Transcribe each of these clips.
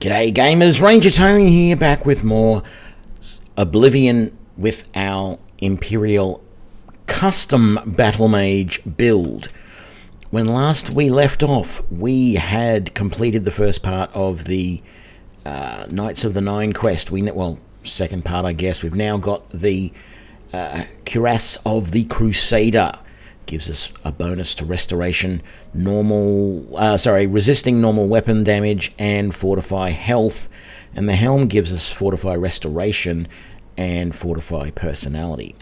G'day gamers, Ranger Tony here, back with more Oblivion with our Imperial custom Battlemage build. When last we left off, we had completed the first part of the Knights of the Nine quest. Second part I guess. We've now got the Cuirass of the Crusader. Gives us a bonus to Restoration, resisting normal weapon damage and Fortify health. And the helm gives us Fortify Restoration and Fortify Personality.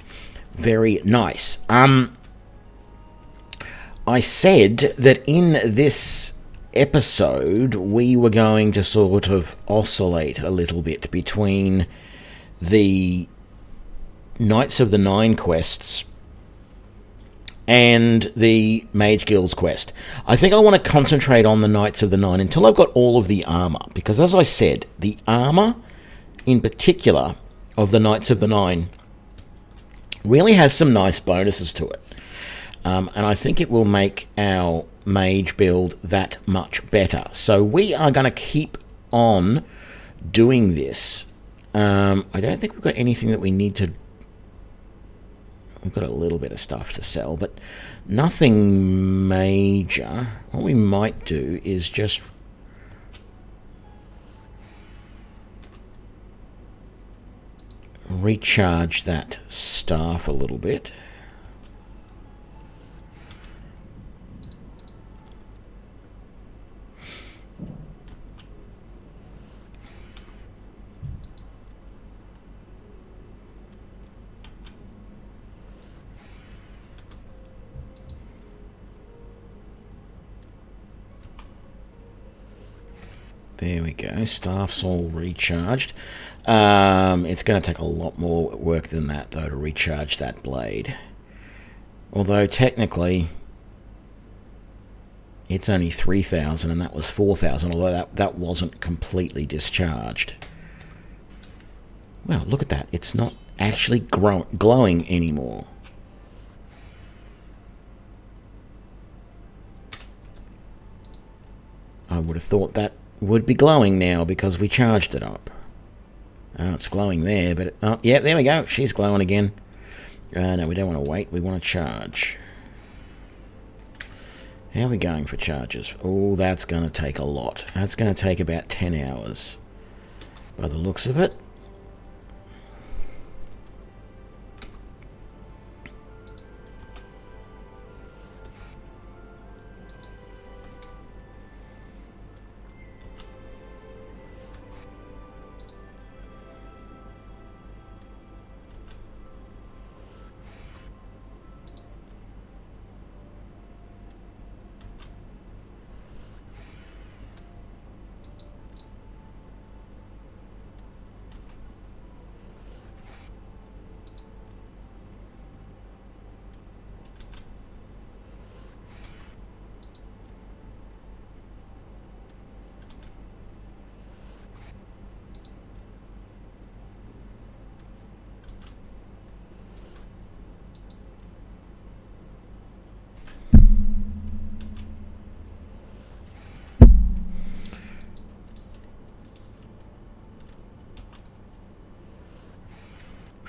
Very nice. I said that in this episode we were going to sort of oscillate a little bit between the Knights of the Nine quests and the Mage Guild's quest. I think I want to concentrate on the Knights of the Nine until I've got all of the armor, because as I said, the armor in particular of the Knights of the Nine really has some nice bonuses to it, and I think it will make our mage build that much better. So we are going to keep on doing this. I don't think we've got anything that we need to. We've got a little bit of stuff to sell, but nothing major. What we might do is just recharge that staff a little bit. There we go, staff's all recharged. It's going to take a lot more work than that, though, to recharge that blade. Although, technically, it's only 3,000, and that was 4,000, although that wasn't completely discharged. Well, look at that. It's not actually glowing anymore. I would have thought that would be glowing now because we charged it up. Oh, it's glowing there, but yeah, there we go. She's glowing again. No, we don't want to wait. We want to charge. How are we going for charges? Oh, that's going to take a lot. That's going to take about 10 hours by the looks of it.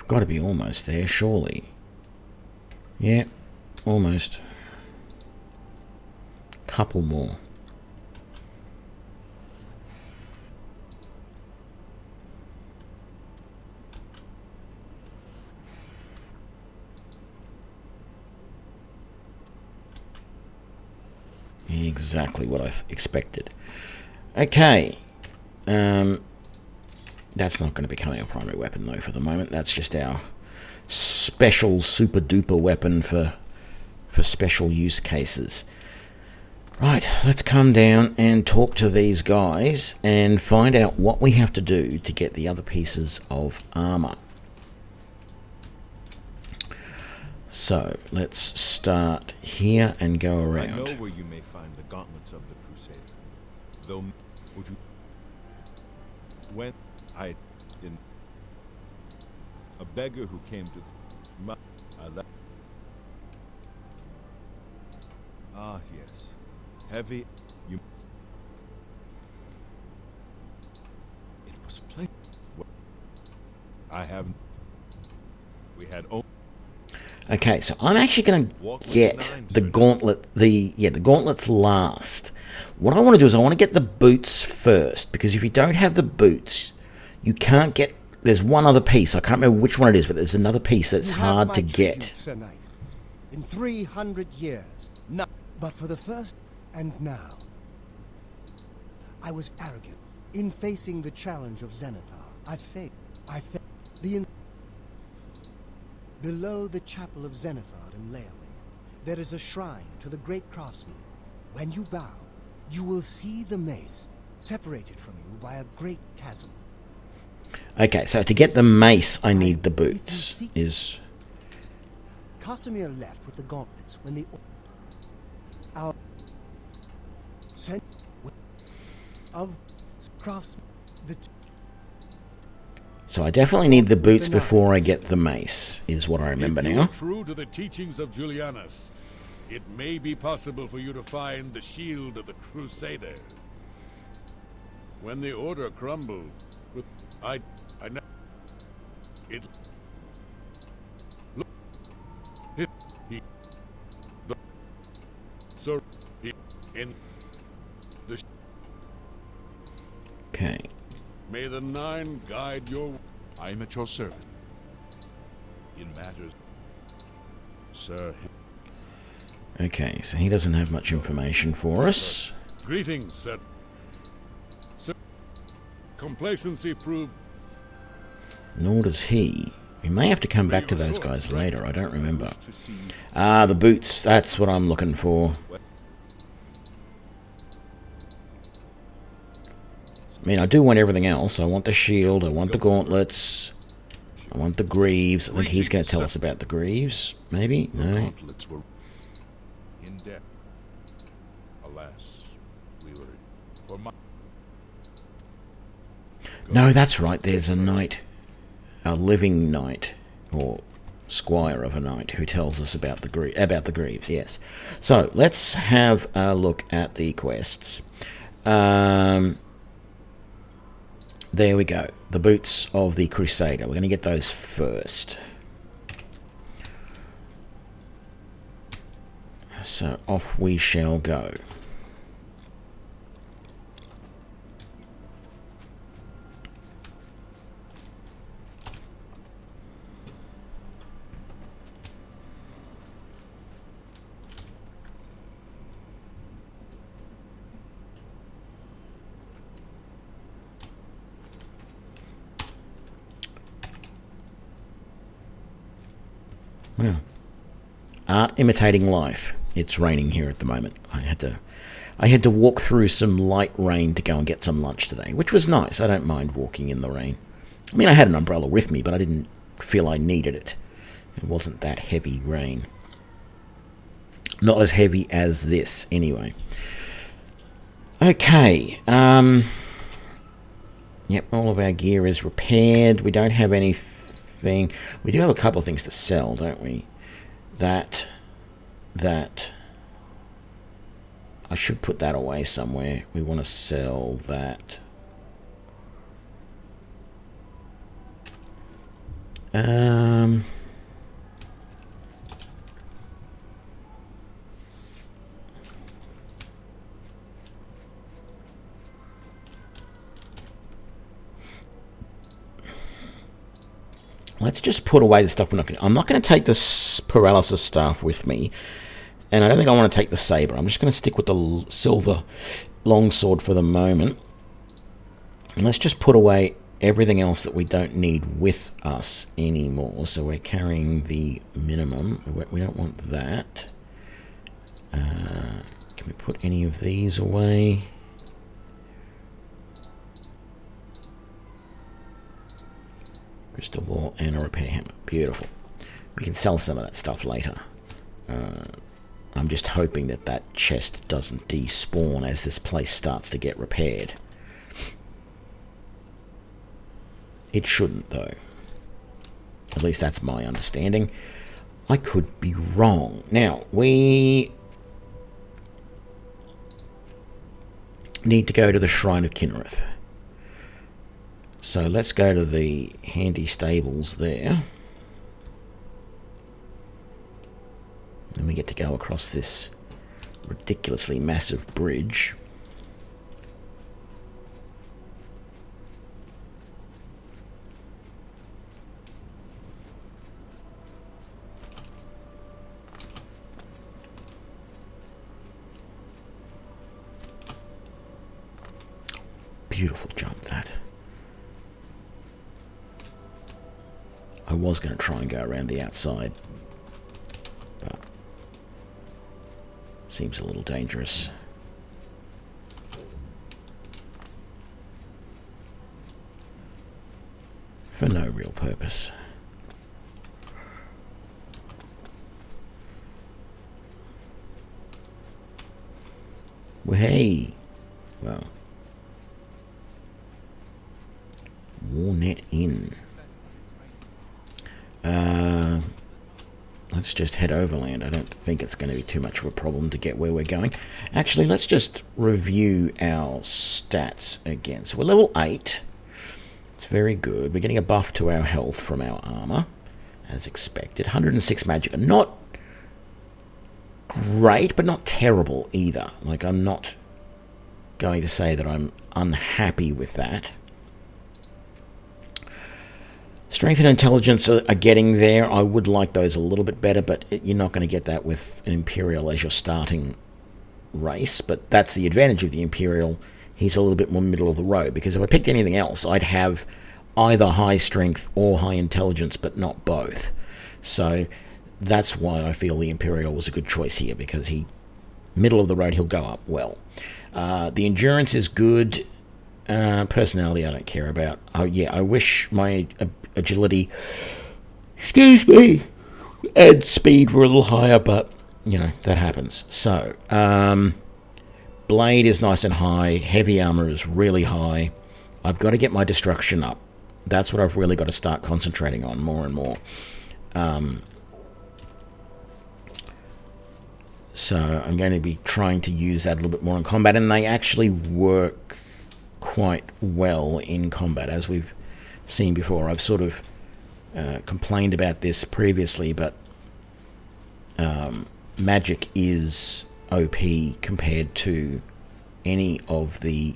Got to be almost there, surely. Yeah, almost. Couple more. Exactly what I expected. Okay. That's not going to become our primary weapon, though, for the moment. That's just our special super-duper weapon for special use cases. Right, let's come down and talk to these guys and find out what we have to do to get the other pieces of armor. So, let's start here and go around. I know where you may find the gauntlets of the Crusader. Though, would you... When I in a beggar who came to yes, heavy. You I have. We had. Okay, so I'm actually going to get the gauntlet. The gauntlet's last. What I want to do is I want to get the boots first, because if you don't have the boots, you can't get. There's one other piece. I can't remember which one it is, but there's another piece that's hard to get. Sir Knight. In 300 years, no, but for the first and now, I was arrogant in facing the challenge of Zenithar. I failed. Below the chapel of Zenithar in Leowin, there is a shrine to the great craftsman. When you bow, you will see the mace separated from you by a great chasm. Okay, so to get the mace, I need the boots. Casimir left with the gauntlets when our sent of craftsmen. So I definitely need the boots before I get the mace, is what I remember now. True to the teachings of Julianus, it may be possible for you to find the shield of the Crusader. When the Order crumbled, I know it. Look, so in the. Okay. May the Nine guide your. I am at your service. In matters, sir. Okay, so he doesn't have much information for us. Greetings, sir. Sir, complacency proved. Nor does he. We may have to come back to those guys later. I don't remember. Ah, the boots. That's what I'm looking for. I mean, I do want everything else. I want the shield. I want the gauntlets. I want the greaves. I think he's going to tell us about the greaves. Maybe? No. The gauntlets were in debt. Alas, we were for my. No, that's right. There's a knight, a living knight, or squire of a knight, who tells us about the greaves. Yes. So let's have a look at the quests. There we go. The boots of the Crusader. We're going to get those first. So off we shall go. Well, art imitating life. It's raining here at the moment. I had to walk through some light rain to go and get some lunch today, which was nice. I don't mind walking in the rain. I mean, I had an umbrella with me, but I didn't feel I needed it. It wasn't that heavy rain. Not as heavy as this, anyway. Okay. Yep, all of our gear is repaired. We don't have anything. We do have a couple of things to sell, don't we? That I should put that away somewhere. We want to sell that. Let's just put away the stuff we're not going to... I'm not going to take this paralysis staff with me. And I don't think I want to take the saber. I'm just going to stick with the silver longsword for the moment. And let's just put away everything else that we don't need with us anymore. So we're carrying the minimum. We don't want that. Can we put any of these away? Crystal ball and a repair hammer. Beautiful. We can sell some of that stuff later. I'm just hoping that that chest doesn't despawn as this place starts to get repaired. It shouldn't, though. At least that's my understanding. I could be wrong. Now, we need to go to the Shrine of Kinnereth. So let's go to the handy stables there. Then we get to go across this ridiculously massive bridge. Beautiful jump, that. I was going to try and go around the outside, but seems a little dangerous. For no real purpose. Well, hey. Well. Warnet Inn. Let's just head overland. I don't think it's going to be too much of a problem to get where we're going. Actually, let's just review our stats again. So we're level 8. It's very good. We're getting a buff to our health from our armor, as expected. 106 magic. Not great, but not terrible either. Like, I'm not going to say that I'm unhappy with that. Strength and intelligence are getting there. I would like those a little bit better, but you're not going to get that with an Imperial as your starting race. But that's the advantage of the Imperial. He's a little bit more middle of the road, because if I picked anything else, I'd have either high strength or high intelligence, but not both. So that's why I feel the Imperial was a good choice here, because he, middle of the road, he'll go up well. The endurance is good. Personality I don't care about. Oh yeah, I wish my agility, excuse me, and speed were a little higher, but you know, that happens. So blade is nice and high. Heavy armor is really high. I've got to get my destruction up. That's what I've really got to start concentrating on more and more. So I'm going to be trying to use that a little bit more in combat, and they actually work quite well in combat, as we've seen before. I've sort of complained about this previously, but magic is OP compared to any of the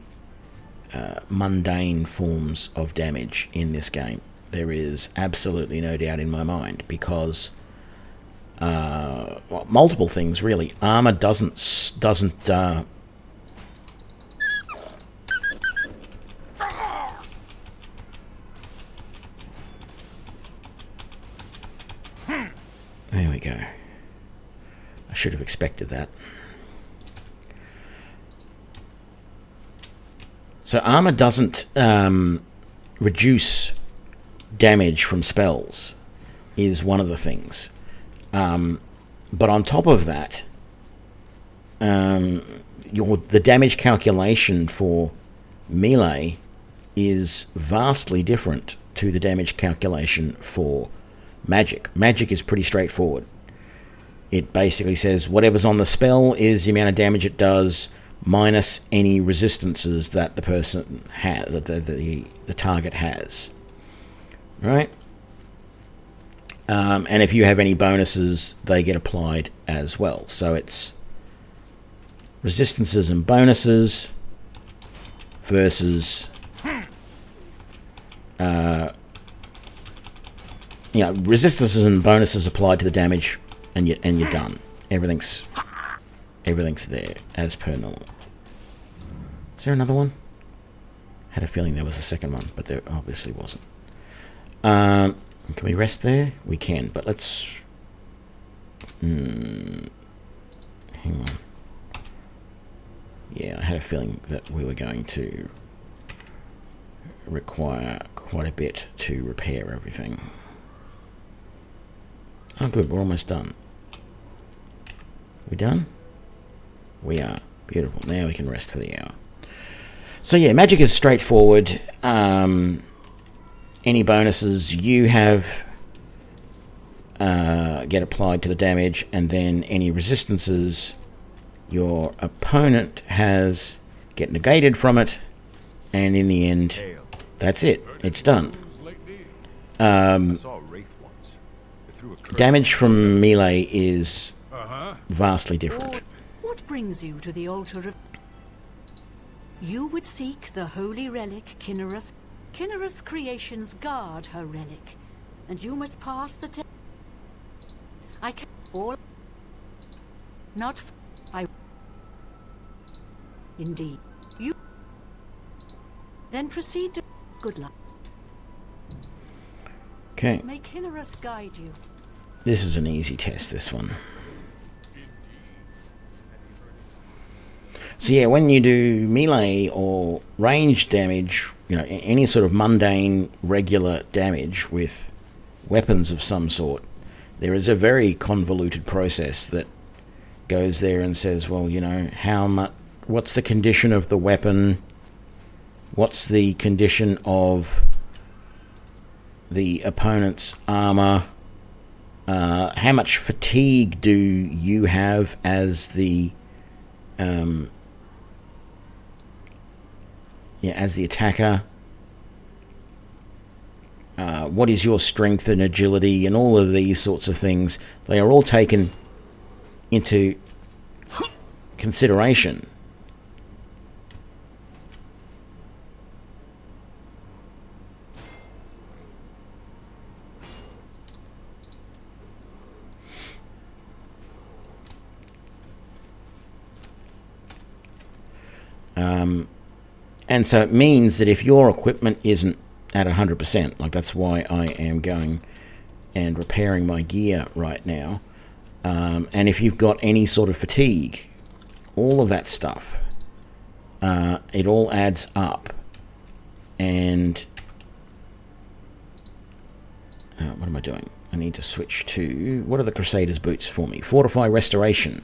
mundane forms of damage in this game. There is absolutely no doubt in my mind, because well, multiple things really. Armor doesn't there we go. I should have expected that. So armor doesn't reduce damage from spells, is one of the things. But on top of that, the damage calculation for melee is vastly different to the damage calculation for magic. Magic is pretty straightforward. It basically says whatever's on the spell is the amount of damage it does, minus any resistances that the person has, that the target has. Right? And if you have any bonuses, they get applied as well. So it's resistances and bonuses versus resistances and bonuses applied to the damage, and you're done. Everything's there as per normal. Is there another one? Had a feeling there was a second one, but there obviously wasn't. Can we rest there? We can, but let's... hang on. Yeah, I had a feeling that we were going to require quite a bit to repair everything. Oh good, we're almost done. We done? We are. Beautiful. Now we can rest for the hour. So yeah, magic is straightforward. Any bonuses you have get applied to the damage, and then any resistances your opponent has get negated from it, and in the end, that's it. it's done. Lately? I saw a wraith once. It threw a curse. Damage from melee is Uh-huh. vastly different. What brings you to the altar of... You would seek the holy relic, Kinnereth. Kinnereth's creations guard her relic, and you must pass the test. I can... all... Not... I... Indeed. You... Then proceed to... Good luck. Okay, May Kinnereth guide you. this is an easy test, this one. So yeah, when you do melee or range damage, you know, any sort of mundane, regular damage with weapons of some sort, there is a very convoluted process that goes there and says, well, you know, how much, what's the condition of the weapon, what's the condition of the opponent's armor, how much fatigue do you have as the as the attacker, what is your strength and agility, and all of these sorts of things. They are all taken into consideration. And so it means that if your equipment isn't at 100%, like that's why I am going and repairing my gear right now, and if you've got any sort of fatigue, all of that stuff, it all adds up. And what am I doing? I need to switch to, what are the Crusader's boots for me? Fortify Restoration.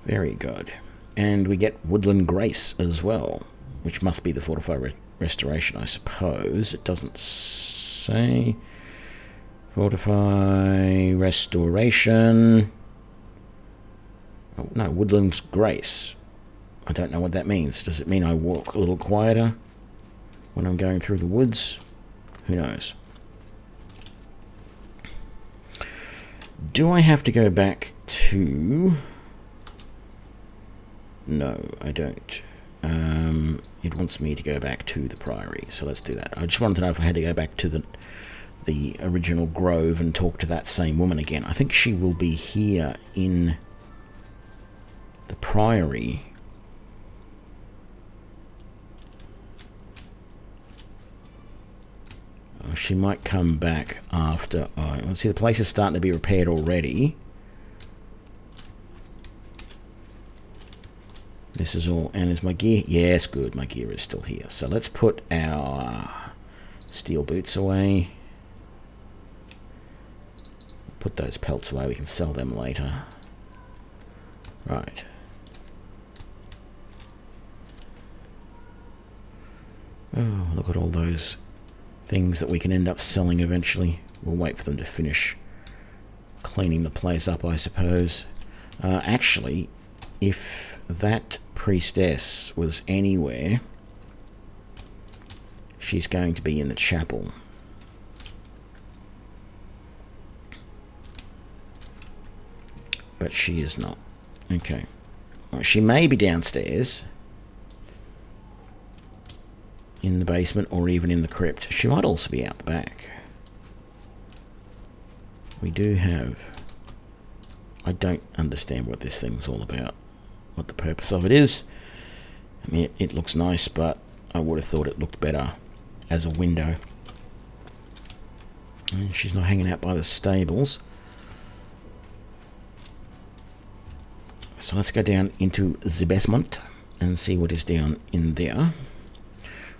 Very good. And we get Woodland Grace as well, which must be the Fortify Restoration, I suppose. It doesn't say. Fortify Restoration. Oh, no, Woodland's Grace. I don't know what that means. Does it mean I walk a little quieter when I'm going through the woods? Who knows? Do I have to go back to... No, I don't. It wants me to go back to the Priory, so let's do that. I just wanted to know if I had to go back to the original grove and talk to that same woman again. I think she will be here in the Priory. Oh, she might come back after. Let's see, the place is starting to be repaired already. This is all, and is my gear? Yes, good, my gear is still here. So let's put our steel boots away. Put those pelts away, we can sell them later. Right. Oh, look at all those things that we can end up selling eventually. We'll wait for them to finish cleaning the place up, I suppose. Actually, if that priestess was anywhere, she's going to be in the chapel. But she is not. Okay. Well, she may be downstairs in the basement or even in the crypt. She might also be out the back. We do have... I don't understand what this thing's all about. What the purpose of it is. I mean, it looks nice, but I would have thought it looked better as a window. And she's not hanging out by the stables. So let's go down into the basement and see what is down in there.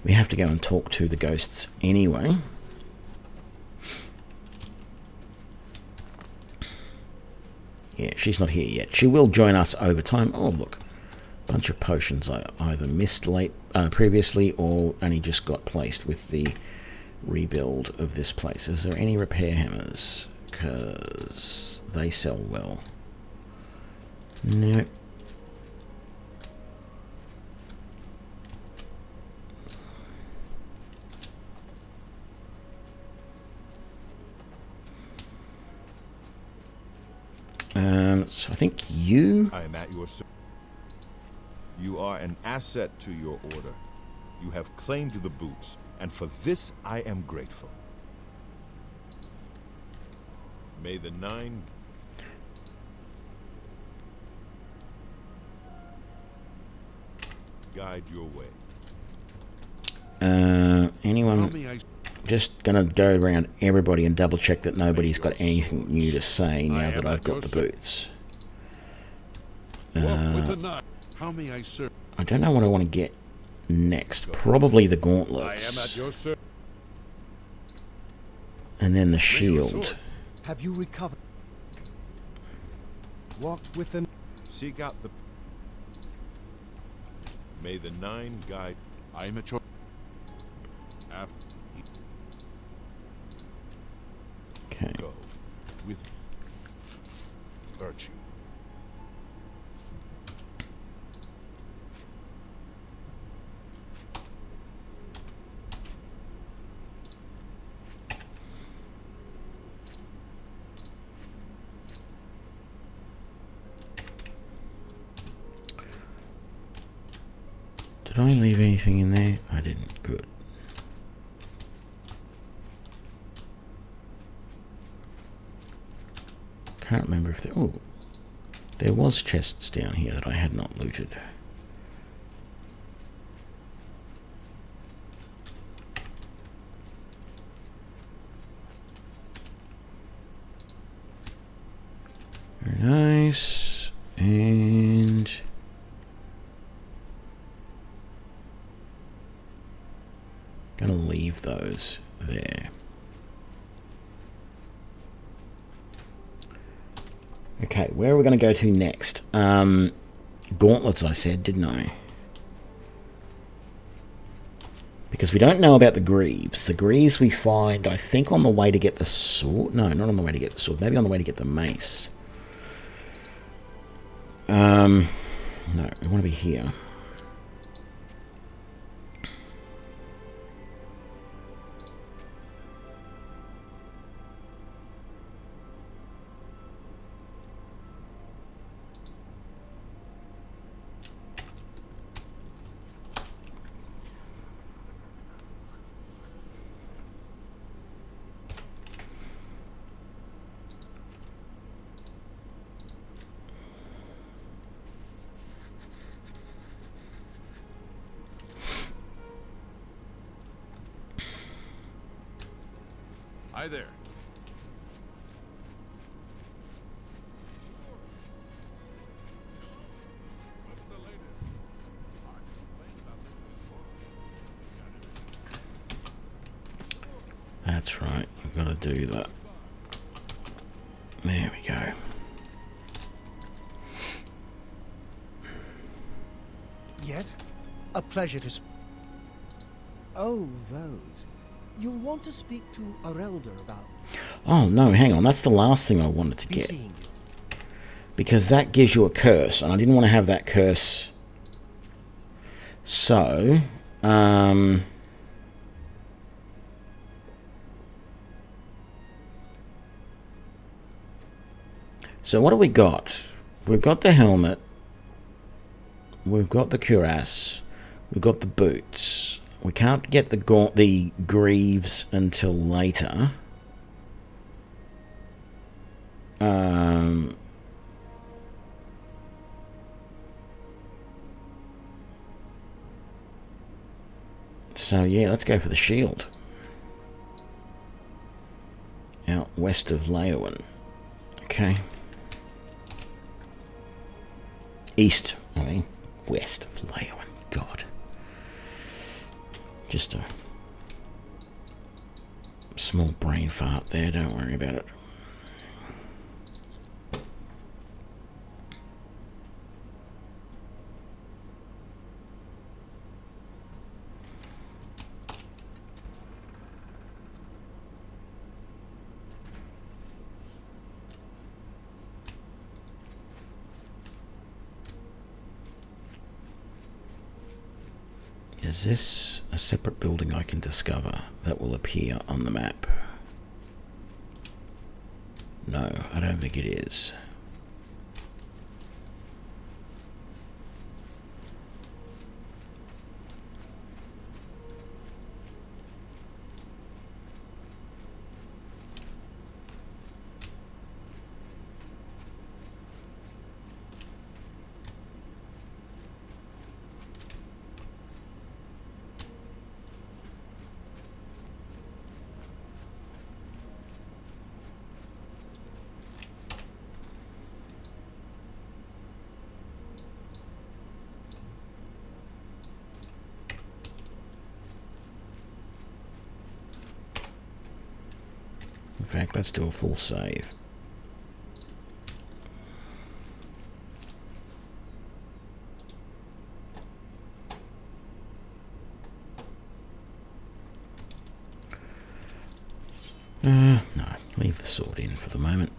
We have to go and talk to the ghosts anyway. Yeah, she's not here yet. She will join us over time. Oh, look. A bunch of potions I either missed previously or only just got placed with the rebuild of this place. Is there any repair hammers? Because they sell well. No. So I think you... I am at your service. You are an asset to your order. You have claimed the boots, and for this I am grateful. May the 9 guide your way. Anyone... Just gonna go around everybody and double check that nobody's got anything new to say now that I've got the boots. How may I serve? I don't know what I want to get next. Probably the I am at gauntlets. your service. And then the shield. Have you recovered? Walk with the... Seek out the... May the 9 guide... I am at your... After Okay. go with virtue. Did I leave anything in there? I didn't. Good. Can't remember if there... Oh, there was chests down here that I had not looted. Very nice. And... gonna leave those there. Okay, where are we going to go to next? Gauntlets, I said, didn't I? Because we don't know about the greaves. The greaves we find, I think, on the way to get the sword. No, not on the way to get the sword. Maybe on the way to get the mace. No, we want to be here. Hi there. That's right, you've got to do that. There we go. Yes? A pleasure to... Oh, those. You'll want to speak to our elder about... Oh, no, hang on. That's the last thing I wanted to Be get. seeing you. Because that gives you a curse, and I didn't want to have that curse. So, so what do we got? We've got the helmet. We've got the cuirass. We've got the boots. We can't get the greaves until later. So yeah, let's go for the shield. Out west of Leowen. Okay. East, I mean, west of Leowen. God. Just a small brain fart there, don't worry about it. Is this a separate building I can discover that will appear on the map? No, I don't think it is. fact, let's do a full save. No, leave the sword in for the moment.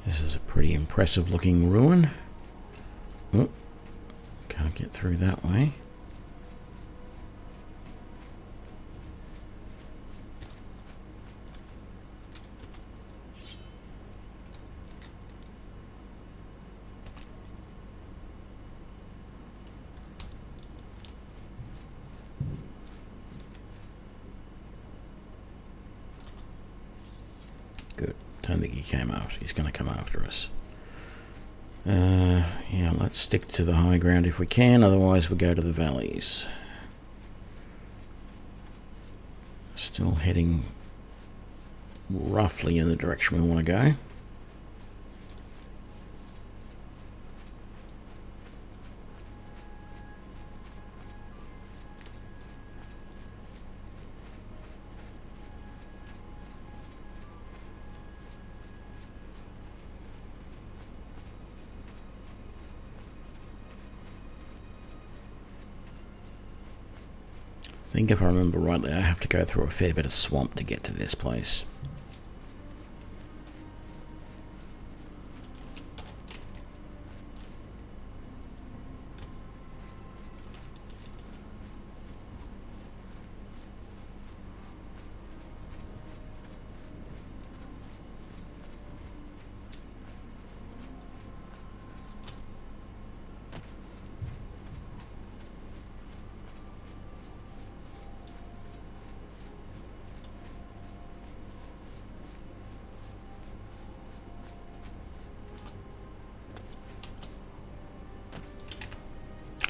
This is a pretty impressive looking ruin. Oh, can't get through that way. Good. Don't think he came after. He's going to come after us. Yeah, let's stick to the high ground if we can. Otherwise, we'll go to the valleys. Still heading roughly in the direction we want to go. I think if I remember rightly, I have to go through a fair bit of swamp to get to this place.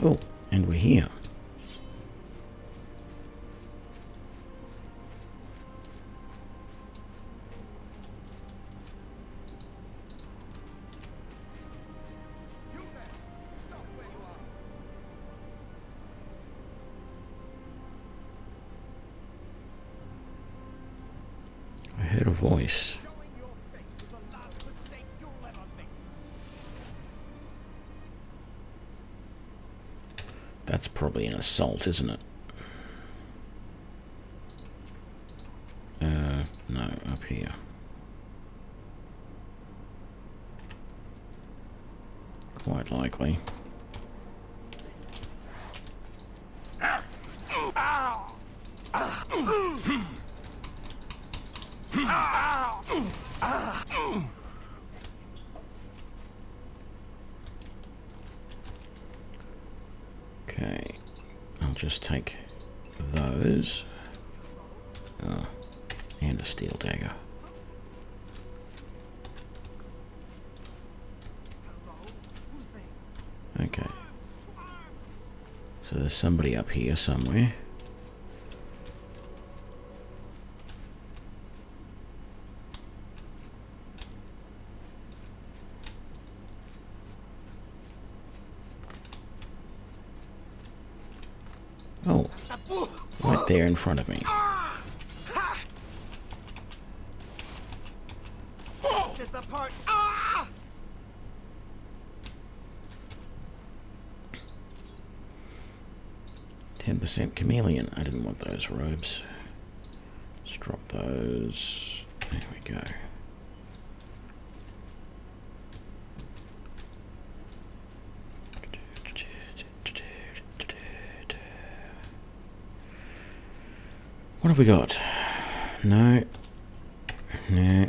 Oh, and we're here. I heard a voice. That's probably an assault, isn't it? No, up here. Quite likely. Okay, I'll just take those. Oh, and a steel dagger. Okay. So there's somebody up here somewhere. Oh, right there in front of me. This is the part. 10% chameleon. I didn't want those robes. Let's drop those. There we go. What have we got? No. No.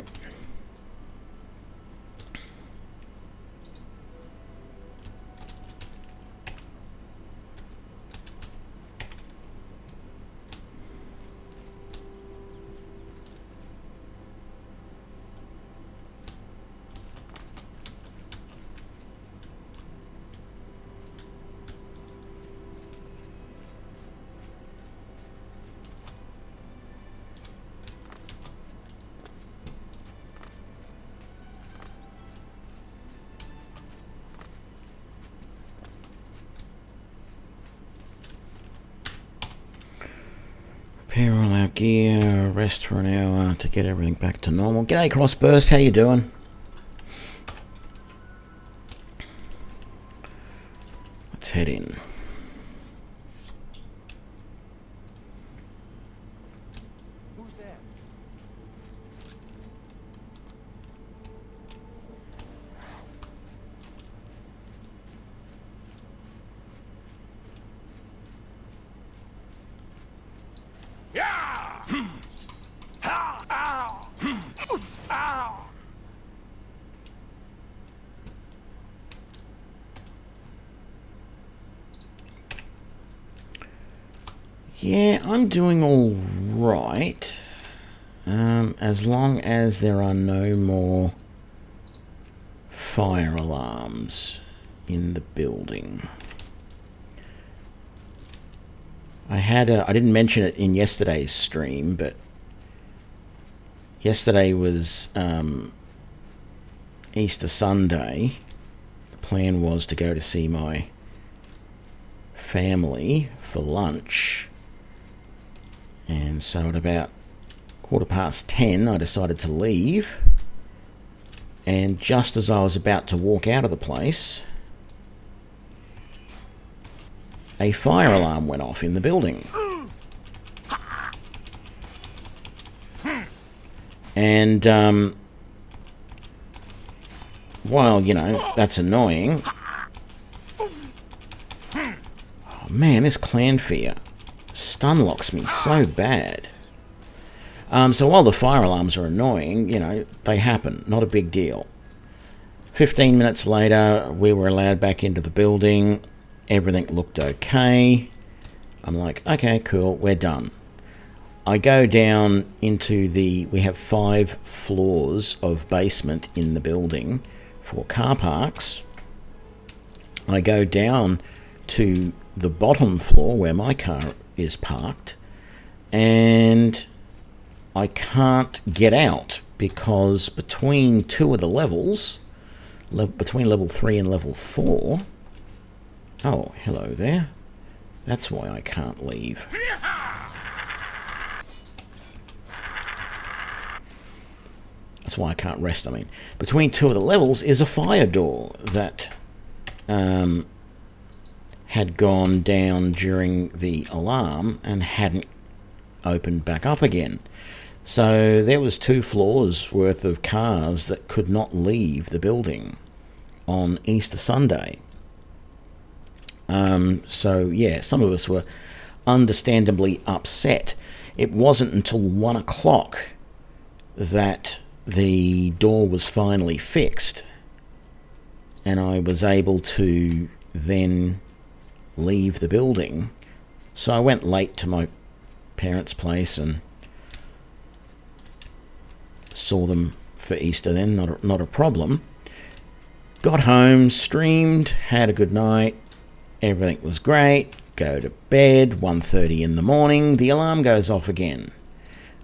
Repair all our gear, rest for an hour to get everything back to normal. G'day Crossburst, how you doing? Let's head in. Who's there? Yeah, I'm doing all right, as long as there are no more fire alarms in the building. I didn't mention it in yesterday's stream, but yesterday was Easter Sunday. The plan was to go to see my family for lunch. And so at about 10:15, I decided to leave. And just as I was about to walk out of the place, a fire alarm went off in the building. And, while, you know, that's annoying. Oh man, this clan fear stun locks me so bad. So while the fire alarms are annoying, you know, they happen. Not a big deal. 15 minutes later, we were allowed back into the building. Everything looked okay. I'm like, okay, cool, we're done. I go down into we have 5 floors of basement in the building for car parks. I go down to the bottom floor where my car is parked, and I can't get out because between 2 of the levels, between level 3 and level 4, oh, hello there. That's why I can't leave. That's why I can't rest, I mean. Between 2 of the levels is a fire door that had gone down during the alarm and hadn't opened back up again. So there was 2 floors worth of cars that could not leave the building on Easter Sunday. So yeah, some of us were understandably upset. It wasn't until 1 o'clock that the door was finally fixed, and I was able to then leave the building. So I went late to my parents' place and saw them for Easter then, not a problem. Got home, streamed, had a good night, everything was great, go to bed, 1:30 in the morning, the alarm goes off again.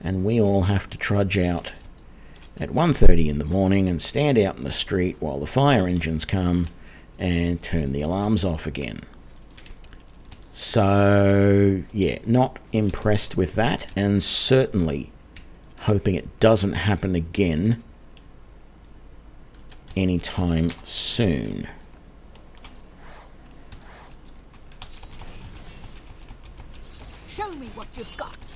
And we all have to trudge out at 1:30 in the morning and stand out in the street while the fire engines come and turn the alarms off again. So, yeah, not impressed with that, and certainly hoping it doesn't happen again anytime soon. Show me what you've got.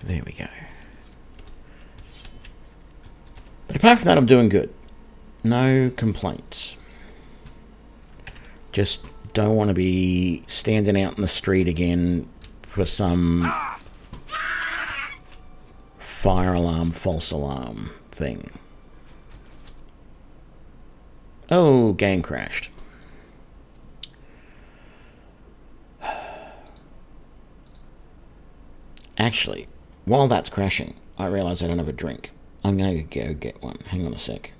There we go. But apart from that, I'm doing good. No complaints. Just don't want to be standing out in the street again for some fire alarm, false alarm thing. Oh, game crashed. Actually, while that's crashing, I realise I don't have a drink. I'm going to go get one. Hang on a sec.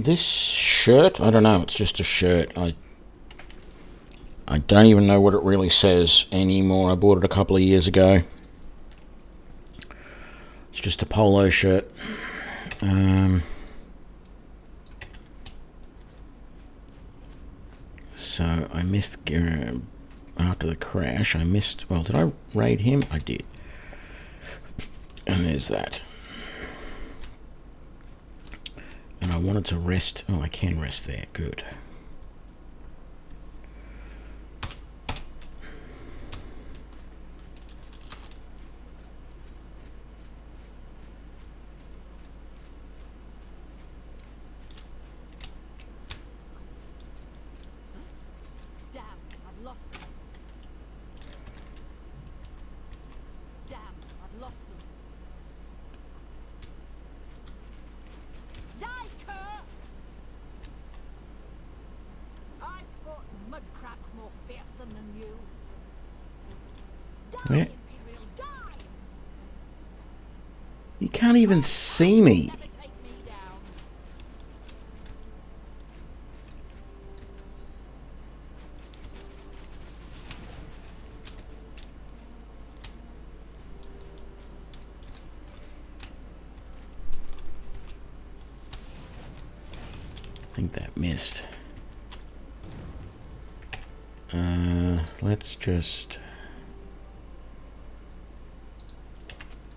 This shirt, I don't know, it's just a shirt. I don't even know what it really says anymore. I bought it a couple of years ago. It's just a polo shirt. So I missed after the crash. I missed. Well, did I raid him? I did. And there's that. And I wanted to rest. Oh, I can rest there. Good. Damn, I've lost them. Damn, I've lost them. Die, cur! I've fought mud crabs more fearsome than you. Die, Where? Imperial, die! You can't even see me. Never take me down. I think that missed. Let's just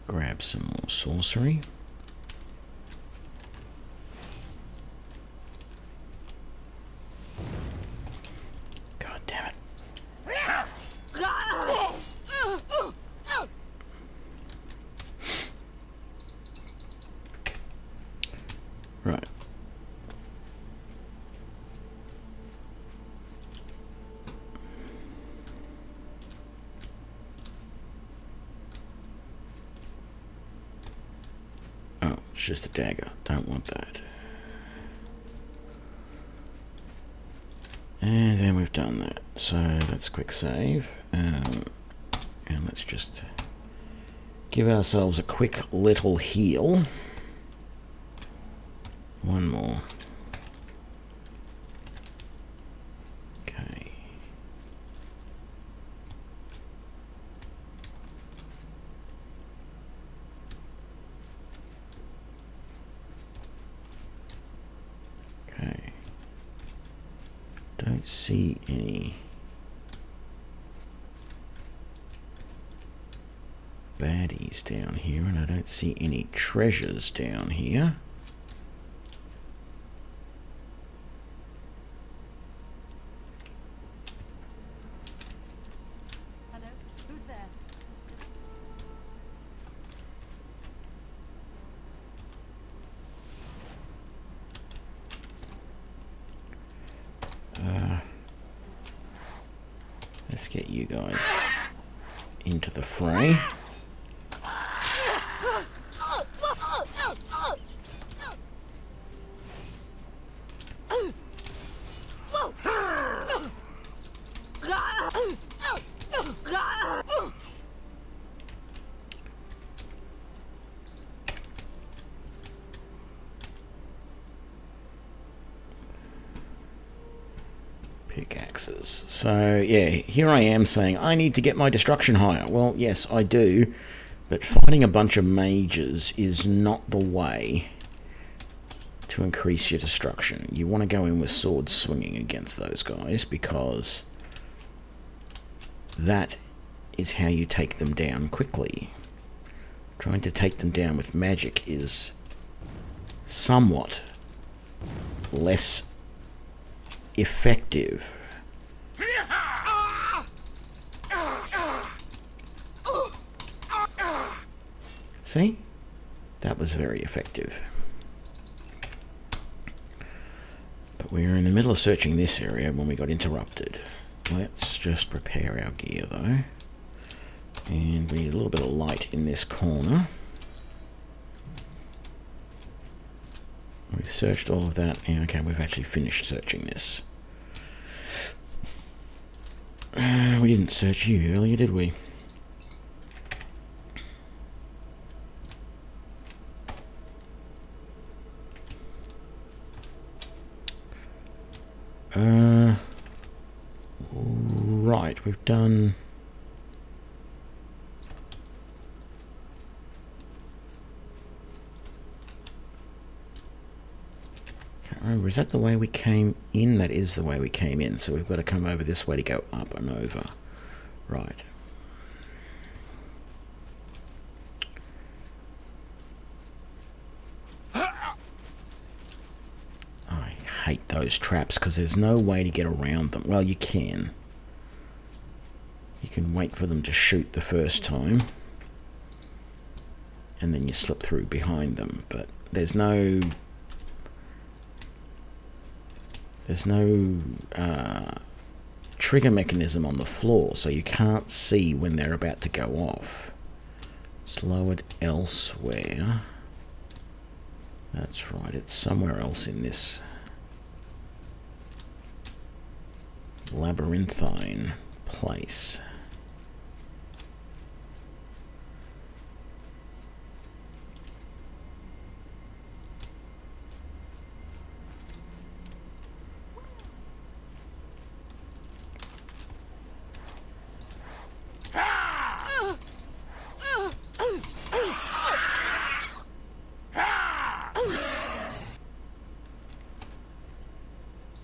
grab some more sorcery. God damn it. Right. Oh, it's just a dagger. Don't want that. And then we've done that. So let's quick save. And let's just give ourselves a quick little heal. One more. Okay. Okay. Don't see any baddies down here, and I don't see any treasures down here. Hello? Who's there? Let's get you guys into the fray. axes. So, yeah, here I am saying, I need to get my destruction higher. Well, yes, I do, but fighting a bunch of mages is not the way to increase your destruction. You want to go in with swords swinging against those guys, because that is how you take them down quickly. Trying to take them down with magic is somewhat less effective. See? That was very effective. But we were in the middle of searching this area when we got interrupted. Let's just prepare our gear though. And we need a little bit of light in this corner. We've searched all of that. Yeah, okay, we've actually finished searching this. We didn't search you earlier, did we? Right, we've done... Can't remember, is that the way we came in? That is the way we came in, so we've got to come over this way to go up and over. Right. I hate those traps because there's no way to get around them. Well, you can. You can wait for them to shoot the first time, and then you slip through behind them, but there's no trigger mechanism on the floor, so you can't see when they're about to go off. It's lowered elsewhere. That's right, it's somewhere else in this labyrinthine place.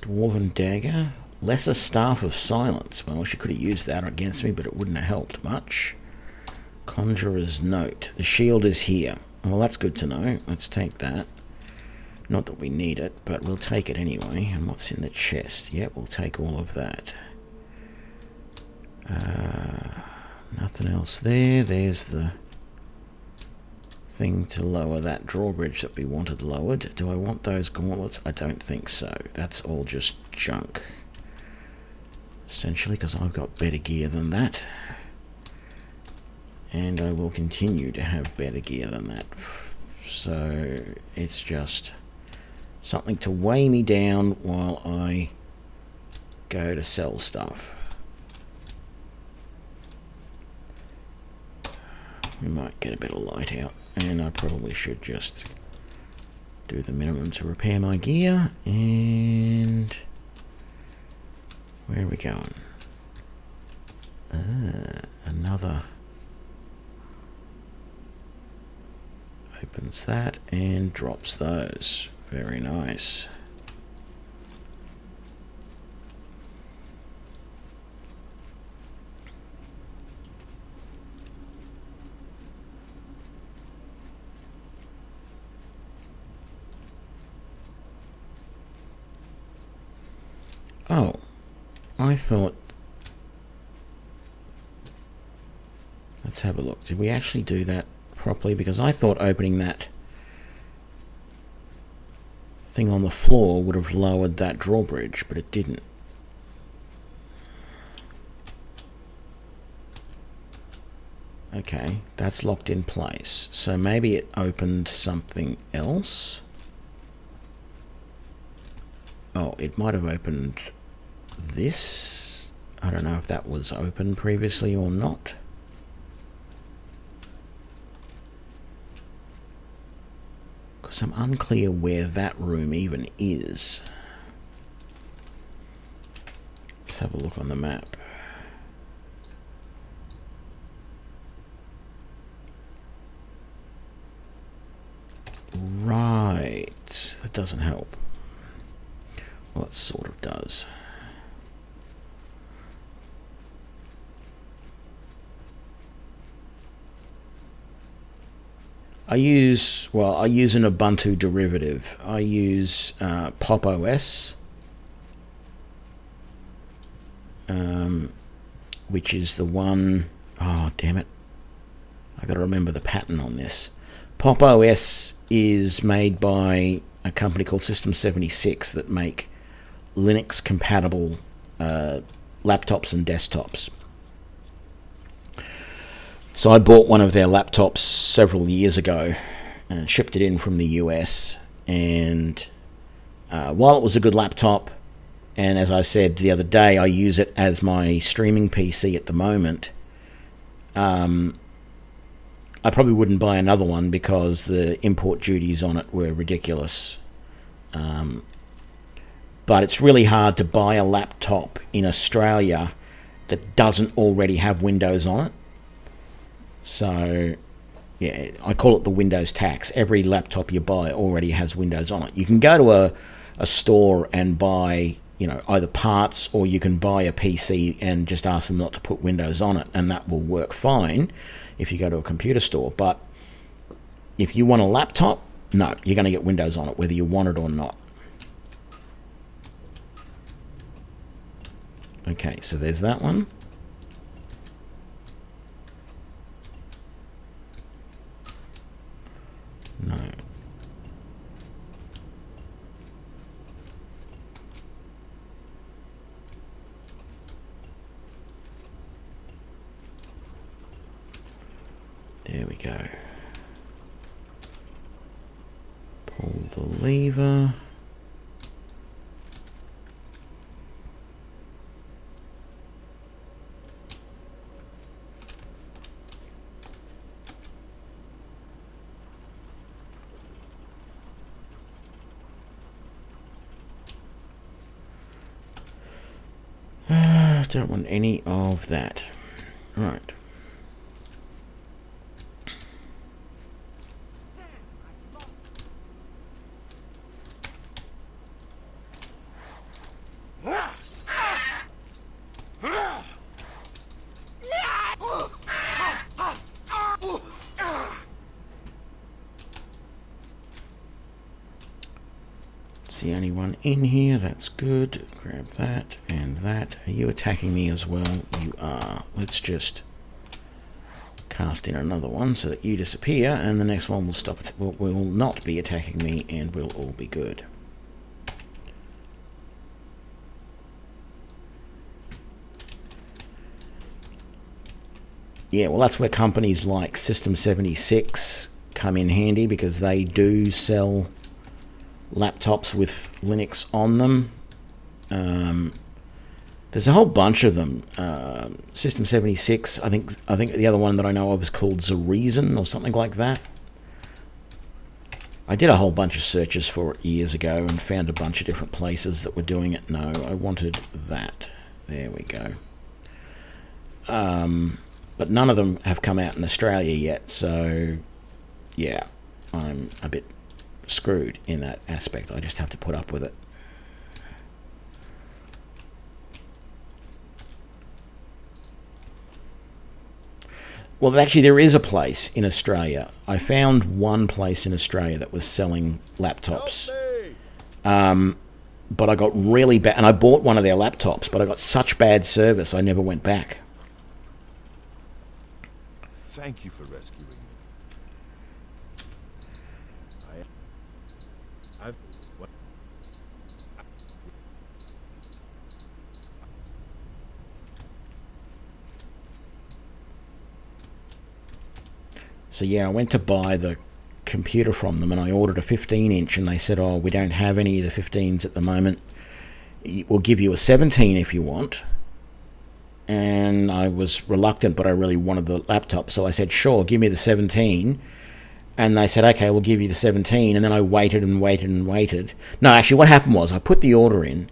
Dwarven dagger. Lesser staff of silence. Well, she could have used that against me, but it wouldn't have helped much. Conjurer's note. The shield is here. Well, that's good to know. Let's take that. Not that we need it, but we'll take it anyway. And what's in the chest? Yep, we'll take all of that. Nothing else there. There's the thing to lower that drawbridge that we wanted lowered. Do I want those gauntlets? I don't think so. That's all just junk. Essentially, because I've got better gear than that. And I will continue to have better gear than that. So it's just something to weigh me down while I go to sell stuff. We might get a bit of light out, and I probably should just do the minimum to repair my gear. And where are we going? Another opens that and drops those. Very nice. Oh, I thought... Let's have a look. Did we actually do that properly? Because I thought opening that thing on the floor would have lowered that drawbridge, but it didn't. Okay, that's locked in place. So maybe it opened something else. Oh, it might have opened this. I don't know if that was open previously or not. Because I'm unclear where that room even is. Let's Let's have a look on the map. Right, that doesn't help. Well, it sort of does. I use an Ubuntu derivative. I use Pop OS, which is the one, oh damn it, I got to remember the pattern on this. Pop OS is made by a company called System 76 that make Linux compatible laptops and desktops. So I bought one of their laptops several years ago and shipped it in from the US, and while it was a good laptop, and as I said the other day, I use it as my streaming PC at the moment, I probably wouldn't buy another one because the import duties on it were ridiculous. But it's really hard to buy a laptop in Australia that doesn't already have Windows on it. So, yeah, I call it the Windows tax. Every laptop you buy already has Windows on it. You can go to a store and buy, either parts, or you can buy a PC and just ask them not to put Windows on it, and that will work fine if you go to a computer store. But if you want a laptop, no, you're going to get Windows on it, whether you want it or not. Okay, so there's that one. No. There we go. Pull the lever. Don't want any of that. Right. See anyone in here? That's good. Grab that and that. Are you attacking me as well? You are. Let's just cast in another one so that you disappear, and the next one will stop it. Will not be attacking me, and we'll all be good. Yeah, well, that's where companies like System 76 come in handy, because they do sell laptops with Linux on them. There's a whole bunch of them. System 76, I think the other one that I know of is called Reason or something like that. I did a whole bunch of searches for it years ago and found a bunch of different places that were doing it. No, I wanted that. There we go. But none of them have come out in Australia yet, so yeah, I'm a bit screwed in that aspect. I just have to put up with it. Well, actually, there is a place in Australia. I found one place in Australia that was selling laptops. But I got really bad, and I bought one of their laptops, but I got such bad service I never went back. Thank you for rescuing me. What? So yeah, I went to buy the computer from them, and I ordered a 15-inch, and they said, oh, we don't have any of the 15s at the moment. We'll give you a 17 if you want. And I was reluctant, but I really wanted the laptop, so I said, sure, give me the 17. And they said, okay, we'll give you the 17. And then I waited and waited and waited. No, actually, what happened was I put the order in,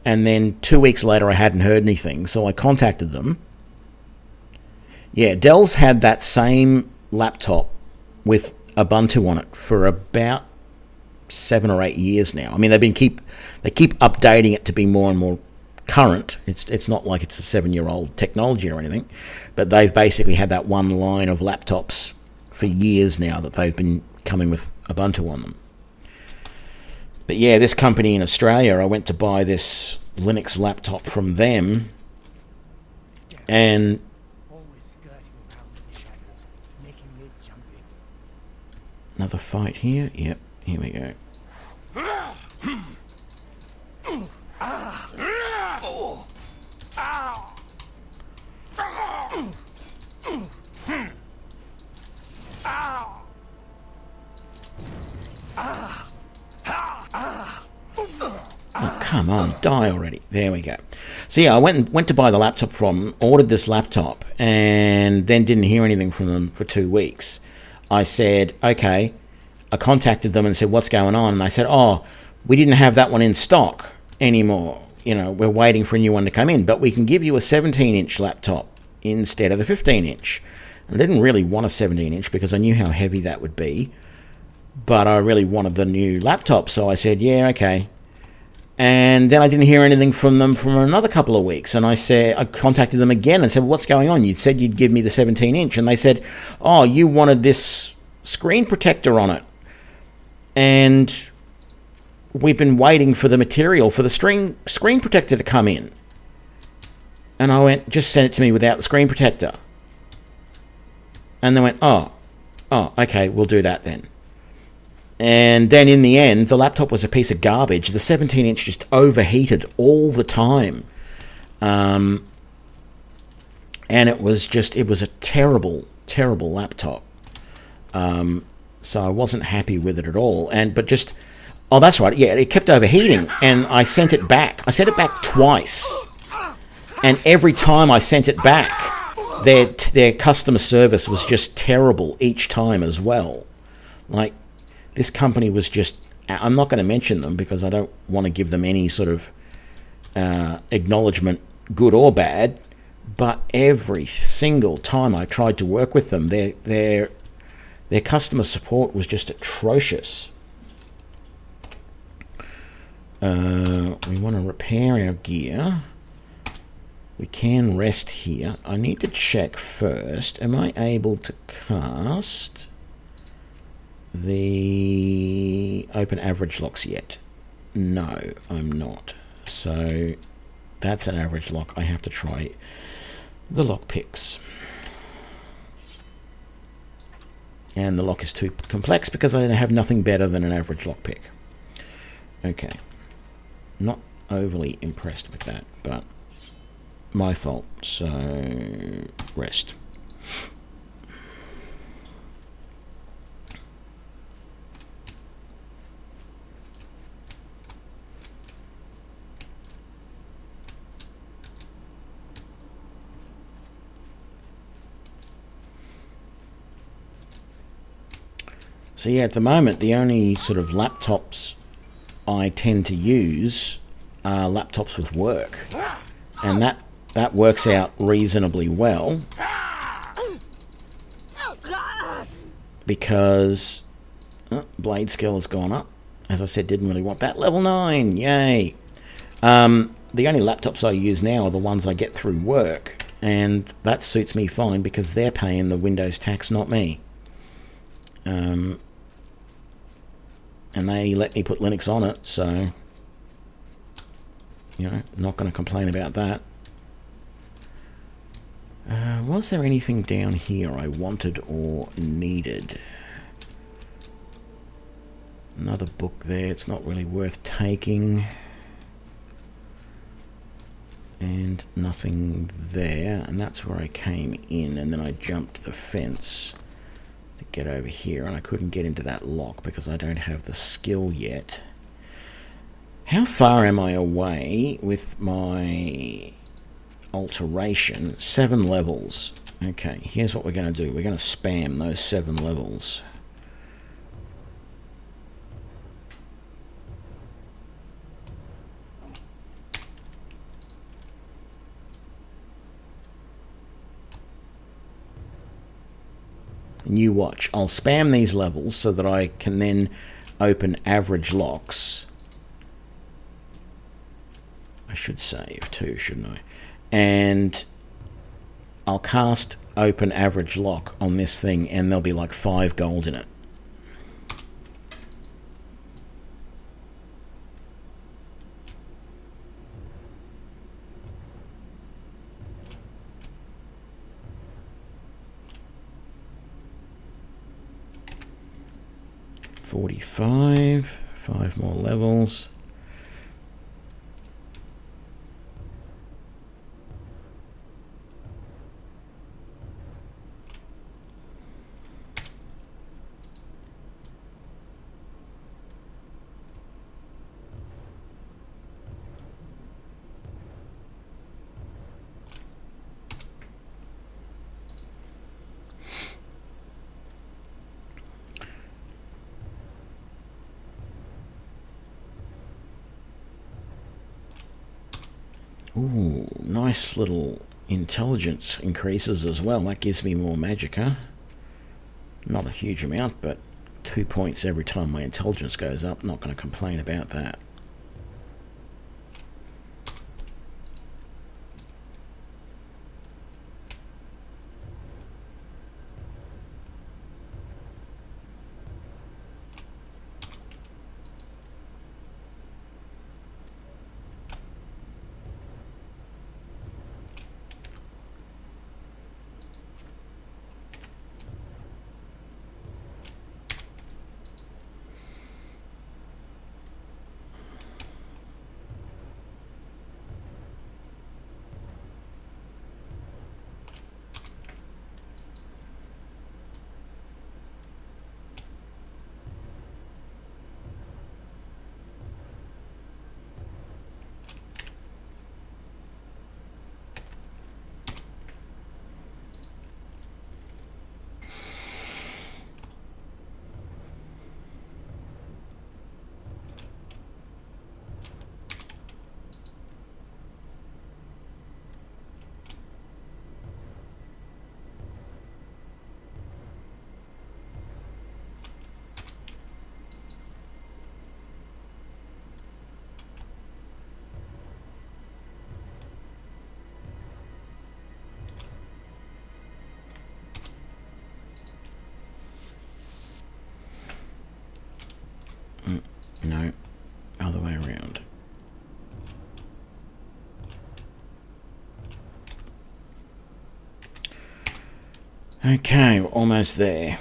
And then 2 weeks later, I hadn't heard anything, so I contacted them. Yeah, Dell's had that same laptop with Ubuntu on it for about 7 or 8 years now. I mean, they keep updating it to be more and more current. It's not like it's a 7-year-old technology or anything, but they've basically had that one line of laptops for years now that they've been coming with Ubuntu on them. But yeah, this company in Australia, I went to buy this Linux laptop from them, and Always skirting around in the shadows, making me jumpy. another fight here. Yep, here we go. Oh, come on, die already. There we go. So yeah, I went to buy the laptop from them, ordered this laptop, and then didn't hear anything from them for 2 weeks. I said, okay. I contacted them and said, what's going on? And they said, oh, we didn't have that one in stock anymore. You know, we're waiting for a new one to come in, but we can give you a 17-inch laptop instead of the 15-inch. I didn't really want a 17-inch because I knew how heavy that would be, but I really wanted the new laptop, so I said, yeah, okay. And then I didn't hear anything from them for another couple of weeks, and I contacted them again and said, well, what's going on? You said you'd give me the 17-inch, and they said, oh, you wanted this screen protector on it, and we've been waiting for the material for the screen protector to come in. And I went, just send it to me without the screen protector. And they went, oh, okay, we'll do that then. And then in the end, the laptop was a piece of garbage. The 17-inch just overheated all the time. And it was a terrible, terrible laptop. So I wasn't happy with it at all. Oh, that's right. Yeah, it kept overheating, and I sent it back. I sent it back twice. And every time I sent it back, their customer service was just terrible each time as well. Like, this company was just... I'm not going to mention them because I don't want to give them any sort of acknowledgement, good or bad. But every single time I tried to work with them, their customer support was just atrocious. We want to repair our gear. We can rest here. I need to check first. Am I able to cast the open average locks yet? No, I'm not. So that's an average lock. I have to try the lock picks. And the lock is too complex because I have nothing better than an average lock pick. Okay. Not overly impressed with that, but my fault. So, rest. So yeah, at the moment, the only sort of laptops I tend to use are laptops with work, and that works out reasonably well because blade skill has gone up. As I said, didn't really want that. Level 9, yay! The only laptops I use now are the ones I get through work, and that suits me fine because they're paying the Windows tax, not me. And they let me put Linux on it, so, you know, not going to complain about that. Was there anything down here I wanted or needed? Another book there, it's not really worth taking. And nothing there, and that's where I came in, and then I jumped the fence to get over here, and I couldn't get into that lock because I don't have the skill yet. How far am I away with my alteration? 7 levels. Okay, here's what we're going to do. We're going to spam those 7 levels. And you watch. I'll spam these levels so that I can then open average locks. I should save too, shouldn't I? And I'll cast open average lock on this thing and there'll be like 5 gold in it. $45, 5 more levels. Ooh, nice little intelligence increases as well. That gives me more magicka. Not a huge amount, but 2 points every time my intelligence goes up. Not going to complain about that. No, other way around. Okay, we're almost there.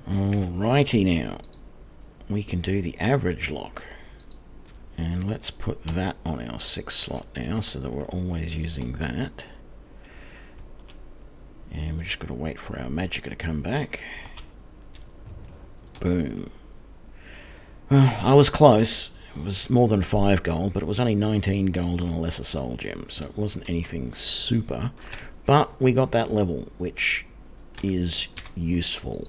Alrighty now, we can do the average lock. And let's put that on our 6th slot now so that we're always using that. And we just got to wait for our magicka to come back. Boom. Well, I was close. It was more than 5 gold, but it was only 19 gold and a lesser soul gem, so it wasn't anything super. But we got that level, which is useful.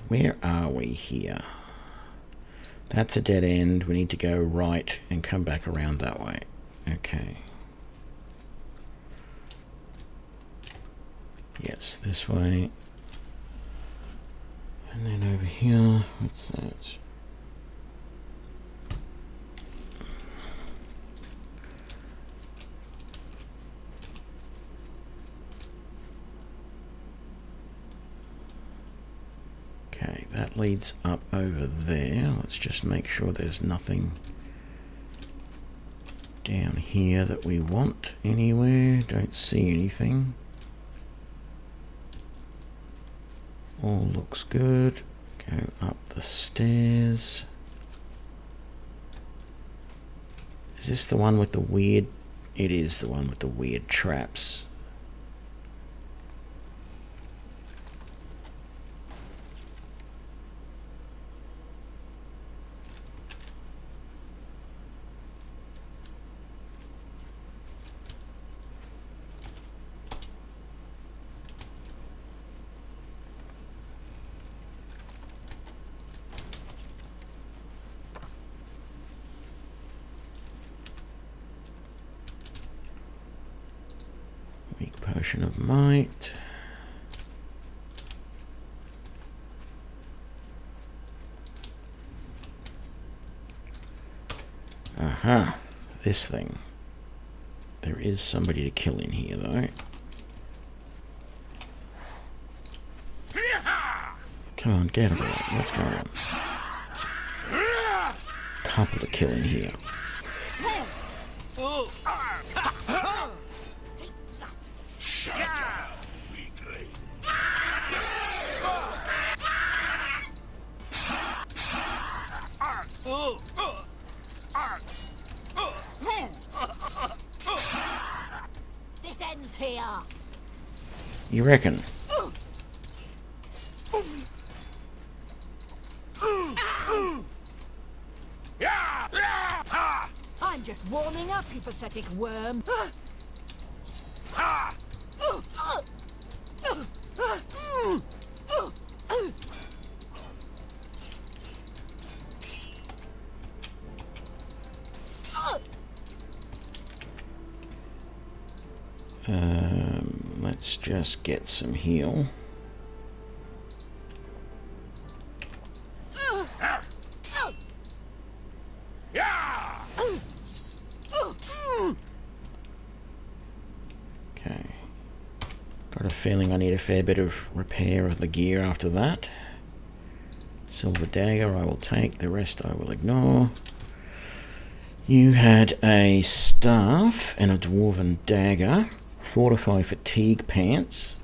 Where are we here? That's a dead end. We need to go right and come back around that way. Okay. Yes, this way. And then over here, what's that? Okay, that leads up over there. Let's just make sure there's nothing down here that we want anywhere. Don't see anything. All looks good. Go up the stairs. Is this the one with the weird... It is the one with the weird traps. Weak potion of might. Aha, this thing. There is somebody to kill in here, though. Come on, get away. What's going on? Couple to kill in here. This ends here. You reckon? I'm just warming up, you pathetic worm. Let's just get some heal. Okay. Got a feeling I need a fair bit of repair of the gear after that. Silver dagger I will take, the rest I will ignore. You had a staff and a dwarven dagger. Fortify fatigue pants.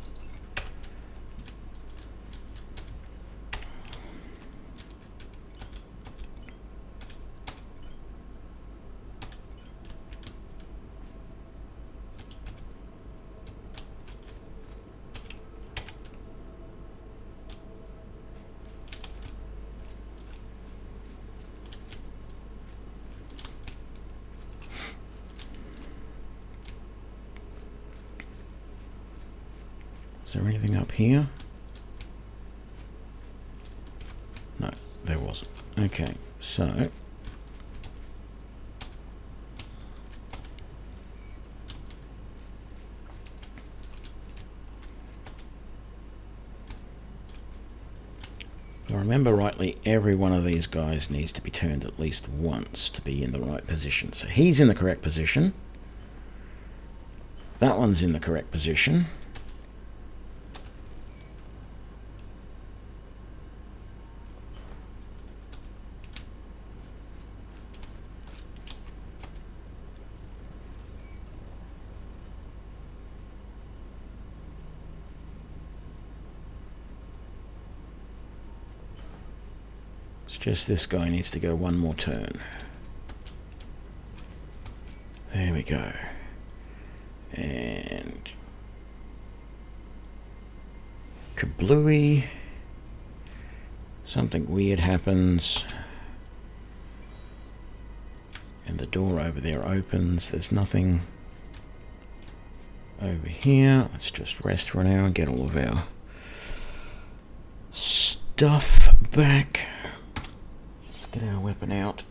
Is there anything up here? No, there wasn't. Okay, so... If I remember rightly, every one of these guys needs to be turned at least once to be in the right position. So he's in the correct position. That one's in the correct position. It's just this guy needs to go one more turn. There we go. And... kablooey. Something weird happens. And the door over there opens. There's nothing over here. Let's just rest for an hour and get all of our stuff back. Let's get our weapon out.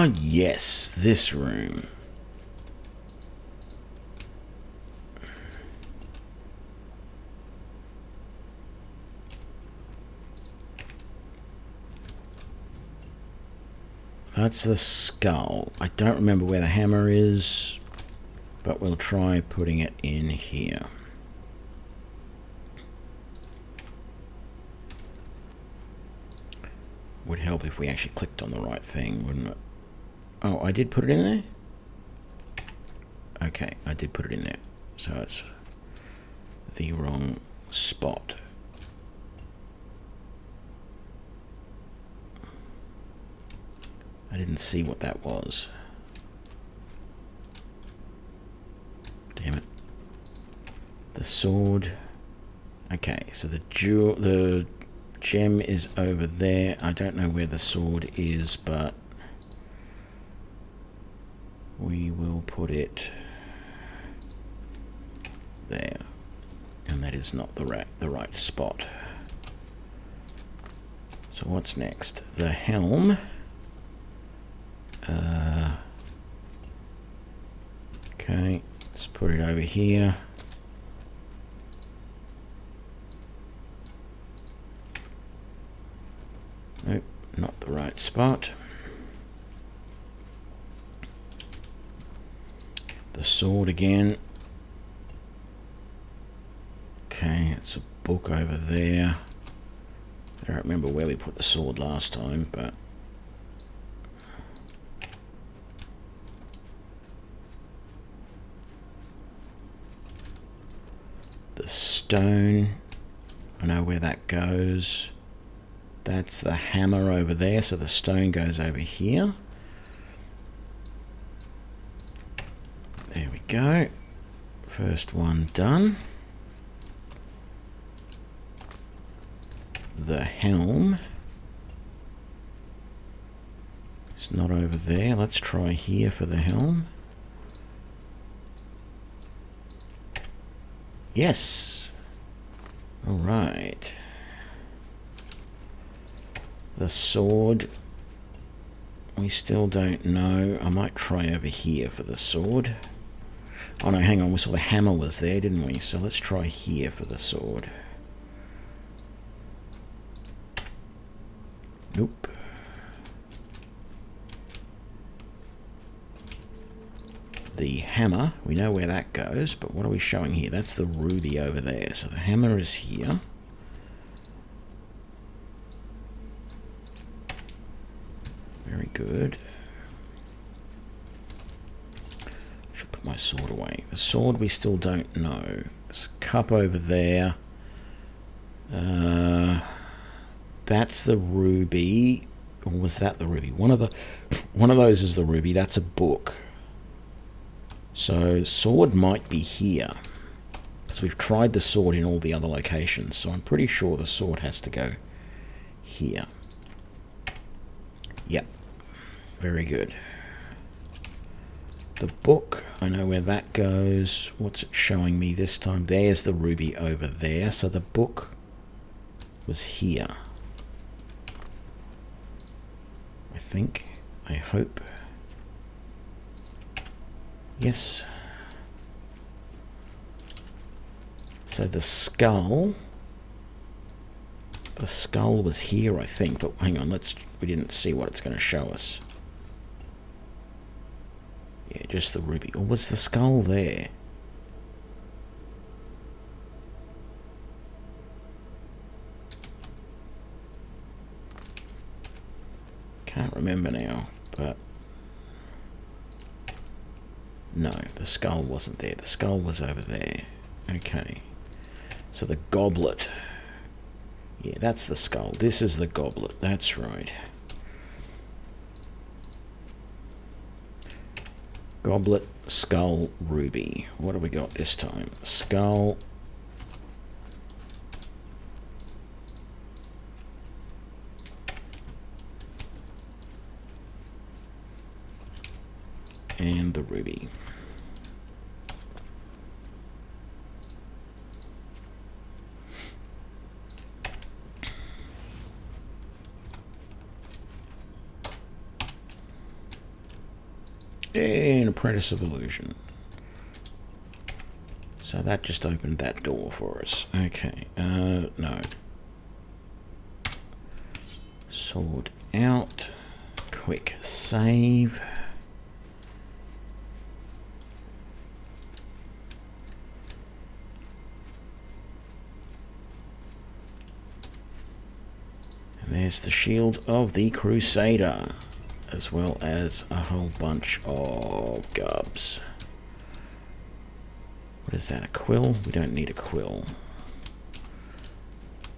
Ah, yes, this room. That's the skull. I don't remember where the hammer is, but we'll try putting it in here. Would help if we actually clicked on the right thing, wouldn't it? Oh, I did put it in there? Okay, I did put it in there. So it's the wrong spot. I didn't see what that was. Damn it. The sword. Okay, so the gem is over there. I don't know where the sword is, but we will put it there. And that is not the right spot. So what's next? The helm. Okay, let's put it over here. Nope, not the right spot. The sword again. Okay, it's a book over there. I don't remember where we put the sword last time, but the stone, I know where that goes. That's the hammer over there, so the stone goes over here. There we go. First one done. The helm. It's not over there. Let's try here for the helm. Yes. All right. The sword. We still don't know. I might try over here for the sword. Oh no, hang on. We saw the hammer was there, didn't we? So let's try here for the sword. Nope. The hammer, we know where that goes, but what are we showing here? That's the ruby over there. So the hammer is here. Very good. Should put my sword away. The sword we still don't know. There's a cup over there. That's the ruby. Or was that the ruby? One of those is the ruby. That's a book. So sword might be here. Because we've tried the sword in all the other locations. So I'm pretty sure the sword has to go here. Yep. Very good. The book, I know where that goes. What's it showing me this time? There's the ruby over there. So the book was here. I think. I hope. Yes. So the skull was here, I think, but hang on, we didn't see what it's going to show us. Yeah, just the ruby. Or was the skull there? Can't remember now, but no, the skull wasn't there. The skull was over there. Okay. So the goblet. Yeah, that's the skull. This is the goblet. That's right. Goblet, skull, ruby. What have we got this time? Skull. And the ruby. And Apprentice of Illusion. So that just opened that door for us. Okay, no. Sword out. Quick save. And there's the shield of the Crusader, as well as a whole bunch of gubs. What is that, a quill? We don't need a quill.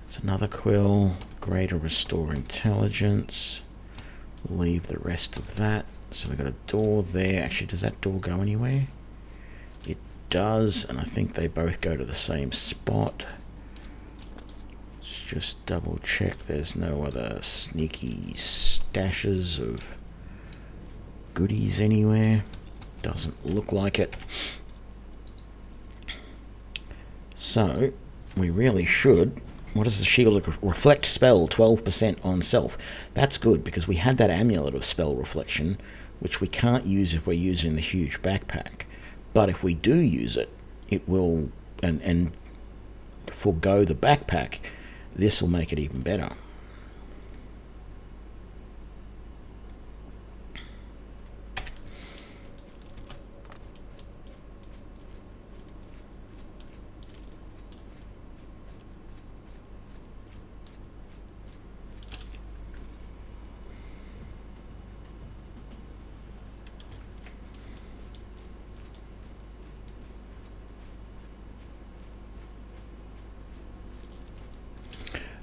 It's another quill. Greater Restore Intelligence. We'll leave the rest of that. So we've got a door there. Actually, does that door go anywhere? It does, and I think they both go to the same spot. Let's just double check there's no other sneaky stashes of goodies anywhere. Doesn't look like it. So, we really should... What does the shield reflect spell? 12% on self. That's good, because we had that amulet of spell reflection, which we can't use if we're using the huge backpack. But if we do use it, it will... And forgo the backpack, this will make it even better.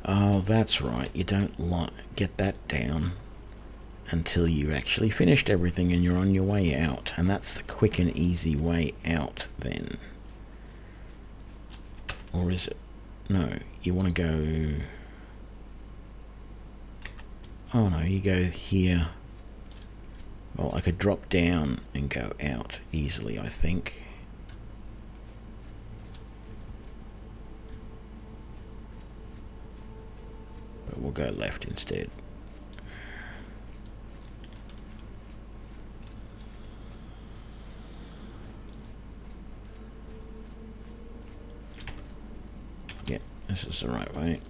Oh, that's right. You don't get that down until you've actually finished everything and you're on your way out. And that's the quick and easy way out then. Or is it? No, you want to go... Oh no, you go here. Well, I could drop down and go out easily, I think. But we'll go left instead. Yeah, this is the right way.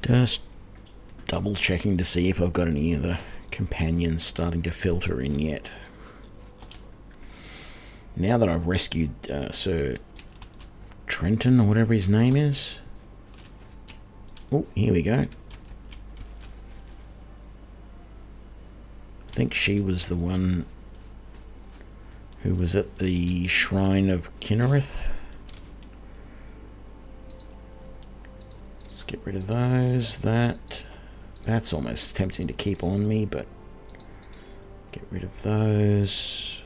Just double checking to see if I've got any of the companions starting to filter in yet. Now that I've rescued Sir Trenton, or whatever his name is. Oh, here we go. I think she was the one who was at the Shrine of Kinnereth. Get rid of those. That's almost tempting to keep on me, but get rid of those.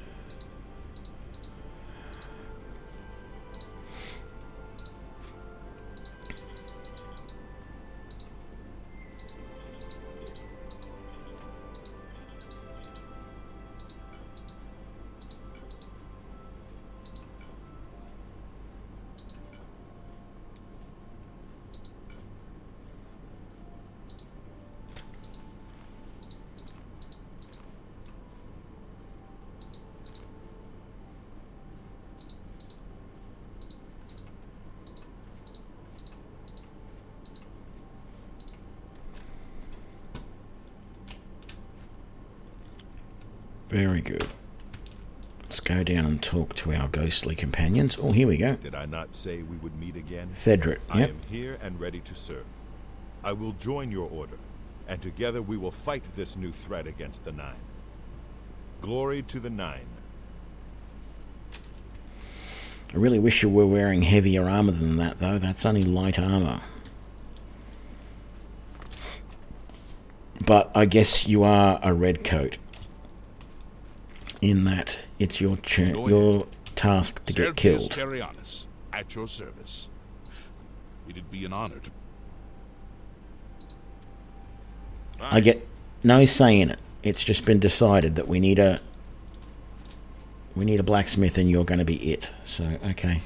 Very good. Let's go down and talk to our ghostly companions. Oh, here we go. Did I not say we would meet again? Fedrit, I yep. am here and ready to serve. I will join your order, and together we will fight this new threat against the Nine. Glory to the Nine. I really wish you were wearing heavier armor than that, though. That's only light armor. But I guess you are a redcoat, in that it's your task to get killed. Terianus, at your service. It'd be an honor to... I get no say in it. It's just been decided that we need a blacksmith, and you're going to be it. So, okay.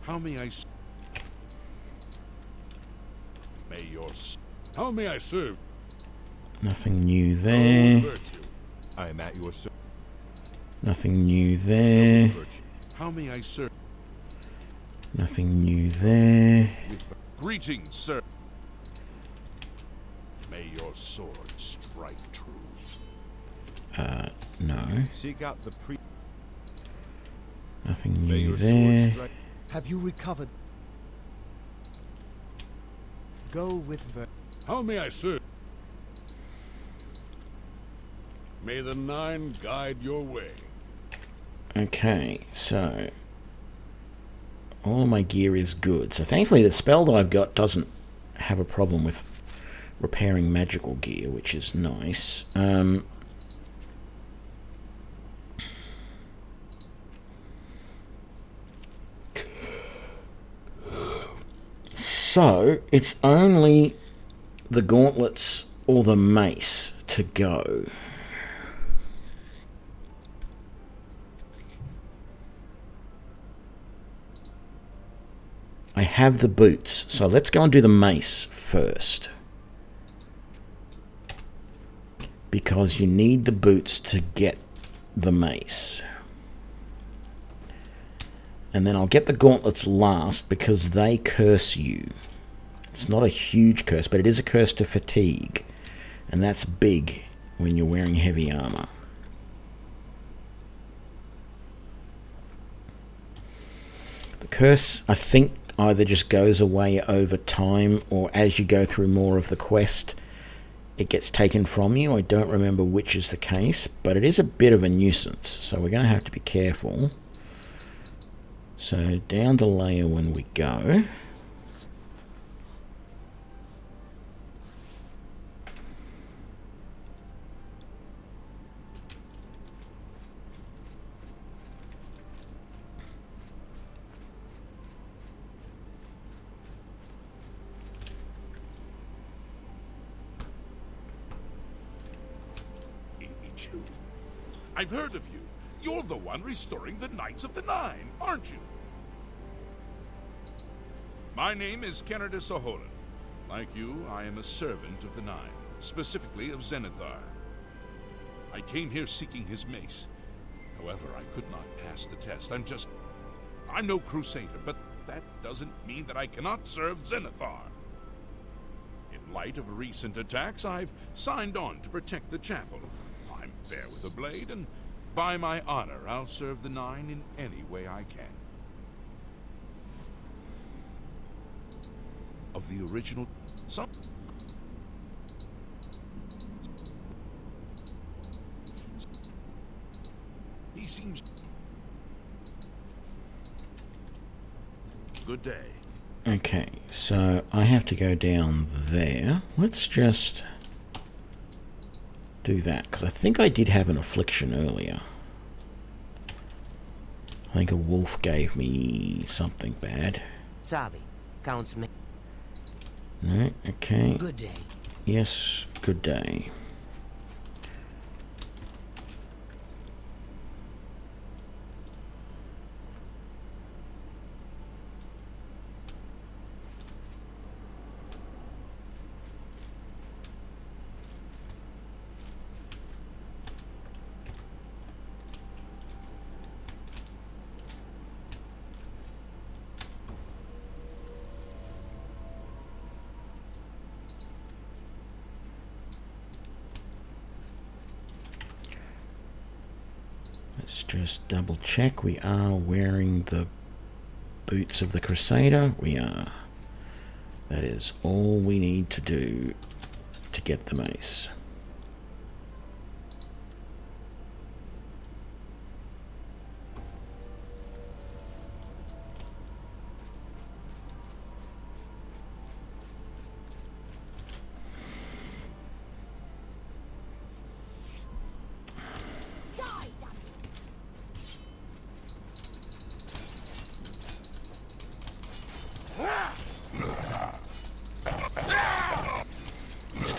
How may I... How may I serve? Nothing new there. I am at your service. Nothing new there. How may I serve? Nothing new there. Greetings, sir. May your sword strike true. No. Seek out the pre. Nothing May new your there. sword strike. Have you recovered? Go with How may I serve? May the 9 guide your way. Okay, so all of my gear is good. So thankfully the spell that I've got doesn't have a problem with repairing magical gear, which is nice. So it's only the gauntlets or the mace to go. I have the boots, so let's go and do the mace first. Because you need the boots to get the mace. And then I'll get the gauntlets last because they curse you. It's not a huge curse, but it is a curse to fatigue. And that's big when you're wearing heavy armor. The curse, I think, either just goes away over time, or as you go through more of the quest, it gets taken from you. I don't remember which is the case, but it is a bit of a nuisance, so we're going to have to be careful. So down to layer when we go. I've heard of you. You're the one restoring the Knights of the Nine, aren't you? My name is Kennardus Aholan. Like you, I am a servant of the Nine, specifically of Zenithar. I came here seeking his mace. However, I could not pass the test. I'm no crusader, but that doesn't mean that I cannot serve Zenithar. In light of recent attacks, I've signed on to protect the chapel. I'm fair with a blade, and by my honor, I'll serve the Nine in any way I can. Of the original... He seems... Good day. Okay, so I have to go down there. Let's just do that, because I think I did have an affliction earlier. I think a wolf gave me something bad. Sabi, Count's me. No, okay. Good day. Yes, good day. Let's just double check. We are wearing the boots of the Crusader. We are. That is all we need to do to get the mace.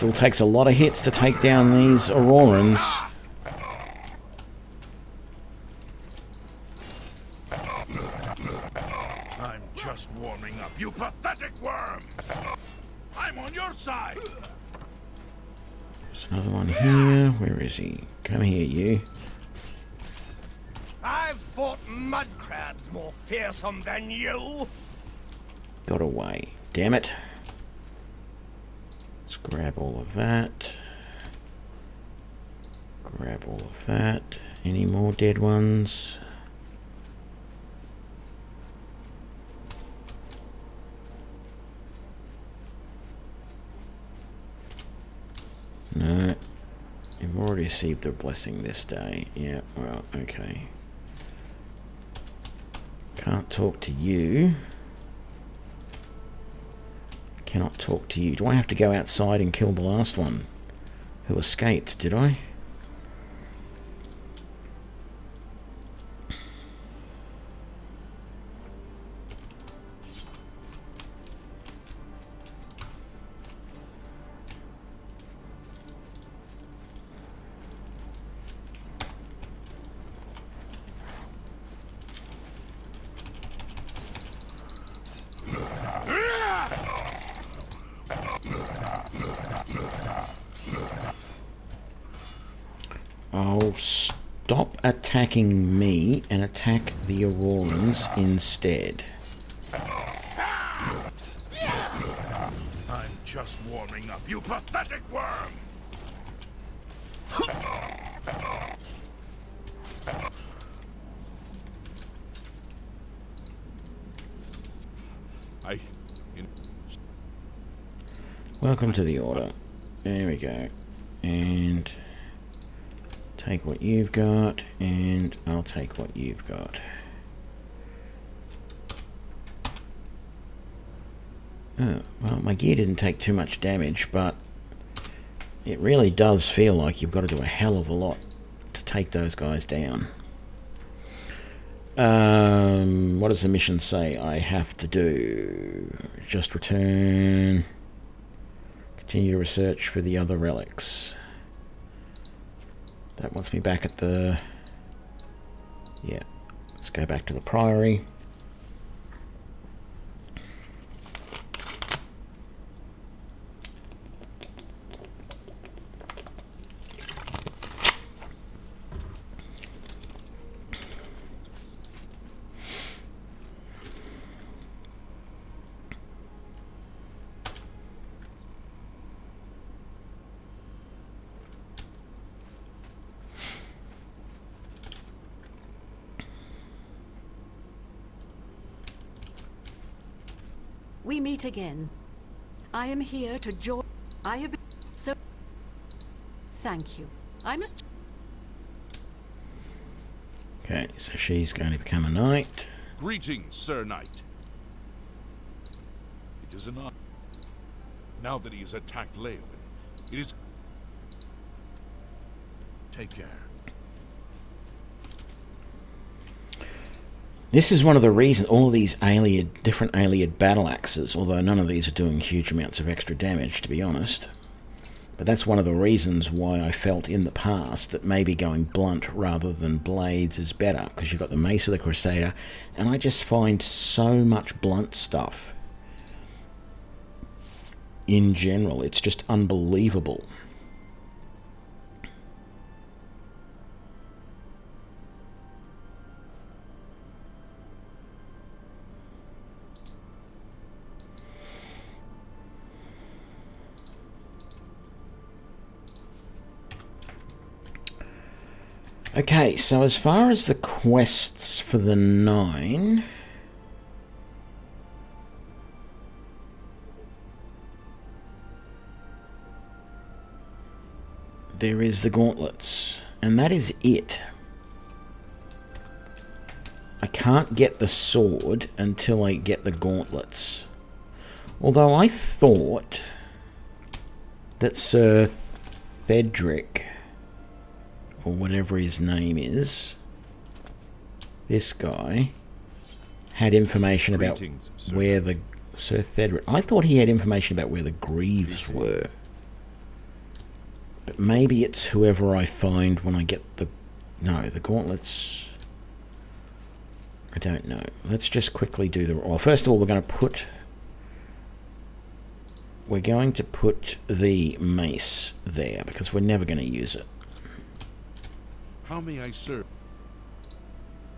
Still takes a lot of hits to take down these Aurorans. I'm just warming up, you pathetic worm! I'm on your side! There's another one here. Where is he? Come here, you. I've fought mud crabs more fearsome than you. Got away. Damn it. Let's grab all of that. Grab all of that. Any more dead ones? No. You've already received their blessing this day. Yeah, well, okay. Can't talk to you. Cannot talk to you. Do I have to go outside and kill the last one who escaped, did I? Oh, stop attacking me and attack the Aurorans instead. I'm just warming up, you pathetic worm! Welcome to the order. There we go. And take what you've got, and I'll take what you've got. Oh, well, my gear didn't take too much damage, but it really does feel like you've got to do a hell of a lot to take those guys down. What does the mission say I have to do? Just return. Continue research for the other relics. That wants me back at the... Yeah, let's go back to the Priory. We meet again. I am here to join. I have been so. Thank you. I must. Okay, so she's going to become a knight. Greetings, Sir Knight. It is an honor. Now that he has attacked Leowin, it is... Take care. This is one of the reasons all of these different Ayleid battle axes, although none of these are doing huge amounts of extra damage, to be honest. But that's one of the reasons why I felt in the past that maybe going blunt rather than blades is better, because you've got the Mace of the Crusader, and I just find so much blunt stuff in general. It's just unbelievable. Okay, so as far as the quests for the 9... there is the gauntlets, and that is it. I can't get the sword until I get the gauntlets. Although I thought that Sir Thedric, or whatever his name is, this guy, had information about where the... Sir Thedric. I thought he had information about where the Greaves were. But maybe it's whoever I find when I get the... No, the gauntlets... I don't know. Let's just quickly do the... Well, first of all, we're going to put the mace there, because we're never going to use it. How may I serve?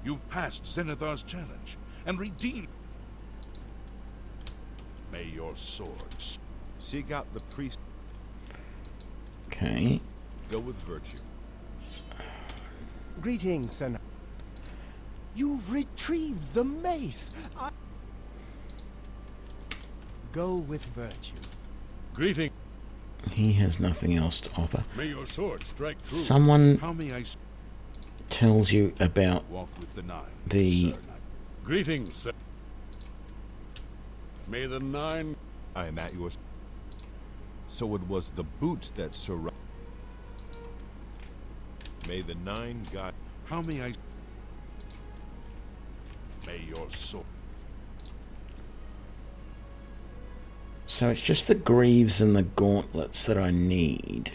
You've passed Zenithar's challenge and redeemed. May your swords Seek out the priest. Okay. Go with virtue. Greetings, Sir Knight. You've retrieved the mace. Go with virtue. Greeting. He has nothing else to offer. May your sword strike true. Someone How may I tells you about walk with the nine? the... Sir Knight? Greetings, sir. May the nine... I am at yours. So it was the boots that surround. May the nine guide. How may I... May your sword... So it's just the greaves and the gauntlets that I need.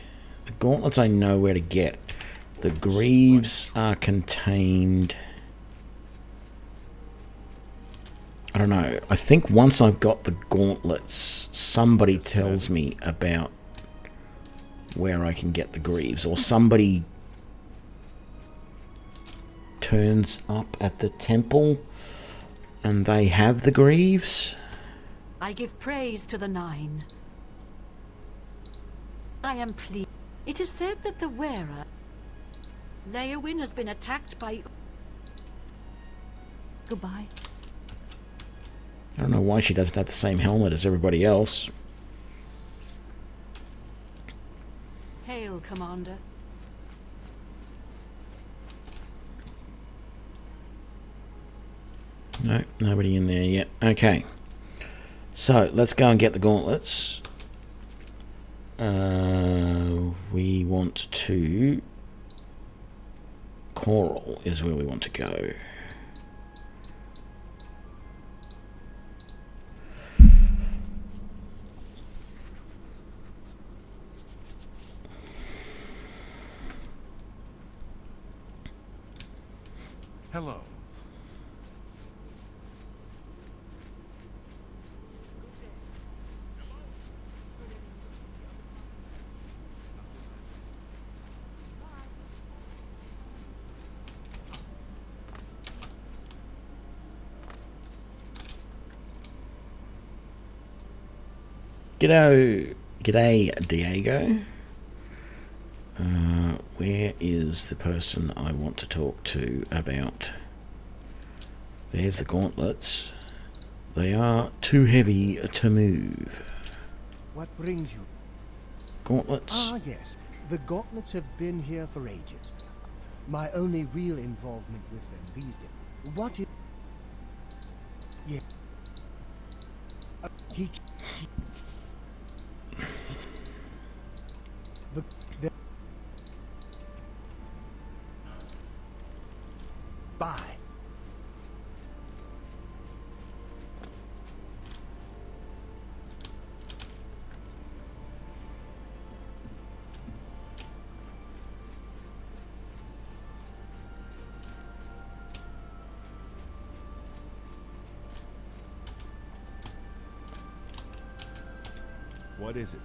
The gauntlets I know where to get. The greaves are contained... I don't know. I think once I've got the gauntlets, somebody tells me about where I can get the greaves. Or somebody turns up at the temple and they have the greaves. I give praise to the nine. I am pleased. It is said that the wearer, Leowyn, has been attacked by... Goodbye. I don't know why she doesn't have the same helmet as everybody else. Hail, Commander. No, nobody in there yet. Okay. So, let's go and get the gauntlets. We want to... Coral is where we want to go. Hello. G'day, Diego. Where is the person I want to talk to about? There's the gauntlets. They are too heavy to move. What brings you? Gauntlets. Ah, yes. The gauntlets have been here for ages. My only real involvement with them these days. What is... Yeah. He... It's... The... Bye. What is it?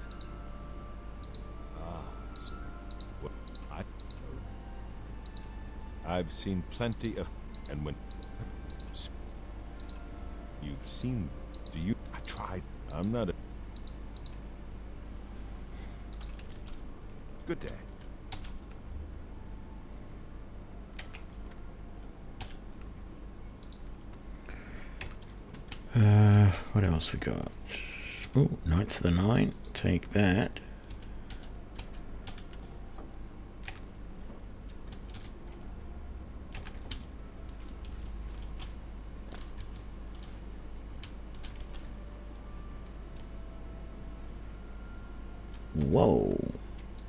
Ah, so what I've seen plenty of, and when you've seen, do you? I tried. I'm not a. Good day. What else we got? Oh, Knights of the Nine. Take that. Whoa.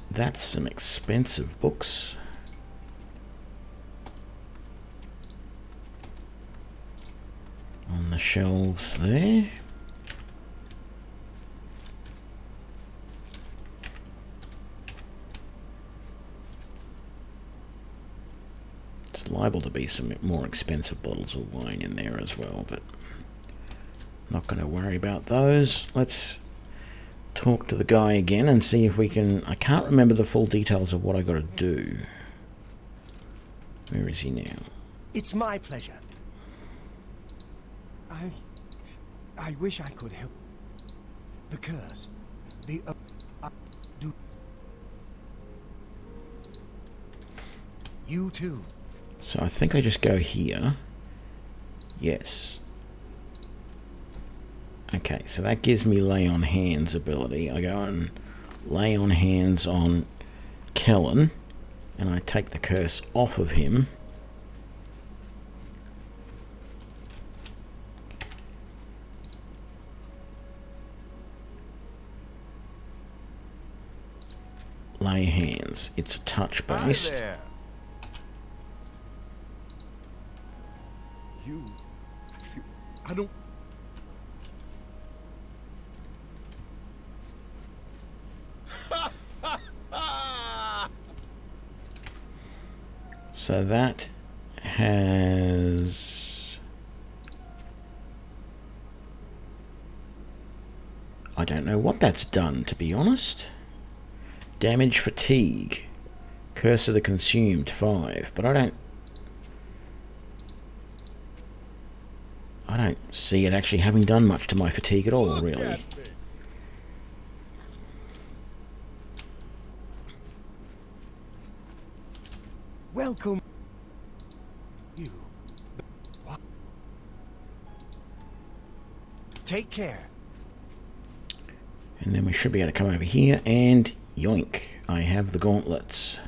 That's some expensive books. On the shelves there. There's liable to be some more expensive bottles of wine in there as well, but not going to worry about those. Let's talk to the guy again and see if we can... I can't remember the full details of what I got to do. Where is he now? It's my pleasure. I wish I could help. The curse. The... do... You too. So I think I just go here. Yes. Okay, so that gives me lay on hands ability. I go and lay on hands on Kellen, and I take the curse off of him. Lay hands. It's a touch based. Hi there. You... I don't... So that has... I don't know what that's done, to be honest. Damage fatigue. Curse of the Consumed, 5. But I don't see it actually having done much to my fatigue at all, really. Welcome. You. What? Take care. And then we should be able to come over here and yoink. I have the gauntlets.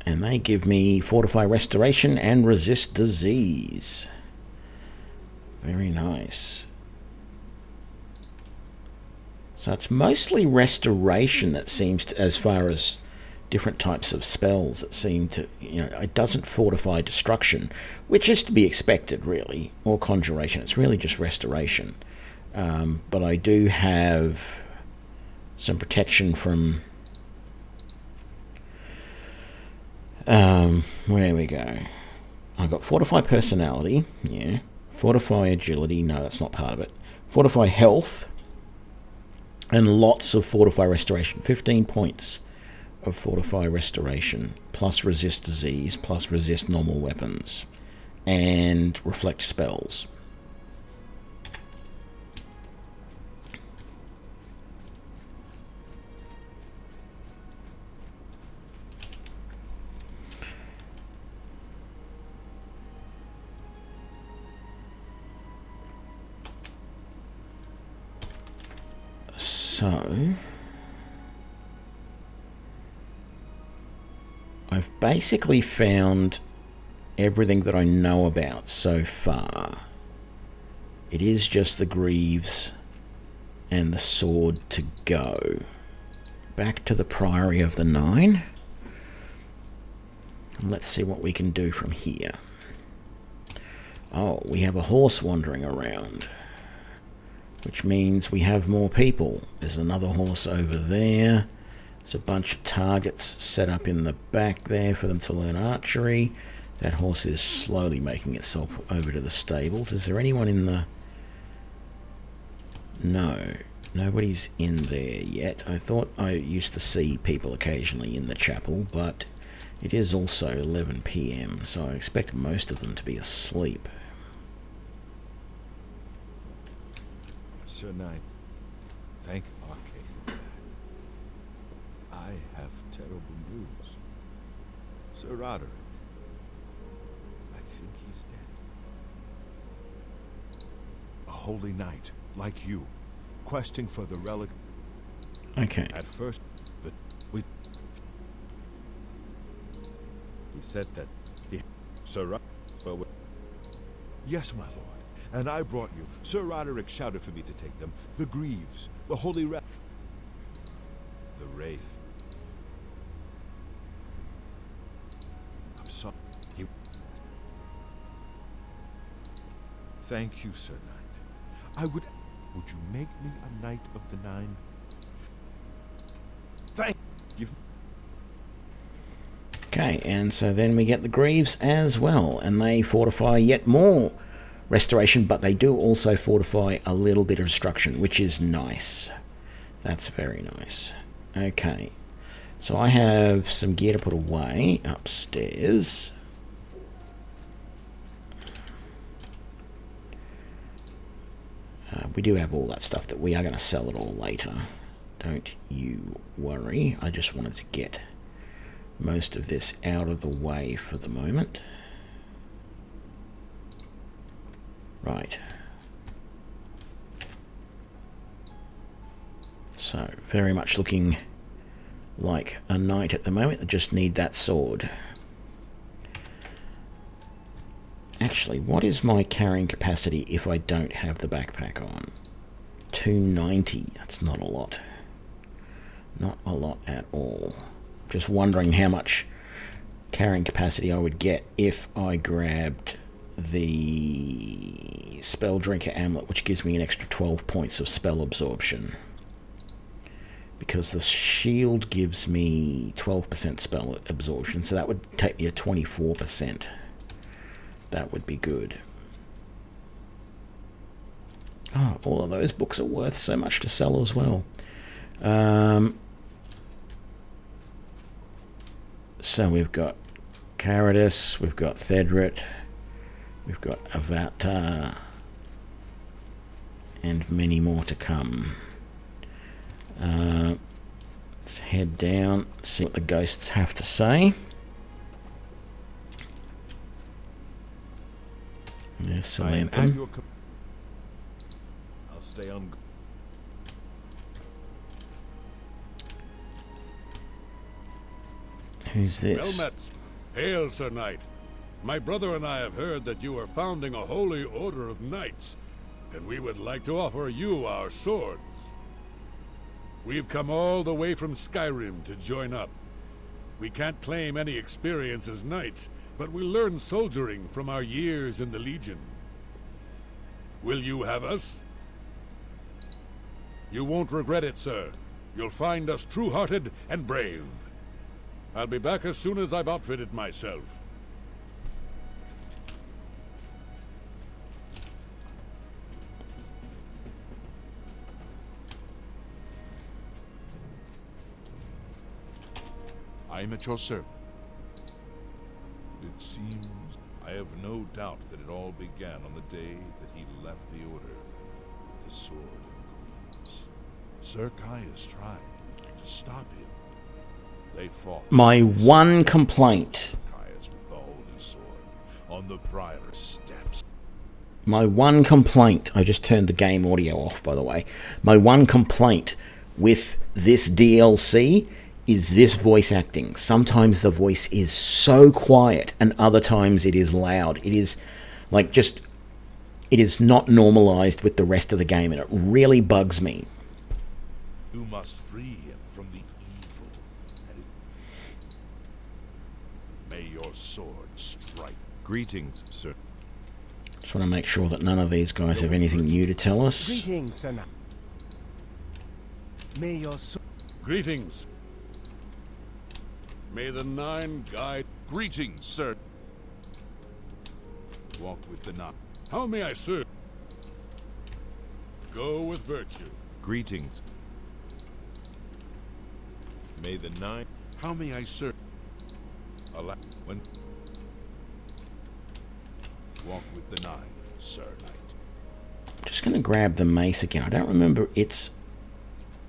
And they give me Fortify Restoration and Resist Disease. Very nice. So it's mostly Restoration that seems to, as far as different types of spells that seem to, you know, it doesn't fortify Destruction, which is to be expected, really, or Conjuration. It's really just Restoration. But I do have some protection from... where we go. I've got Fortify Personality, yeah. Fortify Agility, no, that's not part of it. Fortify Health, and lots of Fortify Restoration. 15 points of Fortify Restoration, plus Resist Disease, plus Resist Normal Weapons, and Reflect Spells. So, I've basically found everything that I know about so far. It is just the greaves and the sword to go. Back to the Priory of the Nine. Let's see what we can do from here. Oh, we have a horse wandering around, which means we have more people. There's another horse over there. There's a bunch of targets set up in the back there for them to learn archery. That horse is slowly making itself over to the stables. Is there anyone in the... No, nobody's in there yet. I thought I used to see people occasionally in the chapel, but it is also 11 PM, so I expect most of them to be asleep. Sir Knight, thank Arcane for that. I have terrible news. Sir Roderick, I think he's dead. A holy knight, like you, questing for the relic. Okay. At first, we said that Sir Roderick... Yes, my lord. And I brought you. Sir Roderick shouted for me to take them. The Greaves, the Holy the Wraith. I'm sorry. Thank you, Sir Knight. Would you make me a Knight of the Nine? You've Okay, and so then we get the Greaves as well, and they fortify yet more restoration, but they do also fortify a little bit of destruction, which is nice. That's very nice. Okay, so I have some gear to put away upstairs. We do have all that stuff that we are going to sell it all later. Don't you worry. I just wanted to get most of this out of the way for the moment. Right. So, very much looking like a knight at the moment. I just need that sword. Actually, what is my carrying capacity if I don't have the backpack on? 290. That's not a lot. Not a lot at all. Just wondering how much carrying capacity I would get if I grabbed the Spell Drinker Amulet, which gives me an extra 12 points of spell absorption. Because the shield gives me 12% spell absorption, so that would take me to 24%. That would be good. Oh, all of those books are worth so much to sell as well. So we've got Caradus, we've got Thedrit, we've got Avatar, and many more to come. Let's head down, see what the ghosts have to say. There's I am at Salantham. your I'll stay on. Who's Well this? met. Hail, Sir Knight. My brother and I have heard that you are founding a holy order of knights, and we would like to offer you our swords. We've come all the way from Skyrim to join up. We can't claim any experience as knights, but we learn soldiering from our years in the Legion. Will you have us? You won't regret it, sir. You'll find us true-hearted and brave. I'll be back as soon as I've outfitted myself. I am at your service. It seems I have no doubt that it all began on the day that he left the Order with the sword and Greaves. Sir Caius tried to stop him. They fought. My one complaint. Caius with the holy sword on the Prior's steps. My one complaint, I just turned the game audio off, by the way. My one complaint with this DLC is this voice acting. Sometimes the voice is so quiet, and other times it is loud. It is like just, it is not normalized with the rest of the game, and it really bugs me. You must free him from the evil. May your sword strike. Greetings, sir. Just want to make sure that none of these guys have anything new to tell us. Greetings, Sir Knight. May your sword... Greetings. May the Nine guide... Greetings, sir. Walk with the knight. How may I serve? Go with virtue. Greetings. May the nine. How may I serve? When walk with the nine, Sir Knight. I'm just going to grab the mace again. I don't remember its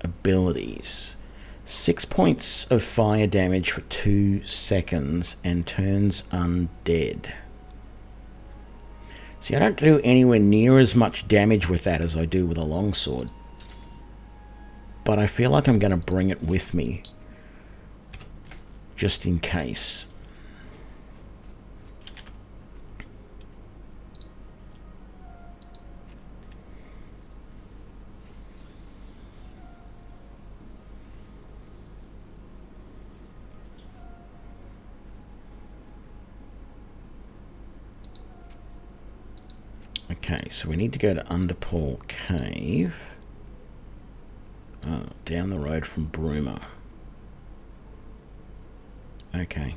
abilities. 6 points of fire damage for 2 seconds and turns undead. See, I don't do anywhere near as much damage with that as I do with a longsword. But I feel like I'm going to bring it with me. Just in case. Okay, so we need to go to Underpaw Cave. Oh, down the road from Broomer. Okay.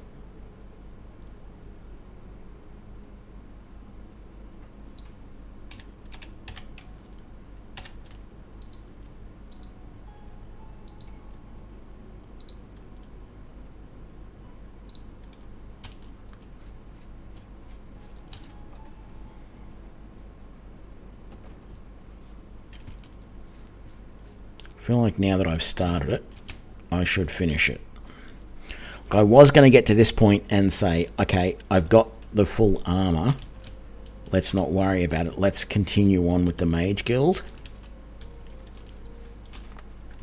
I feel like now that I've started it, I should finish it. I was going to get to this point and say, okay, I've got the full armor. Let's not worry about it. Let's continue on with the Mage Guild.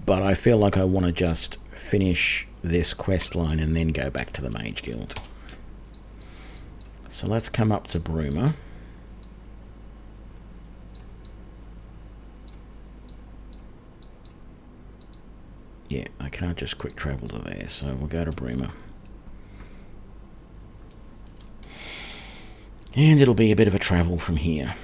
But I feel like I want to just finish this quest line and then go back to the Mage Guild. So let's come up to Bruma. Yeah, I can't just quick travel to there, so we'll go to Bruma. And it'll be a bit of a travel from here.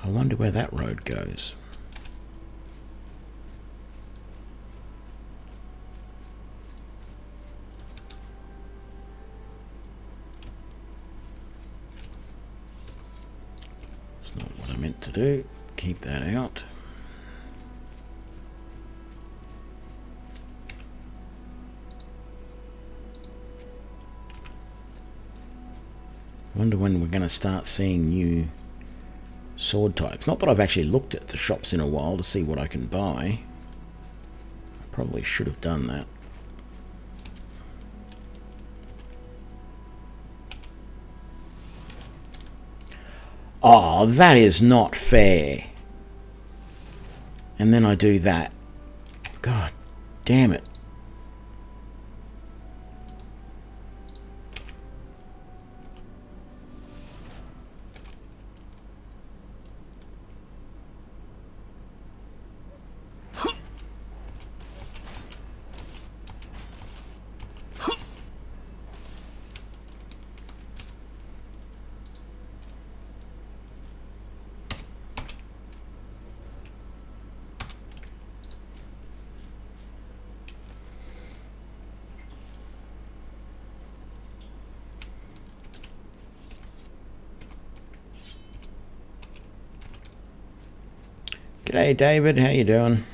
I wonder where that road goes. It's not what I meant to do. Keep that out. Wonder when we're going to start seeing new sword types. Not that I've actually looked at the shops in a while to see what I can buy. I probably should have done that. Oh, that is not fair. And then I do that. God damn it. G'day David, how you doing?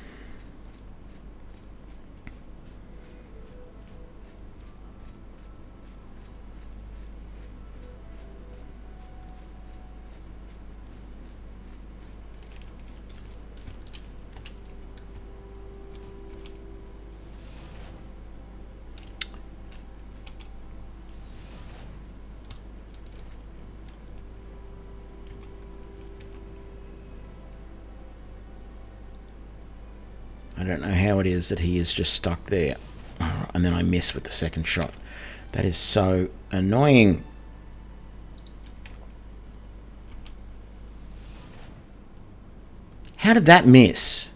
I don't know how it is that he is just stuck there. And then I miss with the second shot. That is so annoying. How did that miss?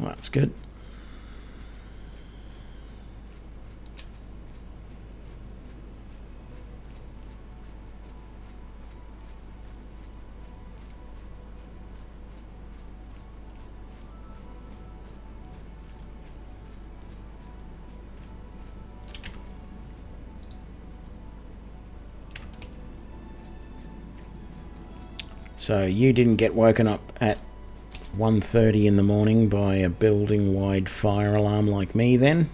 Well, that's good. So you didn't get woken up at 1:30 in the morning by a building-wide fire alarm like me then?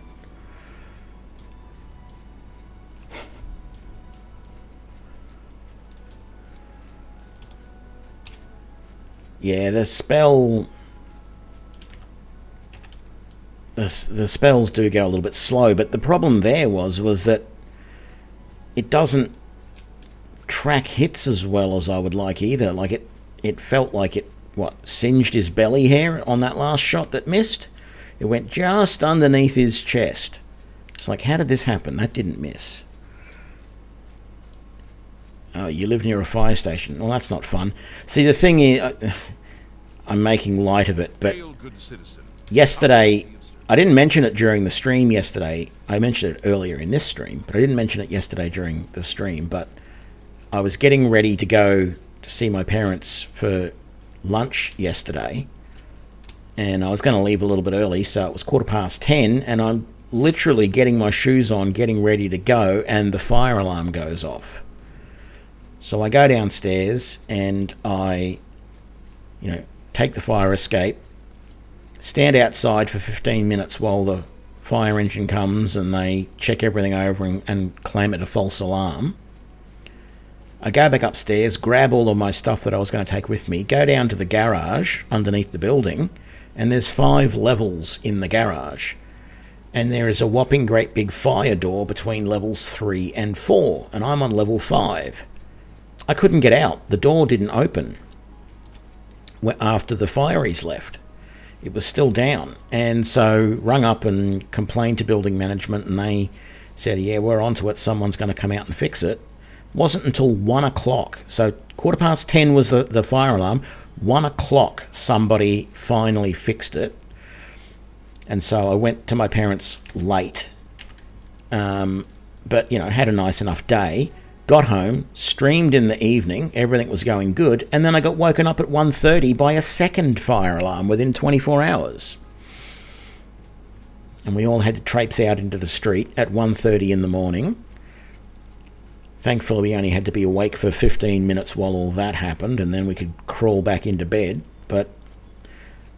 Yeah, the spell... The spells do go a little bit slow, but the problem there was that it doesn't track hits as well as I would like either. Like, it felt like it, singed his belly hair on that last shot that missed? It went just underneath his chest. It's like, how did this happen? That didn't miss. Oh, you live near a fire station. Well, that's not fun. See, the thing is, I'm making light of it, but yesterday, I didn't mention it during the stream yesterday. I mentioned it earlier in this stream, but I didn't mention it yesterday during the stream. But I was getting ready to go to see my parents for lunch yesterday, and I was going to leave a little bit early, so it was 10:15, and I'm literally getting my shoes on, getting ready to go, and the fire alarm goes off. So I go downstairs and I, take the fire escape, stand outside for 15 minutes while the fire engine comes and they check everything over and claim it a false alarm. I go back upstairs, grab all of my stuff that I was going to take with me, go down to the garage underneath the building, and there's 5 levels in the garage. And there is a whopping great big fire door between levels 3 and 4, and I'm on level 5. I couldn't get out. The door didn't open after the fireys left. It was still down. And so rung up and complained to building management, and they said, yeah, we're onto it. Someone's going to come out and fix it. Wasn't until 1 o'clock. So 10:15 was the fire alarm. 1 o'clock, somebody finally fixed it. And so I went to my parents late. But, had a nice enough day. Got home, streamed in the evening, everything was going good, and then I got woken up at 1:30 by a second fire alarm within 24 hours. And we all had to traipse out into the street at 1:30 in the morning. Thankfully, we only had to be awake for 15 minutes while all that happened, and then we could crawl back into bed, but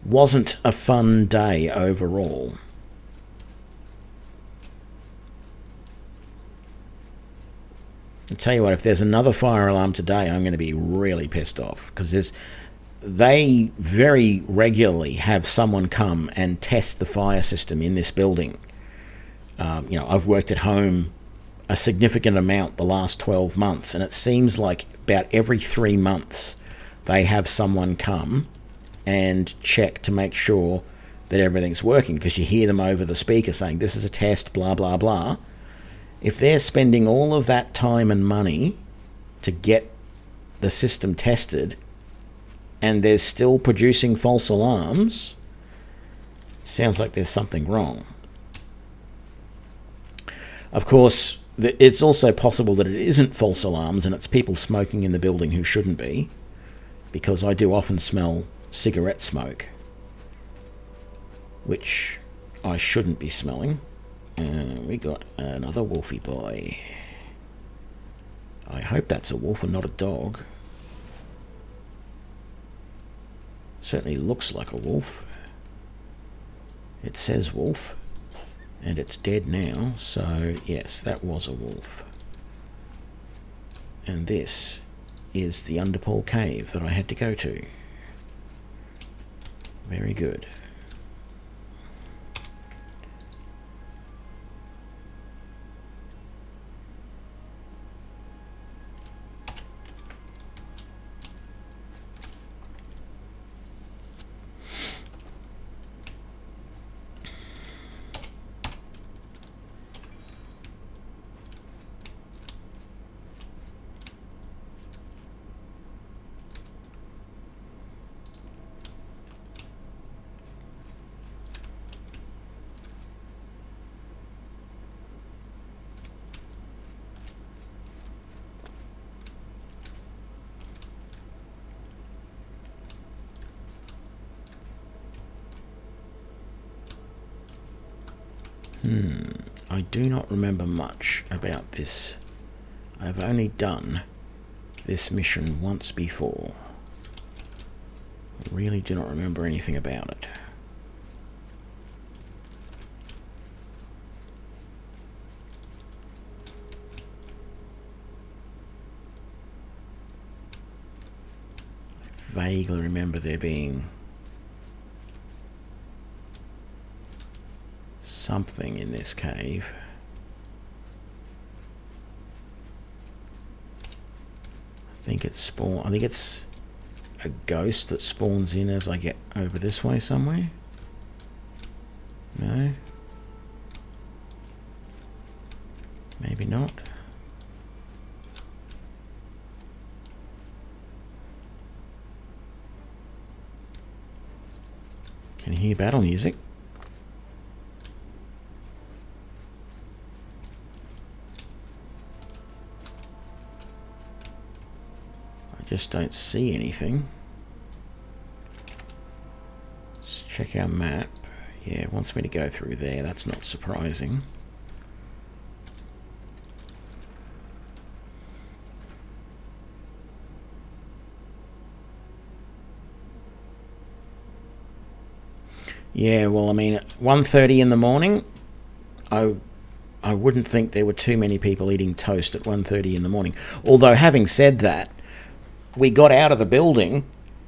wasn't a fun day overall. I'll tell you what, if there's another fire alarm today, I'm going to be really pissed off, because they very regularly have someone come and test the fire system in this building. I've worked at home a significant amount the last 12 months, and it seems like about every 3 months they have someone come and check to make sure that everything's working, because you hear them over the speaker saying, this is a test, blah, blah, blah. If they're spending all of that time and money to get the system tested and they're still producing false alarms, it sounds like there's something wrong. Of course, it's also possible that it isn't false alarms and it's people smoking in the building who shouldn't be, because I do often smell cigarette smoke, which I shouldn't be smelling. We got another wolfy boy. I hope that's a wolf and not a dog. Certainly looks like a wolf. It says wolf, and it's dead now, so yes, that was a wolf. And this is the Underpool Cave that I had to go to. Very good. I do not remember much about this. I've only done this mission once before. I really do not remember anything about it. I vaguely remember there being something in this cave. I think it's a ghost that spawns in as I get over this way somewhere. No? Maybe not. Can you hear battle music? I just don't see anything. Let's check our map. Yeah, it wants me to go through there. That's not surprising. Yeah, well, I mean, at 1:30 in the morning, I wouldn't think there were too many people eating toast at 1:30 in the morning. Although, having said that, we got out of the building,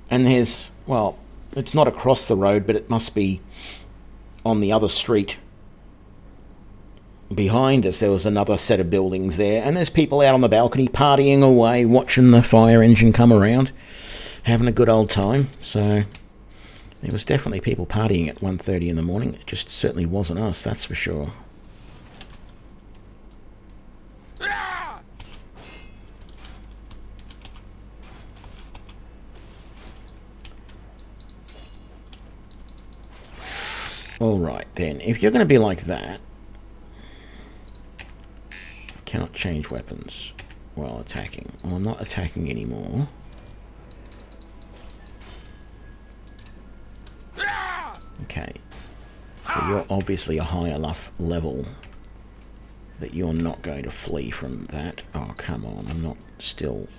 and there's, well, it's not across the road, but it must be on the other street behind us. There was another set of buildings there, and there's people out on the balcony partying away, watching the fire engine come around, having a good old time. So there was definitely people partying at 1:30 in the morning. It just certainly wasn't us, that's for sure. Alright then, if you're going to be like that, I cannot change weapons while attacking. Well, I'm not attacking anymore. Okay, so you're obviously a high enough level that you're not going to flee from that. Oh, come on, I'm not still...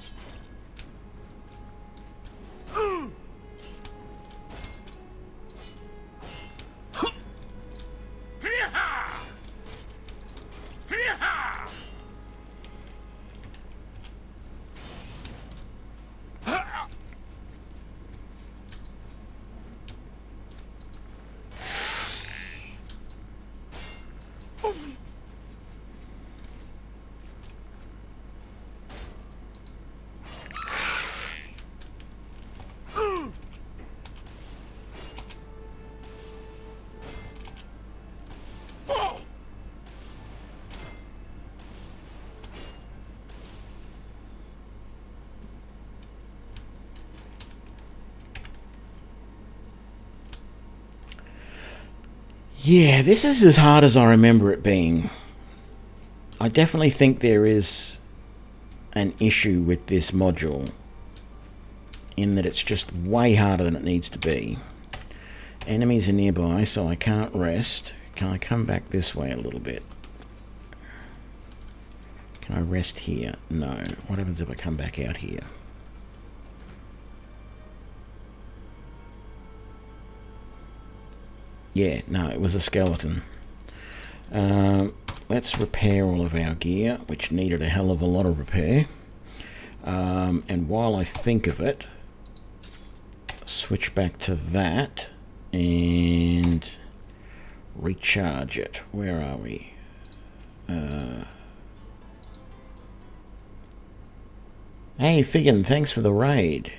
Yeah, this is as hard as I remember it being. I definitely think there is an issue with this module in that it's just way harder than it needs to be. Enemies are nearby, so I can't rest. Can I come back this way a little bit? Can I rest here? No. What happens if I come back out here? Yeah, no, it was a skeleton. Let's repair all of our gear, which needed a hell of a lot of repair. And while I think of it, switch back to that and recharge it. Where are we? Hey, Figgin, thanks for the raid.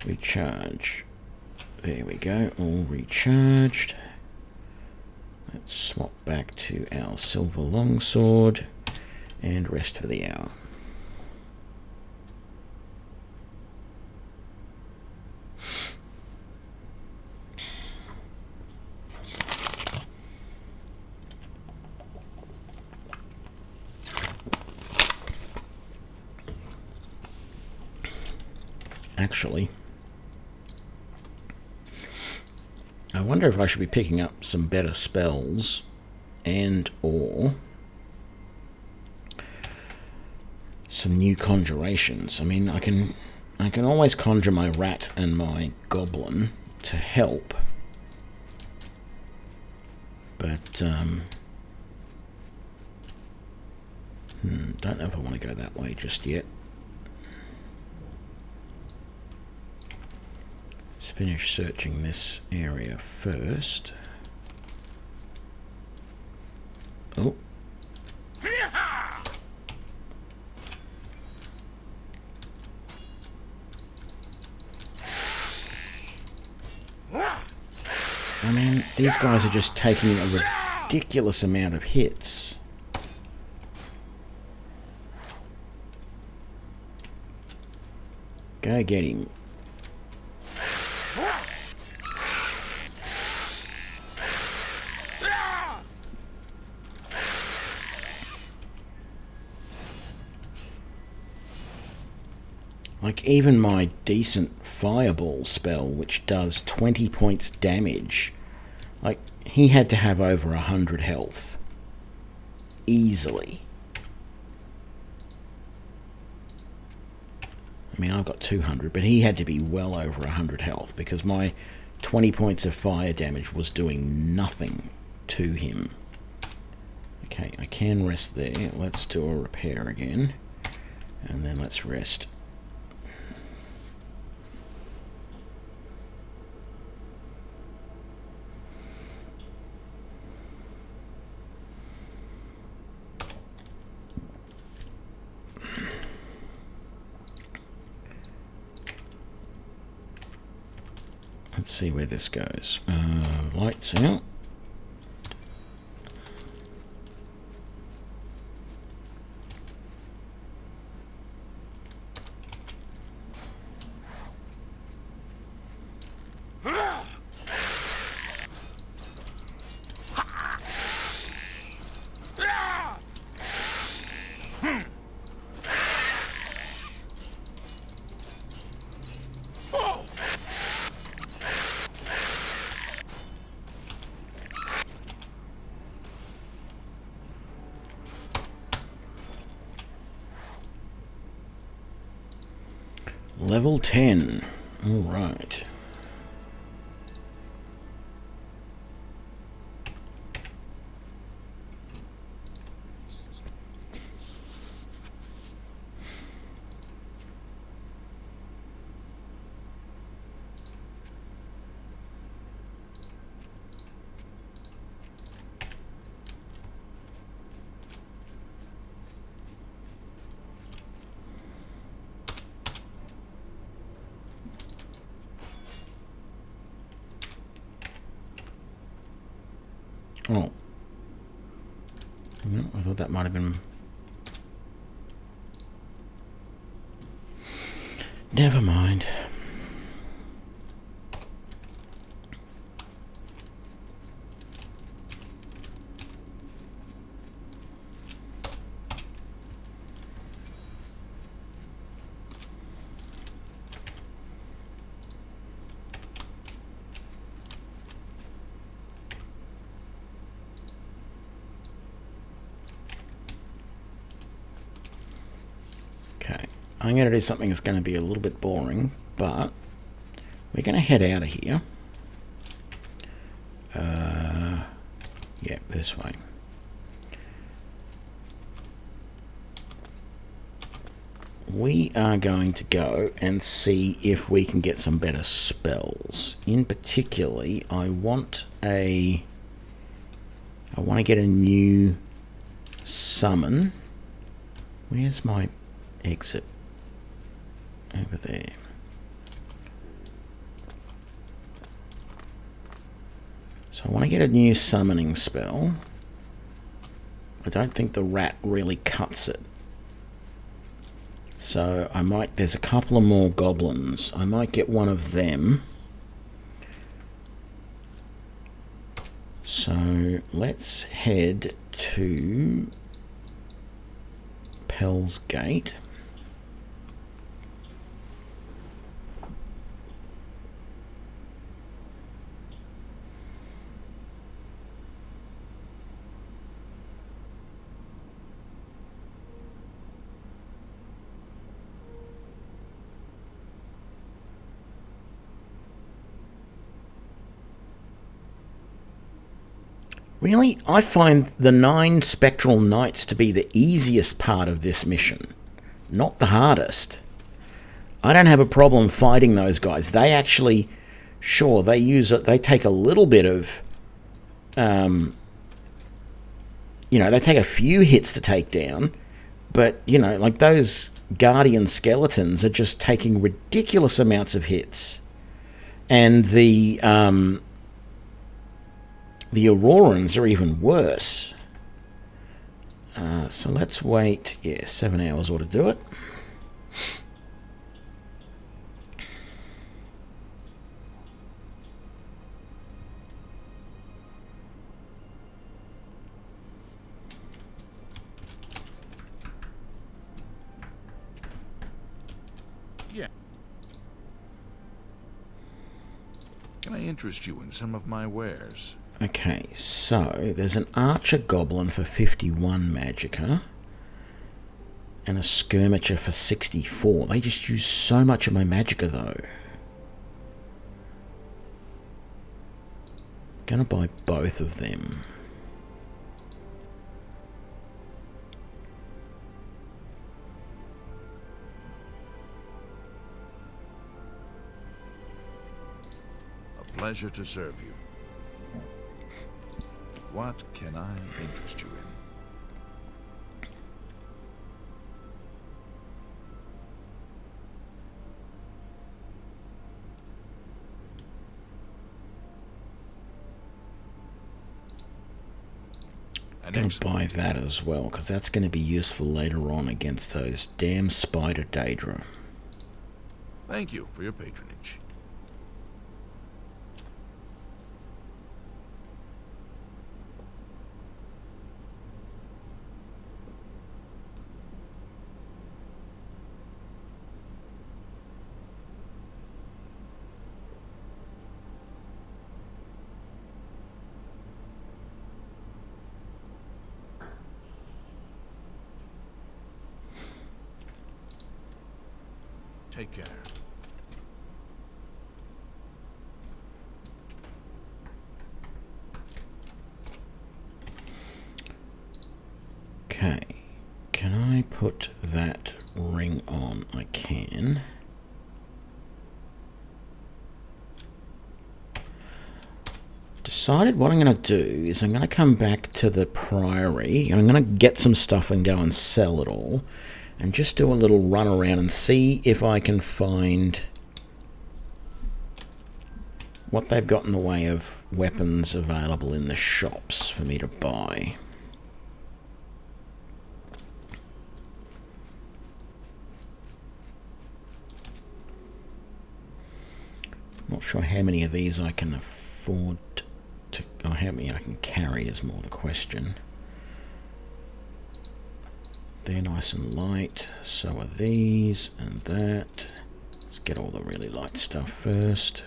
Recharge. There we go, all recharged. Let's swap back to our silver longsword and rest for the hour. Actually, I wonder if I should be picking up some better spells and or some new conjurations. I mean, I can always conjure my rat and my goblin to help, but don't know if I want to go that way just yet. finish searching this area first. Oh. I mean, these guys are just taking a ridiculous amount of hits. Go get him. Like, even my decent fireball spell, which does 20 points damage, like, he had to have over 100 health. Easily. I mean, I've got 200, but he had to be well over 100 health, because my 20 points of fire damage was doing nothing to him. Okay, I can rest there. Let's do a repair again. And then let's rest. Let's see where this goes. Lights out. Level 10. All right. Oh. No, I thought that might have been... Never mind. I'm going to do something that's going to be a little bit boring, but we're going to head out of here. Yeah, this way. We are going to go and see if we can get some better spells. In particularly, I want to get a new summon. Where's my exit? Over there. So I want to get a new summoning spell. I don't think the rat really cuts it. So I might, there's a couple of more goblins. I might get one of them. So let's head to Pell's Gate. Really, I find the 9 Spectral Knights to be the easiest part of this mission, not the hardest. I don't have a problem fighting those guys. They actually sure, they use it. They take a little bit of, they take a few hits to take down, but like those Guardian skeletons are just taking ridiculous amounts of hits, and the Aurorans are even worse. So let's wait. Yeah, 7 hours ought to do it. Yeah. Can I interest you in some of my wares? Okay, so there's an Archer Goblin for 51 Magicka and a Skirmisher for 64. They just use so much of my Magicka though. Gonna buy both of them. A pleasure to serve you. What can I interest you in? I'm going to buy that as well, because that's going to be useful later on against those damn Spider Daedra. Thank you for your patronage. Take care. Okay, can I put that ring on? I can. Decided what I'm going to do is I'm going to come back to the Priory. I'm going to get some stuff and go and sell it all. And just do a little run around and see if I can find what they've got in the way of weapons available in the shops for me to buy. Not sure how many of these I can afford to, or how many I can carry is more the question. They're nice and light, so are these and that. Let's get all the really light stuff first.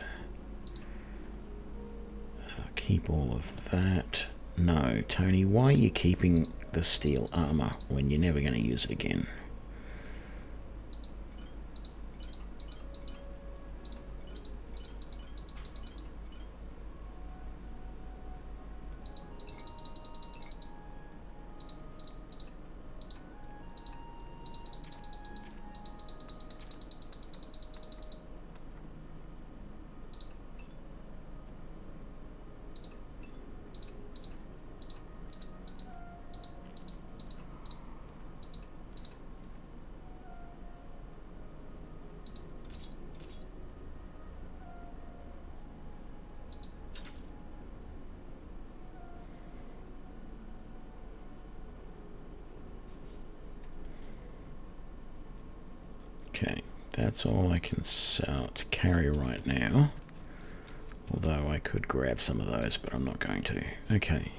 Keep all of that. No, Tony, why are you keeping the steel armor when you're never going to use it again? Okay, that's all I can sell to carry right now. Although I could grab some of those, but I'm not going to. Okay.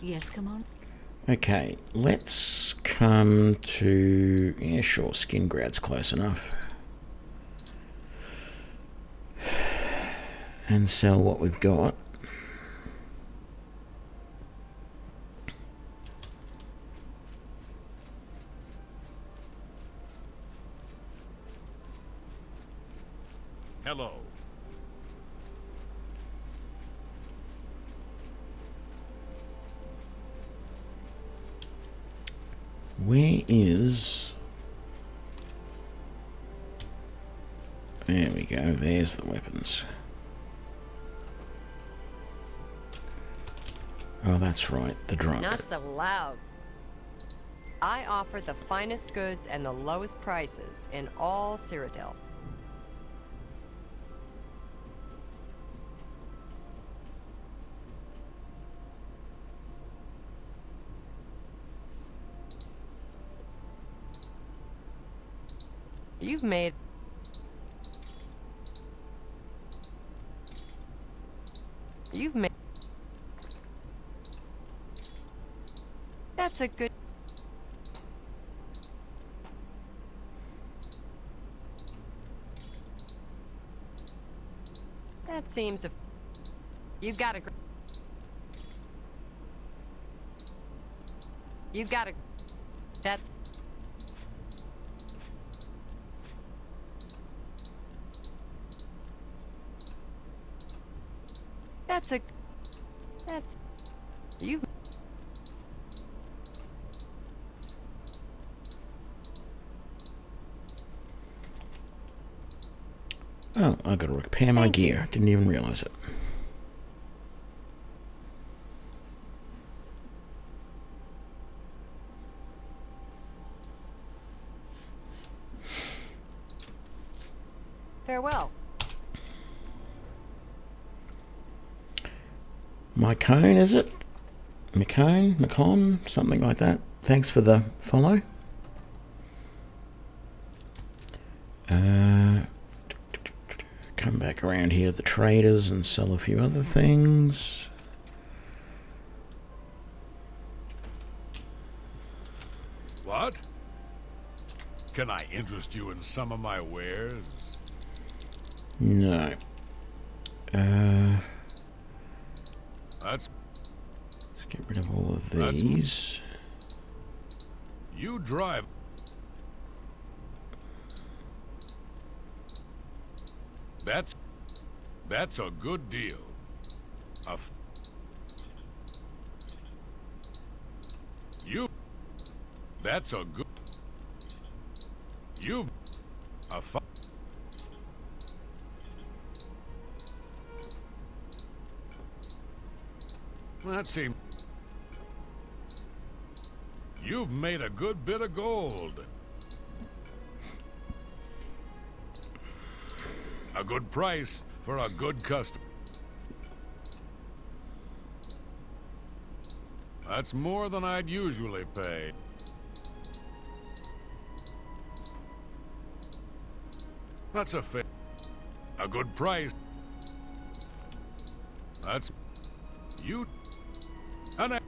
Yes, come on. Okay, let's come to... Yeah, sure, Skingrad's close enough. and sell what we've got. Hello. Where is... There we go, there's the weapons. Oh, that's right, the drunk. Not so loud. I offer the finest goods and the lowest prices in all Cyrodiil. You've made... That's a good... That seems... You've got a... You've got a... That's... That's... You've... Oh, I gotta repair my gear. Didn't even realize it. Farewell. Mycone, is it? Macon, something like that. Thanks for the follow. Come back around here to the traders and sell a few other things. What? Can I interest you in some of my wares? No. Let's get rid of all of these. You drive. That's a good deal. That's a good... You've... That seems... You've made a good bit of gold. A good price for a good customer. That's more than I'd usually pay. That's a good price. That's... You... An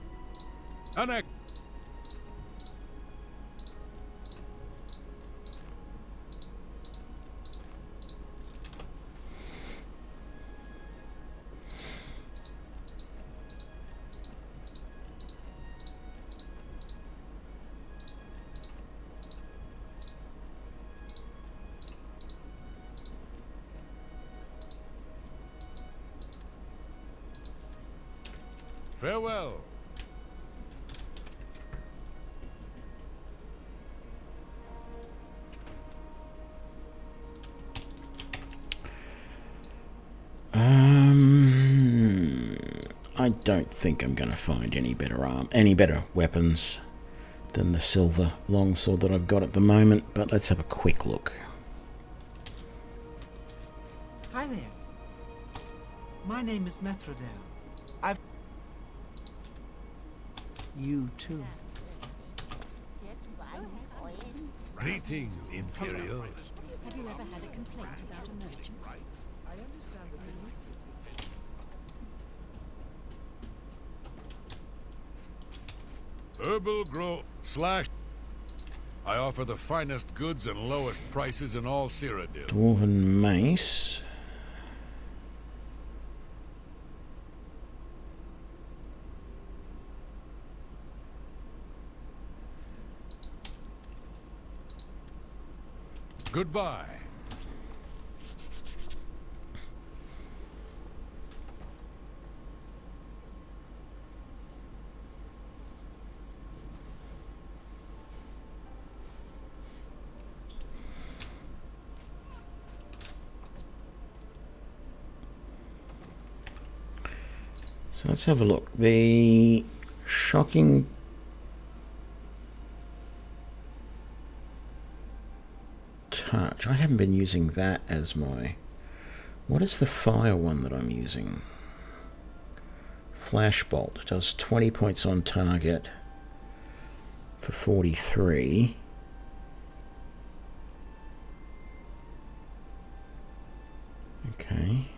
Farewell. I don't think I'm going to find any better weapons than the silver longsword that I've got at the moment, but let's have a quick look. Hi there. My name is Methrodale. You too. Greetings, Imperial. Have you ever had a complaint about a merchant? I understand that Herbal grow slash. I offer the finest goods and lowest prices in all Cyrodiil. Dwarven mace. Goodbye. So let's have a look. The shocking touch. I haven't been using that as my... What is the fire one that I'm using? Flashbolt. It does 20 points on target for 43. Okay.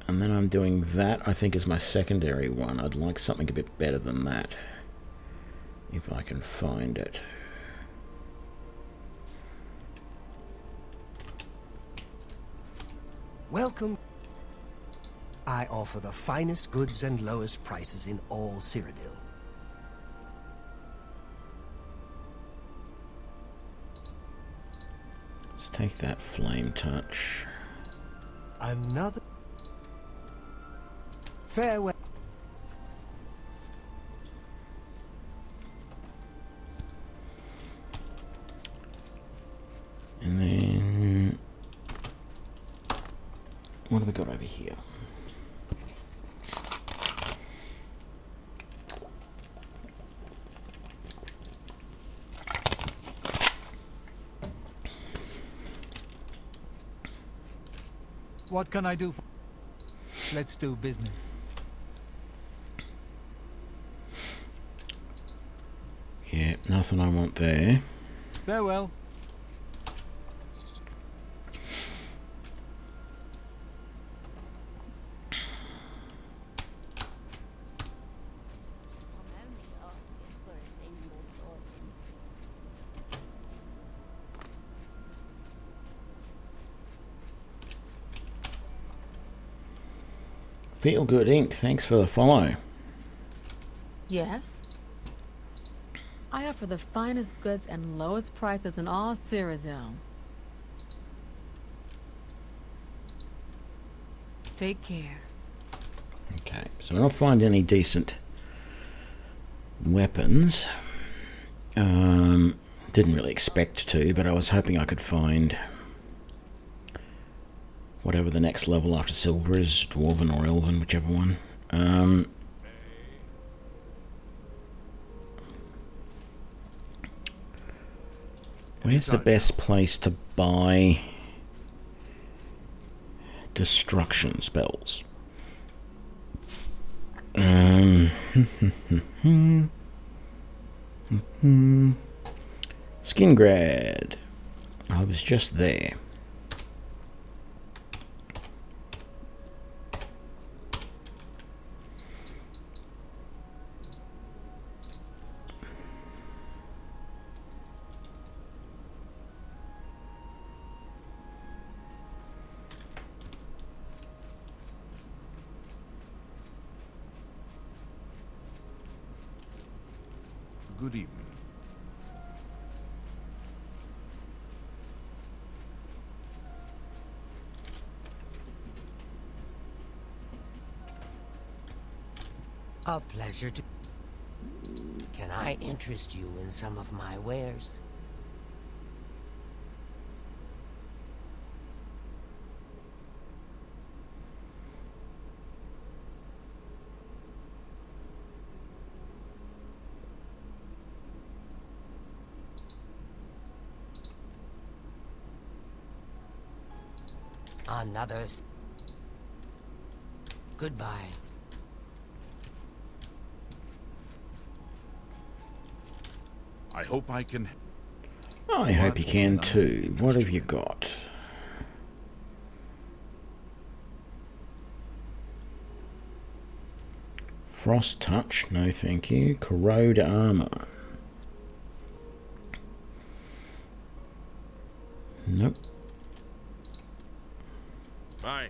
And then I'm doing that, I think, as my secondary one. I'd like something a bit better than that, if I can find it. Welcome. I offer the finest goods and lowest prices in all Cyrodiil. Let's take that flame touch. Another farewell. And then what have we got over here? What can I do for... Let's do business. Yeah, nothing I want there. Farewell. Feel Good Inc. Thanks for the follow. Yes. I offer the finest goods and lowest prices in all Cyrodiil. Take care. Okay, so I don't find any decent weapons. Didn't really expect to, but I was hoping I could find whatever the next level after silver is, dwarven or elven, whichever one. Where's the best place to buy destruction spells? Skingrad. I was just there. Good evening. A pleasure to... Can I interest you in some of my wares? Another's. Goodbye. I hope I can... I hope you can too. What have you got? Frost touch, no thank you. Corrode armor. Nope. Bye.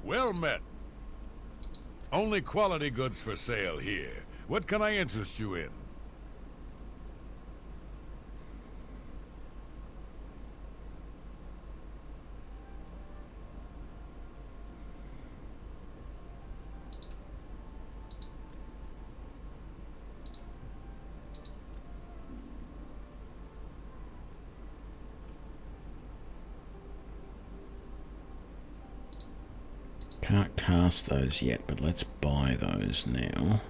Well met. Only quality goods for sale here. What can I interest you in? Can't cast those yet, but let's buy those now.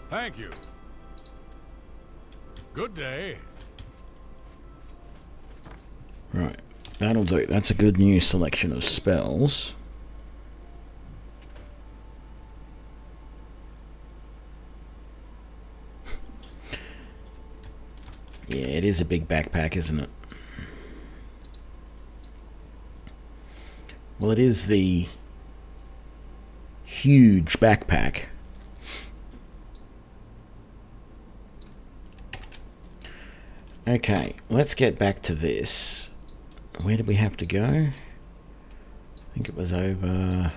Thank you. Good day. Right, that'll do. That's a good new selection of spells. Yeah, it is a big backpack, isn't it? Well, it is the huge backpack. Okay, let's get back to this. Where did we have to go? I think it was over...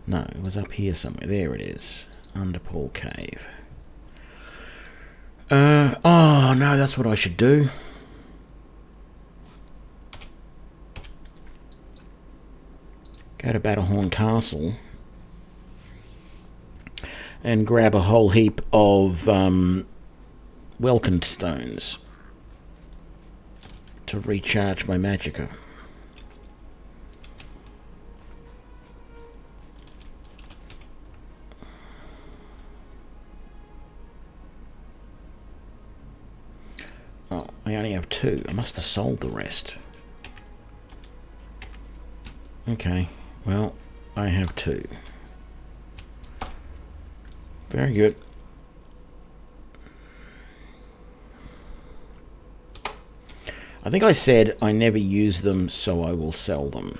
No, it was up here somewhere. There it is. Underpool Cave. Oh, no, that's what I should do. Go to Battlehorn Castle and grab a whole heap of Welkin stones to recharge my magicka. Oh, I only have 2. I must have sold the rest. Okay, well, I have 2. Very good. I think I said I never use them, so I will sell them.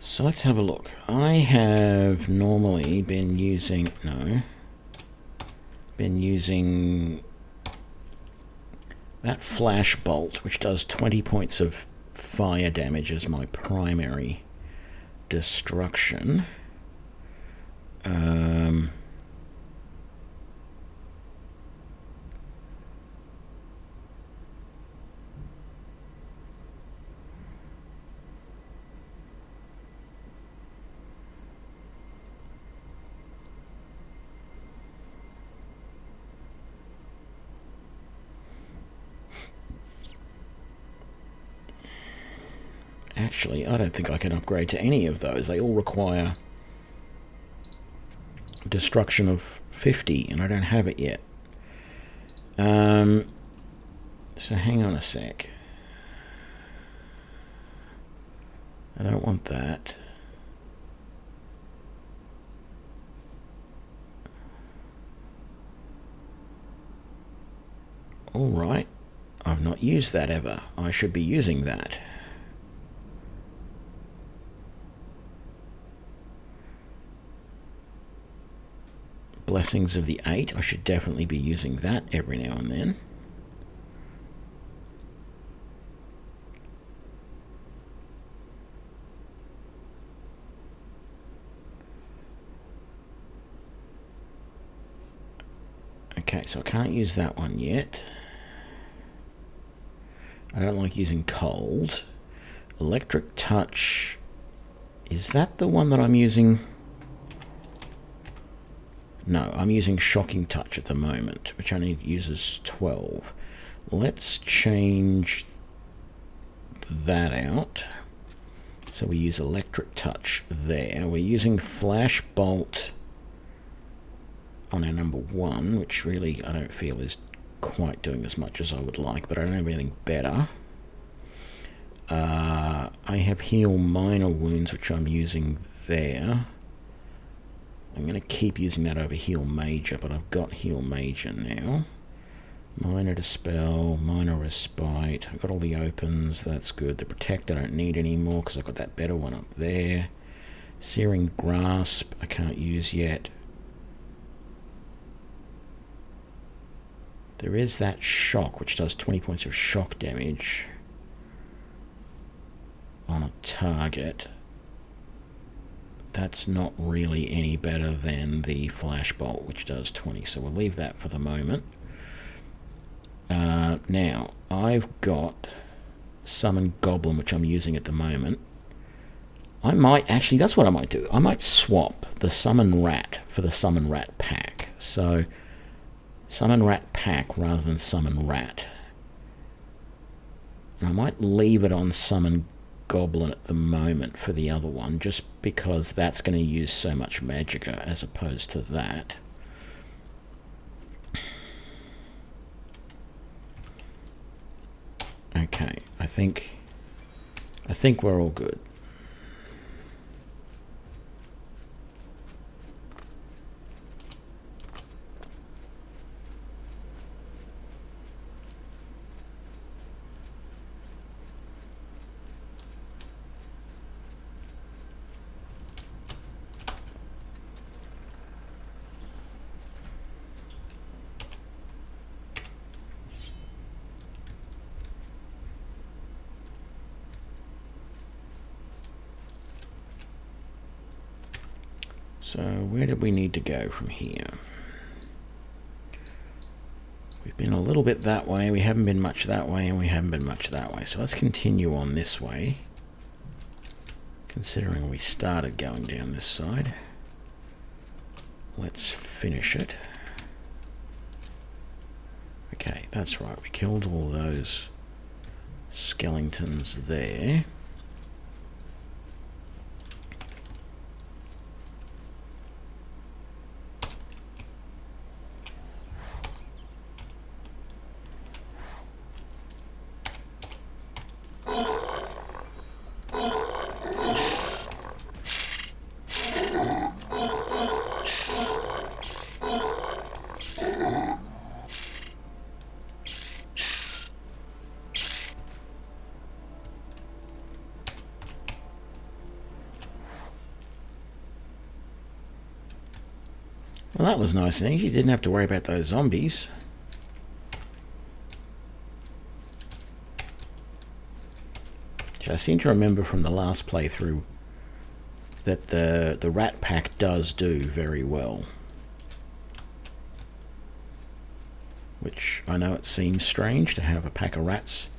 So let's have a look. I have normally been using... No. Been using that flash bolt, which does 20 points of fire damage as my primary destruction. Actually, I don't think I can upgrade to any of those. They all require destruction of 50, and I don't have it yet. So hang on a sec. I don't want that. Alright. I've not used that ever. I should be using that. Blessings of the 8. I should definitely be using that every now and then. Okay, so I can't use that one yet. I don't like using cold. Electric touch. Is that the one that I'm using? No, I'm using Shocking Touch at the moment, which only uses 12. Let's change that out. So we use Electric Touch there. We're using Flash Bolt on our number 1, which really I don't feel is quite doing as much as I would like, but I don't have anything better. I have heal minor wounds, which I'm using there. I'm going to keep using that over heal major, but I've got heal major now. Minor dispel, minor respite. I've got all the opens, that's good. The protect I don't need anymore because I've got that better one up there. Searing grasp I can't use yet. There is that shock, which does 20 points of shock damage on a target. That's not really any better than the flash bolt, which does 20, so we'll leave that for the moment. Now, I've got Summon Goblin, which I'm using at the moment. I might, actually, that's what I might do. I might swap the Summon Rat for the Summon Rat pack. So, Summon Rat pack rather than Summon Rat. And I might leave it on Summon Goblin at the moment for the other one, just because that's going to use so much Magicka as opposed to that. Okay, I think we're all good. So where did we need to go from here? We've been a little bit that way, we haven't been much that way, and we haven't been much that way. So let's continue on this way, considering we started going down this side. Let's finish it. Okay, that's right, we killed all those skeletons there. Well, that was nice and easy. Didn't have to worry about those zombies. Which I seem to remember from the last playthrough that the rat pack does do very well. Which I know it seems strange to have a pack of rats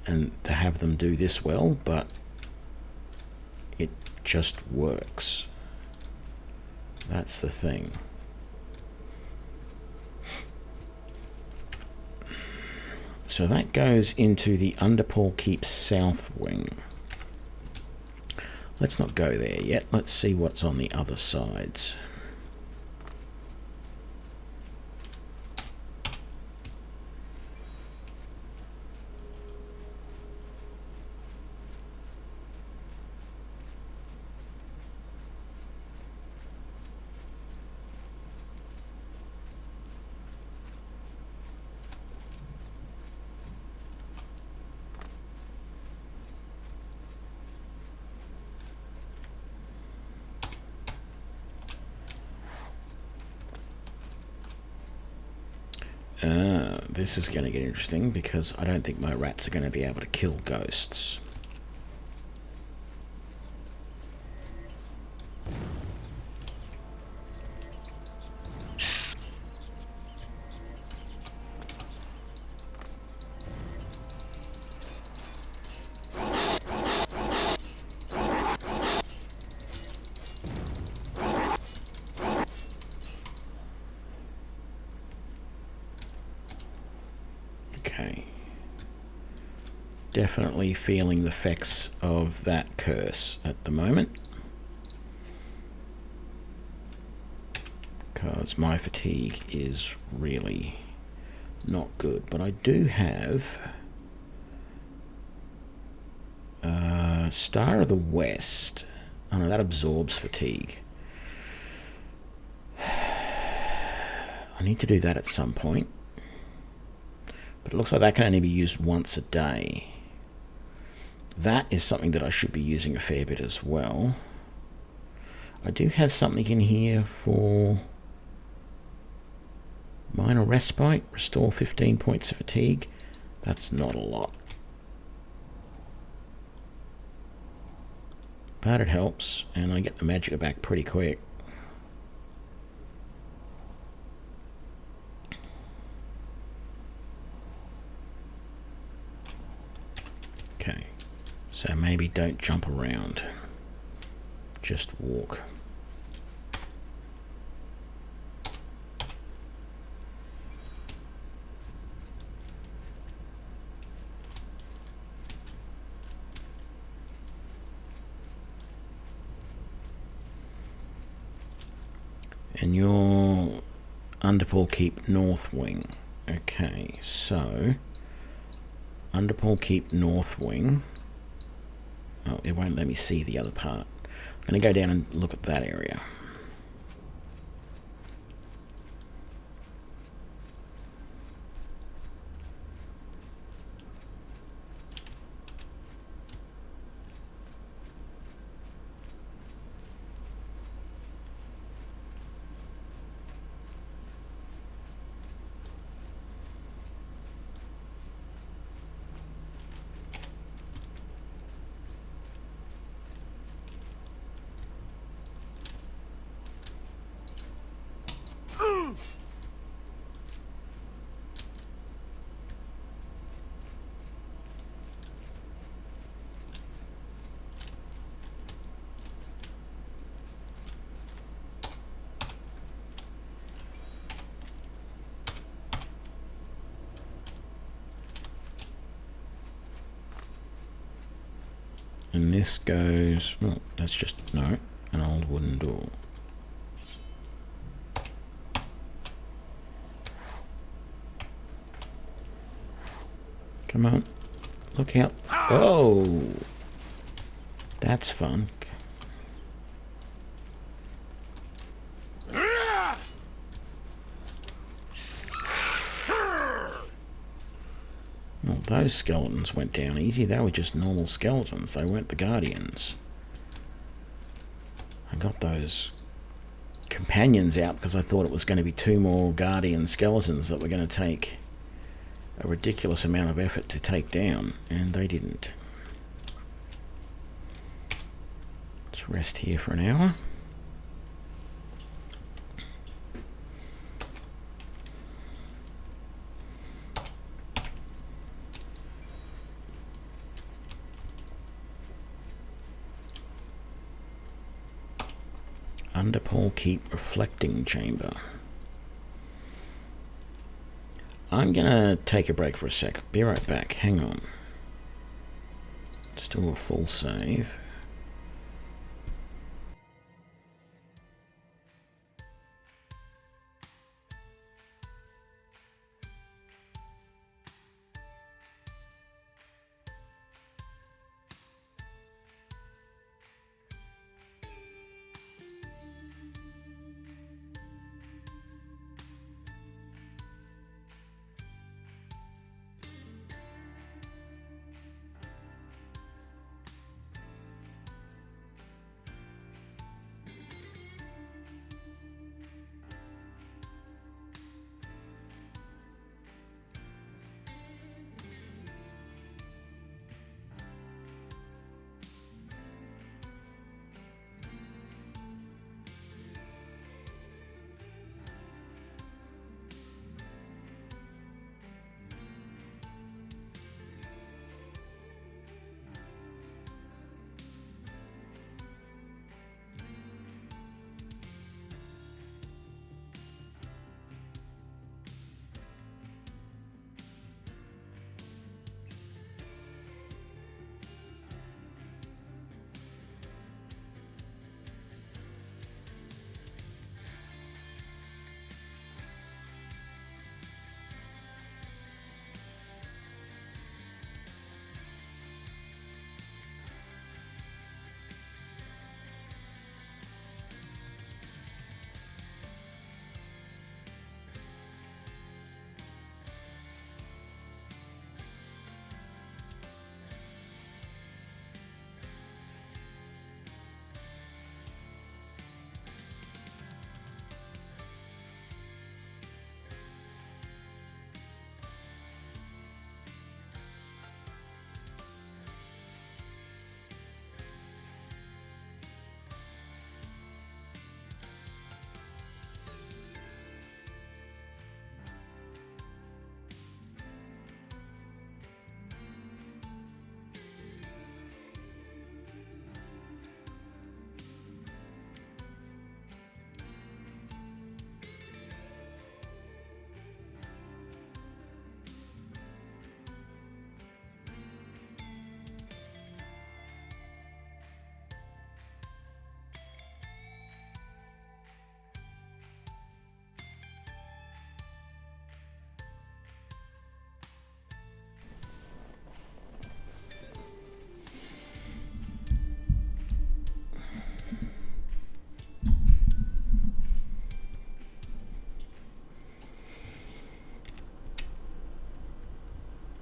and to have them do this well, but it just works. That's the thing. So that goes into the Underpaw Keep South Wing. Let's not go there yet. Let's see what's on the other sides. This is going to get interesting because I don't think my rats are going to be able to kill ghosts. Definitely feeling the effects of that curse at the moment, because my fatigue is really not good. But I do have Star of the West. Oh no, that absorbs fatigue. I need to do that at some point. But it looks like that can only be used once a day. That is something that I should be using a fair bit as well. I do have something in here for minor respite. Restore 15 points of fatigue. That's not a lot. But it helps, and I get the magicka back pretty quick. Okay, so maybe don't jump around. Just walk. And your Underpaw Keep North Wing. Okay, so Underpaw Keep North Wing. Oh, it won't let me see the other part. I'm going to go down and look at that area. And this goes... Oh, that's just... No, an old wooden door. Come on. Look out. Oh! That's fun. Well, those skeletons went down easy. They were just normal skeletons. They weren't the guardians. I got those companions out because I thought it was going to be 2 more guardian skeletons that were going to take a ridiculous amount of effort to take down, and they didn't. Let's rest here for an hour. Underpaw Keep Reflecting Chamber. I'm gonna take a break for a sec. Be right back. Hang on. Let's do a full save.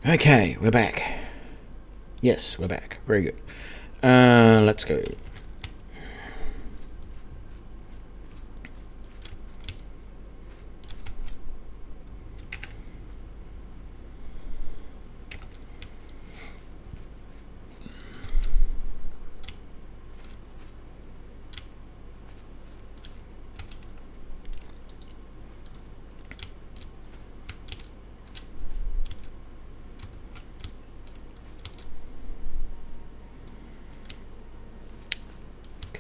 Okay, we're back. Yes, we're back. Very good. Let's go.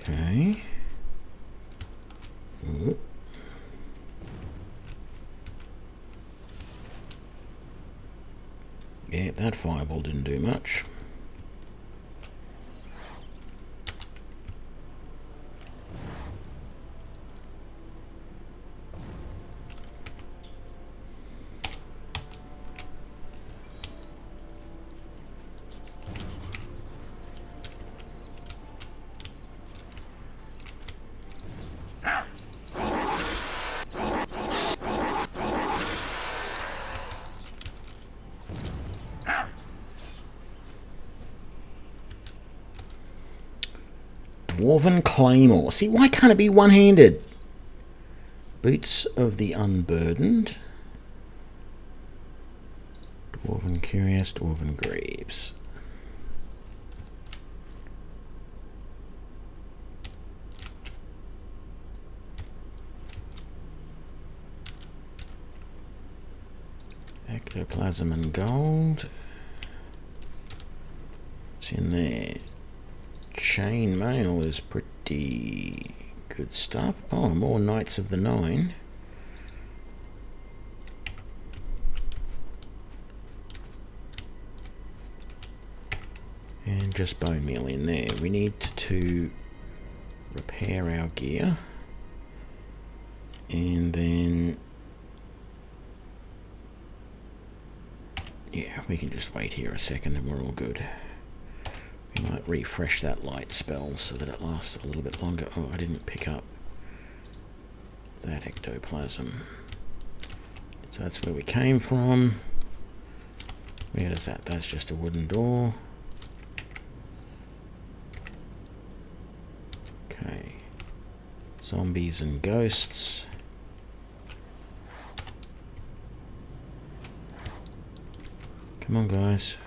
Okay. Ooh. Yeah, that fireball didn't do much. Dwarven Claymore. See, why can't it be one-handed? Boots of the Unburdened. Dwarven Curious, Dwarven Greaves. Ectoplasm and gold. What's in there? Chainmail is pretty good stuff. Oh, more Knights of the Nine. And just bone meal in there. We need to repair our gear. And then... yeah, we can just wait here a second and we're all good. We might refresh that light spell so that it lasts a little bit longer. Oh, I didn't pick up that ectoplasm. So that's where we came from. Where is that? That's just a wooden door. Okay. Zombies and ghosts. Come on, guys.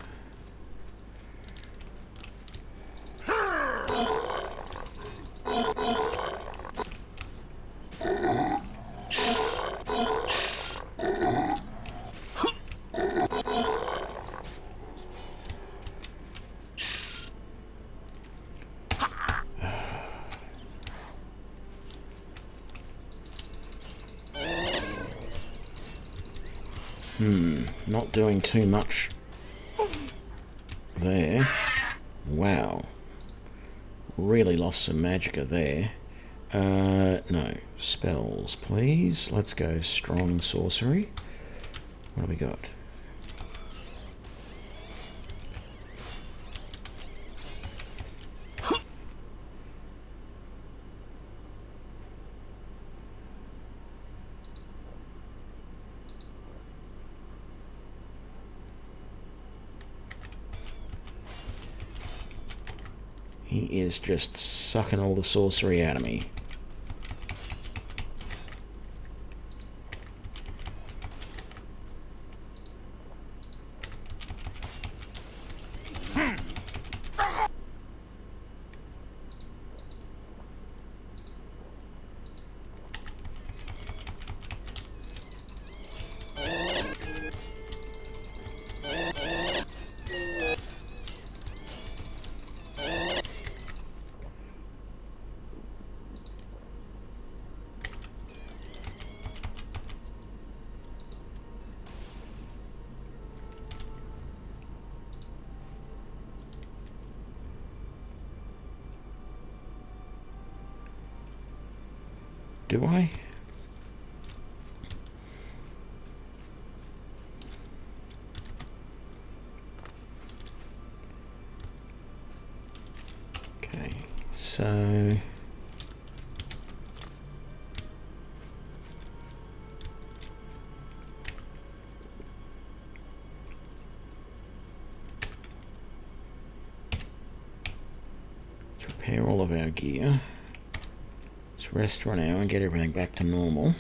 Not doing too much there. Wow. Really lost some magicka there. No. Spells, please. Let's go strong sorcery. What do we got? He is just sucking all the sorcery out of me. Do I? Okay, so... Repair all of our gear. Let's rest for an hour and get everything back to normal.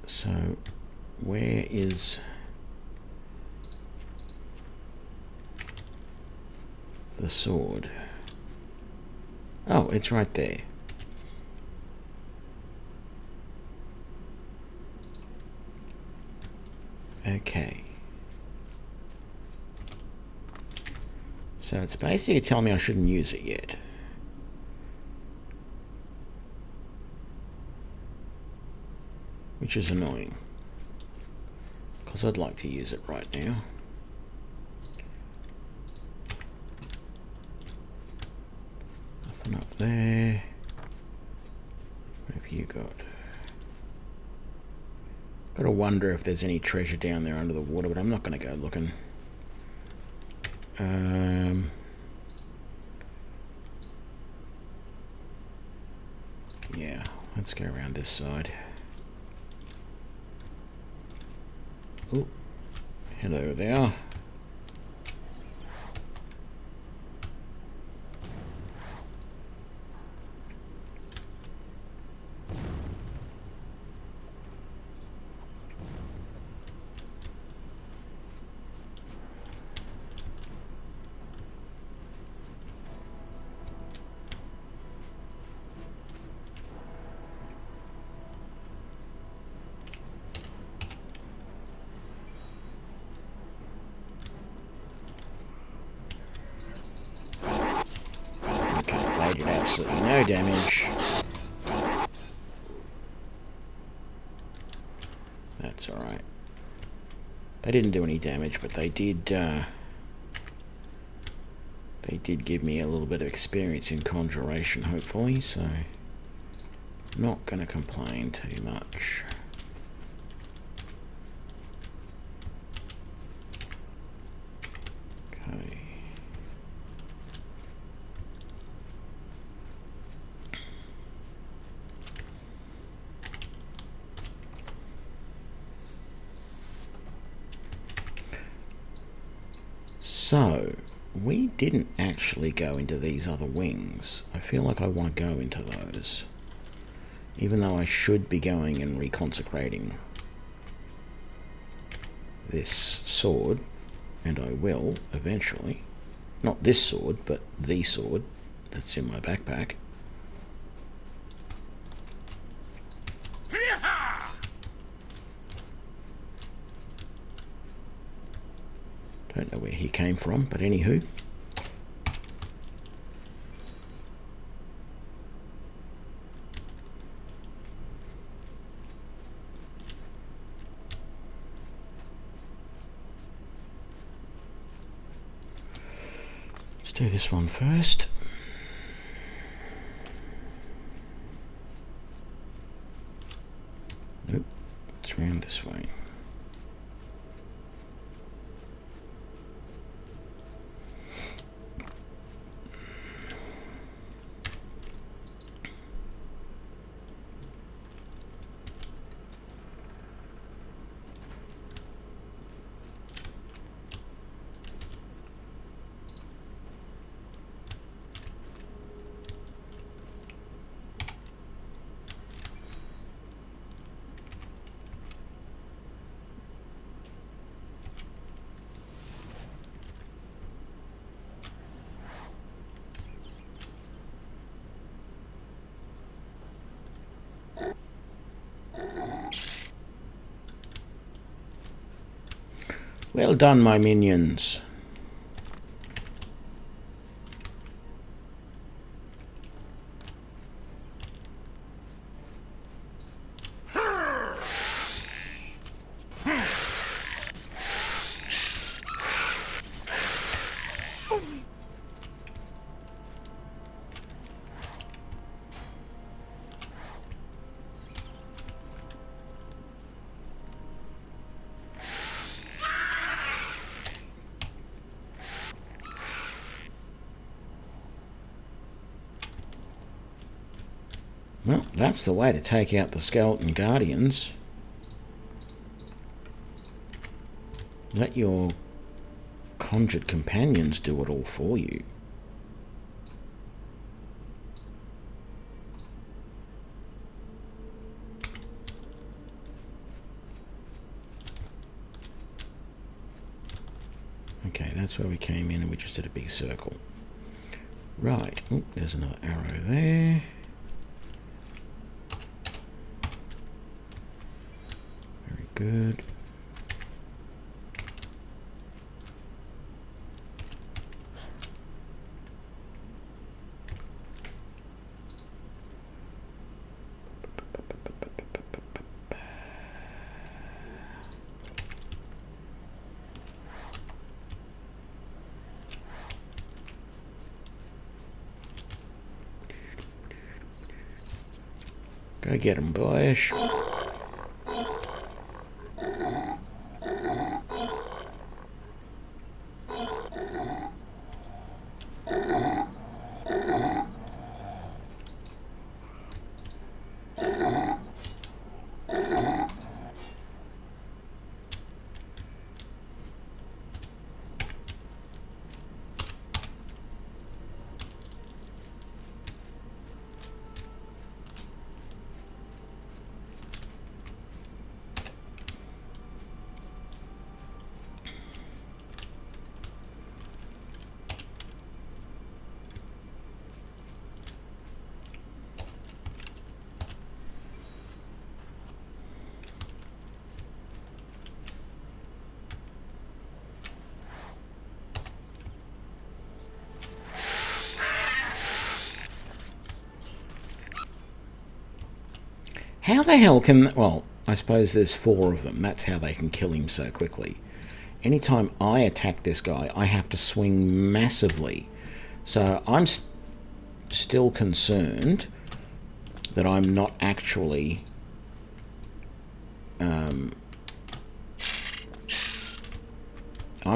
So, where is the sword? Oh, it's right there. Okay. So it's basically telling me I shouldn't use it yet. Which is annoying. Because I'd like to use it right now. Nothing up there. What have you got? Gotta wonder if there's any treasure down there under the water, but I'm not gonna go looking. Yeah, let's go around this side. Oh, hello there. Absolutely no damage. That's alright. They didn't do any damage, but they did give me a little bit of experience in Conjuration, hopefully, so not gonna complain too much. Okay. So, we didn't actually go into these other wings. I feel like I want to go into those. Even though I should be going and reconsecrating this sword. And I will, eventually. Not this sword, but the sword that's in my backpack. Don't know where he came from, but anywho. Let's do this one first. Nope, it's round this way. Well done, my minions. Well, that's the way to take out the skeleton guardians. Let your conjured companions do it all for you. Okay, that's where we came in and we just did a big circle. Right, oh, there's another arrow there. Very good. Go get him, boys. How the hell can... Well, I suppose there's 4 of them. That's how they can kill him so quickly. Anytime I attack this guy, I have to swing massively. So I'm still concerned that I'm not actually... I'm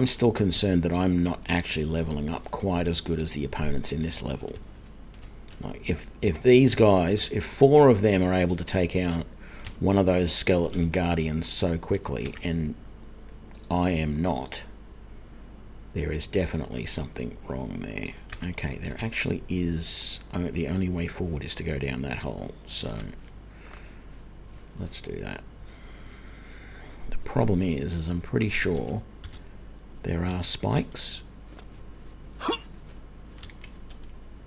still concerned that I'm not actually leveling up quite as good as the opponents in this level. Like if these guys, if 4 of them are able to take out one of those skeleton guardians so quickly, and I am not, there is definitely something wrong there. Okay, there actually is... the only way forward is to go down that hole, so let's do that. The problem is I'm pretty sure there are spikes.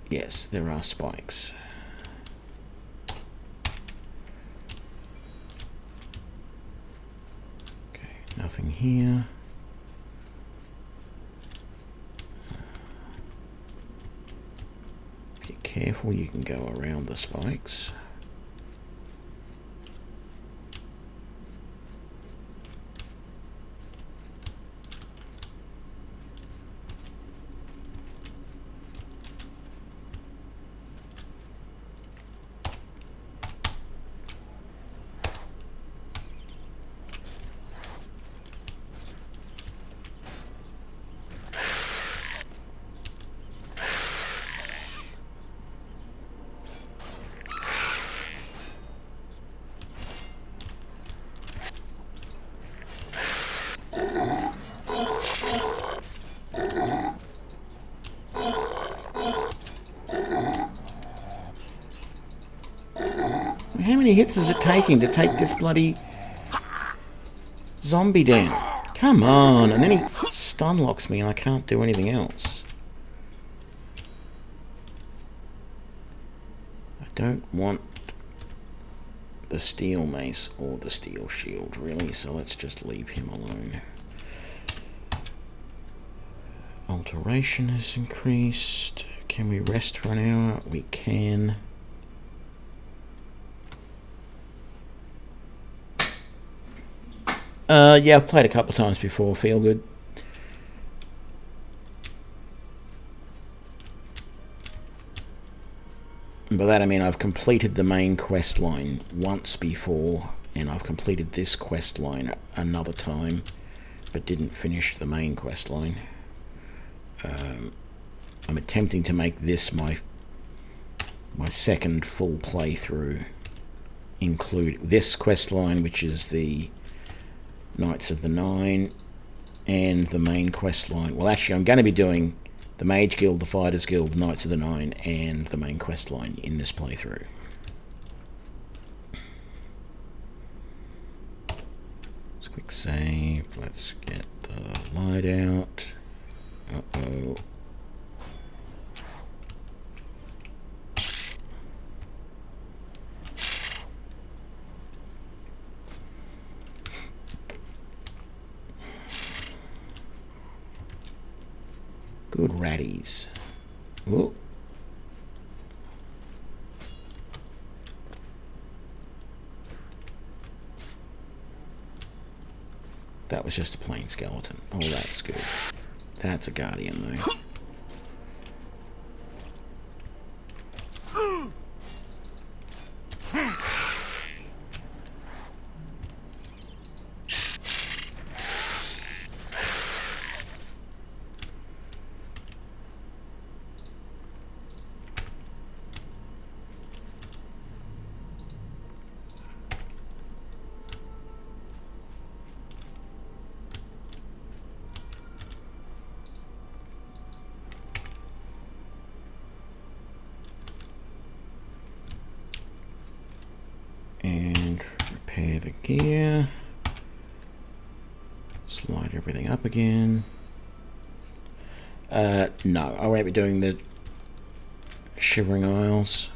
Yes, there are spikes. Okay, nothing here. Be careful, you can go around the spikes. How many hits is it taking to take this bloody zombie down? Come on! And then he stun locks me and I can't do anything else. I don't want the steel mace or the steel shield, really, so let's just leave him alone. Alteration has increased. Can we rest for an hour? We can. Yeah, I've played a couple of times before. Feel good. And by that I mean I've completed the main quest line once before, and I've completed this quest line another time, but didn't finish the main quest line. I'm attempting to make this my my second full playthrough include this quest line, which is the Knights of the Nine, and the main quest line. Well, actually, I'm going to be doing the Mage Guild, the Fighters Guild, Knights of the Nine, and the main quest line in this playthrough. Let's quick save. Let's get the light out. Uh-oh. Good ratties. Ooh. That was just a plain skeleton. Oh, that's good. That's a guardian, though. And repair the gear. Slide everything up again. No, I won't be doing the Shivering Isles.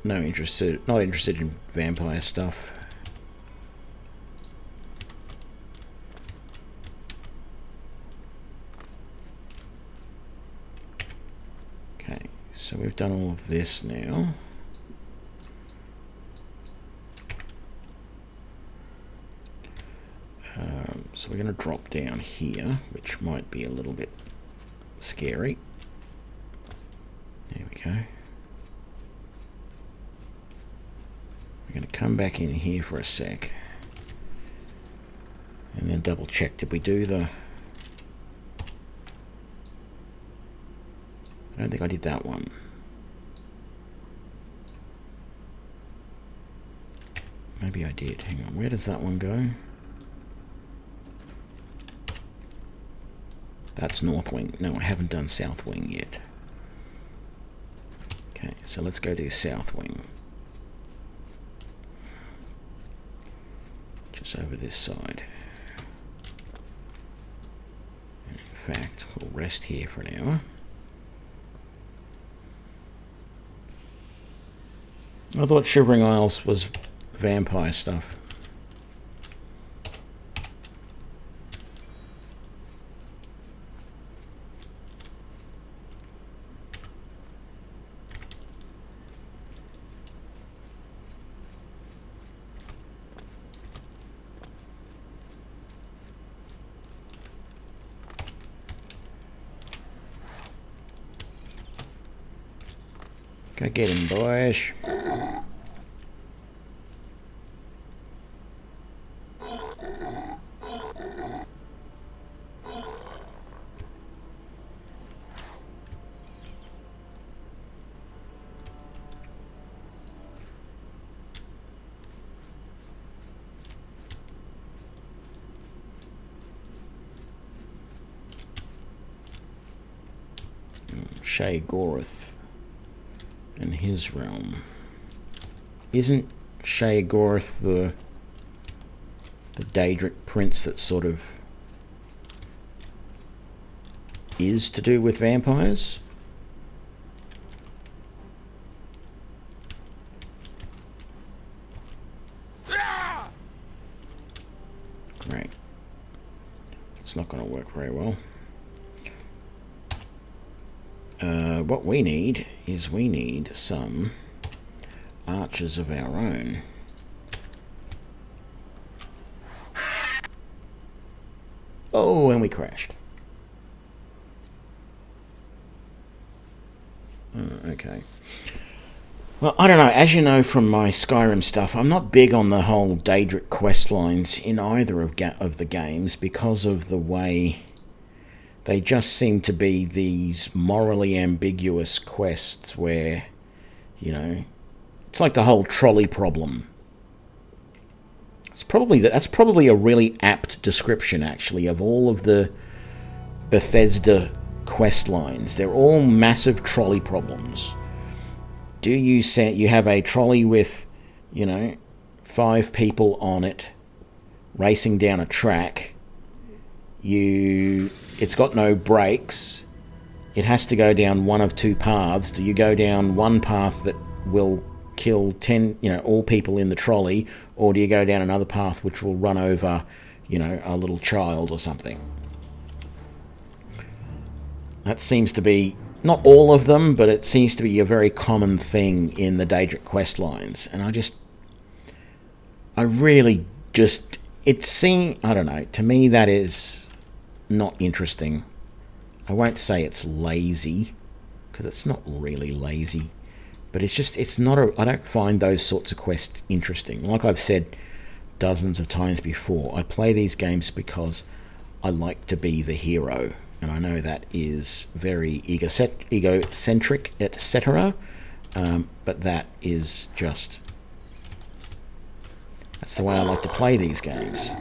Not interested in vampire stuff. Okay, so we've done all of this now. So we're going to drop down here, which might be a little bit scary. There we go. We're going to come back in here for a sec. And then double check, did we do the... I don't think I did that one. Maybe I did. Hang on, where does that one go? That's North Wing. No, I haven't done South Wing yet. Okay, so let's go to South Wing. Just over this side. And in fact, we'll rest here for an hour. I thought Shivering Isles was vampire stuff. Go get him, boys. Shai-Gorath and his realm. Isn't Shai-Gorath the Daedric prince that sort of is to do with vampires? Great. It's not going to work very well. What we need is some archers of our own. Oh, and we crashed. Okay. Well, I don't know. As you know from my Skyrim stuff, I'm not big on the whole Daedric quest lines in either of the games because of the way they just seem to be these morally ambiguous quests where You know, it's like the whole trolley problem. That's probably a really apt description, actually, of all of the Bethesda quest lines. They're all massive trolley problems. Do you have a trolley with, 5 people on it racing down a track? It's got no brakes. It has to go down one of 2 paths. Do you go down one path that will kill 10, all people in the trolley, or do you go down another path which will run over, a little child or something? That seems to be, not all of them, but it seems to be a very common thing in the Daedric quest lines. And I don't know, to me that is not interesting. I won't say it's lazy, because it's not really lazy. But I don't find those sorts of quests interesting. Like I've said dozens of times before, I play these games because I like to be the hero. And I know that is very egocentric, etc. But that's the way I like to play these games.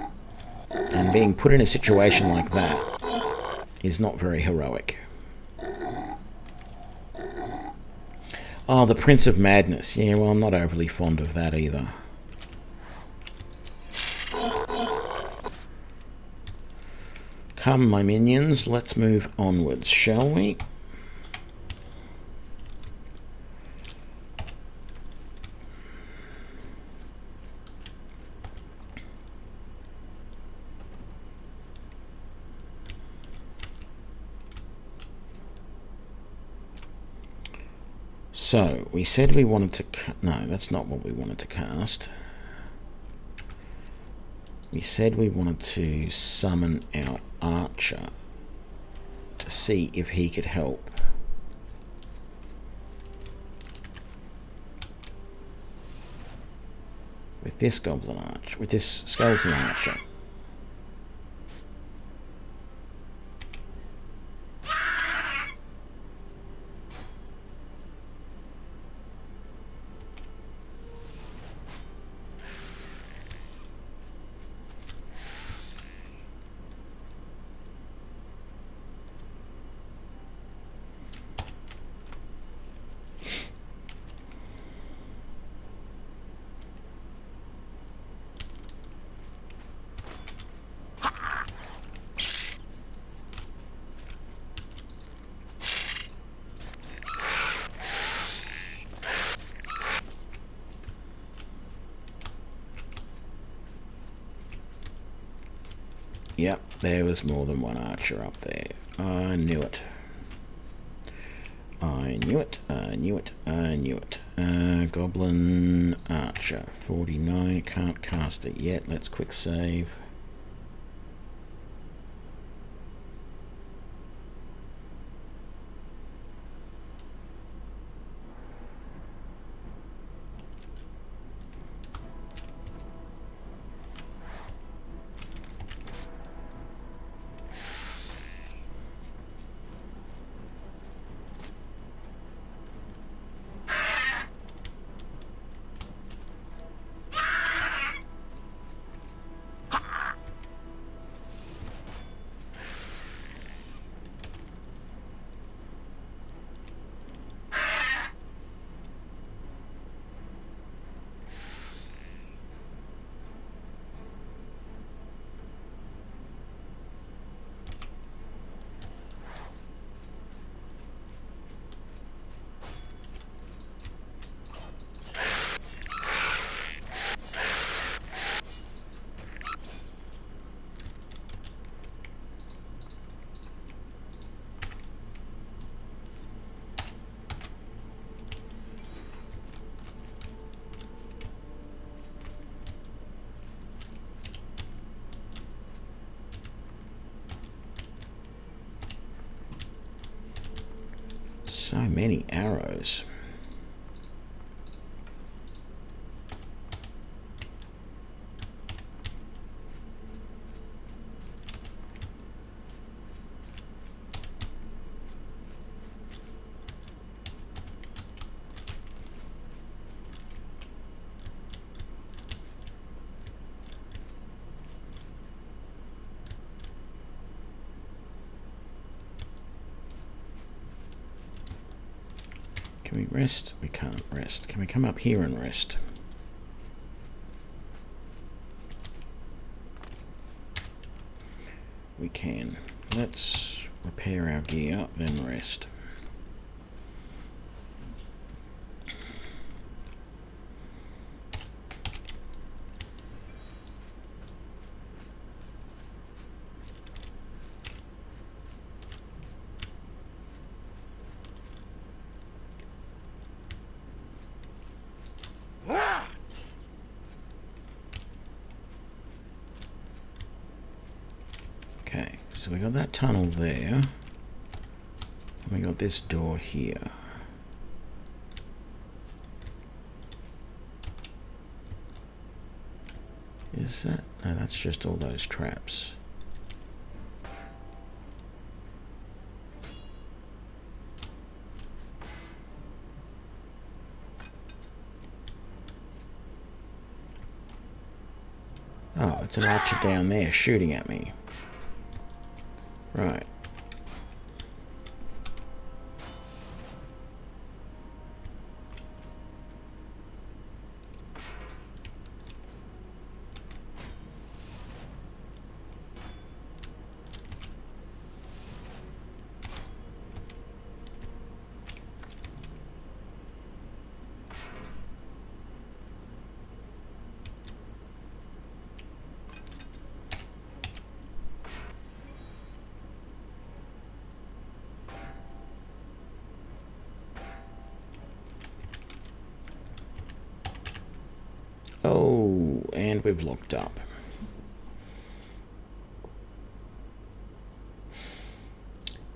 And being put in a situation like that is not very heroic. Oh, the Prince of Madness. Yeah, well, I'm not overly fond of that either. Come, my minions, let's move onwards, shall we? So, we said we wanted to... No, that's not what we wanted to cast. We said we wanted to summon our archer to see if he could help. With this goblin archer, with this skeleton archer. Yep, there was more than one archer up there. I knew it. I knew it. I knew it. I knew it. Goblin archer. 49. Can't cast it yet. Let's quick save. So many arrows. Can we rest? We can't rest. Can we come up here and rest? We can. Let's repair our gear, then rest. Okay, so we got that tunnel there, and we got this door here. Is that? No, that's just all those traps. Oh, it's an archer down there shooting at me. Right. Oh, and we've locked up.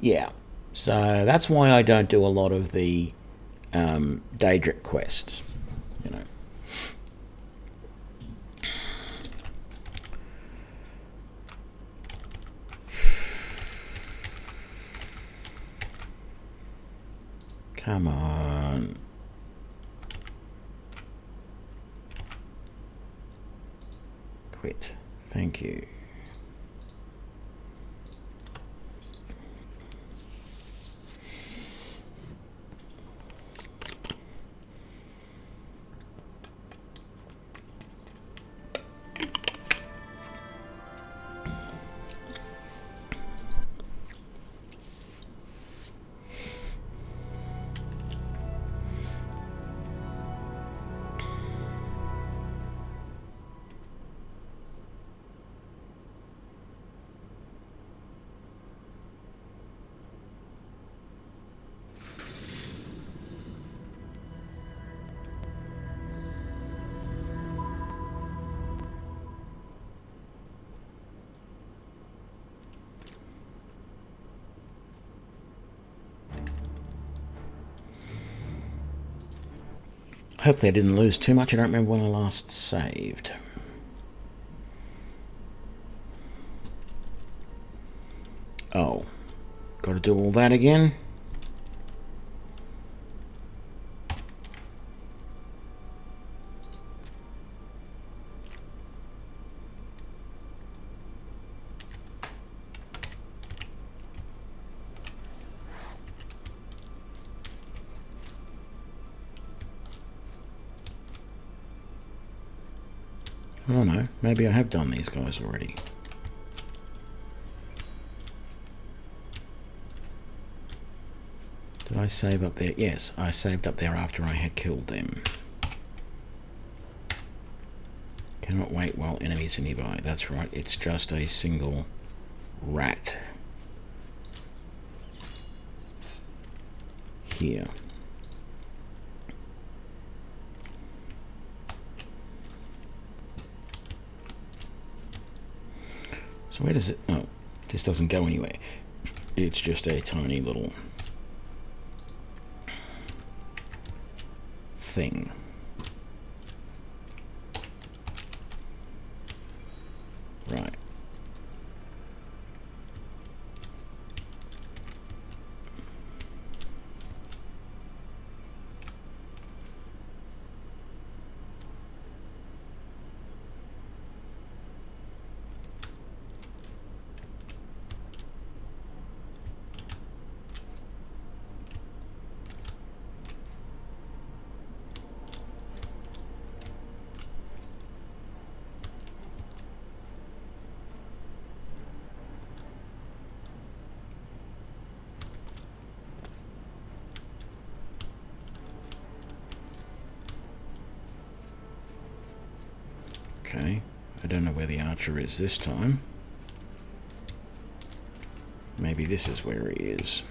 Yeah, so that's why I don't do a lot of the Daedric quests, you know. Come on. Quit. Thank you. Hopefully I didn't lose too much. I don't remember when I last saved. Oh. Got to do all that again? Oh no, maybe I have done these guys already. Did I save up there? Yes, I saved up there after I had killed them. Cannot wait while enemies are nearby. That's right, it's just a single rat. Here. So where does it... Oh, this doesn't go anywhere. It's just a tiny little thing. Right. Okay, I don't know where the archer is this time. Maybe this is where he is.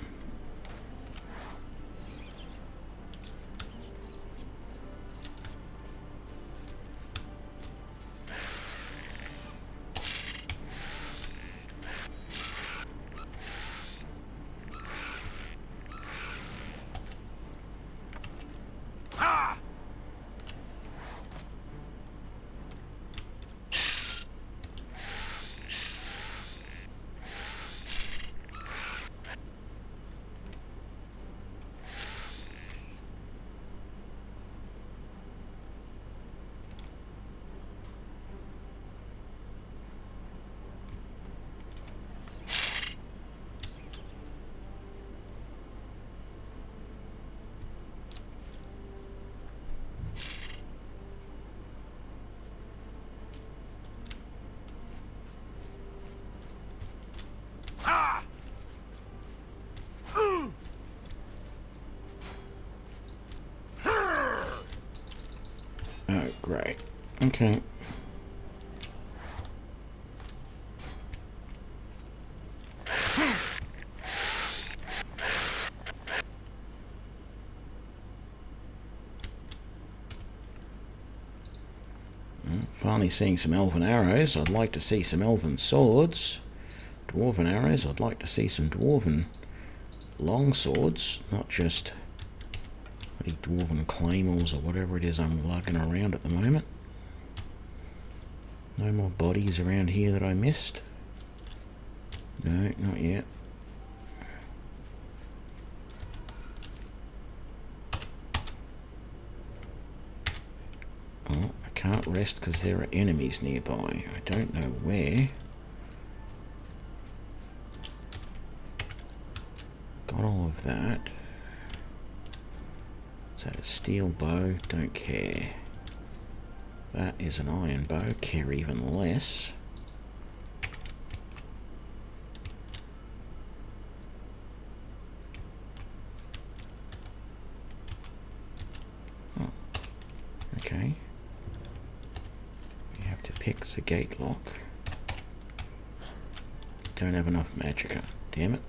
Oh, great. Okay. Finally seeing some elven arrows. I'd like to see some elven swords. Dwarven arrows. I'd like to see some dwarven long swords, not just bloody dwarven claymores or whatever it is I'm lugging around at the moment. No more bodies around here that I missed. No, not yet. Oh, I can't rest because there are enemies nearby. I don't know where. Got all of that. Is that a steel bow? Don't care. That is an iron bow. Care even less. Oh, okay. We have to pick the gate lock. Don't have enough magicka. Damn it.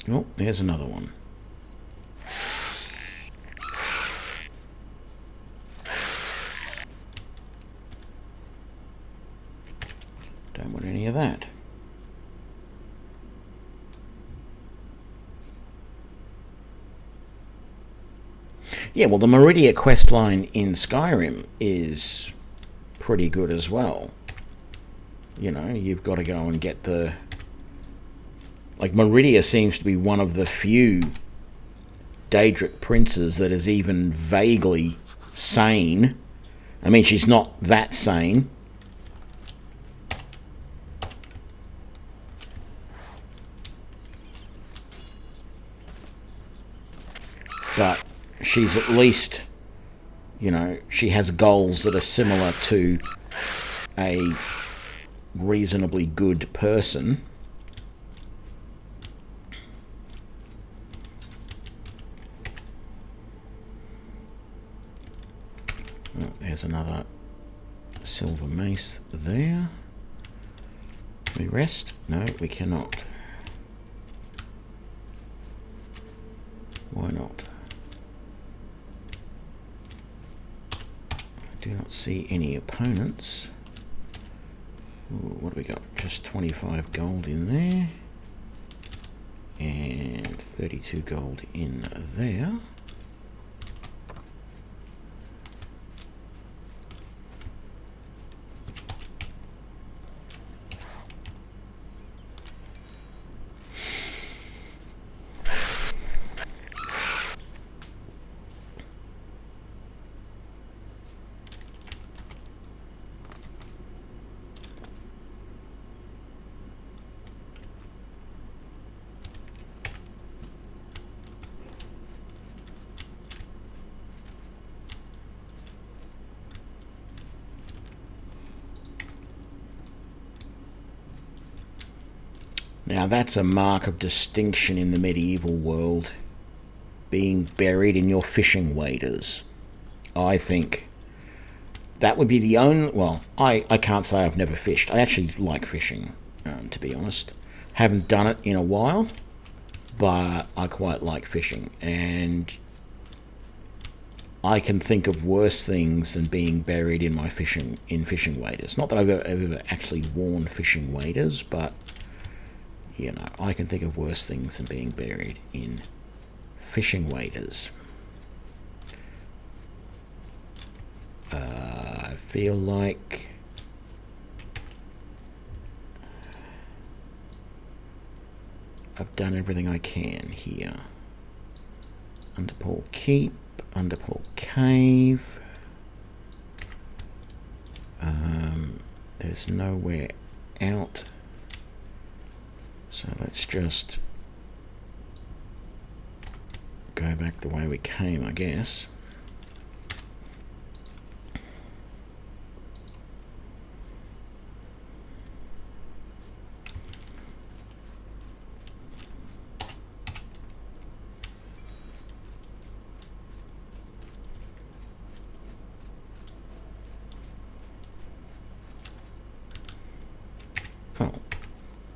Oh, there's another one. Don't want any of that. Yeah, well, the Meridia questline in Skyrim is pretty good as well. You know, you've got to go and get the... Like, Meridia seems to be one of the few Daedric princes that is even vaguely sane. I mean, she's not that sane. But she's at least, you know, she has goals that are similar to a reasonably good person. Oh, there's another silver mace there. Can we rest? No, we cannot. Why not? I do not see any opponents. Ooh, what do we got? Just 25 gold in there. And 32 gold in there. Now that's a mark of distinction in the medieval world. Being buried in your fishing waders. I think that would be the only... Well, I can't say I've never fished. I actually like fishing, to be honest. Haven't done it in a while, but I quite like fishing. And I can think of worse things than being buried in my fishing waders. Not that I've ever actually worn fishing waders, but, you know, I can think of worse things than being buried in fishing waders. I feel like I've done everything I can here. Underpool Keep, Underpool Cave. There's nowhere out. So let's just go back the way we came, I guess. Oh,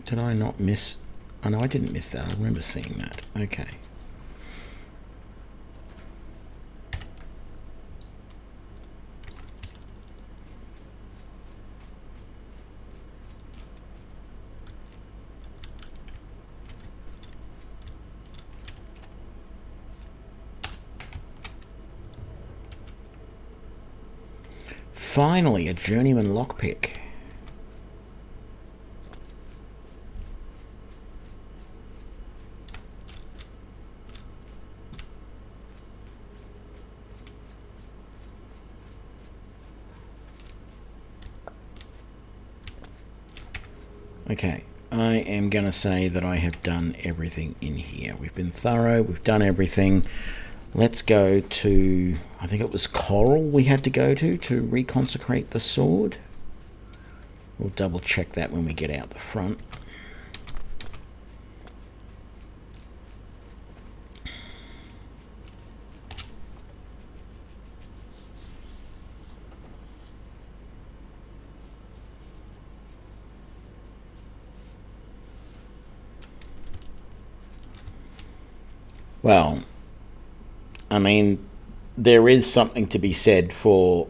did I not miss? Oh no, I didn't miss that. I remember seeing that. Okay. Finally, a journeyman lockpick. Okay, I am going to say that I have done everything in here. We've been thorough, we've done everything. Let's go to, I think it was Coral we had to go to reconsecrate the sword. We'll double check that when we get out the front. Well, I mean, there is something to be said for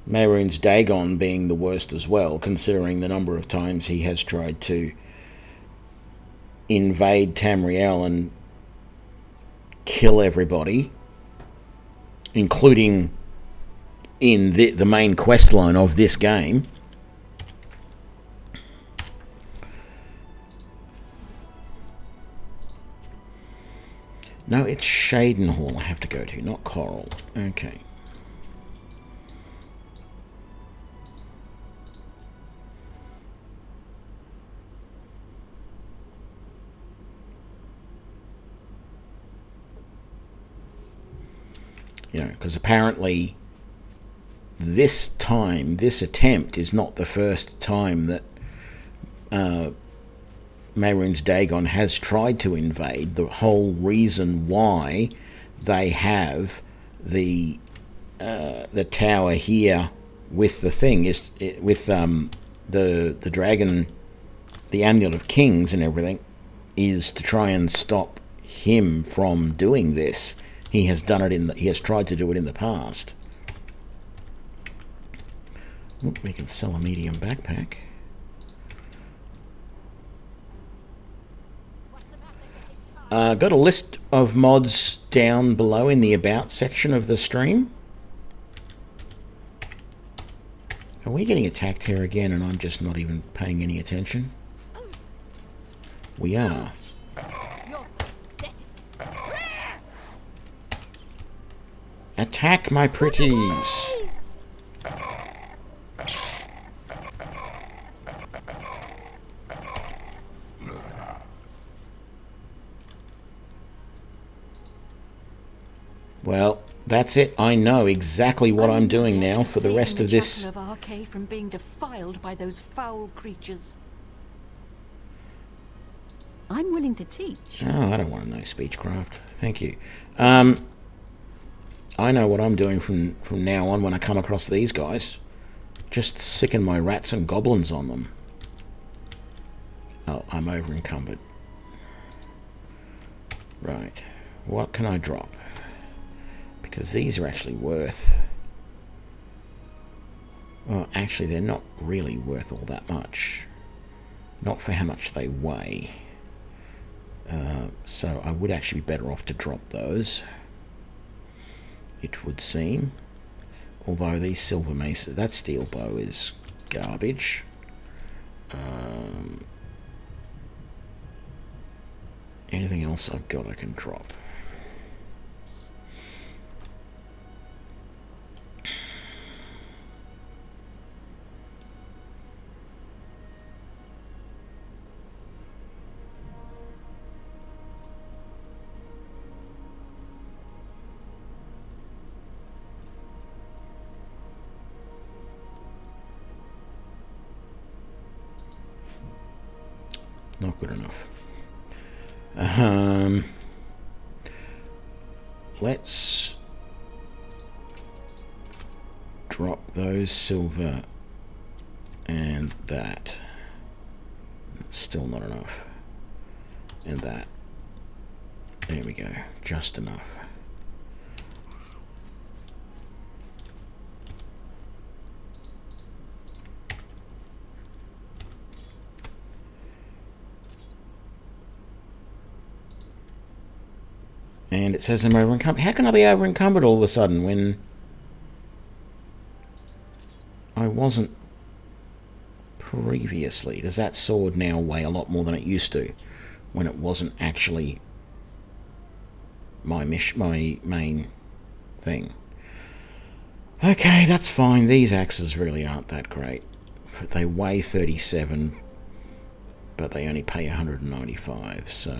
Mehrunes Dagon being the worst as well, considering the number of times he has tried to invade Tamriel and kill everybody, including in the main quest line of this game. No, it's Shadenhall I have to go to, not Coral. Okay. You know, because apparently this time, this attempt is not the first time that Mehrunes Dagon has tried to invade. The whole reason why they have the tower here with the thing is with the dragon, the Amulet of Kings and everything, is to try and stop him from doing this. He has done it he has tried to do it in the past. Ooh, we can sell a medium backpack. Got a list of mods down below in the About section of the stream. Are we getting attacked here again and I'm just not even paying any attention? We are. Attack my pretties! Well, that's it. I know exactly what I'm doing now for the rest of this. Of Archay from being defiled by those foul creatures. I'm willing to teach. Oh, I don't want to know speechcraft. Thank you. I know what I'm doing from now on when I come across these guys. Just sicken my rats and goblins on them. Oh, I'm over encumbered. Right. What can I drop? Because these are actually worth... Well, actually, they're not really worth all that much. Not for how much they weigh. So I would actually be better off to drop those, it would seem. Although these silver maces, that steel bow is garbage. Anything else I've got I can drop? Not good enough. Let's drop those silver and that. It's still not enough. And that. There we go. Just enough. And it says I'm over encumbered. How can I be over encumbered all of a sudden when I wasn't previously? Does that sword now weigh a lot more than it used to when it wasn't actually my main thing? Okay, that's fine. These axes really aren't that great. They weigh 37, but they only pay 195, so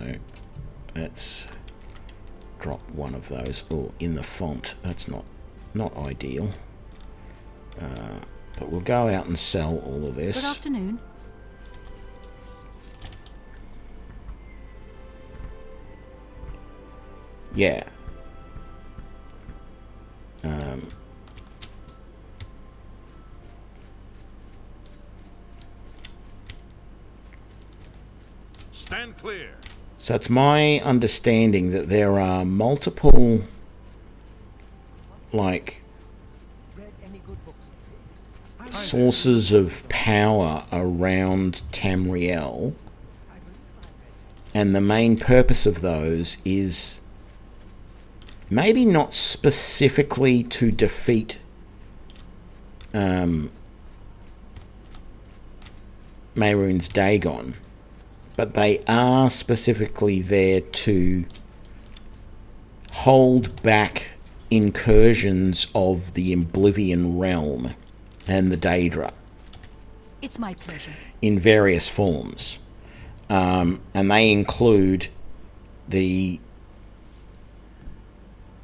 let's drop one of those. Oh, in the font, that's not ideal. But we'll go out and sell all of this. Good afternoon. Yeah. Stand clear. So it's my understanding that there are multiple, like, sources of power around Tamriel, and the main purpose of those is maybe not specifically to defeat Mehrunes Dagon, but they are specifically there to hold back incursions of the Oblivion realm and the Daedra. It's my pleasure. In various forms. And they include the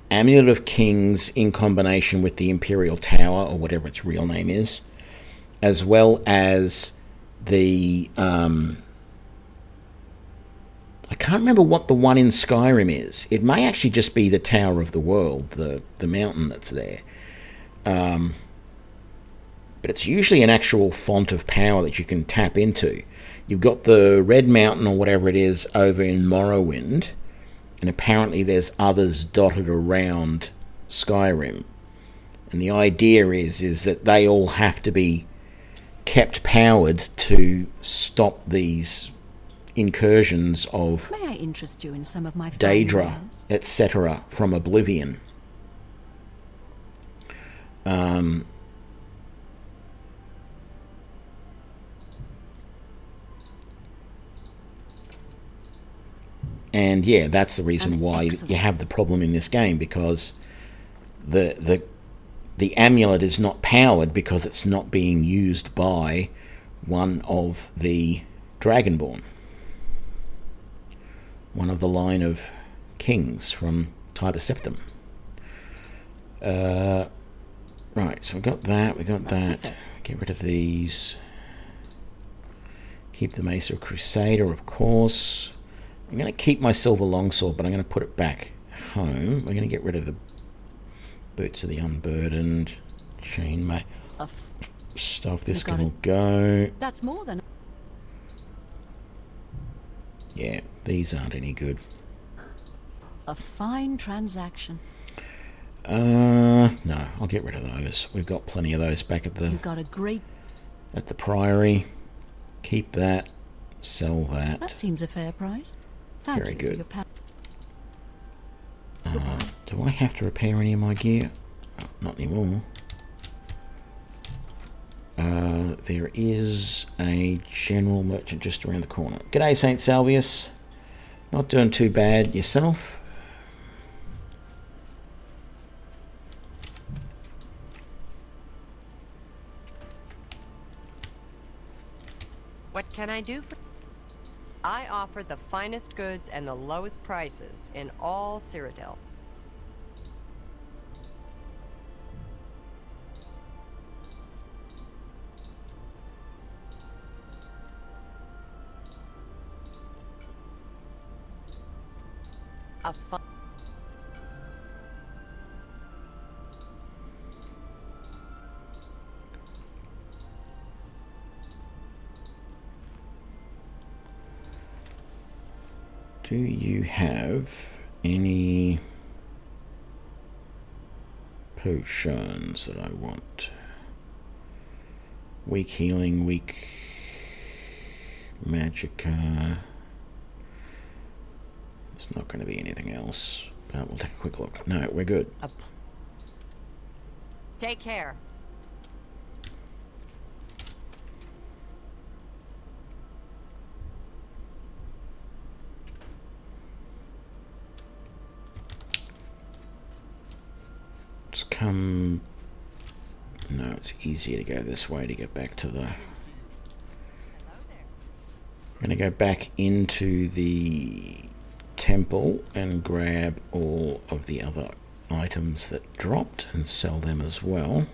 Amulet of Kings in combination with the Imperial Tower, or whatever its real name is, as well as the... I can't remember what the one in Skyrim is. It may actually just be the Tower of the World, the mountain that's there. But it's usually an actual font of power that you can tap into. You've got the Red Mountain or whatever it is over in Morrowind, and apparently there's others dotted around Skyrim. And the idea is that they all have to be kept powered to stop these incursions of May I interest you in some of my Daedra, etc. from Oblivion. And yeah, that's the reason why you have the problem in this game, because the amulet is not powered because it's not being used by one of the Dragonborn. One of the line of kings from Tiber Septim. Right, so we got that, Get rid of these. Keep the Mace of Crusader, of course. I'm going to keep my silver longsword, but I'm going to put it back home. We're going to get rid of the boots of the unburdened, chainmail stuff. This can all go. That's more than... Yeah, these aren't any good. A fine transaction. No, I'll get rid of those. We've got plenty of those back at the... You've got a great... At the Priory. Keep that. Sell that. That seems a fair price. Thank Very you good. for your Do I have to repair any of my gear? Oh, not anymore. There is a general merchant just around the corner. G'day, St. Salvius. Not doing too bad yourself? What can I do for... I offer the finest goods and the lowest prices in all Cyrodiil. A fun... Do you have any potions that I want? Weak healing, weak magicka. There's not going to be anything else, but we'll take a quick look. No, we're good. Take care. Let's come... No, it's easier to go this way to get back to the... I'm going to go back into the temple and grab all of the other items that dropped and sell them as well.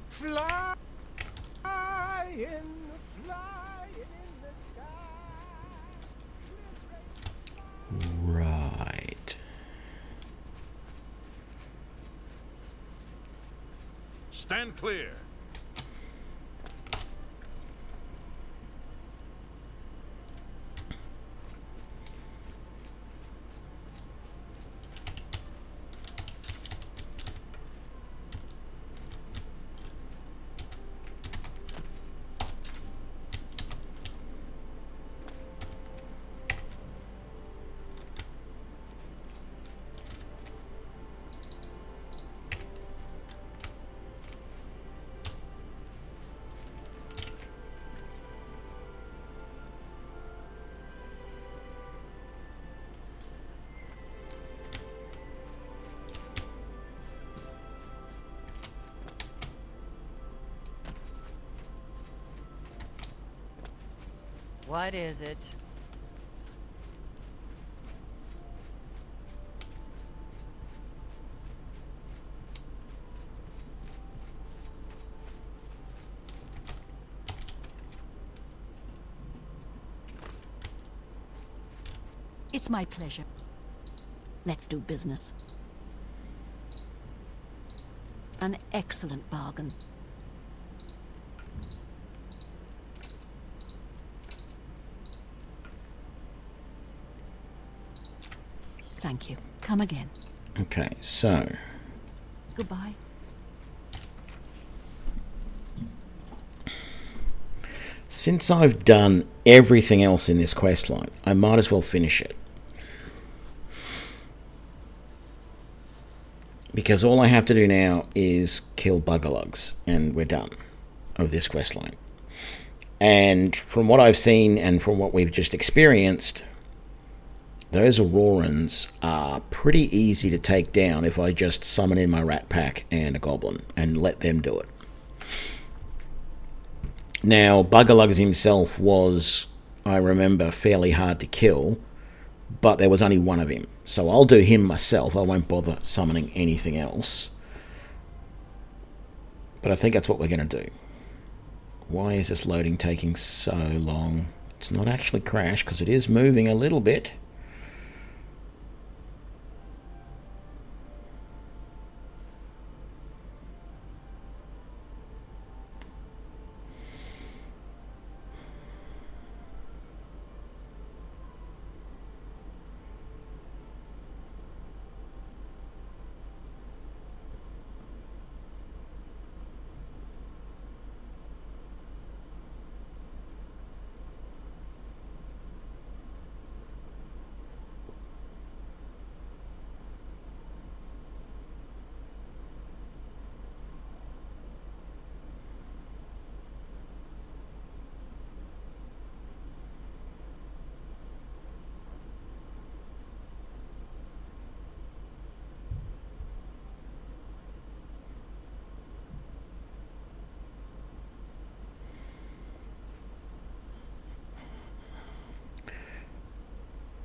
Fly in the sky. Right. Stand clear. What is it? It's my pleasure. Let's do business. An excellent bargain. Thank you. Come again. Okay, so... Goodbye. Since I've done everything else in this questline, I might as well finish it. Because all I have to do now is kill Buggerlugs, and we're done of this questline. And from what I've seen and from what we've just experienced, those Aurorans are pretty easy to take down if I just summon in my rat pack and a goblin and let them do it. Now, Buggerlugs himself was, I remember, fairly hard to kill, but there was only one of him. So I'll do him myself. I won't bother summoning anything else. But I think that's what we're going to do. Why is this loading taking so long? It's not actually crashed because it is moving a little bit.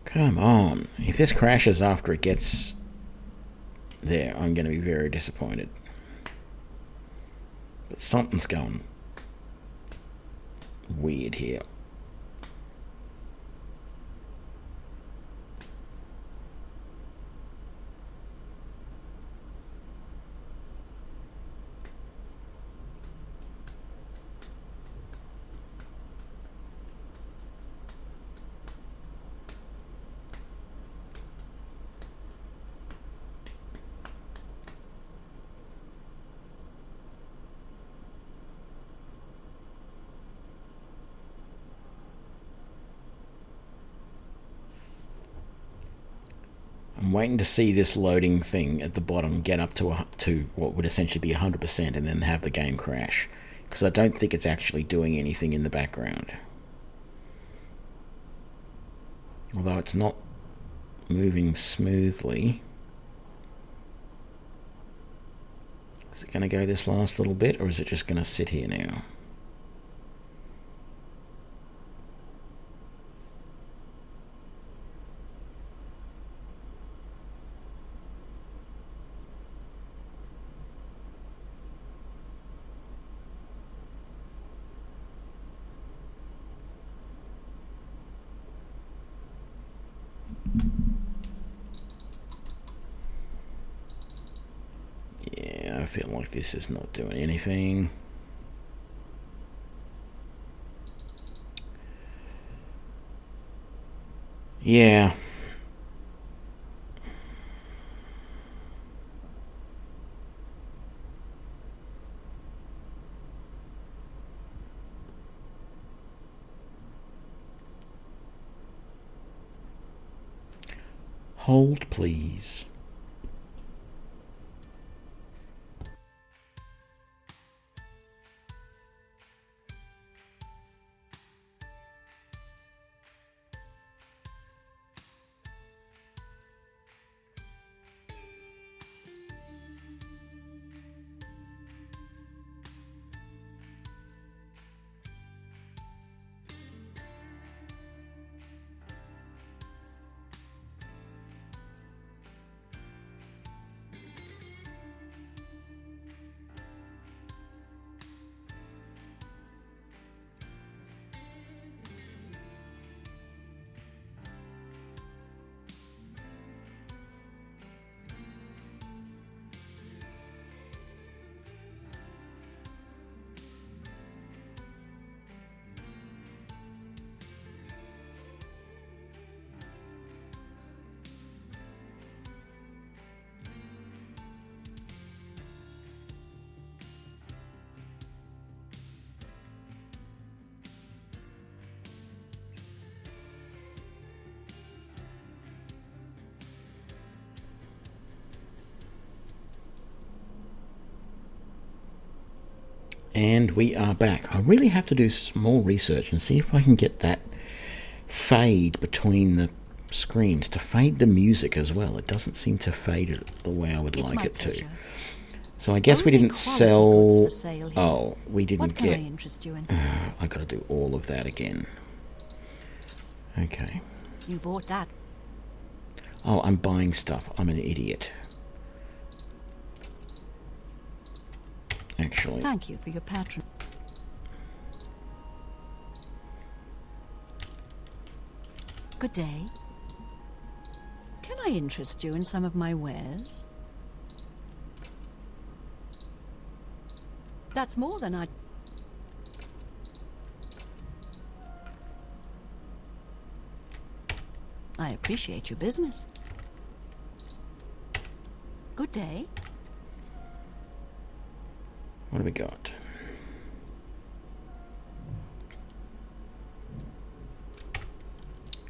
Come on. If this crashes after it gets there, I'm going to be very disappointed. But something's going weird here. I'm waiting to see this loading thing at the bottom get up to what would essentially be 100% and then have the game crash. Because I don't think it's actually doing anything in the background. Although it's not moving smoothly. Is it going to go this last little bit, or is it just going to sit here now? I feel like this is not doing anything. Yeah. Hold, please. And we are back. I really have to do some more research and see if I can get that fade between the screens to fade the music as well. It doesn't seem to fade it the way I would like it to. So I guess we didn't sell... Oh, we didn't get... I interest you in? I got to do all of that again. Okay. You bought that. Oh, I'm buying stuff. I'm an idiot. Actually. Thank you for your patron. Good day. Can I interest you in some of my wares? That's more than I appreciate your business. Good day. What do we got?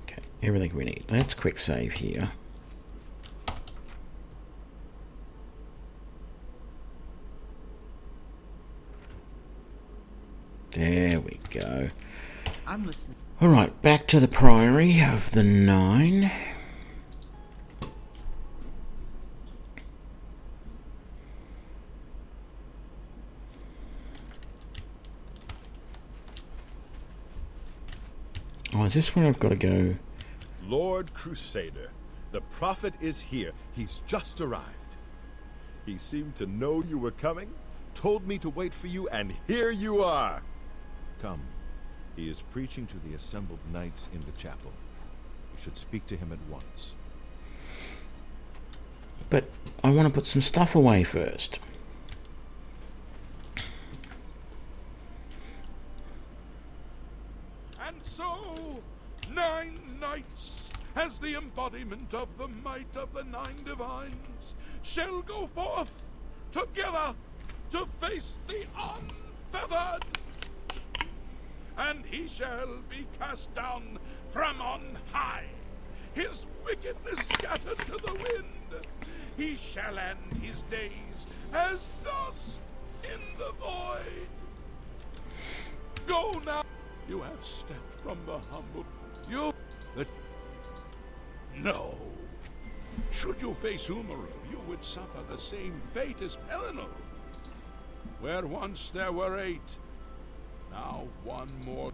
Okay, everything we need. Let's quick save here. There we go. I'm listening. Alright, back to the Priory of the Nine. Oh, is this where I've got to go? Lord Crusader, the prophet is here. He's just arrived. He seemed to know you were coming, told me to wait for you, and here you are. Come. He is preaching to the assembled knights in the chapel. You should speak to him at once. But I want to put some stuff away first. And so, 9 knights, as the embodiment of the might of the 9 divines, shall go forth together to face the unfeathered. And he shall be cast down from on high, his wickedness scattered to the wind. He shall end his days as dust in the void. Go now. You have stepped from the humble. No. Should you face Umaril, you would suffer the same fate as Pelinal. Where once there were 8, now 1 more.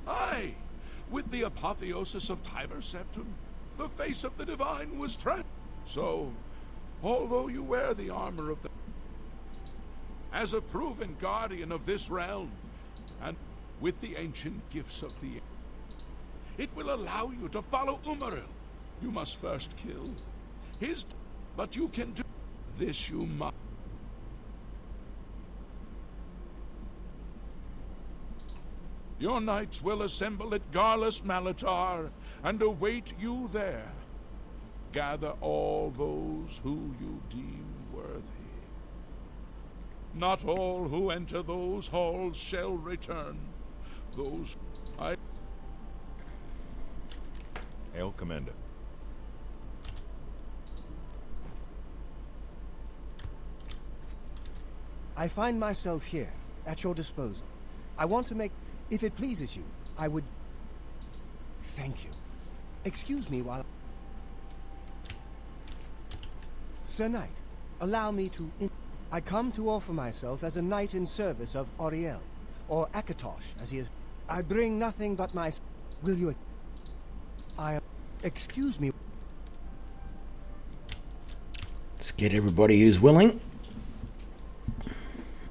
Aye, with the apotheosis of Tiber Septum, the face of the divine was So, although you wear the armor of the... as a proven guardian of this realm, and with the ancient gifts of the... it will allow you to follow Umaril. You must first kill his... but you can do this. You must... Your knights will assemble at Garlus Malatar and await you there. Gather all those who you deem worthy. Not all who enter those halls shall return. Those Hail, Commander. I find myself here, at your disposal. I want to make... If it pleases you, I would... Thank you. Excuse me while... Sir Knight, allow me to... I come to offer myself as a knight in service of Auriel, or Akatosh, as he is... I bring nothing but my... Will you... Excuse me... Let's get everybody who's willing.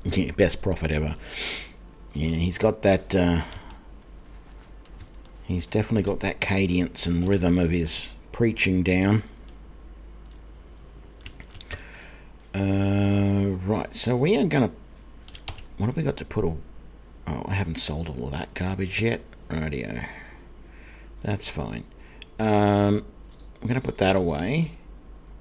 Yeah, best prophet ever. Yeah, he's got that... he's definitely got that cadence and rhythm of his preaching down. Right, so we are going to... What have we got to put all... Oh, I haven't sold all of that garbage yet. Rightio. That's fine. I'm going to put that away.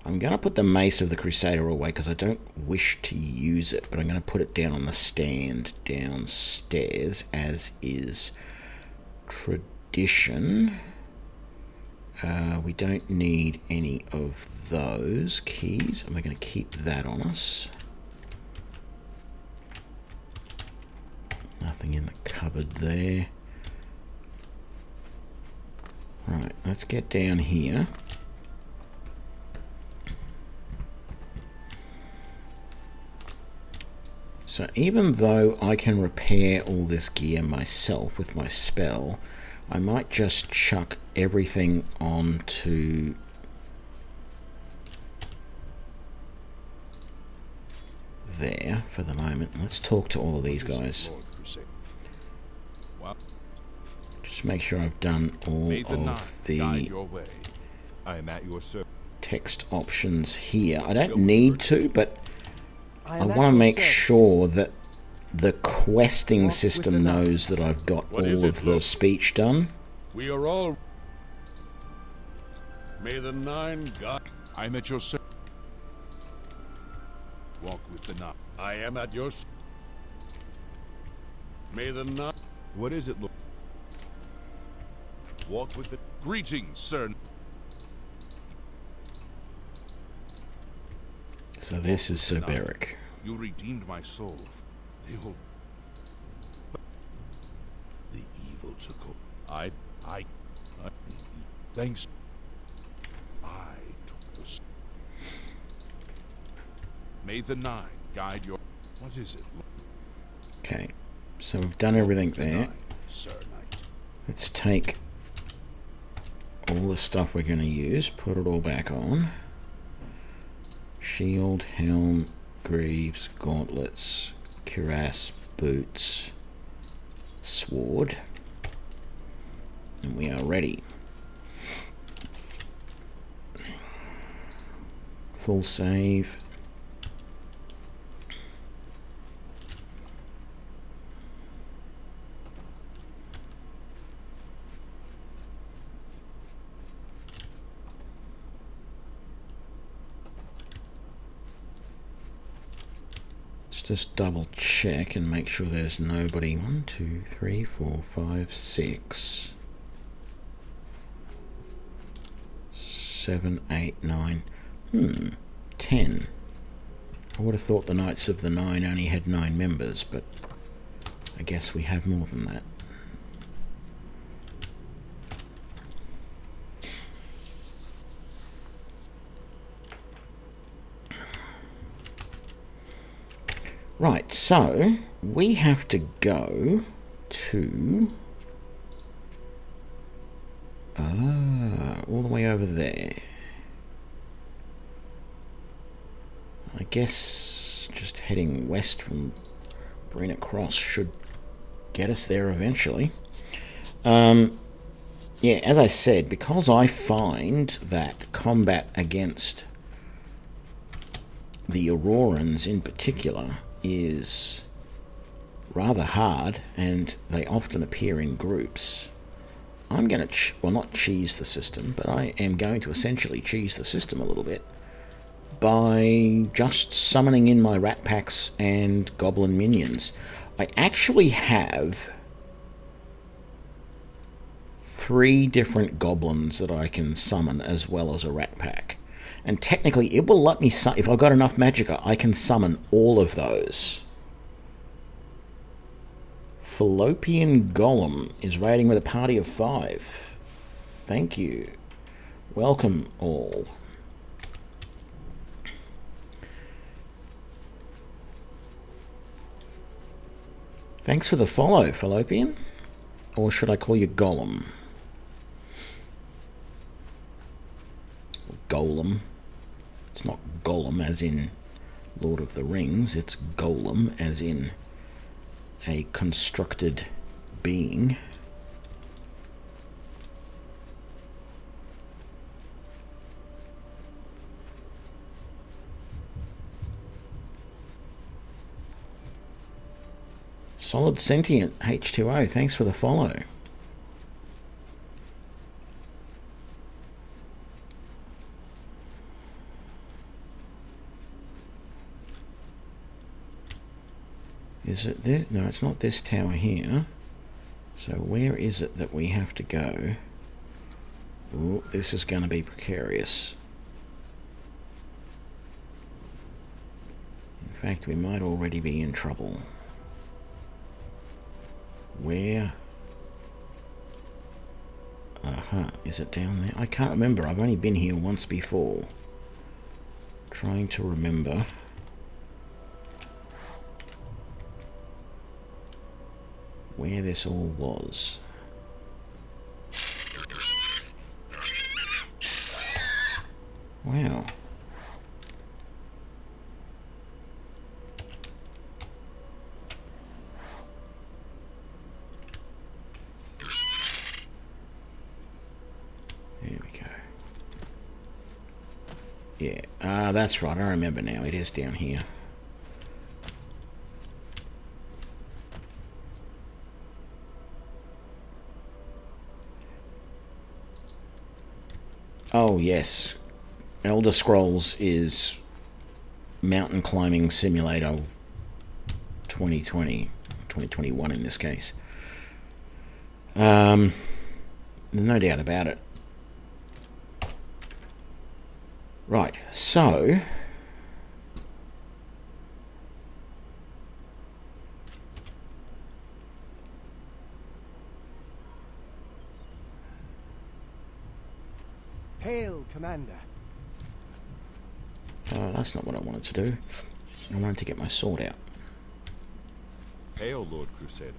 I'm going to put the Mace of the Crusader away because I don't wish to use it, but I'm going to put it down on the stand downstairs, as is tradition. We don't need any of those keys, and we're going to keep that on us. Nothing in the cupboard there. Right, let's get down here. So even though I can repair all this gear myself with my spell, I might just chuck everything onto there for the moment. Let's talk to all of these guys. Just Just make sure I've done all May the of Nine guide the your way. I am at your service. text options here. I don't need to, but I am at want to your make service. sure that the questing Walk with system the knows knights. that I've got What all is it, of the Luke? speech done. We are all... May the Nine guide... I am at your service. Walk with the Nine. I am at your... May the Nine... What is it, Lord? Walk with the... Greetings, sir. So this is Sir Beric. You redeemed my soul. The old... The evil took hold. Thanks. I took the... May the Nine guide your... What is it? Okay, so we've done everything there. Nine, Sir Knight. Let's take all the stuff we're going to use, put it all back on. Shield, helm, greaves, gauntlets, cuirass, boots, sword. And we are ready. Full save. Just double check and make sure there's nobody. 1, 2, 3, 4, 5, 6, 7, 8, 9. 10. I would have thought the Knights of the Nine only had 9 members, but I guess we have more than that. Right, so we have to go to all the way over there. I guess just heading west from Brina Cross should get us there eventually. Yeah, as I said, because I find that combat against the Aurorans in particular is rather hard, and they often appear in groups, I'm going to, well, not cheese the system, but I am going to essentially cheese the system a little bit by just summoning in my rat packs and goblin minions. I actually have 3 different goblins that I can summon as well as a rat pack. And technically, it will let me, if I've got enough magicka, I can summon all of those. Fallopian Golem is raiding with a party of 5. Thank you. Welcome all. Thanks for the follow, Fallopian. Or should I call you Golem? Golem. It's not Golem as in Lord of the Rings, it's Golem as in a constructed being. Solid Sentient H2O, thanks for the follow. Is it there? No, it's not this tower here. So where is it that we have to go? Oh, this is going to be precarious. In fact, we might already be in trouble. Where? Is it down there? I can't remember. I've only been here once before. Trying to remember. Where this all was. Wow. That's right, I remember now. It is down here. Oh, yes. Elder Scrolls is Mountain Climbing Simulator 2020. 2021 in this case. There's no doubt about it. Right, so... Hail, Commander. That's not what I wanted to do. I wanted to get my sword out. Hail, Lord Crusader.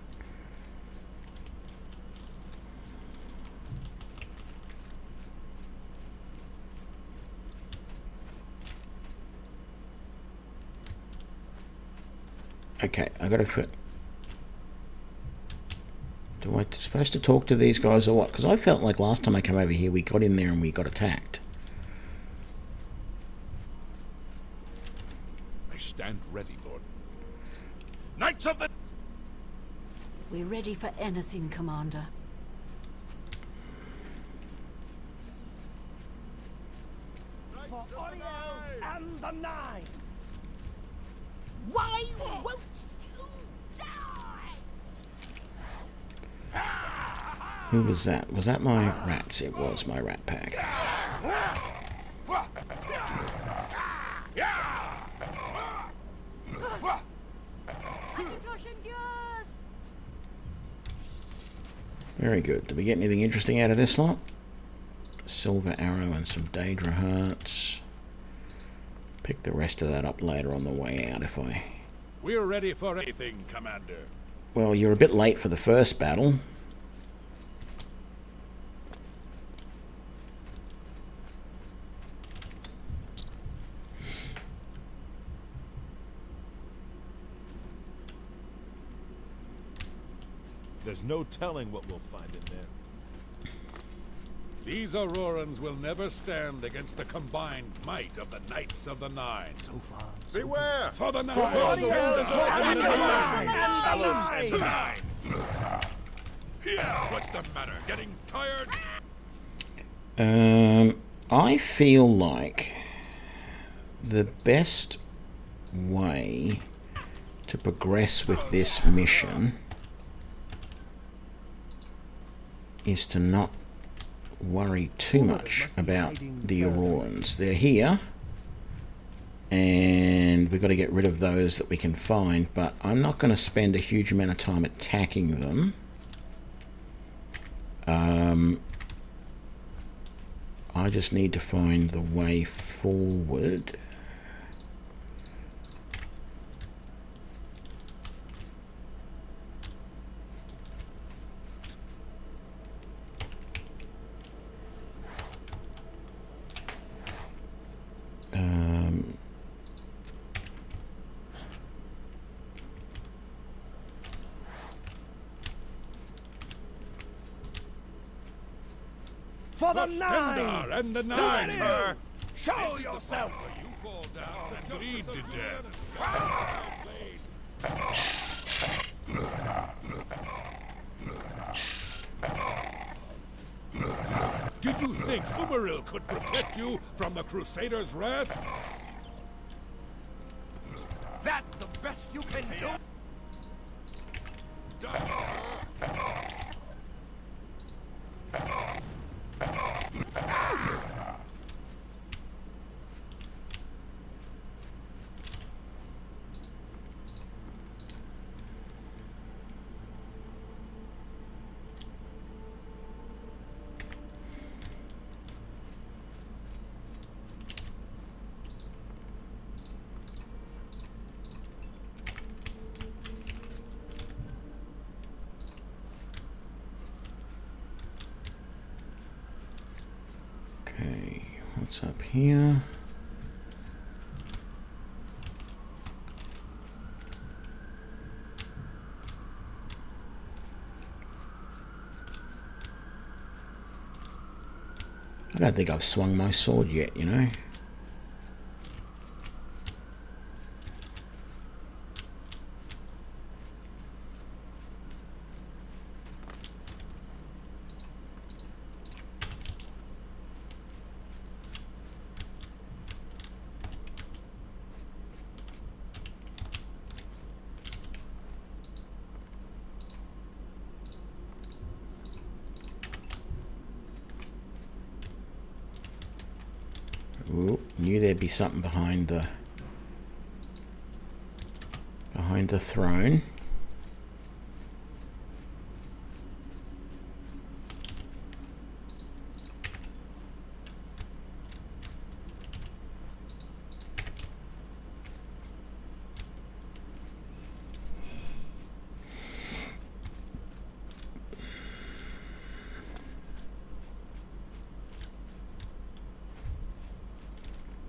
Okay, I gotta put... Do I supposed to talk to these guys or what? Because I felt like last time I came over here we got in there and we got attacked. I stand ready, Lord. Knights of the... We're ready for anything, Commander. For Oriel and the Nine! Why won't you die? Who was that? Was that my rats? It was my rat pack. Very good. Did we get anything interesting out of this lot? Silver arrow and some Daedra hearts. Pick the rest of that up later on the way out if I... We're ready for anything, Commander. Well, you're a bit late for the first battle. There's no telling what we'll find in there. These Aurorans will never stand against the combined might of the Knights of the Nine. So far, Beware! For the Nine! And the Nine! What's the matter? Getting tired? I feel like the best way to progress with this mission is to not worry too much about the Aurorans. They're here, and we've got to get rid of those that we can find, but I'm not going to spend a huge amount of time attacking them. I just need to find the way forward. For the Stendar Nine! and the Nine! Show yourself! You fall down and bleed to death. Did you think Umaril could protect you from the Crusaders' wrath? That the best you can do? Okay, what's up here? I don't think I've swung my sword yet, you know. Knew there'd be something behind the throne.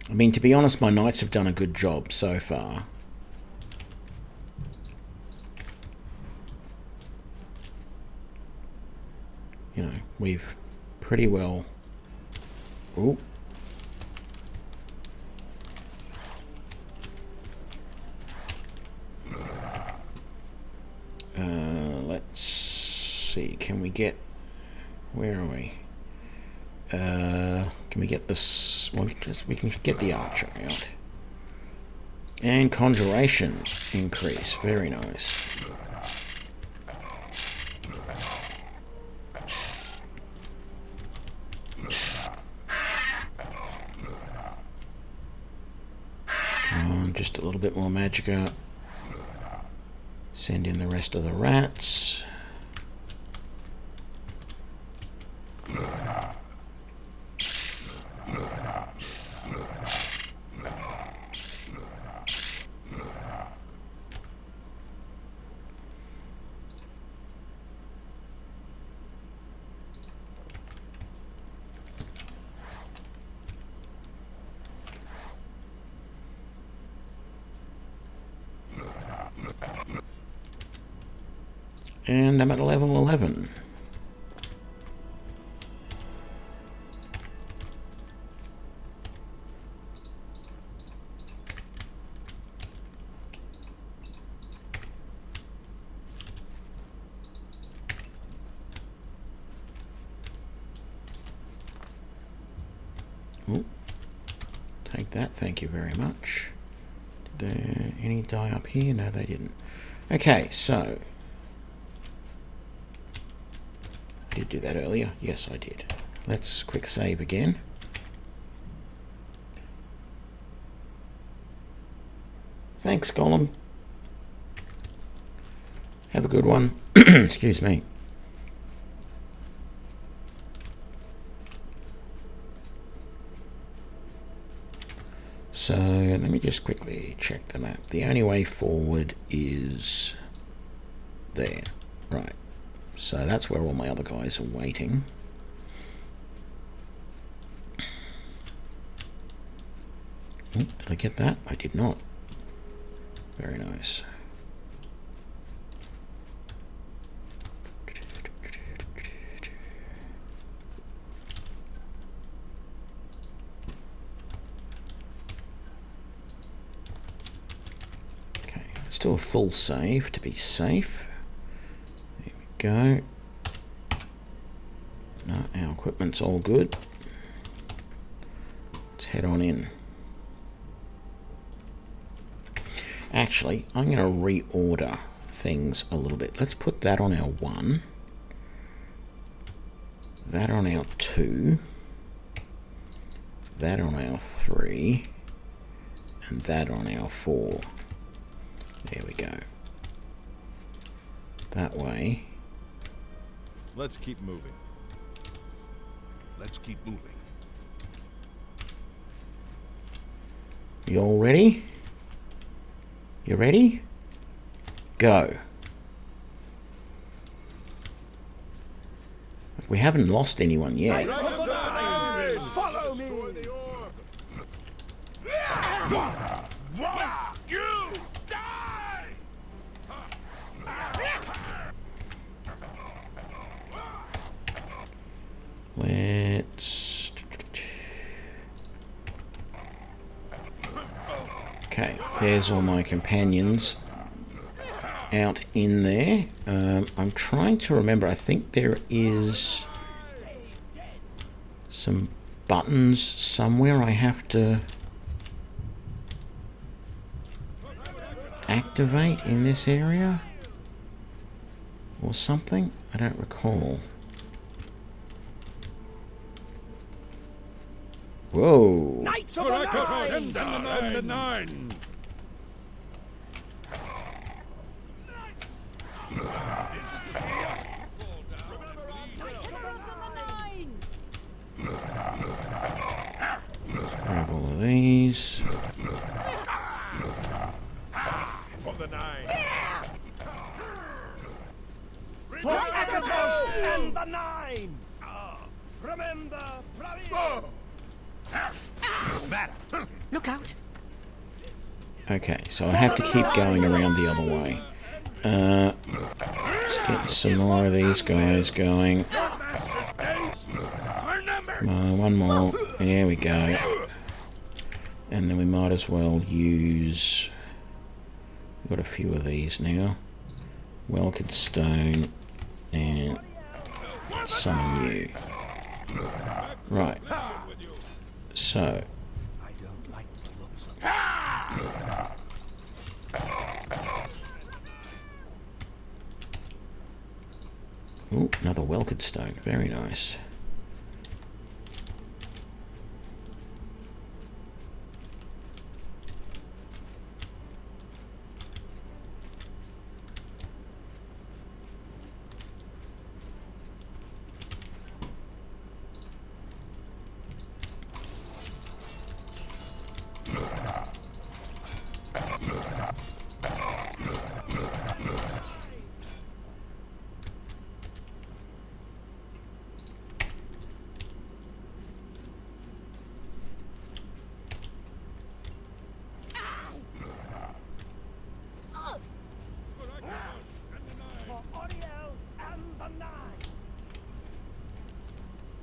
I mean, to be honest, my knights have done a good job so far. You know, we've pretty well... Ooh. Let's see, can we get... Where are we? Can we get this? Well, we can get the archer out. And Conjuration increase. Very nice. Come on, just a little bit more magicka. Send in the rest of the rats. And I'm at level 11. Oh, take that, thank you very much. Did there any die up here? No, they didn't. Okay, so... Did do that earlier? Yes, I did. Let's quick save again. Thanks, Gollum. Have a good one. Excuse me. So, let me just quickly check the map. The only way forward is there. Right. So that's where all my other guys are waiting. Oh, did I get that? I did not. Very nice. Okay, let's do a full save to be safe. Go. No, our equipment's all good. Let's head on in. Actually, I'm going to reorder things a little bit. Let's put that on our 1. That on our 2. That on our 3. And that on our 4. There we go. That way. Let's keep moving. Let's keep moving. You all ready? You ready? Go. We haven't lost anyone yet. Follow me! You die! Let's... Okay, there's all my companions out in there. I'm trying to remember, I think there is some buttons somewhere I have to activate in this area or something. I don't recall. Whoa. Knights of the Nine! And the nine! Grab all of these. For the nine. For Akatosh and the Nine! Remember, Look out! Okay, so I have to keep going around the other way. Let's get some more of these guys going. Come on, one more. There we go. And then we might as well use... We've got a few of these now. Welcome stone and summon you. Right. So. I don't like the looks of it. Ooh, another welcome stone. Very nice. for Oriel and the Nine!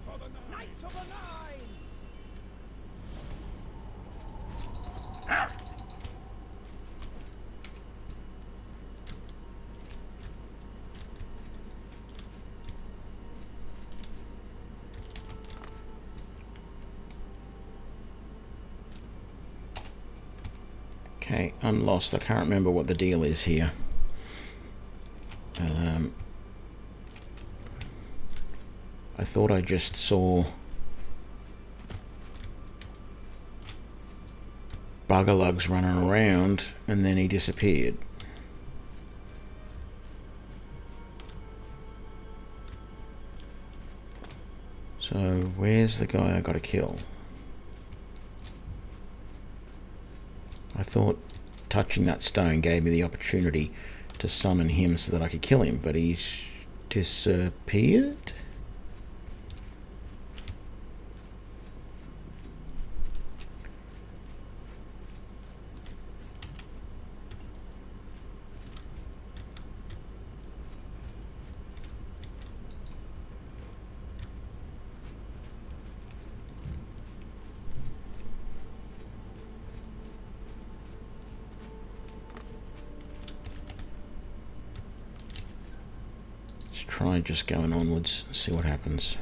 For the Knights of the Nine! Okay, I'm lost. I can't remember what the deal is here. I thought I just saw Buggerlugs running around and then he disappeared. So where's the guy I gotta kill? I thought touching that stone gave me the opportunity to summon him so that I could kill him, but he's disappeared? Try just going onwards, see what happens.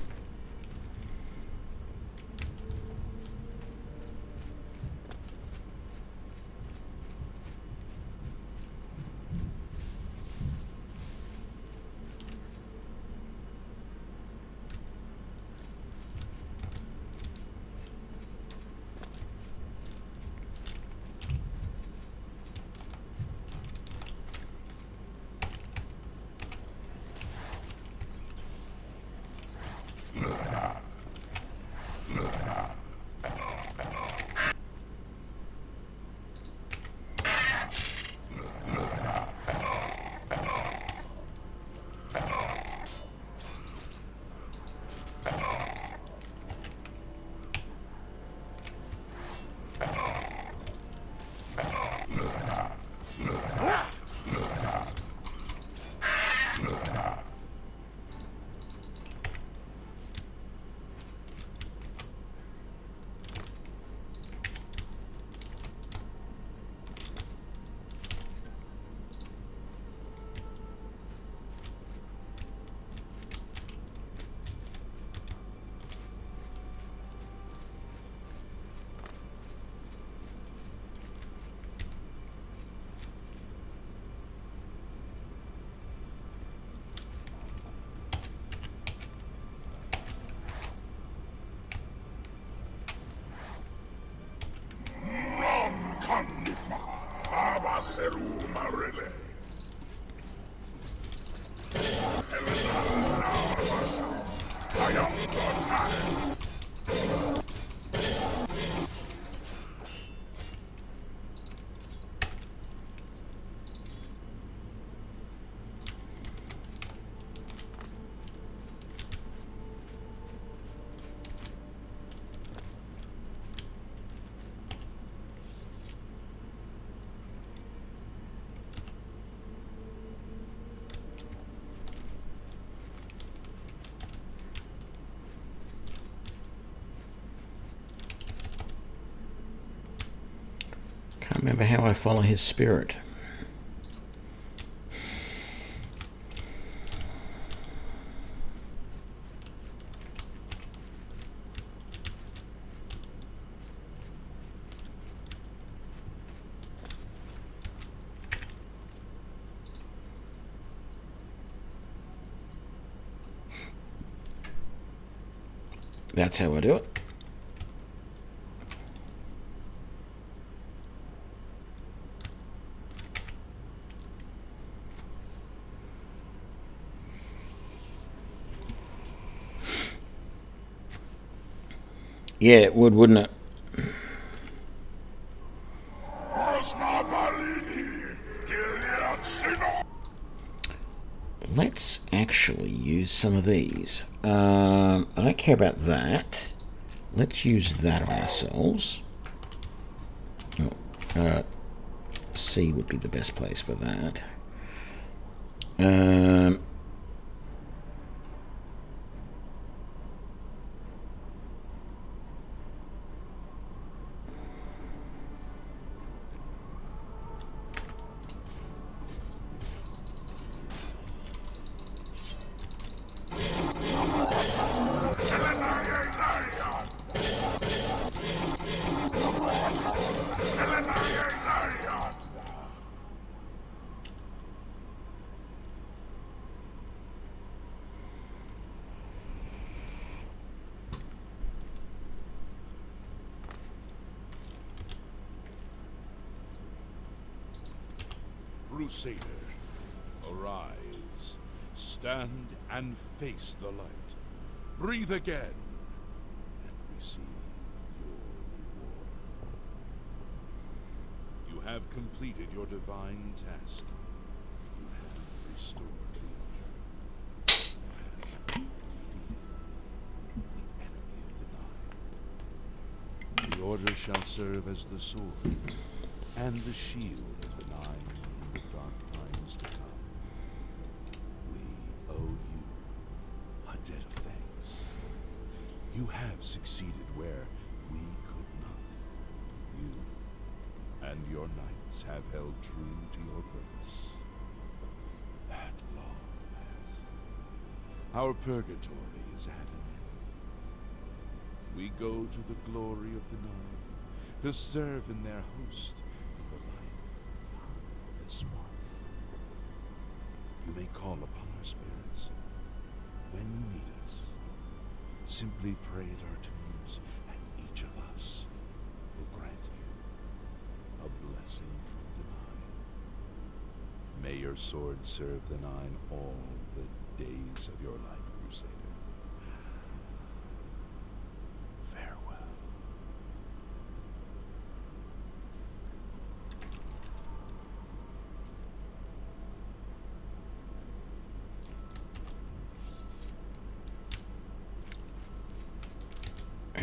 Can't remember how I follow his spirit. That's how I do it. Yeah, it would, wouldn't it? Let's actually use some of these. I don't care about that. Let's use that on ourselves. C would be the best place for that. Crusader, arise. Stand and face the light. Breathe again and receive your reward. You have completed your divine task. You have restored the order. You have defeated the enemy of the Nine. The order shall serve as the sword and the shield of the Nine in the dark times to come. We owe you a debt of thanks. You have succeeded where we could not. You and your knights have held true to your purpose. At long last, our purgatory is at an end. We go to the glory of the Nine to serve in their host in the light of this morning. You may call upon our spirits when you need us. Simply pray at our tombs, and each of us will grant you a blessing from the Nine. May your sword serve the Nine all the days of your life, Crusader. Farewell.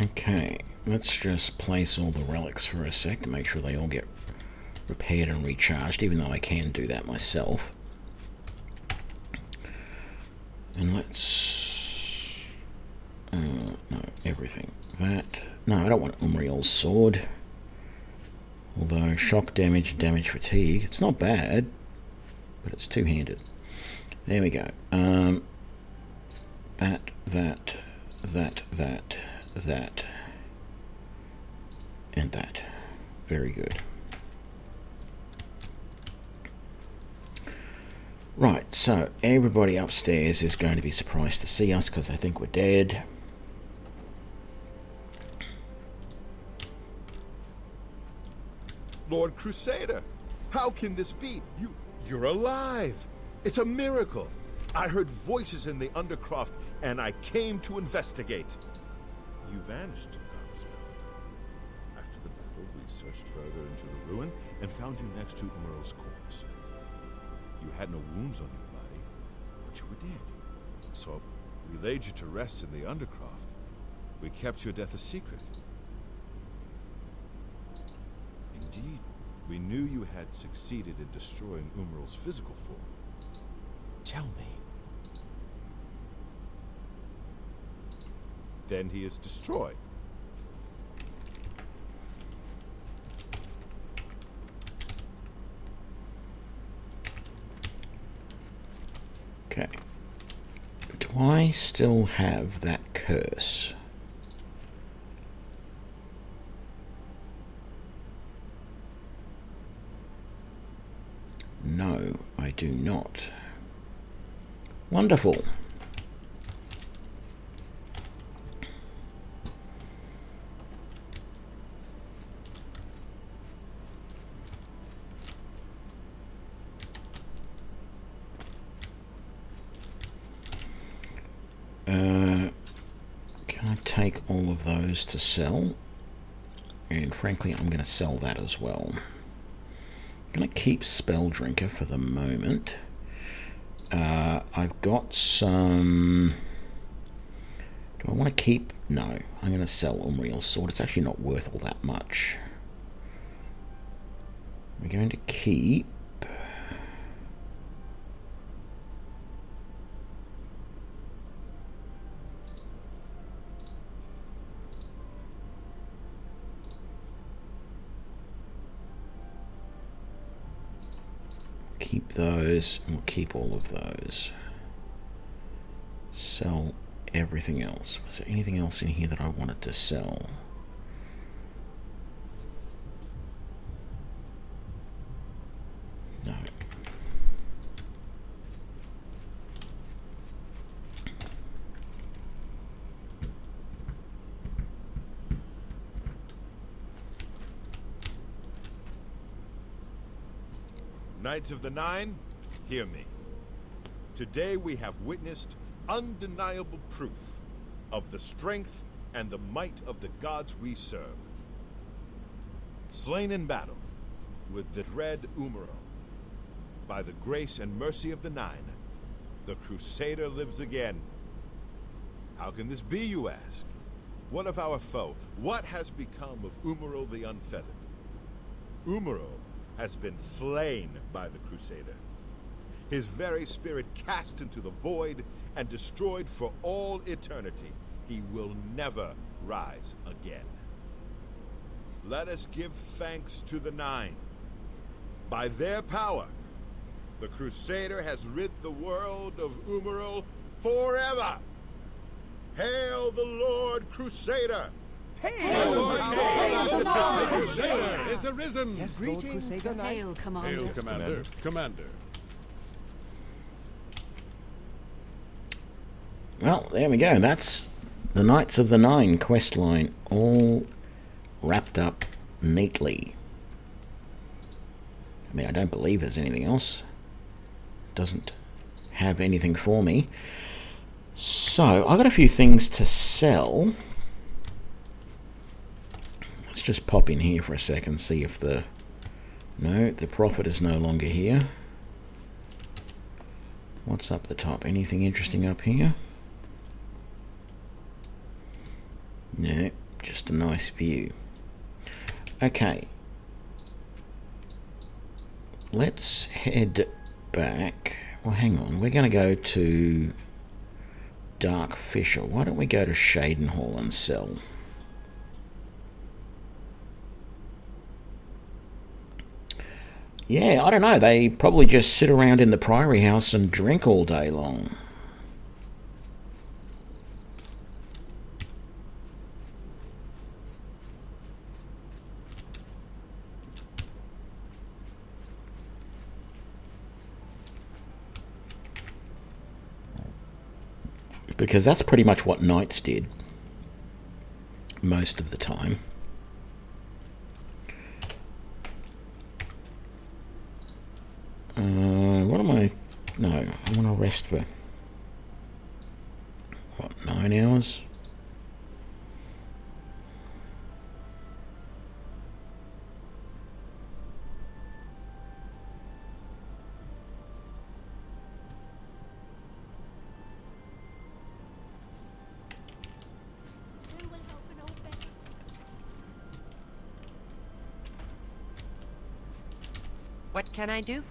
Okay, let's just place all the relics for a sec to make sure they all get repaired and recharged, even though I can do that myself. And let's... no, everything. That... No, I don't want Umriel's sword. Although, shock damage, damage fatigue, it's not bad, but it's two-handed. There we go. That, and that. Very good. Right, so everybody upstairs is going to be surprised to see us because they think we're dead. Lord Crusader, how can this be? You're alive! It's a miracle! I heard voices in the Undercroft, and I came to investigate. You vanished, Godspeed. After the battle, we searched further into the ruin and found you next to Merle's corpse. You had no wounds on your body, but you were dead. So we laid you to rest in the Undercroft. We kept your death a secret. Indeed, we knew you had succeeded in destroying Umaral's physical form. Tell me. Then he is destroyed. Okay. Do I still have that curse? No, I do not. Wonderful. Can I take all of those to sell? And frankly, I'm going to sell that as well. I'm going to keep Spell Drinker for the moment. I've got some... Do I want to keep... No, I'm going to sell Umriel's Sword. It's actually not worth all that much. We're going to keep... Keep those, and we'll keep all of those. Sell everything else. Was there anything else in here that I wanted to sell? No. Knights of the Nine, hear me. Today we have witnessed undeniable proof of the strength and the might of the gods we serve. Slain in battle with the dread Umaral, by the grace and mercy of the Nine, the Crusader lives again. How can this be, you ask? What of our foe? What has become of Umaral the Unfeathered? Umaral has been slain by the Crusader. His very spirit cast into the void and destroyed for all eternity. He will never rise again. Let us give thanks to the Nine. By their power, the Crusader has rid the world of Umaral forever. Hail the Lord Crusader! Hail the Crusader is arisen! Yes, Lord Crusader Knight. Hail, Commander. Hail, Commander. Commander. Well, there we go. That's the Knights of the Nine quest line, all wrapped up neatly. I mean, I don't believe there's anything else. Doesn't have anything for me. So, I've got a few things to sell. Let's just pop in here for a second, see if the... No, the prophet is no longer here. What's up the top? Anything interesting up here? No, just a nice view. Okay. Let's head back. Well, hang on. We're going to go to Dark Fisher. Why don't we go to Shadenhall and sell? Yeah, I don't know. They probably just sit around in the Priory House and drink all day long. Because that's pretty much what knights did most of the time. No, I want to rest for, what, 9 hours? What can I do?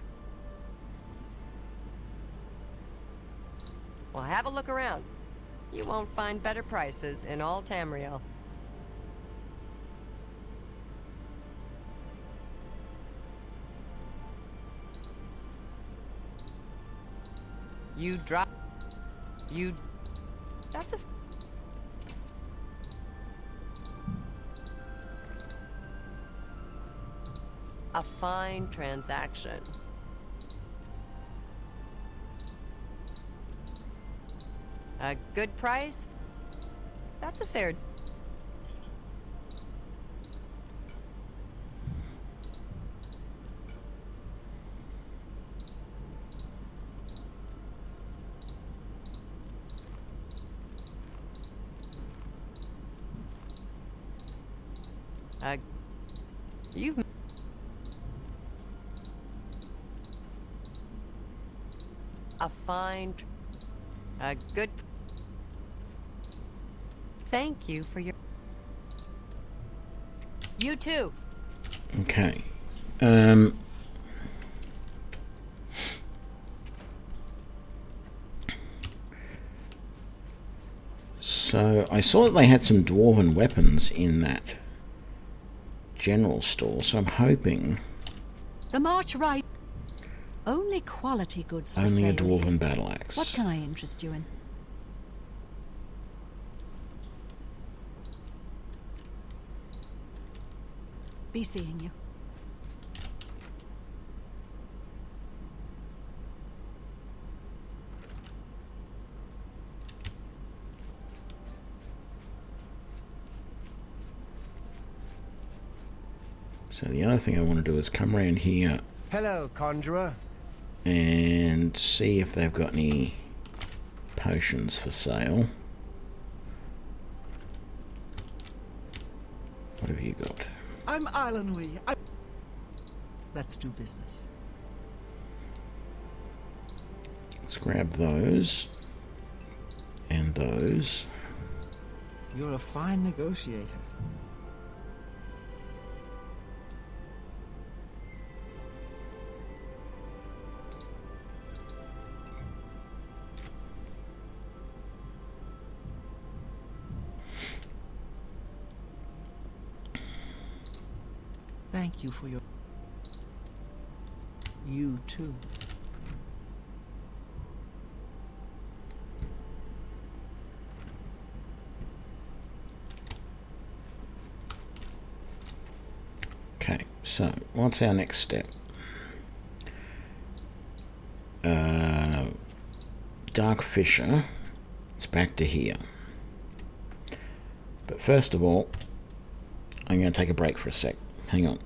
Well, have a look around. You won't find better prices in all Tamriel. You drop... You... That's a... A fine transaction. A good price? That's a fair... You've... A fine... A good... Thank you for your... You too! Okay. So, I saw that they had some dwarven weapons in that general store, so I'm hoping... The march right. Only quality goods for Only a sale. dwarven battle axe. What can I interest you in? Be seeing you. So the other thing I want to do is come around here Hello, Conjurer. and see if they've got any potions for sale. What have you got? I'm Islandwy. Let's do business. Let's grab those and those. You're a fine negotiator. Thank you for your... You too. Okay, so what's our next step? Dark Fisher. It's back to here. But first of all, I'm going to take a break for a sec. Hang on.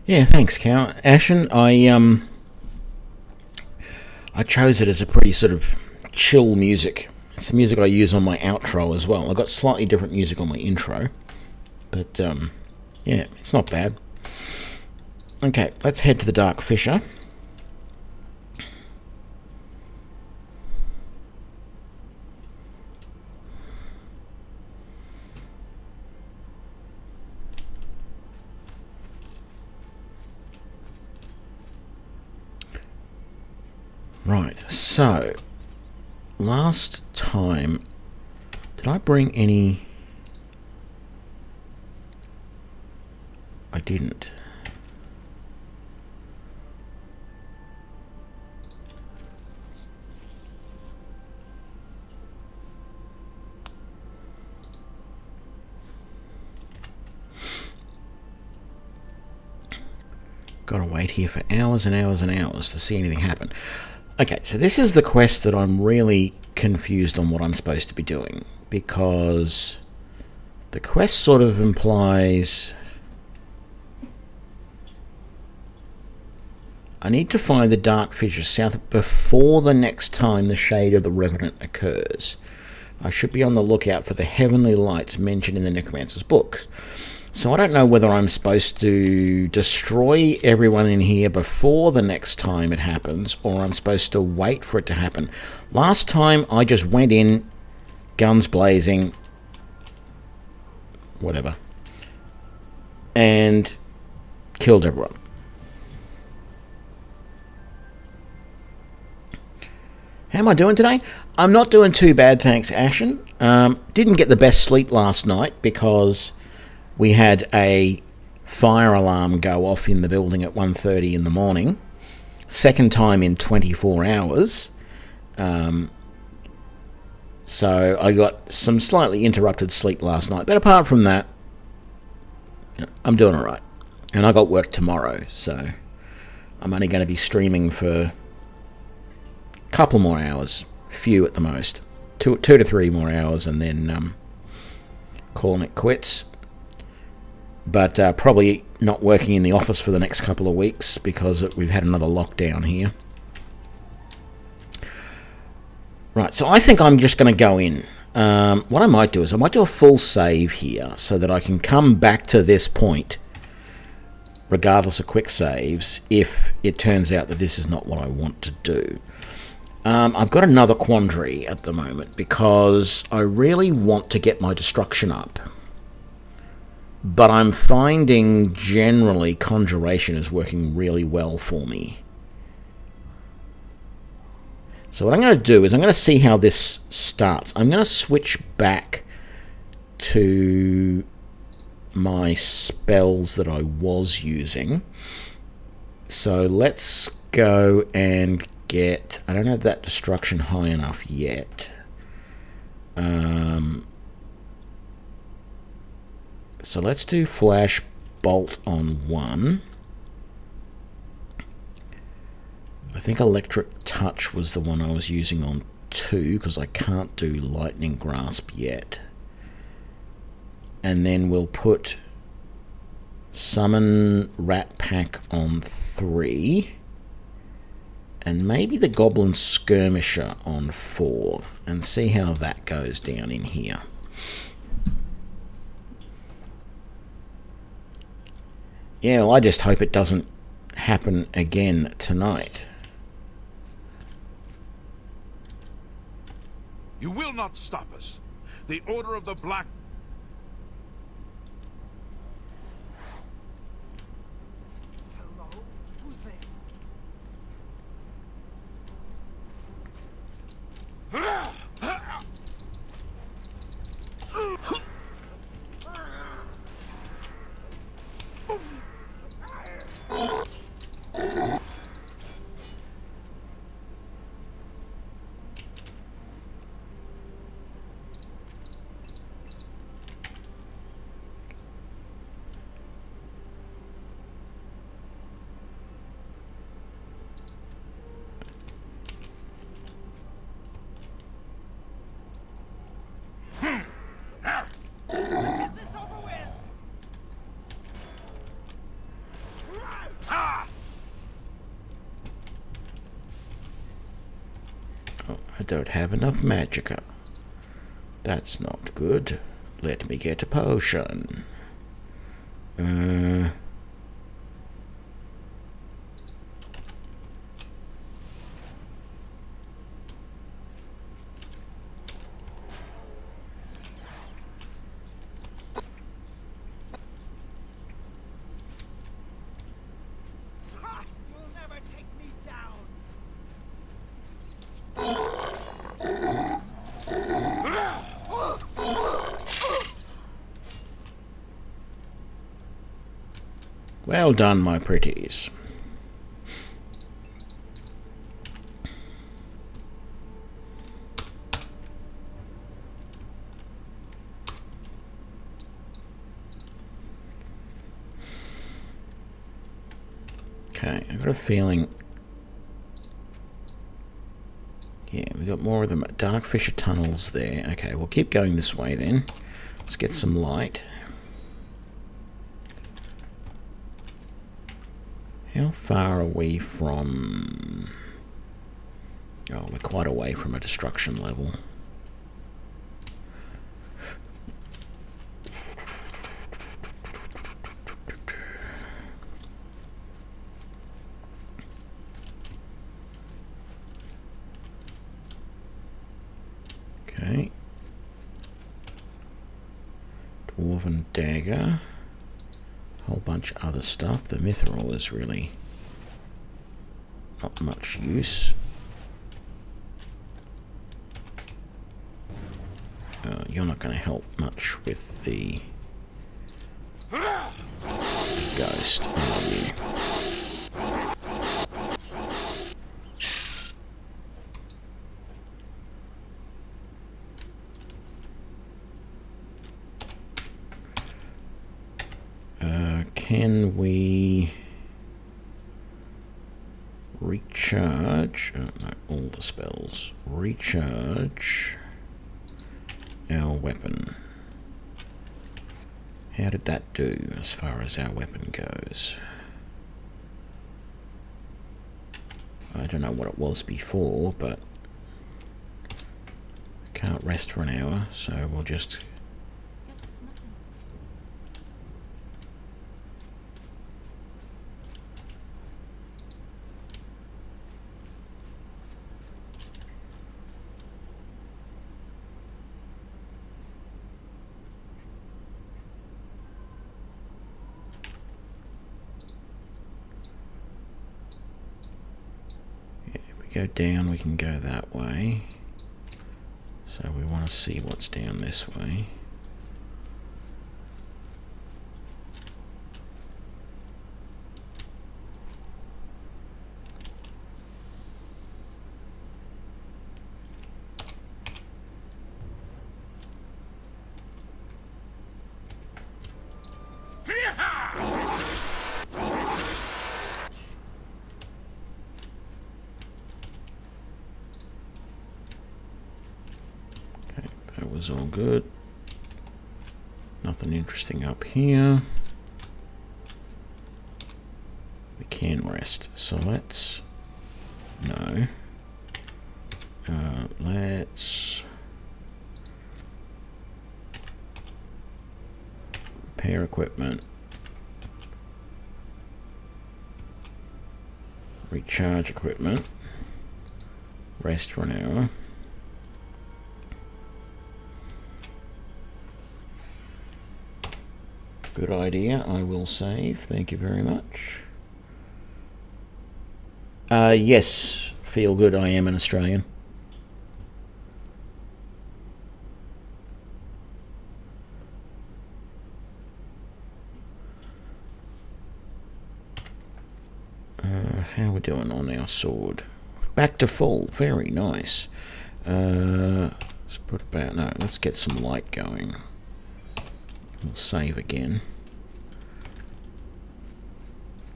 Yeah, thanks, Cow. Ashen, I chose it as a pretty sort of chill music. It's the music I use on my outro as well. I've got slightly different music on my intro, but yeah, it's not bad. Okay, let's head to the Dark Fissure. Right, so last time, did I bring any? I didn't. Gotta wait here for hours and hours and hours to see anything happen. Okay, so this is the quest that I'm really confused on what I'm supposed to be doing, because the quest sort of implies I need to find the Dark Fissure south before the next time the Shade of the Revenant occurs. I should be on the lookout for the heavenly lights mentioned in the Necromancer's books. So I don't know whether I'm supposed to destroy everyone in here before the next time it happens, or I'm supposed to wait for it to happen. Last time I just went in, guns blazing, whatever, and killed everyone. How am I doing today? I'm not doing too bad, thanks, Ashen. Didn't get the best sleep last night because we had a fire alarm go off in the building at 1:30 in the morning. Second time in 24 hours. So I got some slightly interrupted sleep last night. But apart from that, I'm doing alright. And I got work tomorrow, so I'm only going to be streaming for a couple more hours. Few at the most. Two to three more hours, and then calling it quits. But probably not working in the office for the next couple of weeks because we've had another lockdown here. Right, so I think I'm just going to go in. What I might do is I might do a full save here so that I can come back to this point regardless of quick saves if it turns out that this is not what I want to do. I've got another quandary at the moment because I really want to get my destruction up. But I'm finding generally Conjuration is working really well for me. So what I'm going to do is I'm going to see how this starts. I'm going to switch back to my spells that I was using. So let's go and get... I don't have that destruction high enough yet. So let's do Flash Bolt on 1. I think Electric Touch was the one I was using on 2, because I can't do Lightning Grasp yet. And then we'll put Summon Rat Pack on 3. And maybe the Goblin Skirmisher on 4. And see how that goes down in here. Yeah, well, I just hope it doesn't happen again tonight. You will not stop us. The Order of the Black... Hello? Who's there? Oh, I don't have enough magicka. That's not good. Let me get a potion. Well done, my pretties. Okay, I've got a feeling... Yeah, we got more of the dark fissure tunnels there. Okay, we'll keep going this way then. Let's get some light. How far are we from... Oh, we're quite away from a destruction level. Okay. Dwarven dagger. Whole bunch of other stuff. The mithril is really not much use. You're not going to help much with the ghost, are you? Can we recharge? Oh, no, all the spells. Recharge our weapon. How did that do as far as our weapon goes? I don't know what it was before, but I can't rest for an hour, so we'll just... go down, we can go that way. So we want to see what's down this way. All good. Nothing interesting up here. We can rest, so let's... No. Let's... repair equipment. Recharge equipment. Rest for an hour. Good idea. I will save. Thank you very much. Yes, feel good. I am an Australian. How are we doing on our sword? Back to full. Very nice. Let's put about... No, let's get some light going. We'll save again.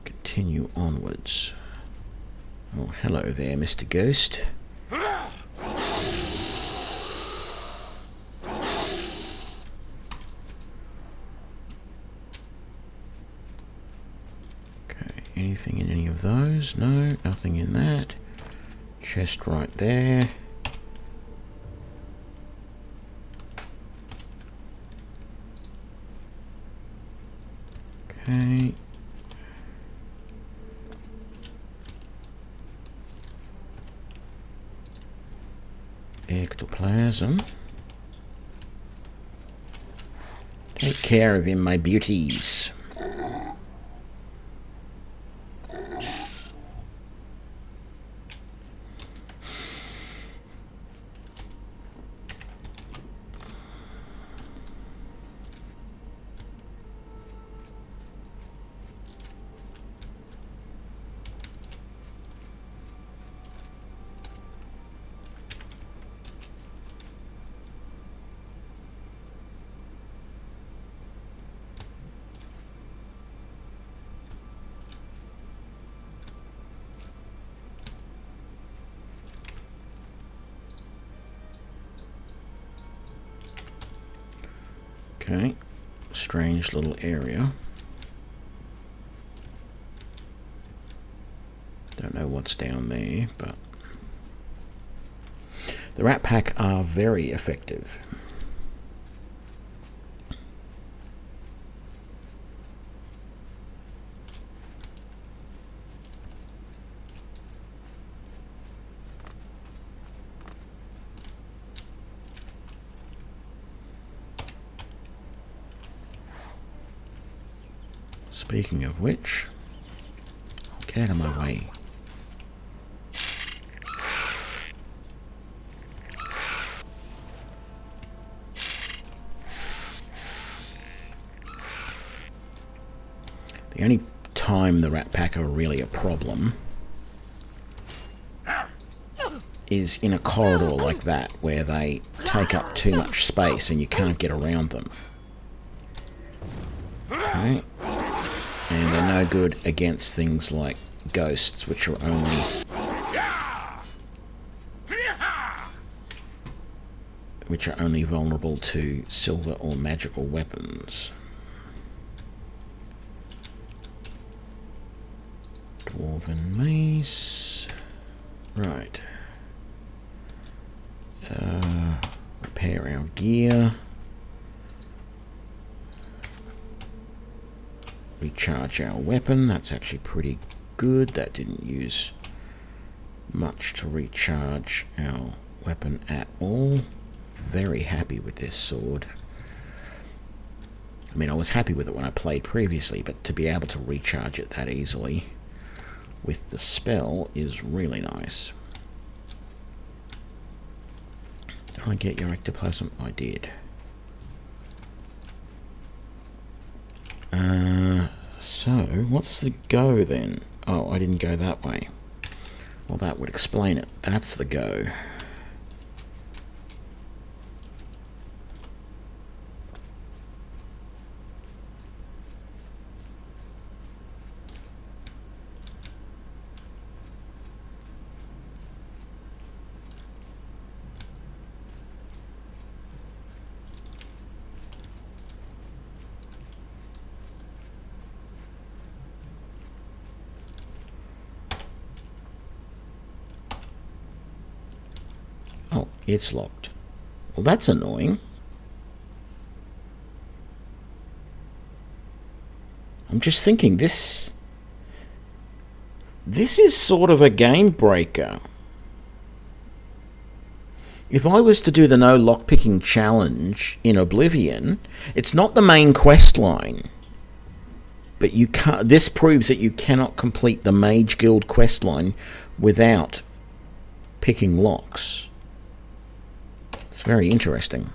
Continue onwards. Oh, hello there, Mr. Ghost. Okay, anything in any of those? No, nothing in that. Chest right there. Okay. Ectoplasm. Take care of him, my beauties. Okay, strange little area. Don't know what's down there, but the rat pack are very effective. Speaking of which, get out of my way. The only time the rat pack are really a problem is in a corridor like that, where they take up too much space and you can't get around them. Okay. And they're no good against things like ghosts, which are only vulnerable to silver or magical weapons. Dwarven mace. Right. Repair our gear. Recharge our weapon. That's actually pretty good. That didn't use much to recharge our weapon at all. Very happy with this sword. I mean, I was happy with it when I played previously, but to be able to recharge it that easily with the spell is really nice. Did I get your ectoplasm? I did. So, what's the go then? Oh, I didn't go that way. Well, that would explain it. That's the go. Oh, it's locked. Well, that's annoying. I'm just thinking, this is sort of a game breaker. If I was to do the no lockpicking challenge in Oblivion, it's not the main quest line. But you can't. This proves that you cannot complete the Mage Guild quest line without picking locks. It's very interesting.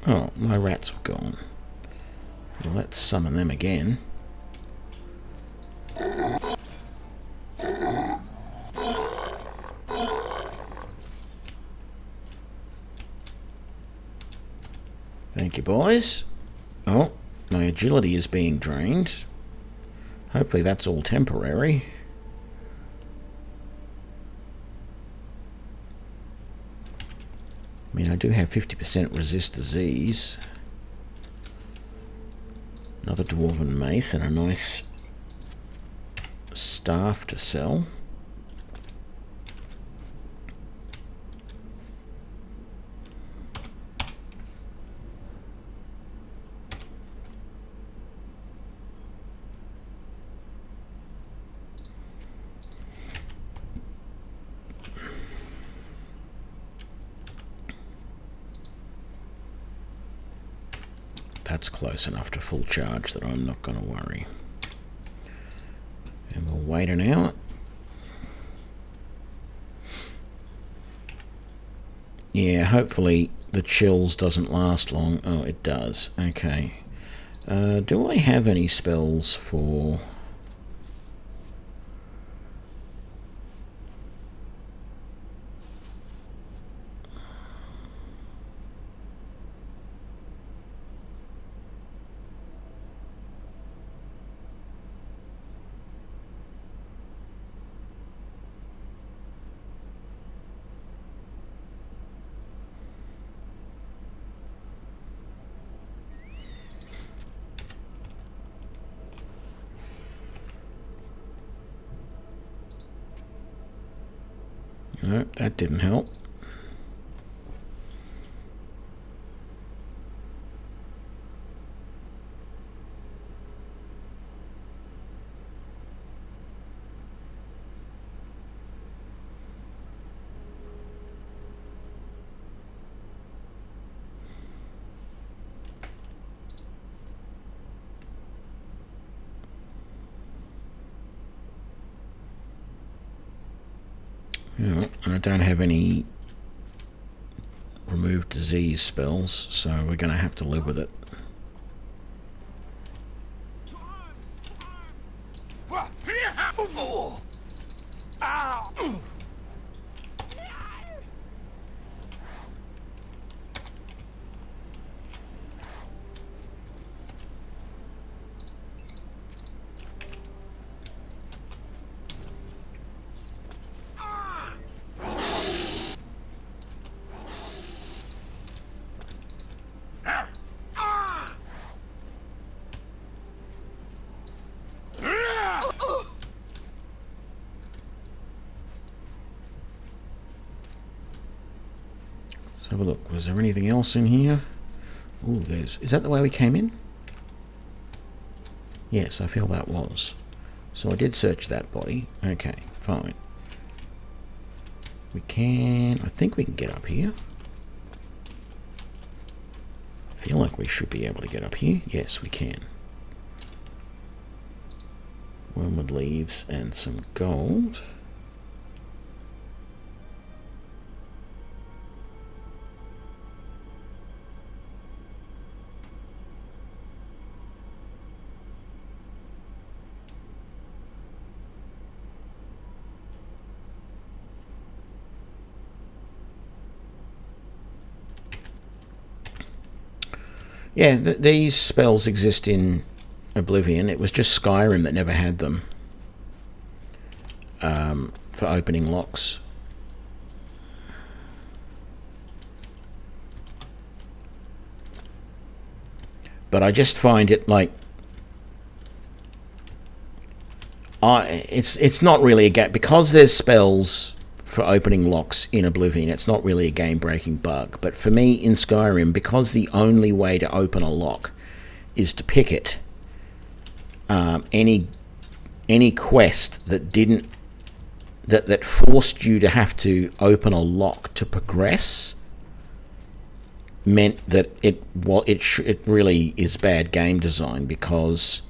Oh, my rats are gone. Well, let's summon them again. boys. Oh, my agility is being drained. Hopefully that's all temporary. I mean, I do have 50% resist disease. Another dwarven mace and a nice staff to sell. That's close enough to full charge that I'm not going to worry. And we'll wait an hour. Yeah, hopefully the chills doesn't last long. Oh, it does. Okay. Do I have any spells for... No, that didn't help. Yeah, and I don't have any remove disease spells, so we're going to have to live with it. Let's have a look. Was there anything else in here? Ooh, there's... Is that the way we came in? Yes, I feel that was. So I did search that body. Okay, fine. We can... I think we can get up here. I feel like we should be able to get up here. Yes, we can. Wormwood leaves and some gold. Yeah, these spells exist in Oblivion. It was just Skyrim that never had them for opening locks. But I just find it like it's not really a game because there's spells for opening locks in Oblivion. It's not really a game-breaking bug, but for me in Skyrim, because the only way to open a lock is to pick it, any quest that didn't that forced you to have to open a lock to progress meant that it really is bad game design, because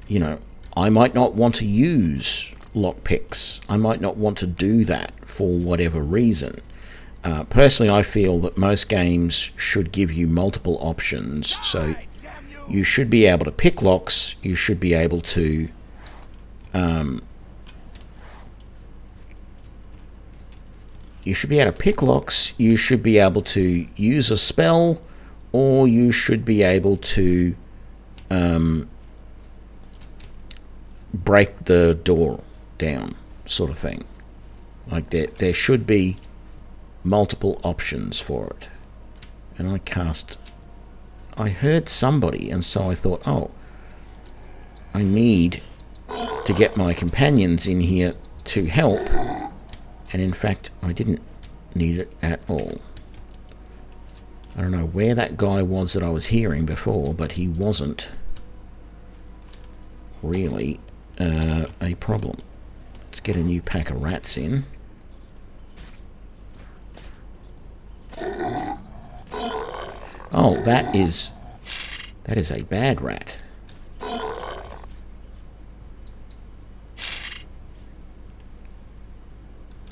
you know I might not want to use lockpicks. I might not want to do that for whatever reason. Personally, I feel that most games should give you multiple options, so you should be able to pick locks, you should be able to you should be able to use a spell, or you should be able to break the door down, sort of thing. Like there should be multiple options for it. And I heard somebody, and so I thought, oh, I need to get my companions in here to help. And in fact, I didn't need it at all. I don't know where that guy was that I was hearing before, but he wasn't really a problem. Let's get a new pack of rats in. Oh, that is a bad rat.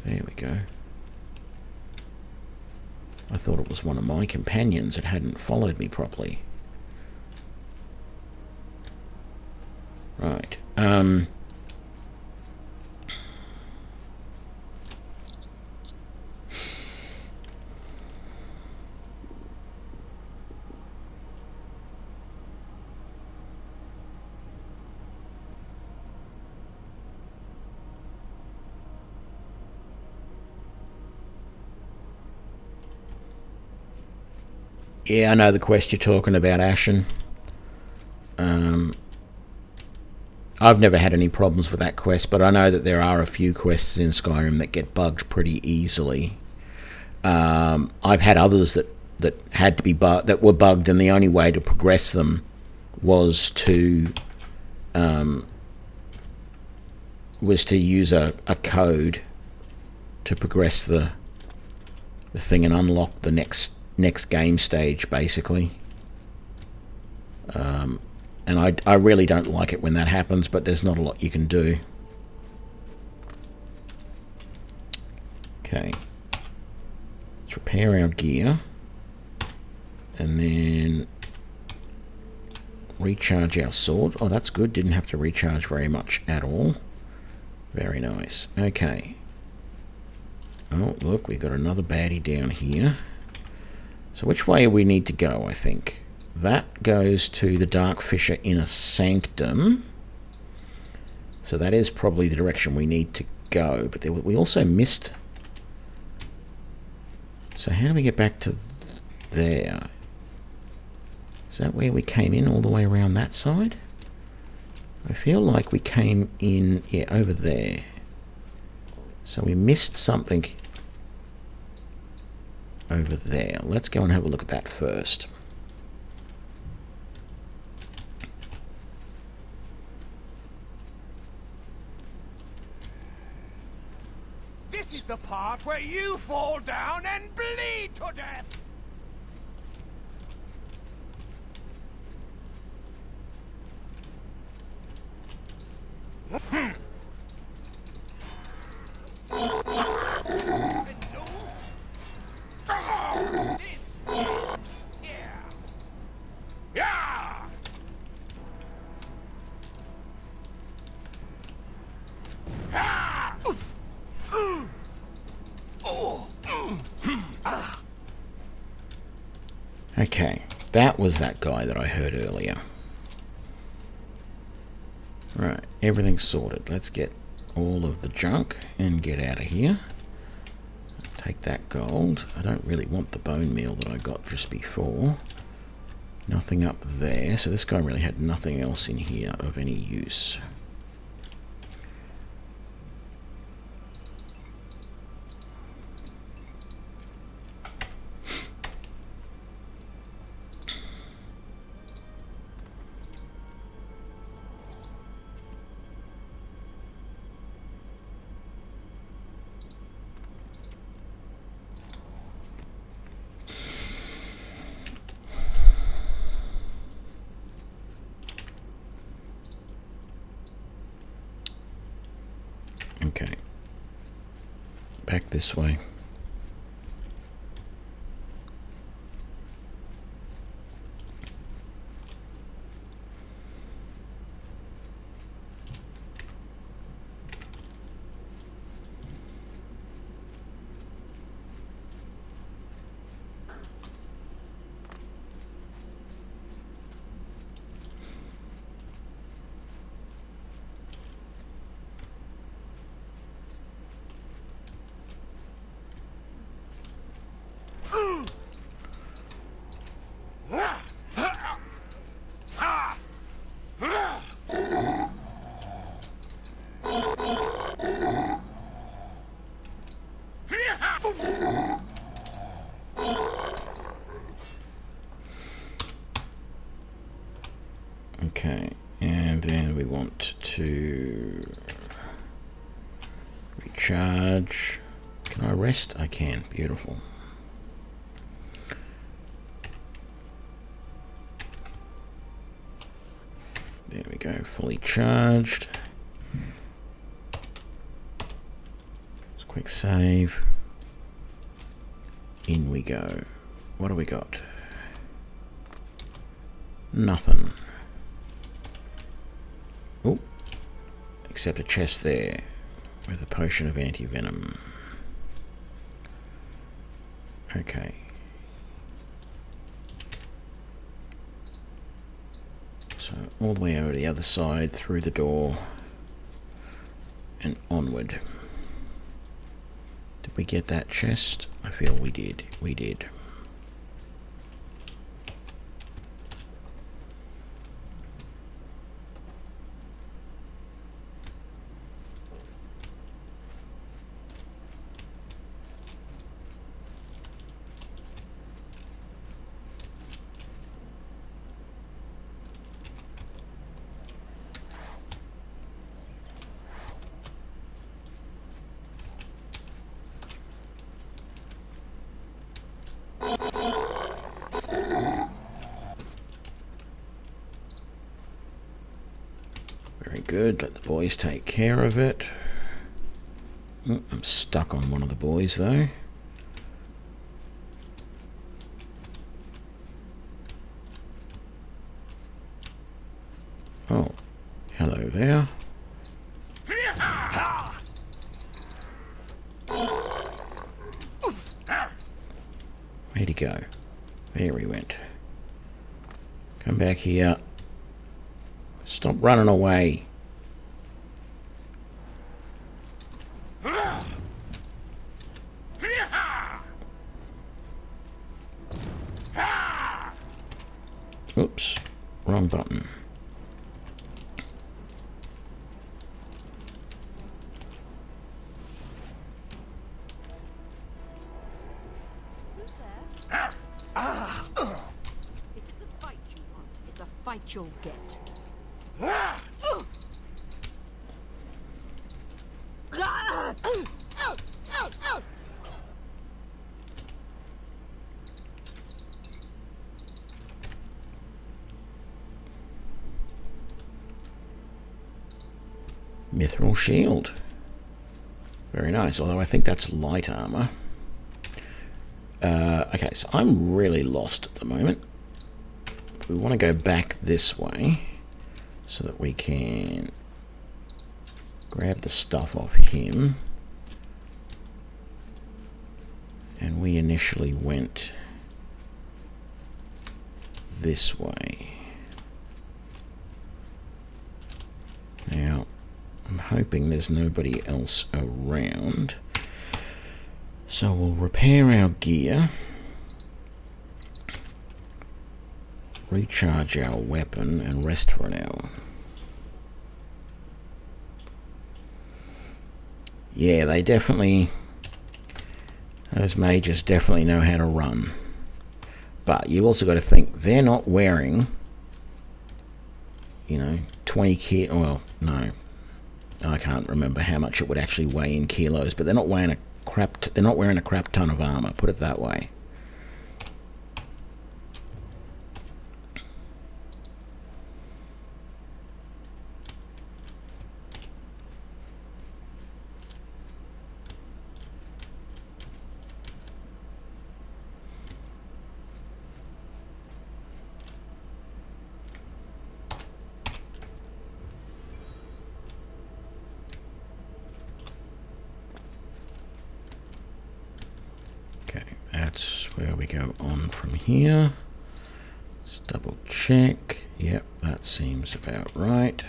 There we go. I thought it was one of my companions that hadn't followed me properly. Right. Yeah, I know the quest you're talking about, Ashen. I've never had any problems with that quest, but I know that there are a few quests in Skyrim that get bugged pretty easily. I've had others that had to be that were bugged, and the only way to progress them was to use a code to progress the thing and unlock the next game stage, basically. And I really don't like it when that happens, but there's not a lot you can do. Okay. Let's repair our gear. And then recharge our sword. Oh, that's good. Didn't have to recharge very much at all. Very nice. Okay. Oh, look, we've got another baddie down here. So which way we need to go, I think? That goes to the Dark Fisher Inner Sanctum. So that is probably the direction we need to go. But we also missed... So how do we get back to there? Is that where we came in, all the way around that side? I feel like we came in, yeah, over there. So we missed something over there. Let's go and have a look at that first. This is the part where you fall down and bleed to death! Okay, that was that guy that I heard earlier. Right, everything's sorted. Let's get all of the junk and get out of here. Take that gold. I don't really want the bone meal that I got just before. Nothing up there, so this guy really had nothing else in here of any use. Okay. Back this way. Okay, and then we want to recharge. Can I rest? I can. Beautiful. There we go, fully charged. Let's quick save. In we go. What do we got? Nothing. Oh, except a chest there with a potion of anti-venom. Okay. So all the way over the other side, through the door, and onward. Did we get that chest? I feel we did. We did. Good, let the boys take care of it. Oh, I'm stuck on one of the boys though. Oh, hello there. Where'd he go? There he went. Come back here. Stop running away. Oops, wrong button. Who's there? If it's a fight you want, it's a fight you'll get. Mithril shield. Very nice, although I think that's light armor. Okay, so I'm really lost at the moment. We want to go back this way so that we can grab the stuff off him. And we initially went this way. Now, I'm hoping there's nobody else around. So we'll repair our gear. Recharge our weapon and rest for an hour. Yeah, they definitely... Those mages definitely know how to run. But you also got to think, they're not wearing, 20 kilo... Well, no. I can't remember how much it would actually weigh in kilos, but they're not wearing a crap ton of armor, put it that way. That's where we go on from here. Let's double check. Yep, that seems about right.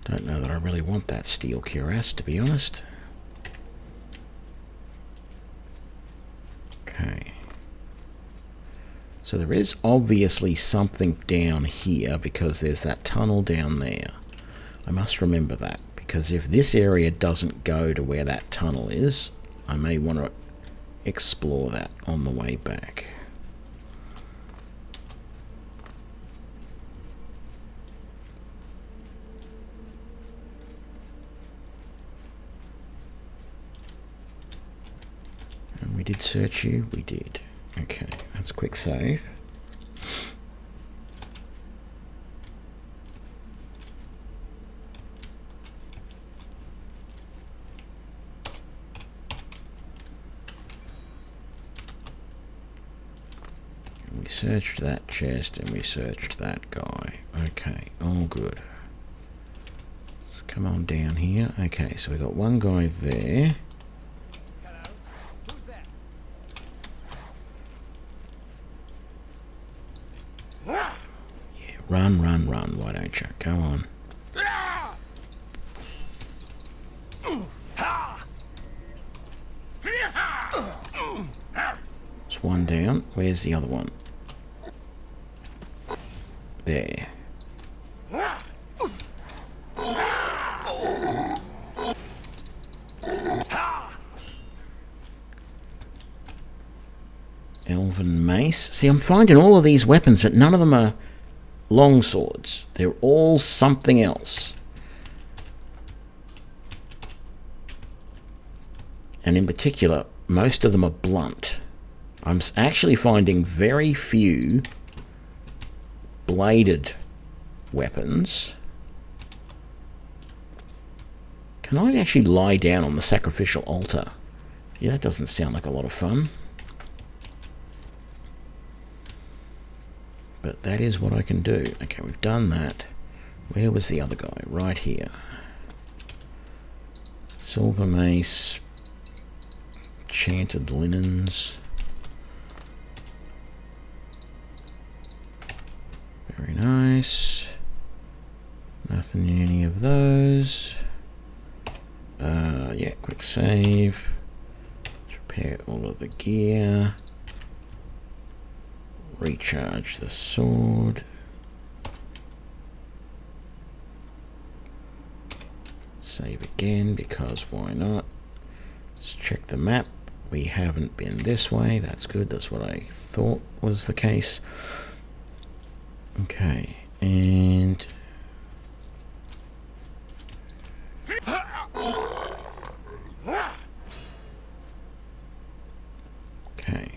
Don't know that I really want that steel cuirass, to be honest. Okay. So there is obviously something down here because there's that tunnel down there. I must remember that, because if this area doesn't go to where that tunnel is, I may want to explore that on the way back. And we did search you? We did. Okay, that's a quick save. We searched that chest and we searched that guy. Okay, all good. So come on down here. Okay, so we got one guy there. Hello? Who's there? Yeah, run, run, run, why don't you? Go on. There's one down. Where's the other one? There. Elven mace. See, I'm finding all of these weapons, but none of them are long swords. They're all something else. And in particular, most of them are blunt. I'm actually finding very few bladed weapons. Can I actually lie down on the sacrificial altar? Yeah, that doesn't sound like a lot of fun. But that is what I can do. Okay, we've done that. Where was the other guy? Right here. Silver mace. Enchanted linens. Very nice. Nothing in any of those. Yeah, quick save. Let's repair all of the gear. Recharge the sword. Save again, because why not? Let's check the map. We haven't been this way. That's good. That's what I thought was the case. Okay, and okay.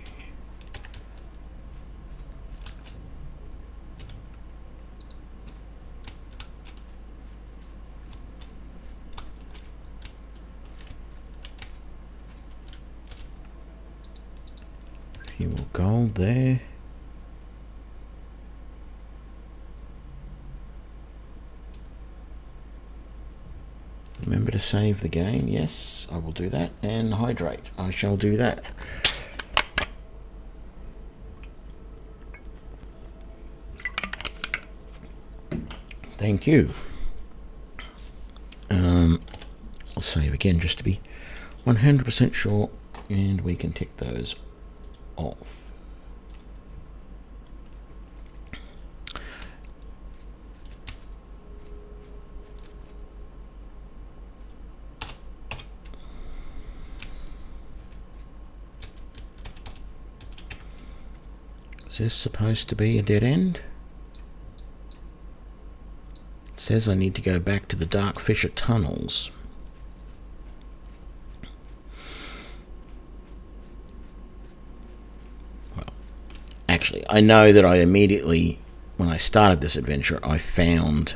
A few more gold there. Remember to save the game. Yes, I will do that. And hydrate. I shall do that. Thank you. I'll save again just to be 100% sure, and we can tick those off. Is this supposed to be a dead end? It says I need to go back to the Dark Fisher tunnels. Well, actually, I know that I immediately, when I started this adventure, I found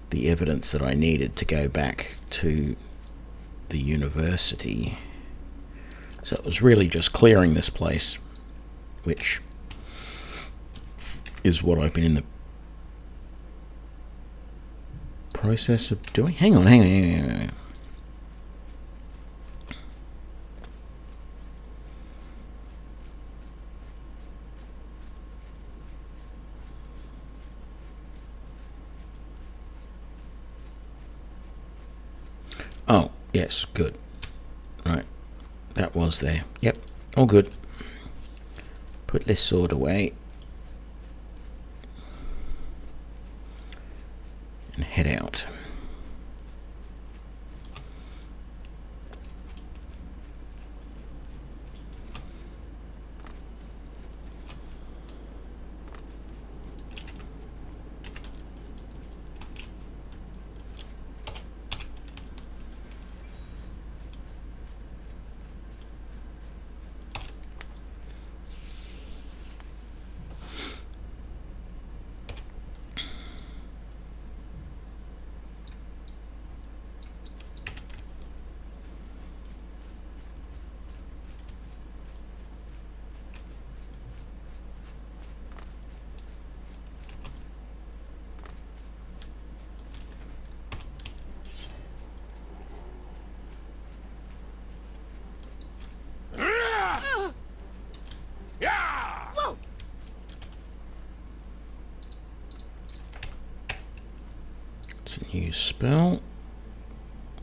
the evidence that I needed to go back to the university. So it was really just clearing this place, which is what I've been in the process of doing. Hang on. Oh, yes, good. Right, that was there. Yep, all good. Put this sword away and head out. It's a new spell.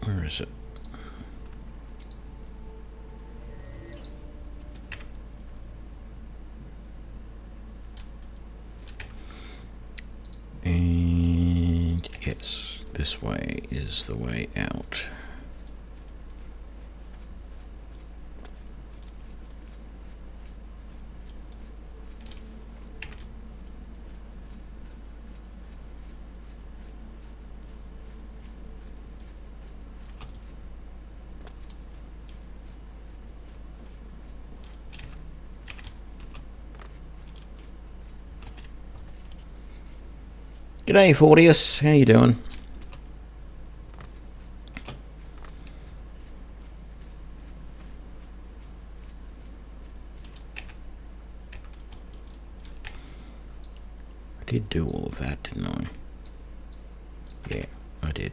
Where is it? And yes, this way is the way out. G'day, Fortius. How you doing? I did do all of that, didn't I? Yeah, I did.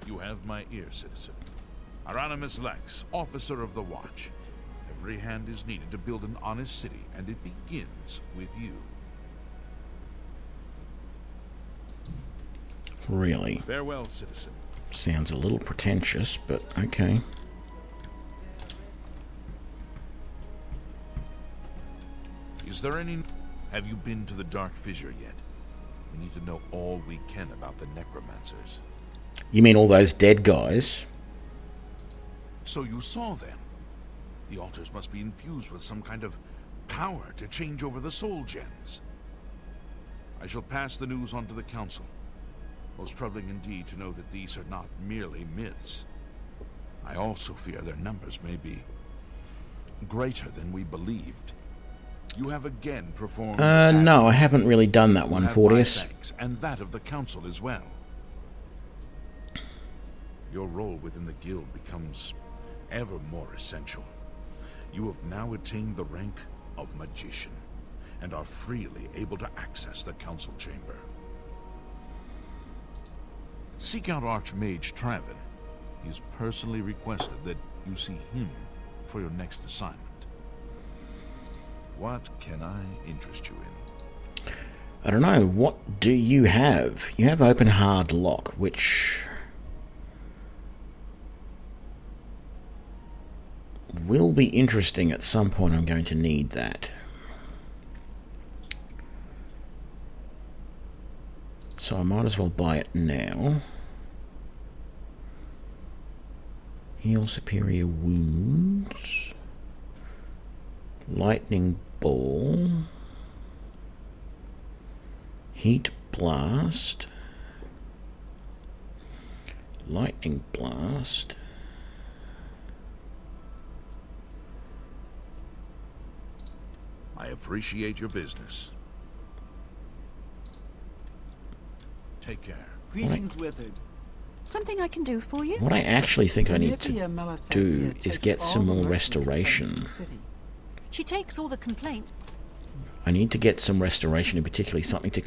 You have my ear, citizen. Aranimus Lex, officer of the Watch. Every hand is needed to build an honest city, and it begins with you. Really? Farewell, citizen. Sounds a little pretentious, but okay. Is there any... Have you been to the Dark Fissure yet? We need to know all we can about the necromancers. You mean all those dead guys? So you saw them. The altars must be infused with some kind of power to change over the soul gems. I shall pass the news on to the council. Most troubling indeed to know that these are not merely myths. I also fear their numbers may be greater than we believed. You have again performed... No, I haven't really done that one, Fortius. Thanks, and that of the council as well. Your role within the guild becomes ever more essential. You have now attained the rank of magician, and are freely able to access the council chamber. Seek out Archmage Traven. He has personally requested that you see him for your next assignment. What can I interest you in? I don't know. What do you have? You have open hard lock, which will be interesting at some point. I'm going to need that. So I might as well buy it now. Heal superior wounds. Lightning ball. Heat blast. Lightning blast. I appreciate your business. Take care. Greetings, wizard. Something I can do for you? What I actually think I need Olivia to Melisandre do is takes get all some the more merchant complaints in restoration. the city. She takes all the complaints. I need to get some restoration, and particularly something to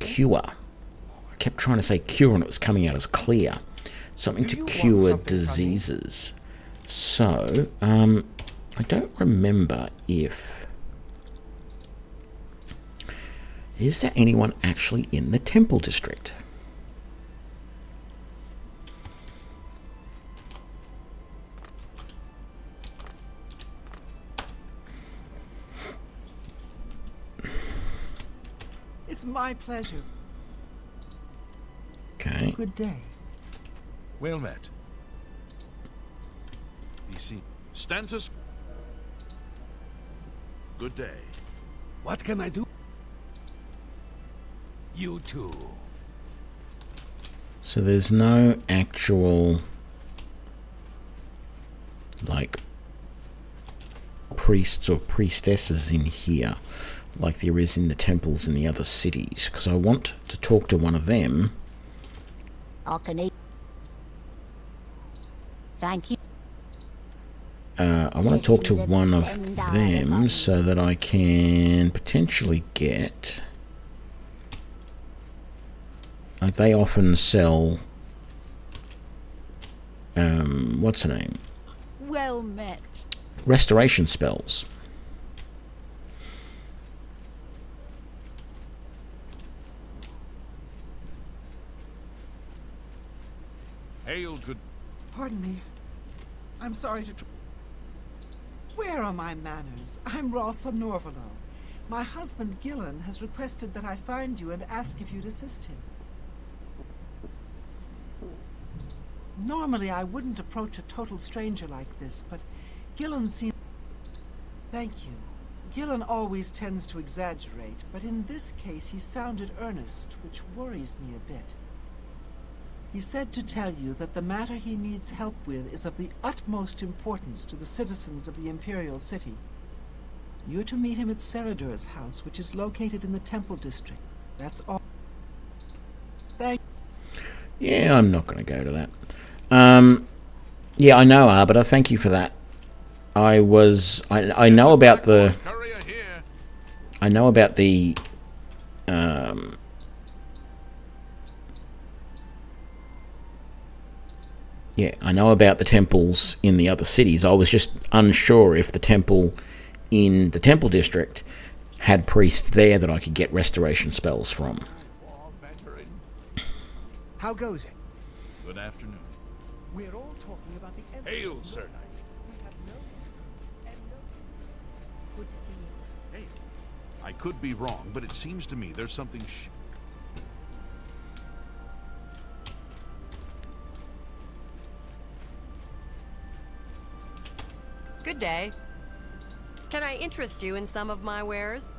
cure. I kept trying to say cure and it was coming out as clear. Something to cure diseases. So, I don't remember if... Is there anyone actually in the Temple District? It's my pleasure. Okay. Good day. Well met. Be seen. Stantus. Good day. What can I do? You too. So there's no actual, like, priests or priestesses in here like there is in the temples in the other cities, because I want to talk to one of them. Thank you. I want to talk to one of them so that I can potentially get... Like, they often sell... what's her name? Well met. Restoration spells. Hail, good... Pardon me. I'm sorry to... Where are my manners? I'm Ralsa Norvalo. My husband, Gillen, has requested that I find you and ask if you'd assist him. Normally, I wouldn't approach a total stranger like this, but Gillen seems... Thank you. Gillen always tends to exaggerate, but in this case he sounded earnest, which worries me a bit. He said to tell you that the matter he needs help with is of the utmost importance to the citizens of the Imperial City. You're to meet him at Seradur's house, which is located in the Temple District. That's all. Thank you. Yeah, I'm not going to go to that. Yeah, I know, Arbiter. Thank you for that. I know about the... I know about the... Yeah, I know about the temples in the other cities. I was just unsure if the temple in the Temple District had priests there that I could get restoration spells from. How goes it? Good afternoon. We're all talking about the Emperor. Hail, Sir Knight. We have no and no. Good to see you. Hail. I could be wrong, but it seems to me there's something Good day. Can I interest you in some of my wares?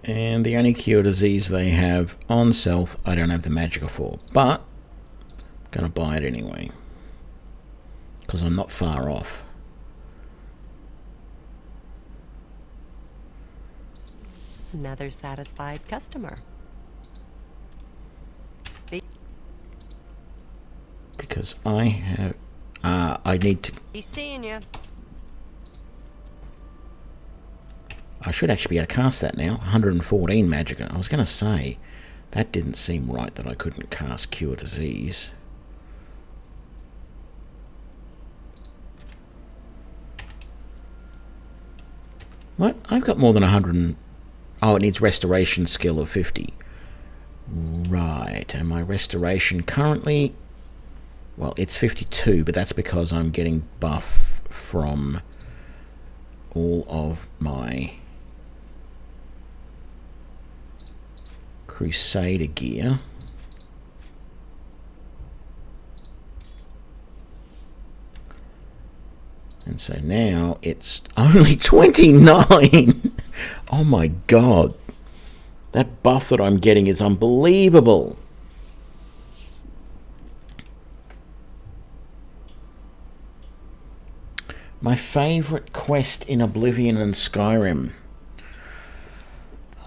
And the only cure disease they have on self, I don't have the magicka for, but I'm going to buy it anyway, because I'm not far off. Another satisfied customer. Because I have... I need to... He's seeing you. I should actually be able to cast that now. 114 magicka. I was going to say, that didn't seem right that I couldn't cast Cure Disease. What? I've got more than 100... Oh, it needs restoration skill of 50. Right, and my restoration currently... Well, it's 52, but that's because I'm getting buff from all of my Crusader gear. And so now it's only 29! Oh my god. That buff that I'm getting is unbelievable. My favourite quest in Oblivion and Skyrim.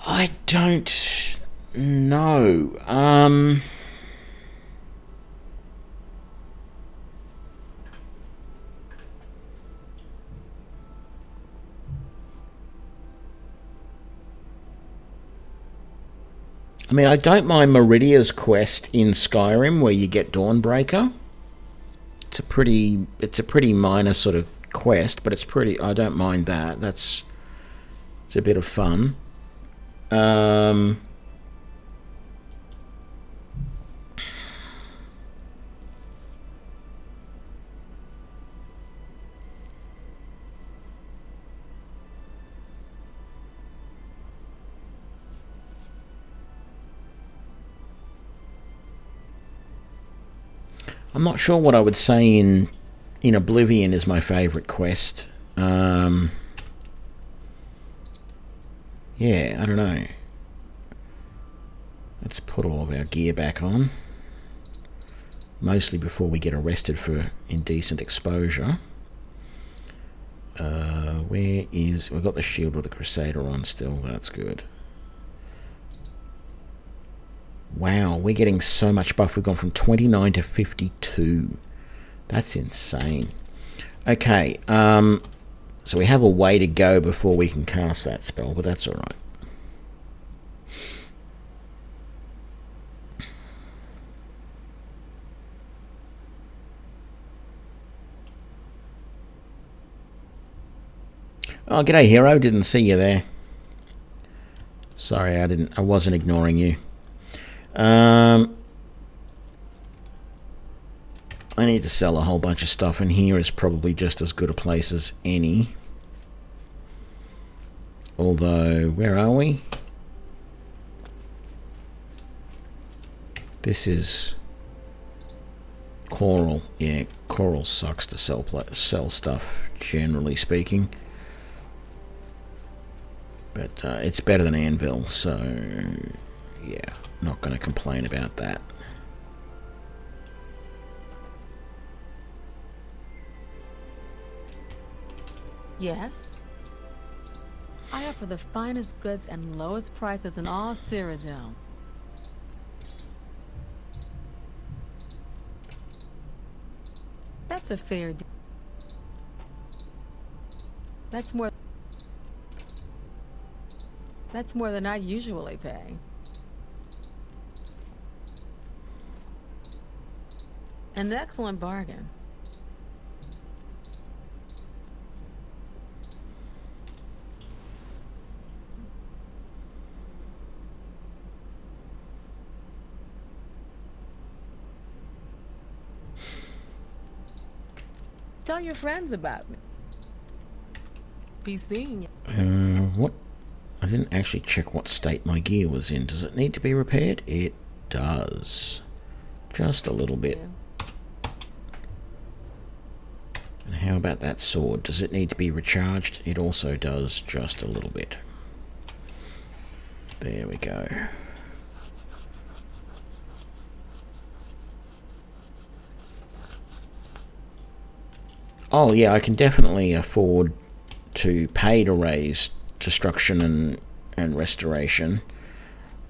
I don't know. I mean, I don't mind Meridia's quest in Skyrim where you get Dawnbreaker. It's a pretty minor sort of quest, but I don't mind that. It's a bit of fun. I'm not sure what I would say in Oblivion is my favourite quest. Yeah, I don't know. Let's put all of our gear back on. Mostly before we get arrested for indecent exposure. We've got the shield with the Crusader on still, that's good. Wow, we're getting so much buff. We've gone from 29 to 52. That's insane. Okay, so we have a way to go before we can cast that spell, but that's alright. Oh, g'day hero, didn't see you there. Sorry, I wasn't ignoring you. I need to sell a whole bunch of stuff, and here is probably just as good a place as any. Although, where are we? This is Coral. Yeah, Coral sucks to sell stuff, generally speaking. But it's better than Anvil, so yeah, not going to complain about that. Yes. I offer the finest goods and lowest prices in all Cyrodiil. That's a fair deal. That's more than I usually pay. An excellent bargain. Tell your friends about me. Be seeing you. What? I didn't actually check what state my gear was in. Does it need to be repaired? It does. Just a little bit. Yeah. And how about that sword? Does it need to be recharged? It also does, just a little bit. There we go. Oh yeah, I can definitely afford to pay to raise destruction and restoration.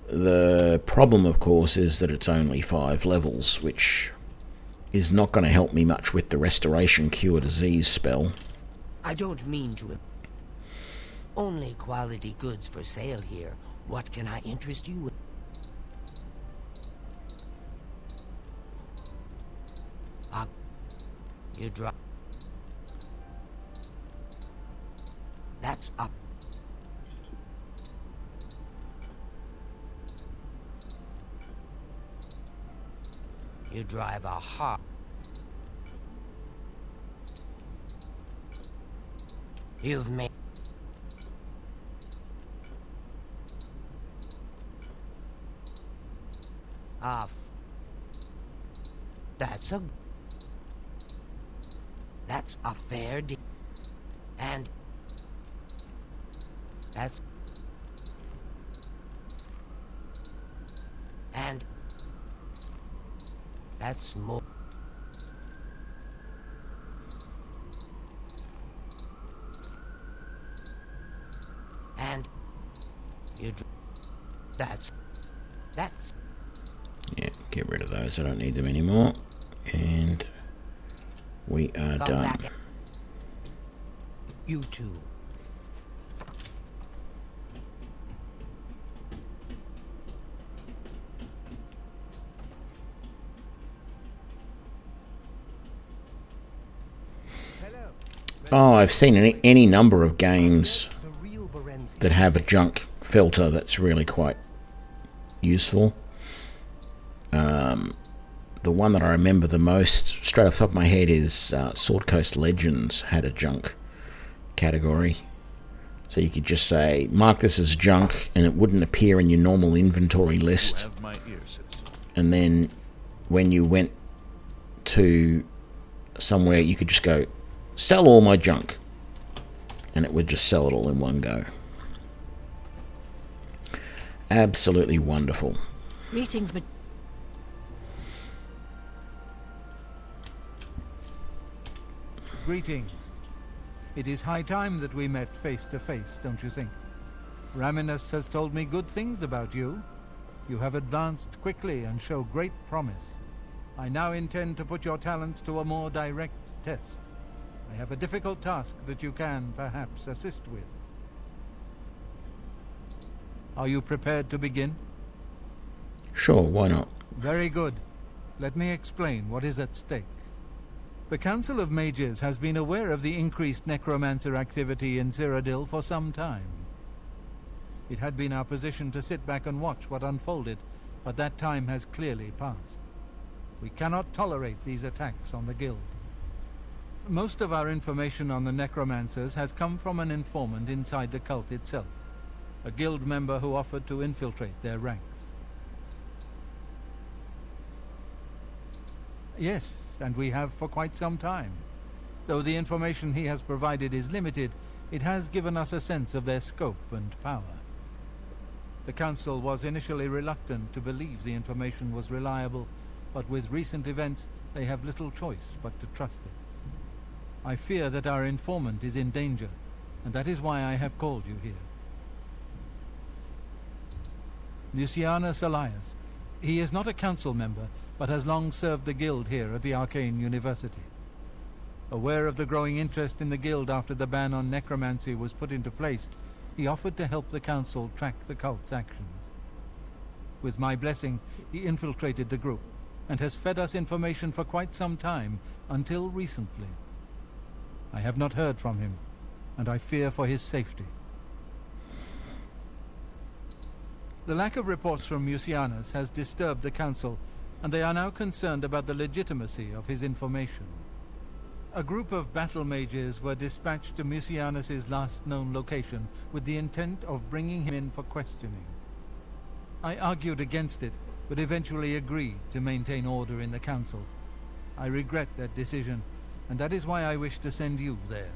The problem, of course, is that it's only 5 levels, which is not going to help me much with the restoration cure disease spell. I don't mean to. Only quality goods for sale here. What can I interest you with? You drop. That's up. You drive a hot. You've made. That's a fair deal. And that's more. And you that's yeah, get rid of those. I don't need them anymore. And we are done. Back. You too. Oh, I've seen any number of games that have a junk filter that's really quite useful. The one that I remember the most, straight off the top of my head, is Sword Coast Legends had a junk category. So you could just say, mark this as junk, and it wouldn't appear in your normal inventory list. And then when you went to somewhere, you could just go, sell all my junk. And it would just sell it all in one go. Absolutely wonderful. Greetings, Greetings. It is high time that we met face to face, don't you think? Raminus has told me good things about you. You have advanced quickly and show great promise. I now intend to put your talents to a more direct test. I have a difficult task that you can, perhaps, assist with. Are you prepared to begin? Sure, why not? Very good. Let me explain what is at stake. The Council of Mages has been aware of the increased necromancer activity in Cyrodiil for some time. It had been our position to sit back and watch what unfolded, but that time has clearly passed. We cannot tolerate these attacks on the Guild. Most of our information on the necromancers has come from an informant inside the cult itself, a Guild member who offered to infiltrate their ranks. Yes, and we have for quite some time. Though the information he has provided is limited, it has given us a sense of their scope and power. The Council was initially reluctant to believe the information was reliable, but with recent events, they have little choice but to trust it. I fear that our informant is in danger, and that is why I have called you here. Lucianus Elias. He is not a council member, but has long served the Guild here at the Arcane University. Aware of the growing interest in the Guild after the ban on necromancy was put into place, he offered to help the Council track the cult's actions. With my blessing, he infiltrated the group, and has fed us information for quite some time, until recently. I have not heard from him, and I fear for his safety. The lack of reports from Mucianus has disturbed the Council, and they are now concerned about the legitimacy of his information. A group of battlemages were dispatched to Mucianus's last known location with the intent of bringing him in for questioning. I argued against it, but eventually agreed to maintain order in the Council. I regret that decision, and that is why I wish to send you there.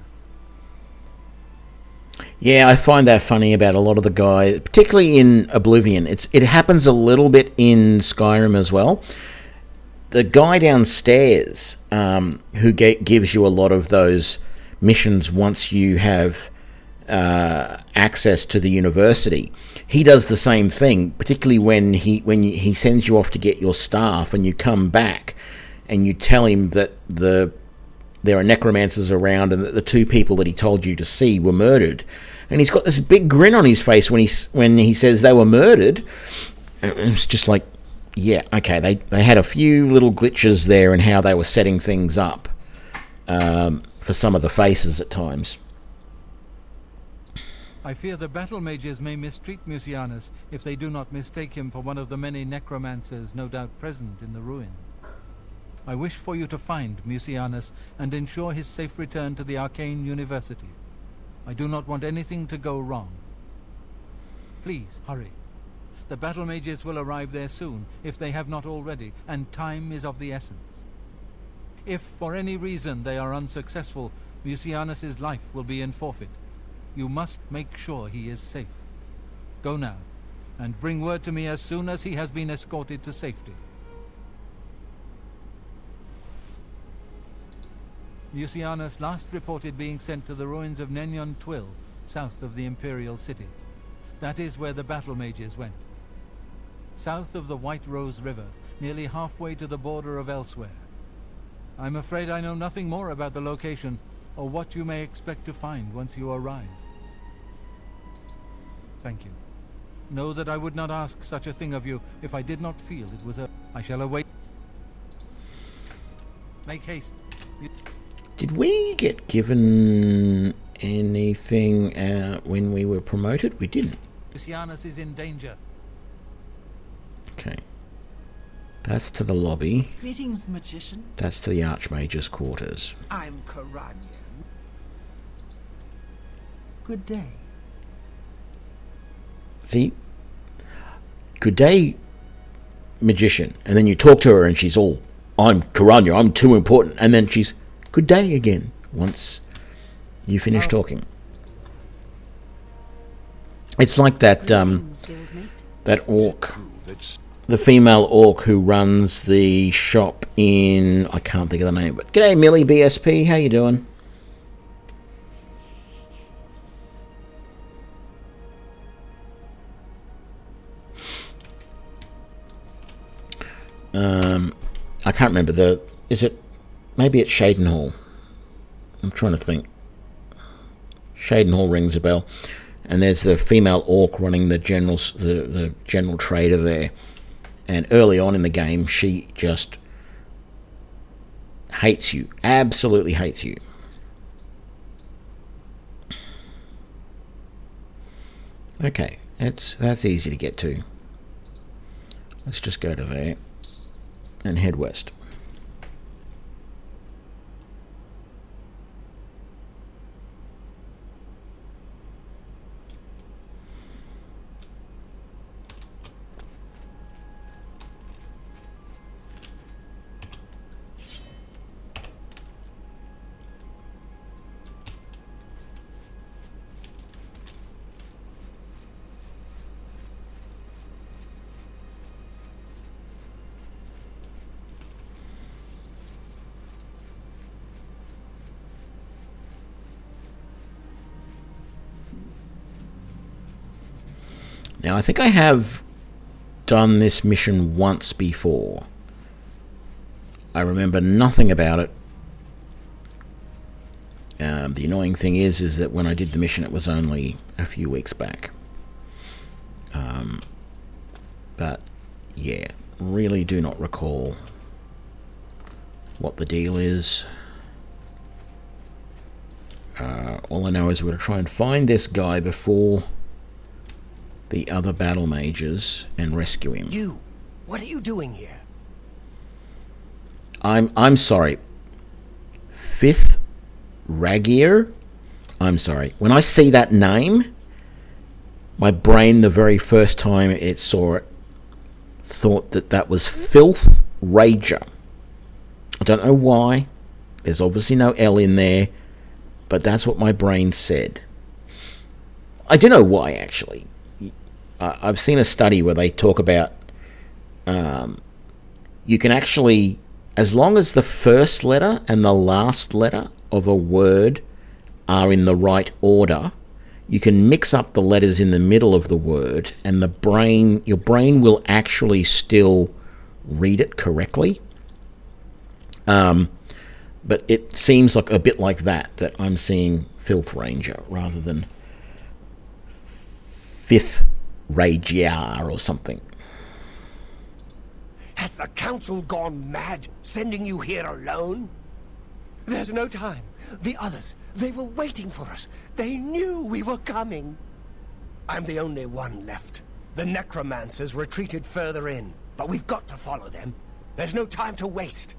Yeah, I find that funny about a lot of the guys, particularly in Oblivion. It happens a little bit in Skyrim as well. The guy downstairs who gives you a lot of those missions once you have access to the university, he does the same thing, particularly when he sends you off to get your staff and you come back and you tell him that there are necromancers around and that the two people that he told you to see were murdered. And he's got this big grin on his face when he says they were murdered. And it's just like, yeah, okay, they had a few little glitches there in how they were setting things up for some of the faces at times. I fear the battlemages may mistreat Mucianus if they do not mistake him for one of the many necromancers no doubt present in the ruins. I wish for you to find Mucianus and ensure his safe return to the Arcane University. I do not want anything to go wrong. Please, hurry. The battlemages will arrive there soon, if they have not already, and time is of the essence. If, for any reason, they are unsuccessful, Mucianus's life will be in forfeit. You must make sure he is safe. Go now, and bring word to me as soon as he has been escorted to safety. Mucianus last reported being sent to the ruins of Nenyon Twill, south of the Imperial city. That is where the battlemages went. South of the White Rose River, nearly halfway to the border of elsewhere. I'm afraid I know nothing more about the location, or what you may expect to find once you arrive. Thank you. Know that I would not ask such a thing of you if I did not feel it was I shall await. Make haste. Did we get given anything when we were promoted? We didn't. Musianus is in danger. Okay. That's to the lobby. Greetings, magician. That's to the Archmage's quarters. I'm Karanya. Good day. See? Good day, magician. And then you talk to her and she's all, I'm Karanya, I'm too important. And then she's, good day again, once you finish talking. It's like that, that orc. The female orc who runs the shop in, I can't think of the name, but g'day Millie BSP, how you doing? I can't remember is it, maybe it's Shaden Hall. I'm trying to think. Shaden Hall rings a bell. And there's the female orc running the general trader there. And early on in the game, she just hates you. Absolutely hates you. Okay, that's easy to get to. Let's just go to there and head west. Now, I think I have done this mission once before. I remember nothing about it. The annoying thing is that when I did the mission, it was only a few weeks back. But, yeah, really do not recall what the deal is. All I know is we're going to try and find this guy before the other battle mages and rescue him. You, what are you doing here? I'm sorry. Fifth Ragier? I'm sorry. When I see that name, my brain, the very first time it saw it, thought that was Filth Rager. I don't know why. There's obviously no L in there, but that's what my brain said. I do know why, actually. I've seen a study where they talk about you can actually, as long as the first letter and the last letter of a word are in the right order, you can mix up the letters in the middle of the word and your brain will actually still read it correctly. But it seems like a bit like that I'm seeing Filth Ranger rather than Fifth Ragiar or something. Has the council gone mad, sending you here alone? There's no time. The others, they were waiting for us. They knew we were coming. I'm the only one left. The necromancers retreated further in, but we've got to follow them. There's no time to waste.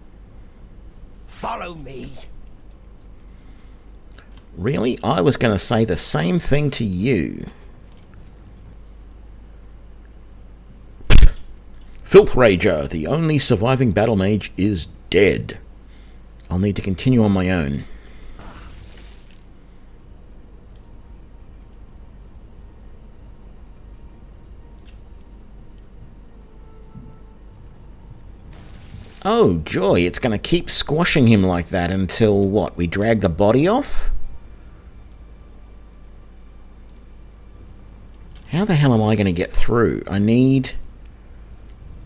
Follow me. Really? I was going to say the same thing to you. Filth Rager, the only surviving battle mage, is dead. I'll need to continue on my own. Oh, joy, it's going to keep squashing him like that until, what, we drag the body off? How the hell am I going to get through?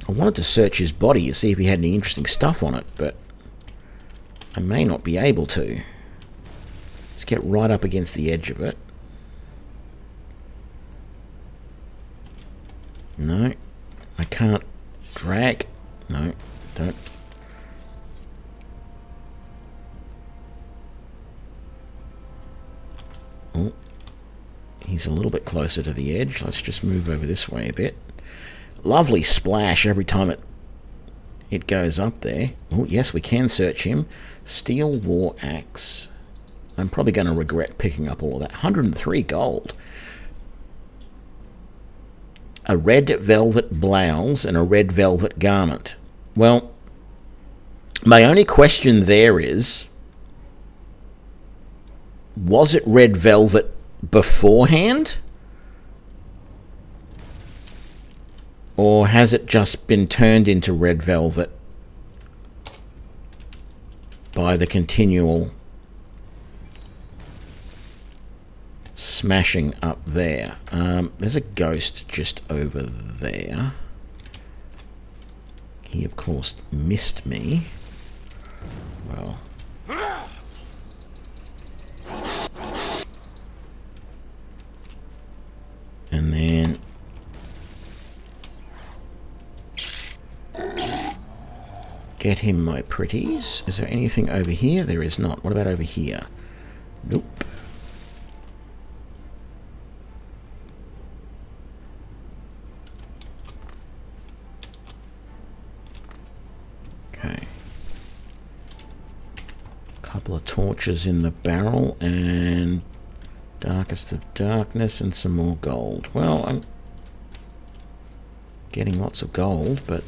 I wanted to search his body to see if he had any interesting stuff on it, but I may not be able to. Let's get right up against the edge of it. No, I can't drag. No, don't. Oh, he's a little bit closer to the edge. Let's just move over this way a bit. Lovely splash every time it goes up there. Oh, yes, we can search him. Steel War Axe. I'm probably going to regret picking up all of that. 103 gold. A red velvet blouse and a red velvet garment. Well, my only question there is, was it red velvet beforehand? Or has it just been turned into red velvet by the continual smashing up there? There's a ghost just over there. He, of course, missed me. Well. And then get him, my pretties. Is there anything over here? There is not. What about over here? Nope. Okay. Couple of torches in the barrel and darkest of darkness and some more gold. Well, I'm getting lots of gold, but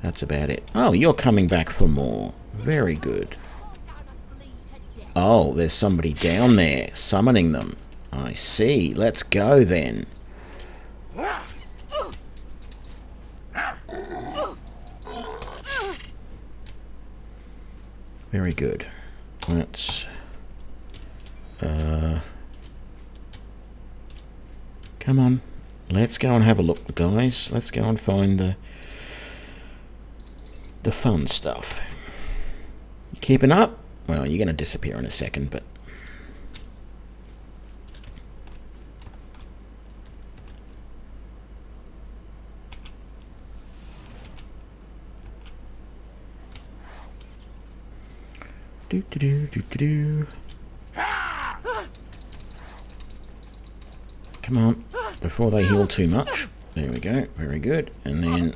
that's about it. Oh, you're coming back for more. Very good. Oh, there's somebody down there summoning them. I see. Let's go then. Very good. Let's come on. Let's go and have a look, guys. Let's go and find the fun stuff. Keeping up? Well, you're going to disappear in a second, but do do do do do do. Come on, before they heal too much. There we go. Very good. And then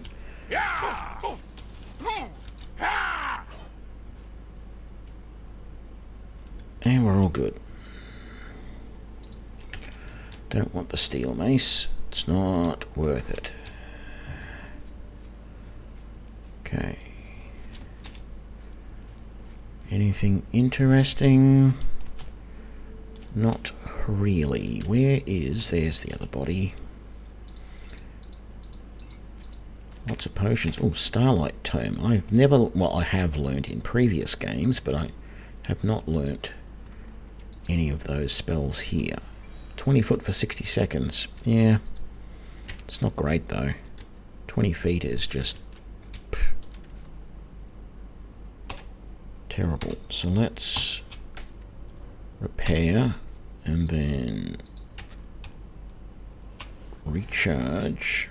and we're all good. Don't want the steel mace. It's not worth it. Okay. Anything interesting? Not really. Where is... There's the other body. Lots of potions. Oh, Starlight Tome. I've never... Well, I have learnt in previous games, but I have not learnt any of those spells here. 20 foot for 60 seconds. Yeah. It's not great, though. 20 feet is just... terrible. So let's repair and then recharge.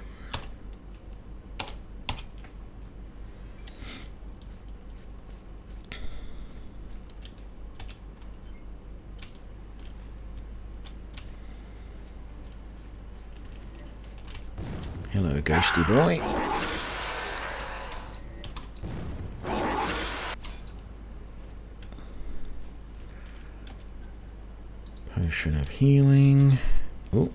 Hello, ghosty boy. Potion of healing. Oh.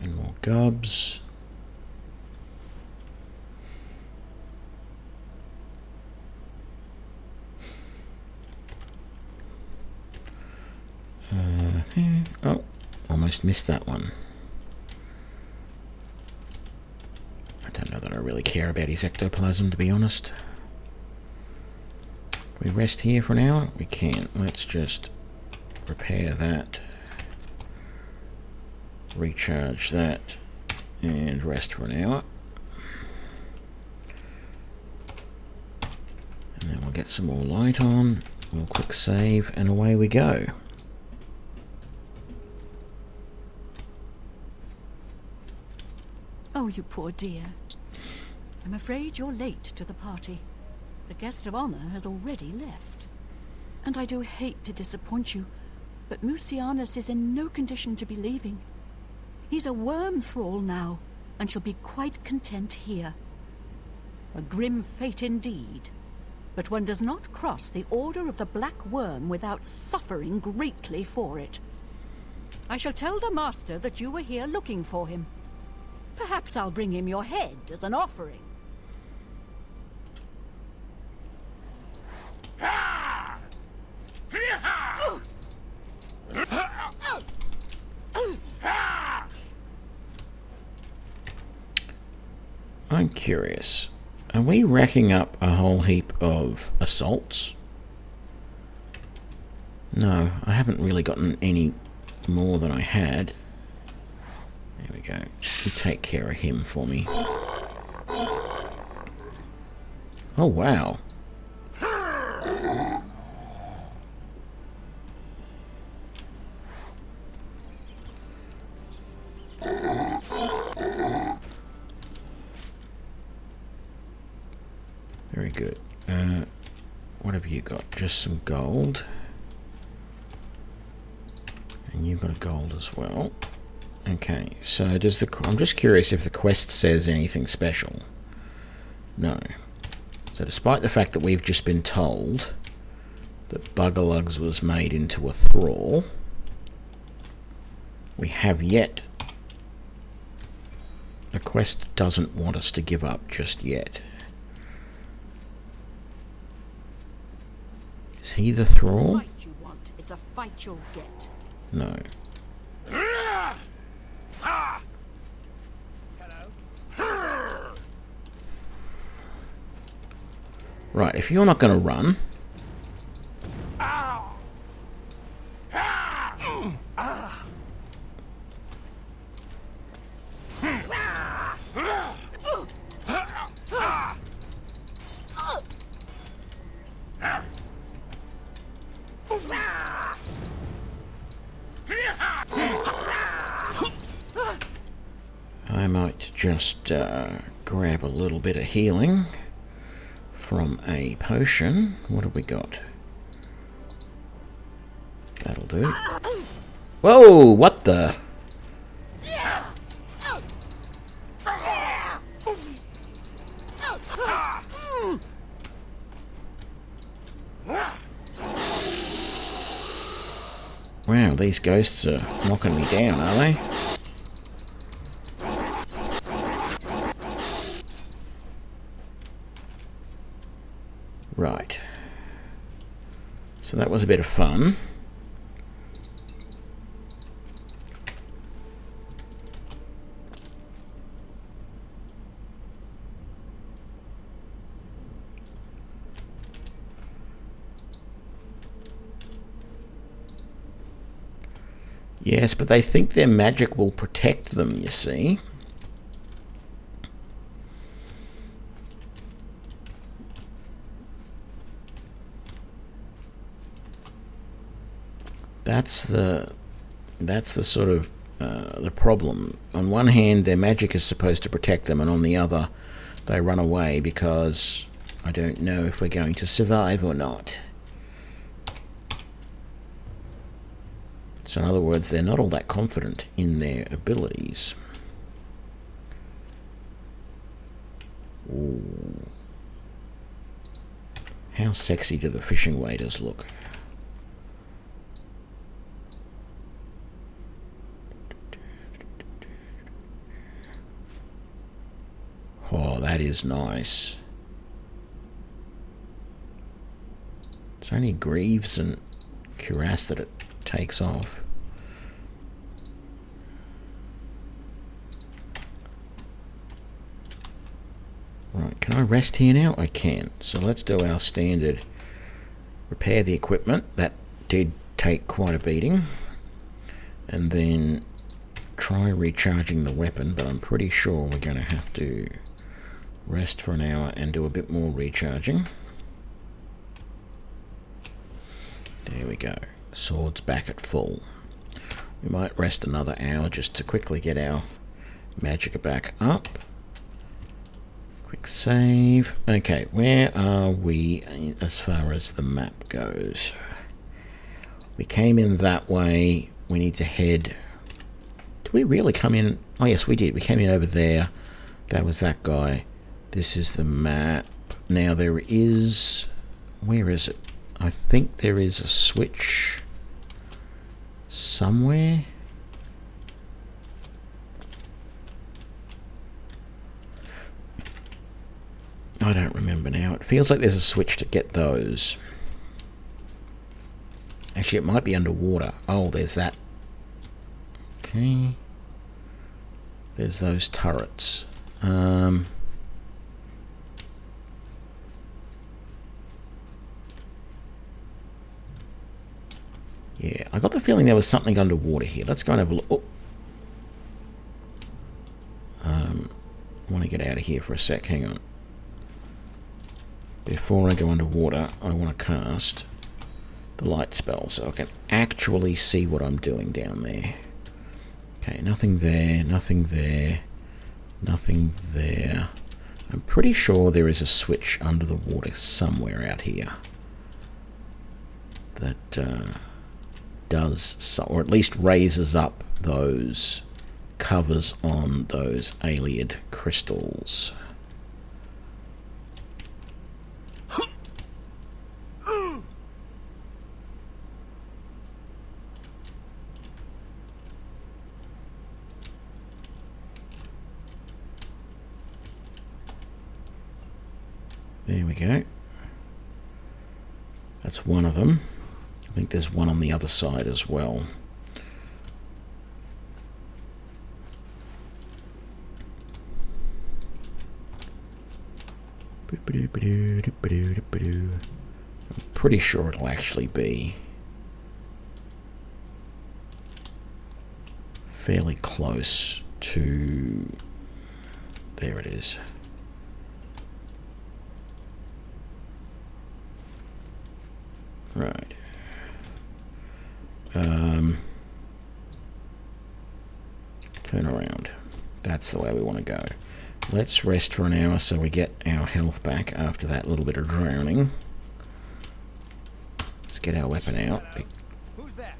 And more gubs. Oh, almost missed that one. I don't know that I really care about his ectoplasm, to be honest. We rest here for an hour? We can't. Let's just repair that, recharge that, and rest for an hour. And then we'll get some more light on. We'll quick save, and away we go. Oh, you poor dear. I'm afraid you're late to the party. The guest of honor has already left. And I do hate to disappoint you, but Musianus is in no condition to be leaving. He's a worm thrall now, and shall be quite content here. A grim fate indeed. But one does not cross the Order of the Black Worm without suffering greatly for it. I shall tell the Master that you were here looking for him. Perhaps I'll bring him your head as an offering. I'm curious. Are we racking up a whole heap of assaults? No, I haven't really gotten any more than I had. There we go. You take care of him for me. Oh, wow. Very good. What have you got? Just some gold. And you've got a gold as well. Okay, so does the... I'm just curious if the quest says anything special. No. So despite the fact that we've just been told that Buggerlugs was made into a thrall, we have yet... The quest doesn't want us to give up just yet. Is he the thrall? It's a fight you want. It's a fight you'll get. No. Right, if you're not going to run... I might just grab a little bit of healing from a potion. What have we got? That'll do. Whoa, what the? Wow, these ghosts are knocking me down, are they? Right. So that was a bit of fun. Yes, but they think their magic will protect them, you see. That's the sort of the problem. On one hand, their magic is supposed to protect them, and on the other, they run away because I don't know if we're going to survive or not. So in other words, they're not all that confident in their abilities. Ooh. How sexy do the fishing waders look? Oh, that is nice. It's only Greaves and Cuirass that it takes off. Right, can I rest here now? I can. So let's do our standard repair the equipment. That did take quite a beating. And then try recharging the weapon, but I'm pretty sure we're going to have to rest for an hour and do a bit more recharging. There we go. Sword's back at full. We might rest another hour just to quickly get our magic back up. Quick Quick save. Okay, where are we as far as the map goes? We came in that way. We need to head... Did we really come in? Oh yes, we did. We came in over there. That was that guy. This is the map. Now there is... Where is it? I think there is a switch somewhere. I don't remember now. It feels like there's a switch to get those. Actually, it might be underwater. Oh, there's that. Okay. There's those turrets. Yeah, I got the feeling there was something underwater here. Let's go and have a look. Oh. I want to get out of here for a sec. Hang on. Before I go underwater, I want to cast the light spell so I can actually see what I'm doing down there. Okay, nothing there, nothing there, nothing there. I'm pretty sure there is a switch under the water somewhere out here that does, so, or at least raises up those covers on those Ayleid crystals. There we go. That's one of them. I think there's one on the other side as well. I'm pretty sure it'll actually be fairly close to... There it is. Right. Turn around. That's the way we want to go. Let's rest for an hour so we get our health back after that little bit of drowning. Let's get our weapon out. Who's that?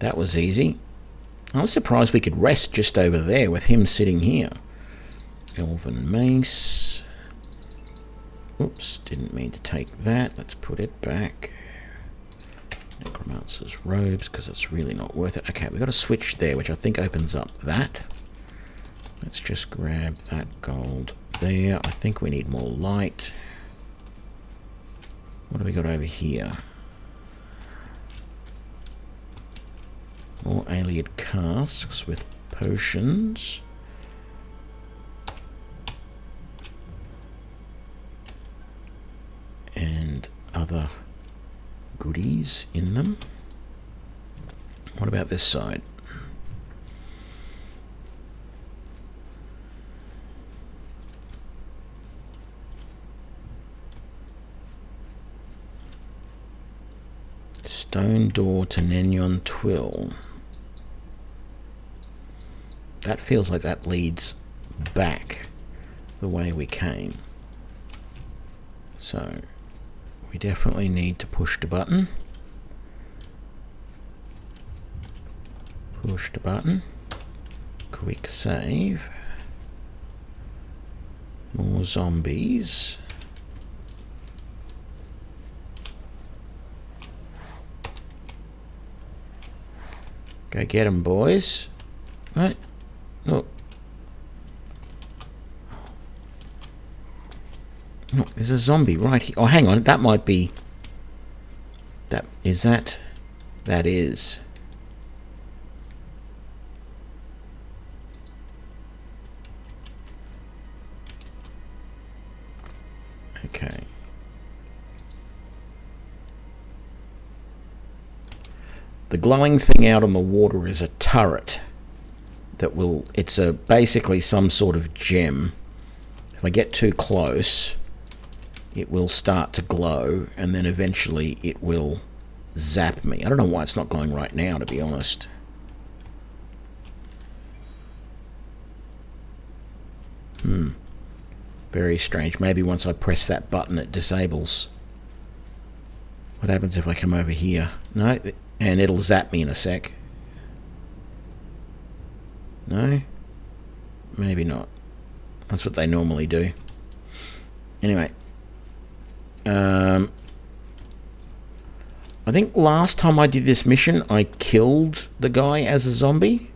That was easy. I was surprised we could rest just over there with him sitting here. Elven Mace. Oops, didn't mean to take that. Let's put it back. Necromancer's robes, because it's really not worth it. Okay, we've got a switch there, which I think opens up that. Let's just grab that gold there. I think we need more light. What do we got over here? More Ayleid casks with potions. And other goodies in them. What about this side? Stone door to Nenyon Twill. That feels like that leads back the way we came. So we definitely need to push the button. Push the button. Quick save. More zombies. Go get 'em, boys. Right. Look. Look, there's a zombie right here. Oh, hang on. That might be... That is that... That is... Okay. The glowing thing out on the water is a turret that will... It's a basically some sort of gem. If I get too close, it will start to glow, and then eventually it will zap me. I don't know why it's not going right now, to be honest. Very strange. Maybe once I press that button it disables. What happens if I come over here? No, and it'll zap me in a sec. No? Maybe not. That's what they normally do. Anyway. I think last time I did this mission, I killed the guy as a zombie.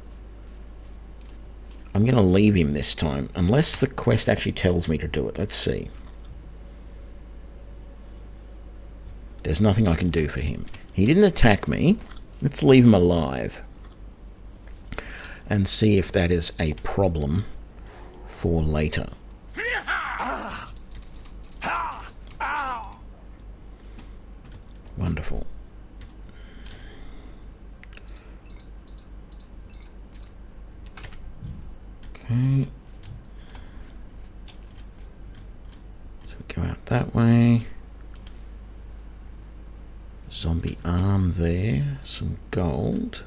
I'm going to leave him this time, unless the quest actually tells me to do it. Let's see. There's nothing I can do for him. He didn't attack me. Let's leave him alive. And see if that is a problem for later. Wonderful. Okay. So we go out that way. Zombie arm there. Some gold.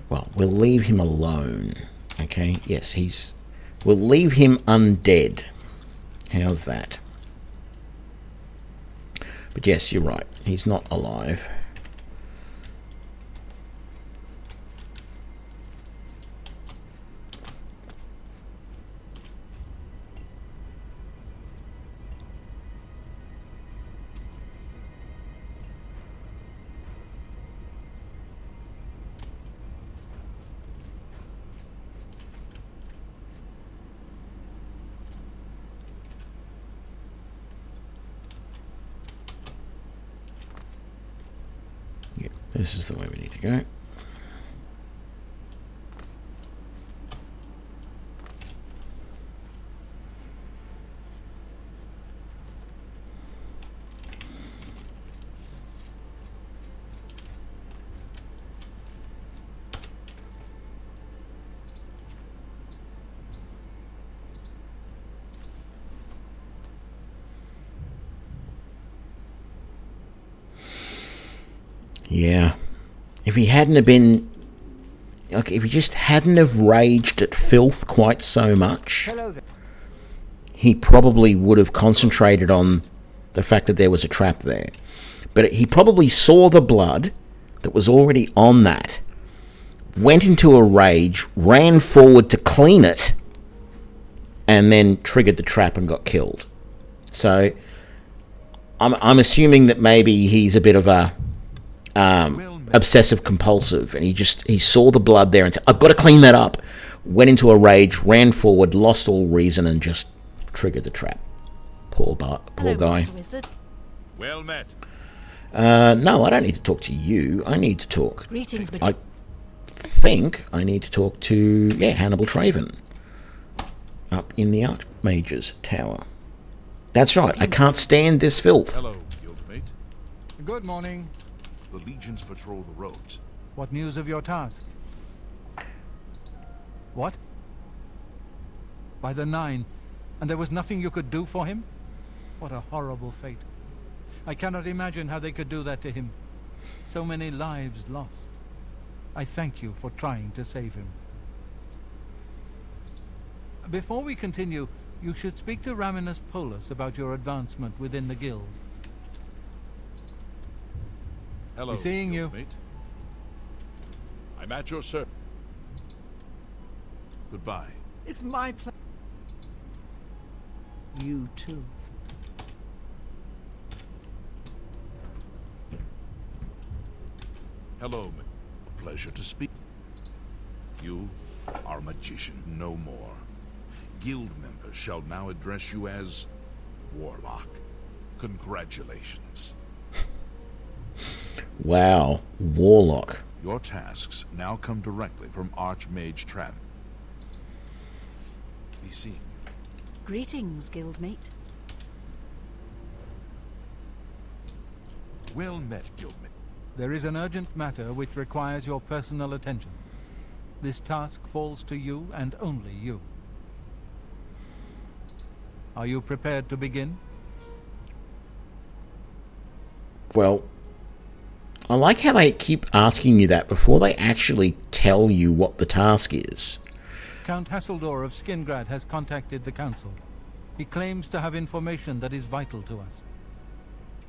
Well, we'll leave him alone. Okay, yes, we'll leave him undead. How's that? But yes, you're right. He's not alive. This is the way we need to go. Yeah. If he hadn't have been... Like, if he just hadn't have raged at filth quite so much, he probably would have concentrated on the fact that there was a trap there. But he probably saw the blood that was already on that, went into a rage, ran forward to clean it, and then triggered the trap and got killed. So, I'm assuming that maybe he's a bit of a... obsessive compulsive, and he saw the blood there and said, I've got to clean that up. Went into a rage, ran forward, lost all reason, and just triggered the trap. Poor guy. Well met. No, I don't need to talk to you. I need to talk. Greetings, I think I need to talk to Hannibal Traven up in the Archmage's tower. That's right. I can't stand this filth. Hello, guildmate. Good morning. The legions patrol the roads. What news of your task? What? By the 9, and there was nothing you could do for him? What a horrible fate. I cannot imagine how they could do that to him. So many lives lost. I thank you for trying to save him. Before we continue, you should speak to Raminus Polus about your advancement within the guild. Hello, Be seeing you. Mate. I'm at your service. Goodbye. It's my pleasure. You too. Hello, a pleasure to speak. You are a magician, no more. Guild members shall now address you as Warlock. Congratulations. Wow, Warlock. Your tasks now come directly from Archmage Traven. Be seeing you. Greetings, guildmate. Well met, guildmate. There is an urgent matter which requires your personal attention. This task falls to you and only you. Are you prepared to begin? Well, I like how they keep asking you that before they actually tell you what the task is. Count Hasseldor of Skingrad has contacted the Council. He claims to have information that is vital to us.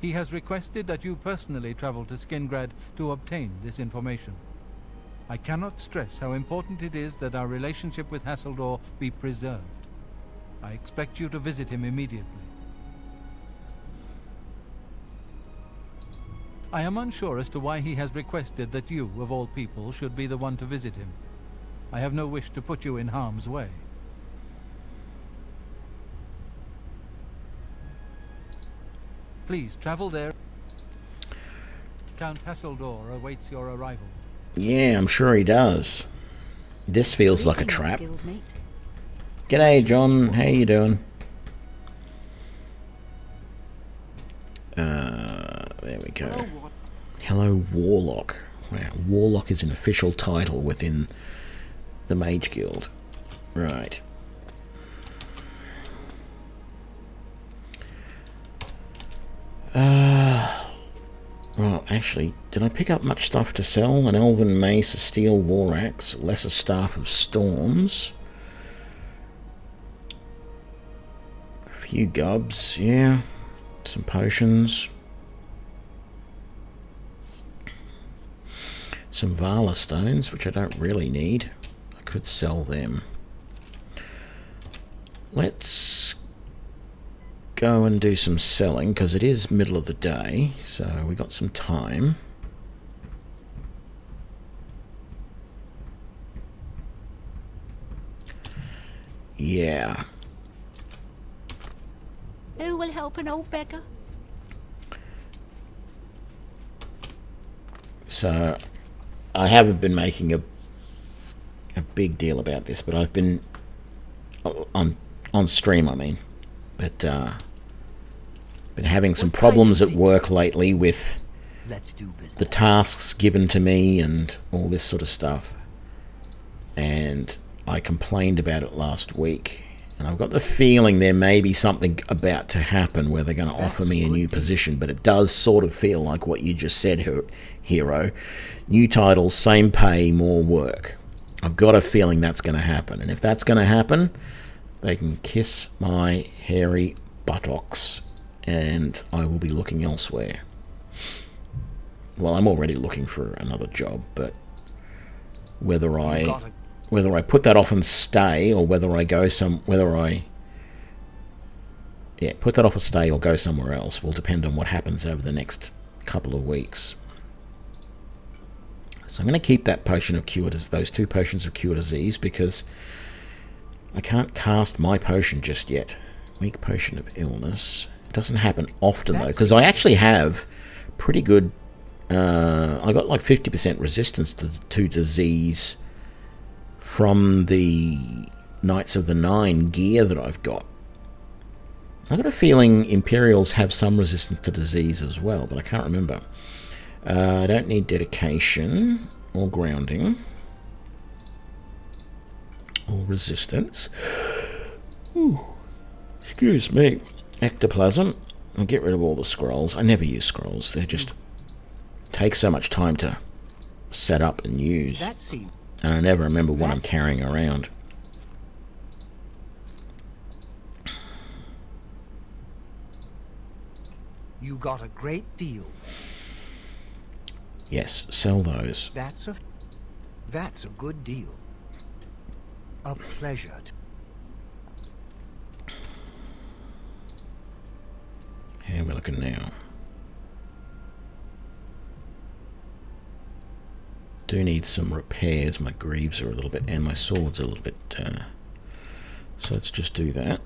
He has requested that you personally travel to Skingrad to obtain this information. I cannot stress how important it is that our relationship with Hasseldor be preserved. I expect you to visit him immediately. I am unsure as to why he has requested that you, of all people, should be the one to visit him. I have no wish to put you in harm's way. Please travel there. Count Hasseldor awaits your arrival. Yeah, I'm sure he does. This feels like a trap. G'day, John. How you doing? There we go. Hello, Warlock. Wow, Warlock is an official title within the Mage Guild. Right. Well, actually, did I pick up much stuff to sell? An Elven Mace, a Steel War Axe, Lesser Staff of Storms. A few gubs, yeah. Some potions. Some Vala Stones, which I don't really need. I could sell them. Let's go and do some selling, because it is middle of the day, so we got some time. Yeah. Who will help an old beggar? So, I haven't been making a big deal about this, but I've been on stream, I mean. But been having some problems at work lately with the tasks given to me and all this sort of stuff. And I complained about it last week. And I've got the feeling there may be something about to happen where they're going to offer me a new position. But it does sort of feel like what you just said, Hero. New titles, same pay, more work. I've got a feeling that's going to happen. And if that's going to happen, they can kiss my hairy buttocks and I will be looking elsewhere. Well, I'm already looking for another job, but whether I put that off and stay, or whether I go put that off and stay or go somewhere else will depend on what happens over the next couple of weeks. So I'm going to keep that potion of cure, those 2 potions of cure disease, because I can't cast my potion just yet. Weak potion of illness. It doesn't happen often though, because I actually have pretty good. I got like 50% resistance to disease from the Knights of the Nine gear that I've got. I've got a feeling Imperials have some resistance to disease as well, but I can't remember. I don't need dedication or grounding or resistance. Ooh, excuse me. Ectoplasm. I'll get rid of all the scrolls. I never use scrolls. They just take so much time to set up and use. And I never remember what I'm carrying around. You got a great deal. Yes, sell those. That's a good deal. A pleasure. How are we looking now? Do need some repairs. My greaves are a little bit, and my sword's a little bit. So let's just do that.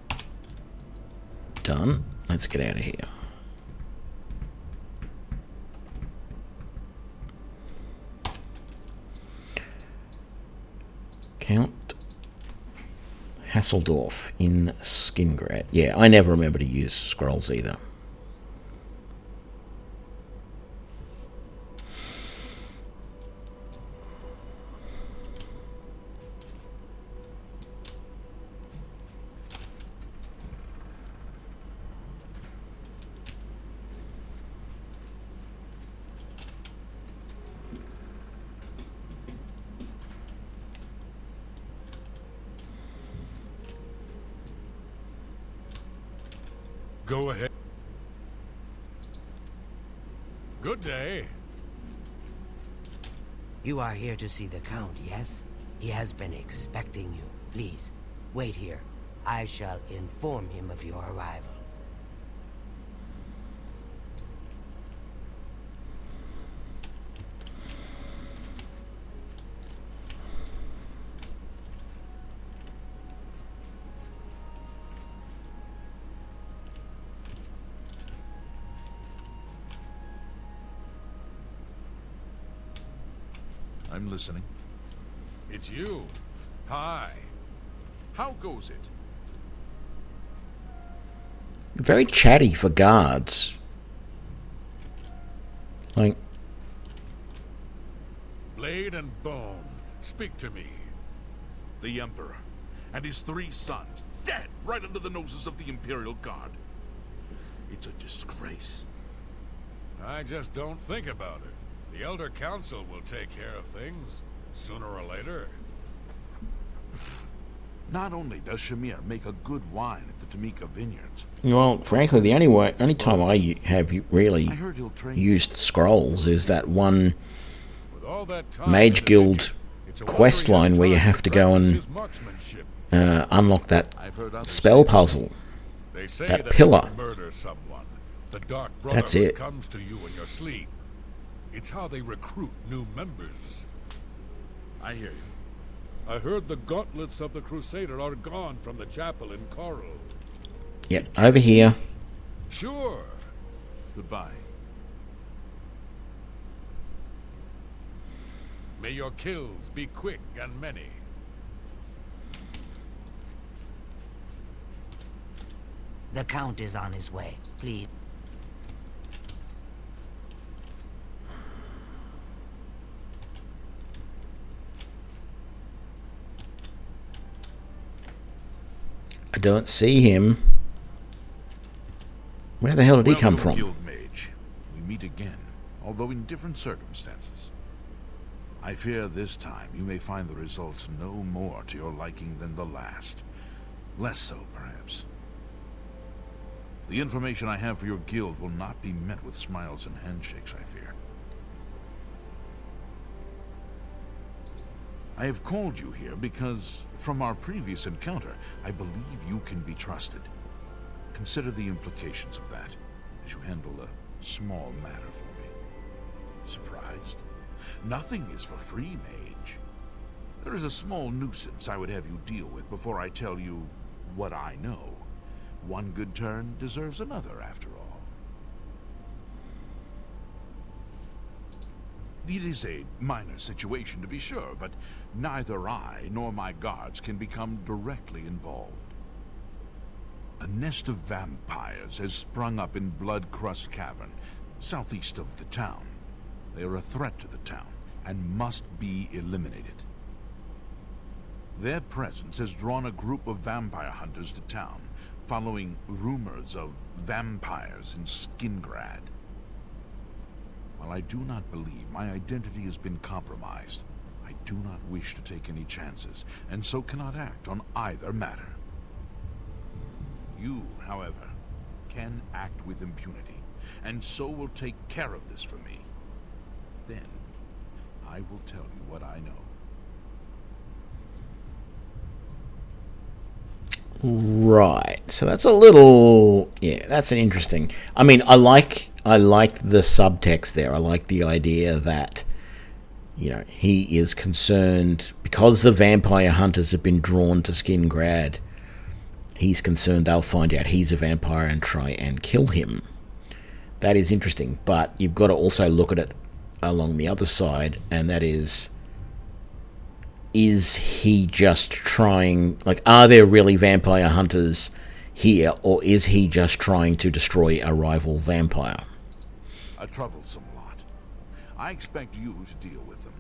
Done. Let's get out of here. Count Hasseldorf in Skingrad. Yeah, I never remember to use scrolls either. Go ahead. Good day. You are here to see the Count, yes? He has been expecting you. Please, wait here. I shall inform him of your arrival. I'm listening. It's you. Hi. How goes it? Very chatty for guards. Like, Blade and Bone, speak to me. The Emperor and his 3 sons dead right under the noses of the Imperial Guard. It's a disgrace. I just don't think about it. The Elder Council will take care of things, sooner or later. Not only does Shamir make a good wine at the Tamika vineyards. well, frankly, the only time I have really used scrolls is that one With all that time Mage in the Guild making, it's a quest wonder he has line where you time have to to go practice and his marksmanship. unlock that I've heard others spell say puzzle. They say that that pillar. if you murder someone, the Dark That's Brotherhood it. comes to you in your sleep. It's how they recruit new members. I hear you. I heard the gauntlets of the Crusader are gone from the chapel in Coral. Yep, over here. Sure. Goodbye. May your kills be quick and many. The Count is on his way. Please. I don't see him. Where the hell did he come Welcome, from? Guild Mage. We meet again, although in different circumstances. I fear this time you may find the results no more to your liking than the last. Less so, perhaps. The information I have for your guild will not be met with smiles and handshakes, I fear. I have called you here because, from our previous encounter, I believe you can be trusted. Consider the implications of that as you handle a small matter for me. Surprised? Nothing is for free, Mage. There is a small nuisance I would have you deal with before I tell you what I know. One good turn deserves another, after all. It is a minor situation, to be sure, but neither I nor my guards can become directly involved. A nest of vampires has sprung up in Blood-Crust Cavern, southeast of the town. They are a threat to the town, and must be eliminated. Their presence has drawn a group of vampire hunters to town, following rumors of vampires in Skingrad. While I do not believe my identity has been compromised, I do not wish to take any chances, and so cannot act on either matter. You, however, can act with impunity, and so will take care of this for me. Then, I will tell you what I know. Right. So that's a little, yeah, that's an interesting. I mean, I like the subtext there. I like the idea that, you know, he is concerned because the vampire hunters have been drawn to Skingrad. He's concerned they'll find out he's a vampire and try and kill him. That is interesting, but you've got to also look at it along the other side, and that is he just trying, like, are there really vampire hunters here, or is he just trying to destroy a rival vampire? A troublesome lot. I expect you to deal with them.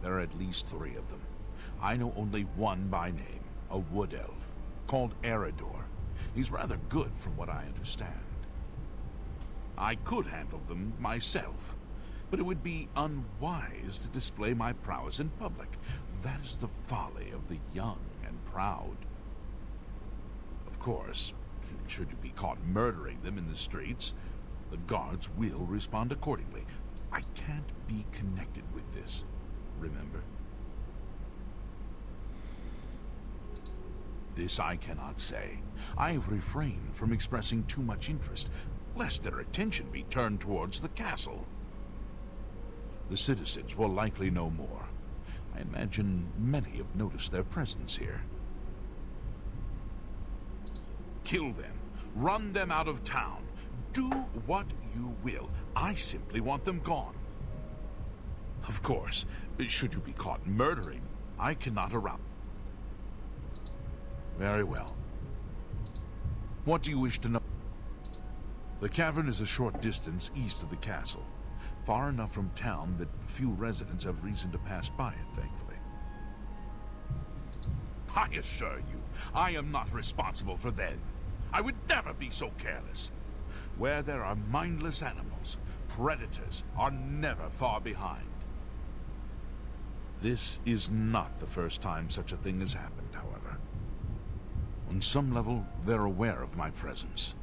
There are at least 3 of them. I know only one by name, a wood elf, called Eridor. He's rather good from what I understand. I could handle them myself, but it would be unwise to display my prowess in public. That is the folly of the young and proud. Of course, should you be caught murdering them in the streets, the guards will respond accordingly. I can't be connected with this, remember? This I cannot say. I have refrained from expressing too much interest, lest their attention be turned towards the castle. The citizens will likely know more. I imagine many have noticed their presence here. Kill them. Run them out of town. Do what you will. I simply want them gone. Of course, should you be caught murdering, I cannot arouse. Very well. What do you wish to know? The cavern is a short distance east of the castle, far enough from town that few residents have reason to pass by it, thankfully. I assure you, I am not responsible for them. I would never be so careless. Where there are mindless animals, predators are never far behind. This is not the first time such a thing has happened, however. On some level, they're aware of my presence.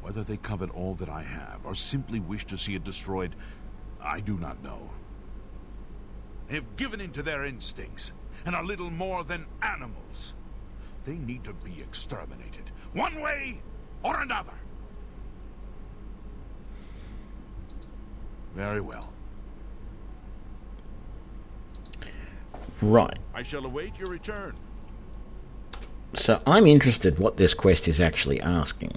Whether they covet all that I have, or simply wish to see it destroyed, I do not know. They have given in to their instincts, and are little more than animals. They need to be exterminated, one way or another. Very well. Right. I shall await your return. So I'm interested what this quest is actually asking.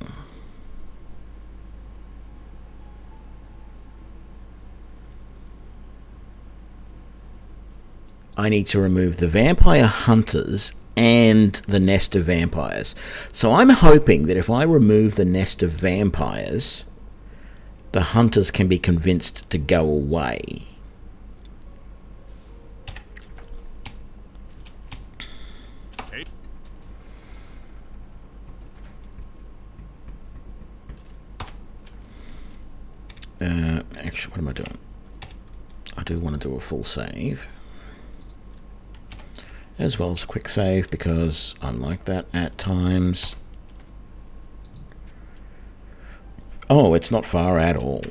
I need to remove the vampire hunters and the nest of vampires. So I'm hoping that if I remove the nest of vampires, the hunters can be convinced to go away. Actually, what am I doing? I do want to do a full save, as well as a quick save, because I'm like that at times. Oh, it's not far at all.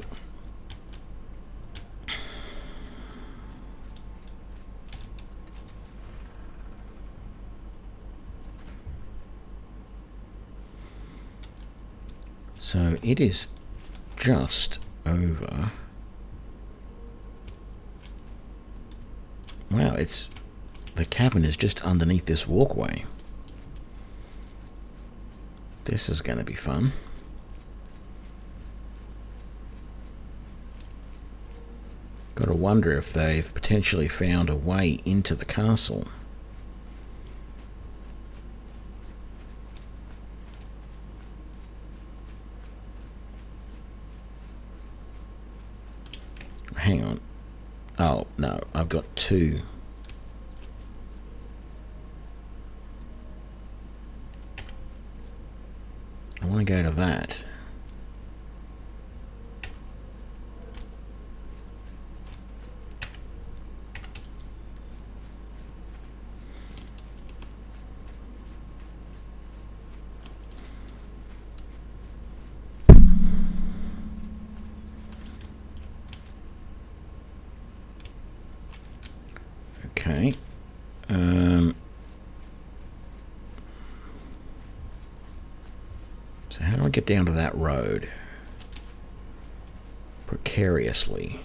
So it is just over. Wow, it's the cabin is just underneath this walkway. This is going to be fun. Got to wonder if they've potentially found a way into the castle. Hang on. Oh, no, I've got two. I want to go to that. Okay. So how do I get down to that road? Precariously.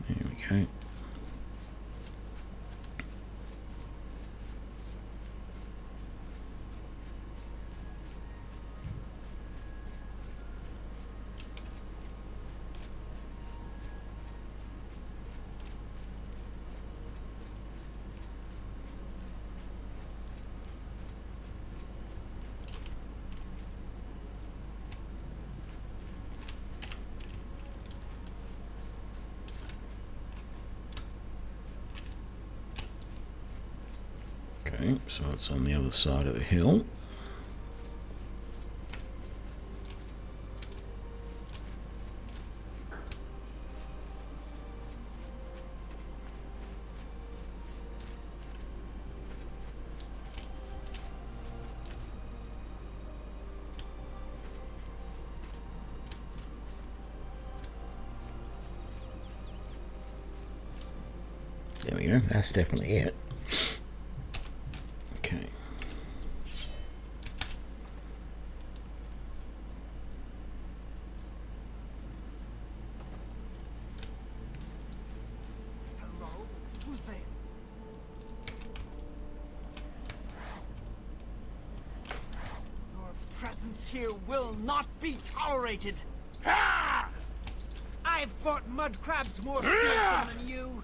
There we go. Okay, so it's on the other side of the hill. go. That's definitely it. Okay. Hello? Who's there? Your presence here will not be tolerated. I've fought mud crabs more fearsome than you.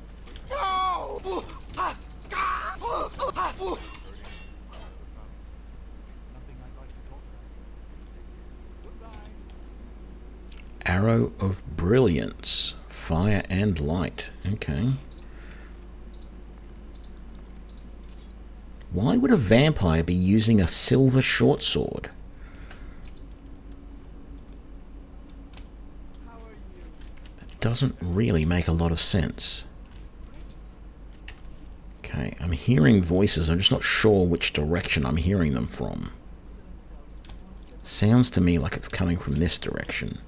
No! Arrow of Brilliance. Fire and light. Okay. Why would a vampire be using a silver short sword? That doesn't really make a lot of sense. Okay, I'm hearing voices. I'm just not sure which direction I'm hearing them from. Sounds to me like it's coming from this direction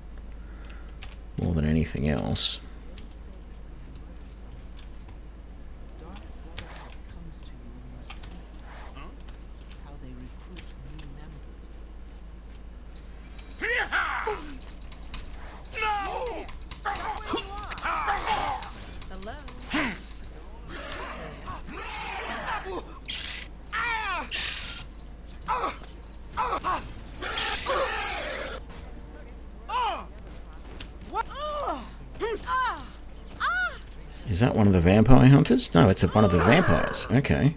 more than anything else. Is that one of the vampire hunters? No, it's one of the vampires. Okay.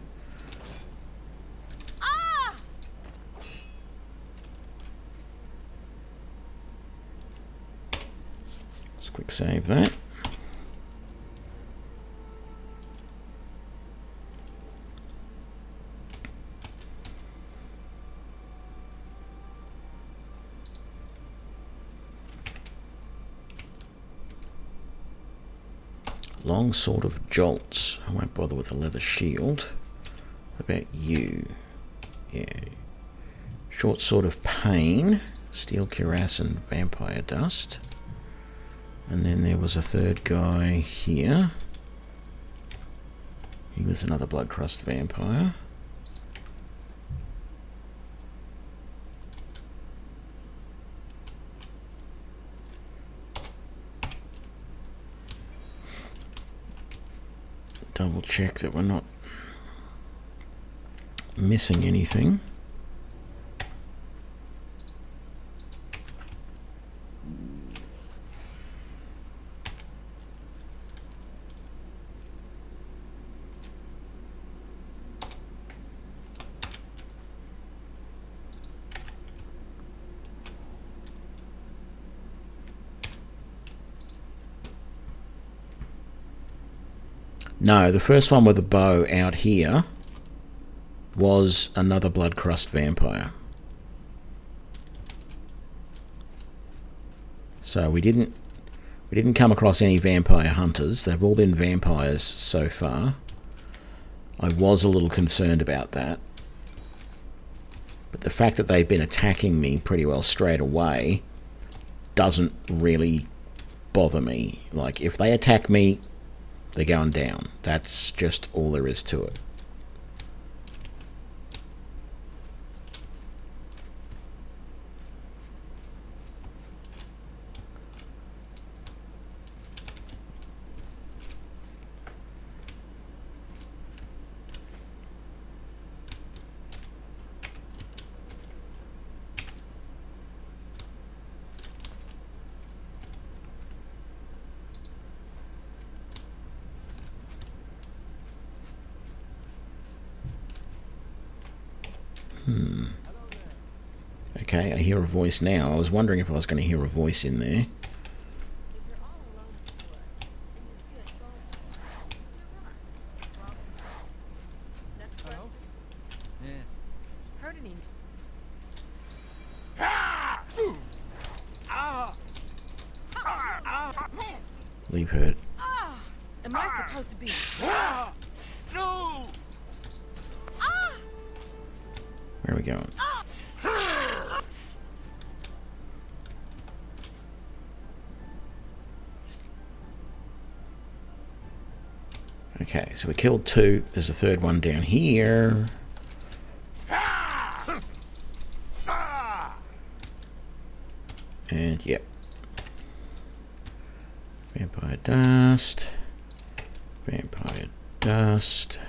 Let's quick save that. Long Sword of Jolts. I won't bother with a leather shield. What about you? Yeah. Short Sword of Pain. Steel Cuirass and Vampire Dust. And then there was a third guy here. He was another Bloodcrust vampire. Double check that we're not missing anything. No, the first one with the bow out here was another Bloodcrust vampire. So we didn't come across any vampire hunters. They've all been vampires so far. I was a little concerned about that. But the fact that they've been attacking me pretty well straight away doesn't really bother me. Like, if they attack me, they're going down. That's just all there is to it. Okay, I hear a voice now. I was wondering if I was going to hear a voice in there. Leave her. Am I supposed to be? No! Where are we going? Okay, so we killed 2. There's a third one down here. And, yep. Vampire dust. Vampire dust.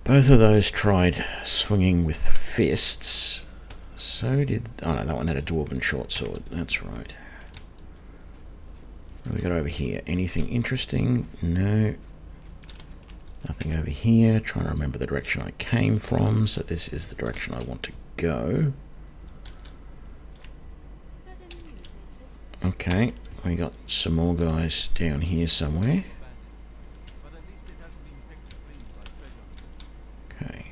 Both of those tried swinging with fists. So did... Oh no, that one had a dwarven short sword. That's right. What have we got over here? Anything interesting? No. Nothing over here. Trying to remember the direction I came from. So this is the direction I want to go. Okay. We got some more guys down here somewhere. Okay.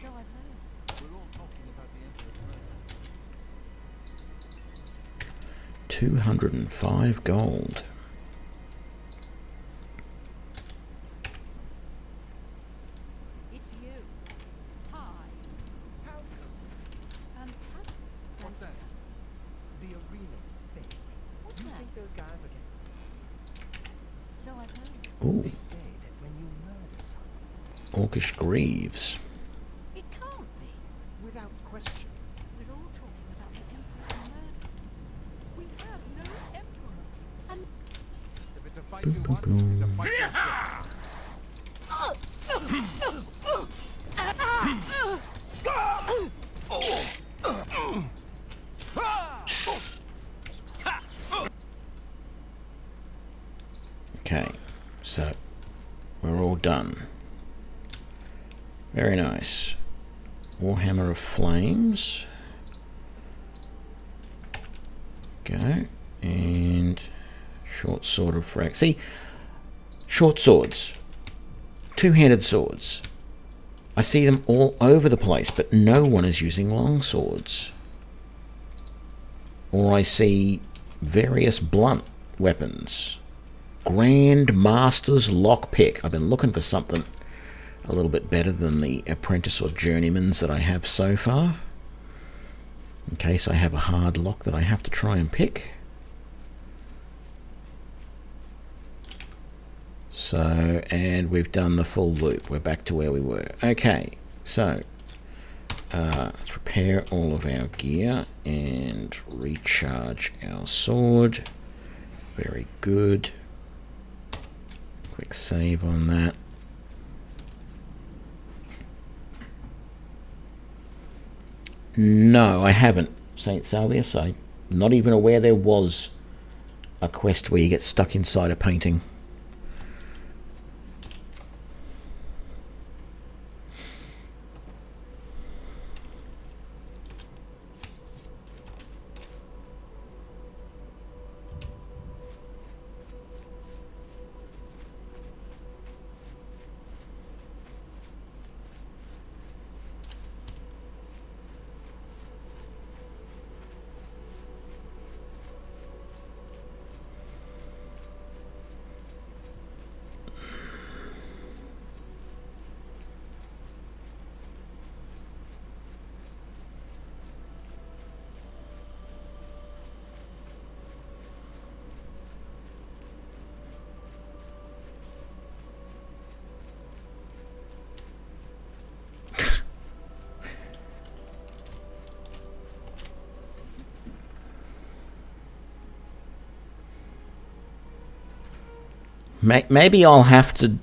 205 gold. It's you. Hi. How goes it? Fantastic. What's that? The arena's fake. What's You that? think those guys are getting... So I've heard. Ooh, They say that when you murder someone, Orcish Greaves. It can't be. without question, We're all talking about the Emperor's murder. We have no Emperor. And If it's a fight you want, it's a fight you get. Okay, so we're all done. Very nice. Warhammer of Flames. Go. And short sword of frag. See, short swords. Two-handed swords. I see them all over the place, but no one is using long swords. Or I see various blunt weapons. Grand Master's Lockpick. I've been looking for something a little bit better than the Apprentice or Journeymans that I have so far. In case I have a hard lock that I have to try and pick. So, and we've done the full loop. We're back to where we were. Okay, so let's repair all of our gear and recharge our sword. Very good. Quick save on that. No, I haven't, St. Salvius. I'm not even aware there was a quest where you get stuck inside a painting. Maybe I'll have to.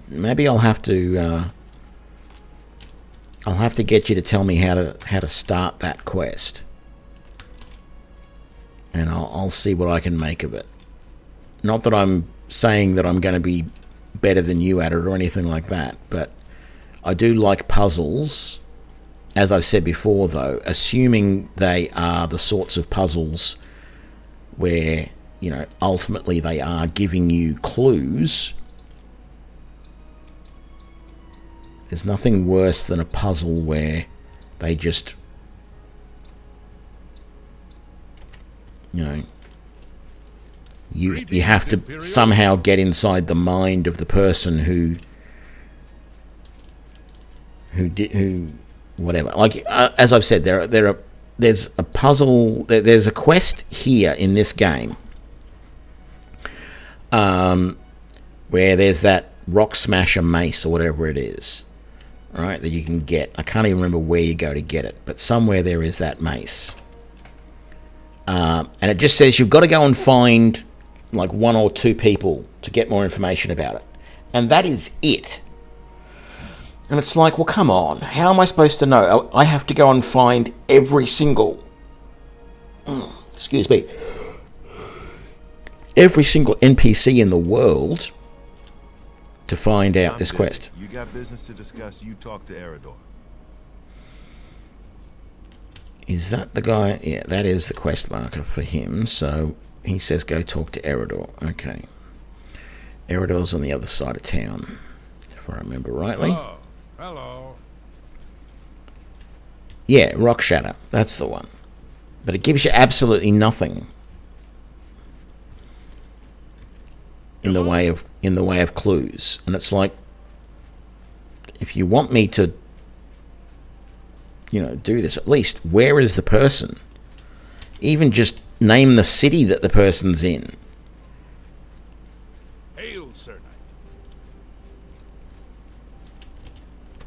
I'll have to get you to tell me how to start that quest, and I'll see what I can make of it. Not that I'm saying that I'm going to be better than you at it or anything like that, but I do like puzzles. As I've said before, though, assuming they are the sorts of puzzles where, you know, ultimately they are giving you clues. There's nothing worse than a puzzle where they just, you know, you have to Imperial. somehow get inside the mind of the person who whatever. Like as I've said, there's a puzzle. There's a quest here in this game. Where there's that rock smasher mace or whatever it is, right, that you can get. I can't even remember where you go to get it, but somewhere there is that mace. And it just says you've got to go and find like 1 or 2 people to get more information about it. And that is it. And it's like, well, come on. How am I supposed to know? I have to go and find every single... excuse me. Every single NPC in the world to find out this quest. You got business to discuss, you talk to Eridor. Is that the guy? Yeah, that is the quest marker for him. So he says go talk to Eridor. Okay. Eridor's on the other side of town, if I remember rightly. Oh, hello. Yeah, Rock Shatter. That's the one. But it gives you absolutely nothing in the way of clues. And it's like, if you want me to, do this, at least where is the person? Even just name the city that the person's in. Hail, Sir Knight.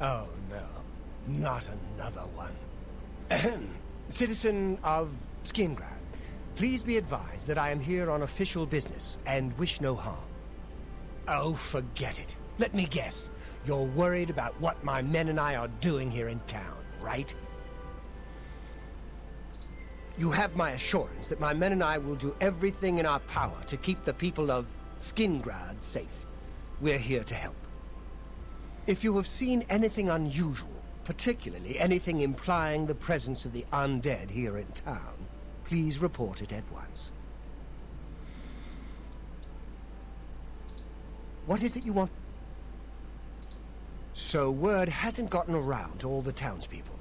Oh, no. Not another one. Ahem. Citizen of Skingrad, please be advised that I am here on official business and wish no harm. Oh, forget it. Let me guess. You're worried about what my men and I are doing here in town, right? You have my assurance that my men and I will do everything in our power to keep the people of Skingrad safe. We're here to help. If you have seen anything unusual, particularly anything implying the presence of the undead here in town, please report it at once. What is it you want? So word hasn't gotten around to all the townspeople.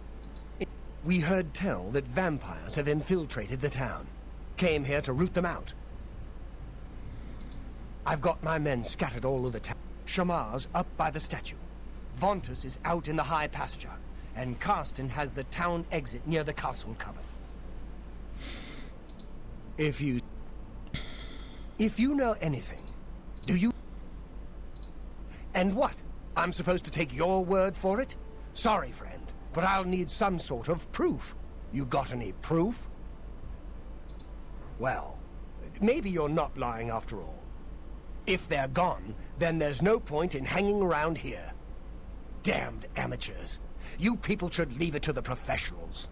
We heard tell that vampires have infiltrated the town. Came here to root them out. I've got my men scattered all over town. Shamar's up by the statue. Vontus is out in the high pasture, and Karsten has the town exit near the castle cover. If you know anything, do you? And what? I'm supposed to take your word for it? Sorry, friend, but I'll need some sort of proof. You got any proof? Well, maybe you're not lying after all. If they're gone, then there's no point in hanging around here. Damned amateurs. You people should leave it to the professionals.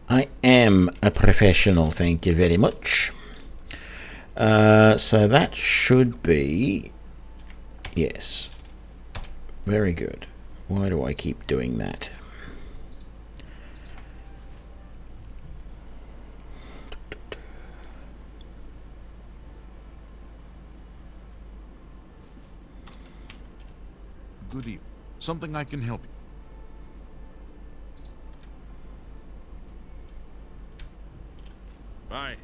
I am a professional, thank you very much. So that should be... Yes. Very good. Why do I keep doing that? Good evening. Something I can help you. Bye.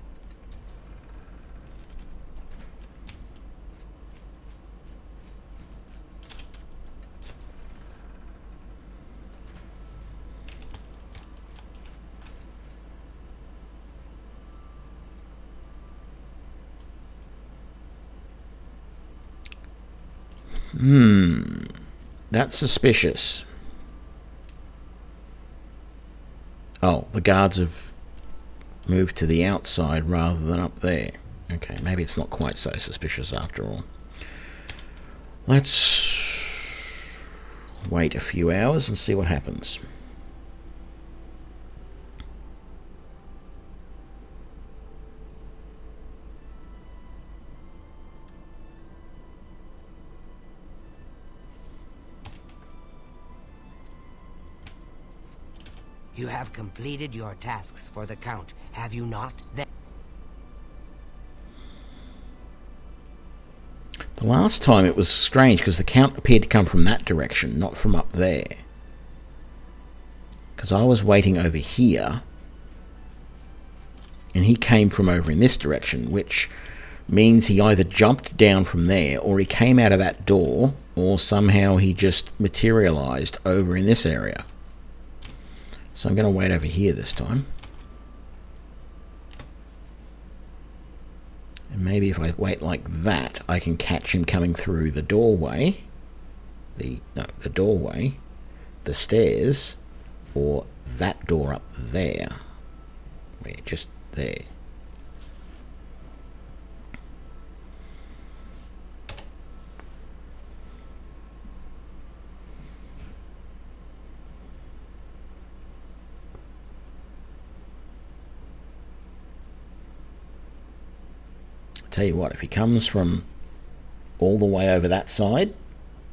That's suspicious. Oh, the guards have moved to the outside rather than up there. Okay, maybe it's not quite so suspicious after all. Let's wait a few hours and see what happens. You have completed your tasks for the Count, have you not? The last time it was strange because the Count appeared to come from that direction, not from up there. Because I was waiting over here, and he came from over in this direction, which means he either jumped down from there, or he came out of that door, or somehow he just materialized over in this area. So I'm going to wait over here this time. And maybe if I wait like that, I can catch him coming through the doorway. The doorway, the stairs, or that door up there. We're just there. Tell you what, if he comes from all the way over that side,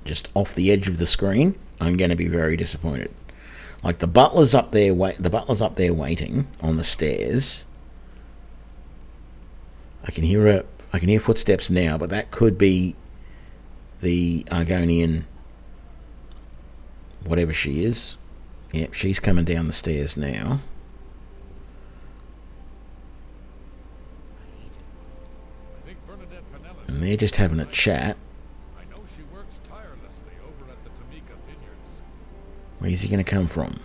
just off the edge of the screen, I'm going to be very disappointed. Like the butler's up there, waiting on the stairs. I can hear footsteps now, but that could be the Argonian, whatever she is. Yep, she's coming down the stairs now. And they're just having a chat. I know she works tirelessly over at the Tamika Vineyards. Where's he going to come from?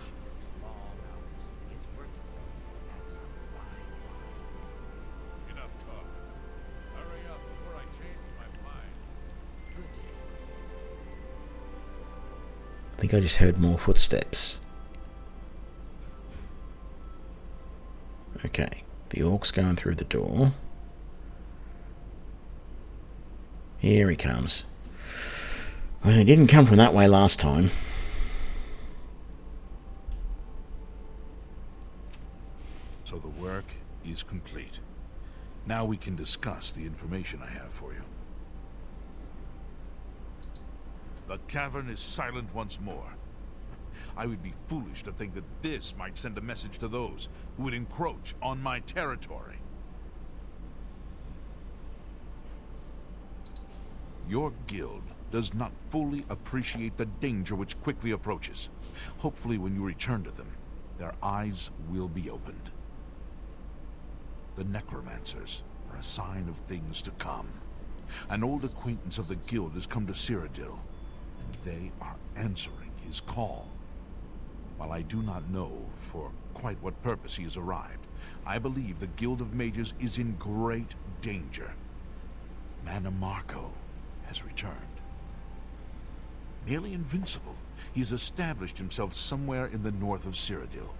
Enough talk. Hurry up before I change my mind. Good day. I think I just heard more footsteps. Okay, the orc's going through the door. Here he comes. Well, he didn't come from that way last time. So the work is complete. Now we can discuss the information I have for you. The cavern is silent once more. I would be foolish to think that this might send a message to those who would encroach on my territory. Your guild does not fully appreciate the danger which quickly approaches. Hopefully when you return to them, their eyes will be opened. The necromancers are a sign of things to come. An old acquaintance of the guild has come to Cyrodiil, and they are answering his call. While I do not know for quite what purpose he has arrived, I believe the Guild of Mages is in great danger. Manamarco has returned. Nearly invincible, he has established himself somewhere in the north of Cyrodiil.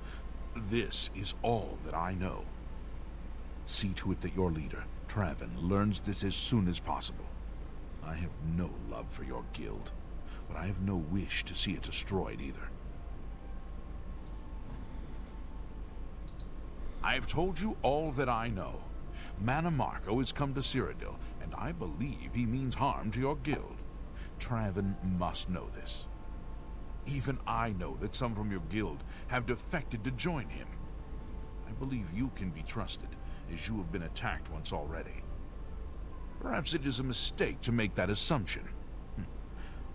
This is all that I know. See to it that your leader, Traven, learns this as soon as possible. I have no love for your guild, but I have no wish to see it destroyed either. I have told you all that I know. Manamarco has come to Cyrodiil, and I believe he means harm to your guild. Traven must know this. Even I know that some from your guild have defected to join him. I believe you can be trusted, as you have been attacked once already. Perhaps it is a mistake to make that assumption.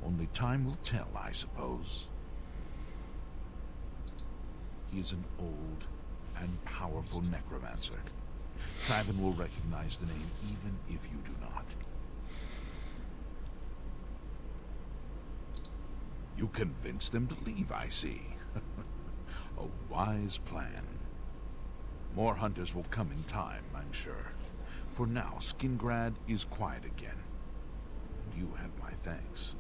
Only time will tell, I suppose. He is an old and powerful necromancer. Traven will recognize the name even if you do not. You convinced them to leave, I see. A wise plan. More hunters will come in time, I'm sure. For now, Skingrad is quiet again. And you have my thanks.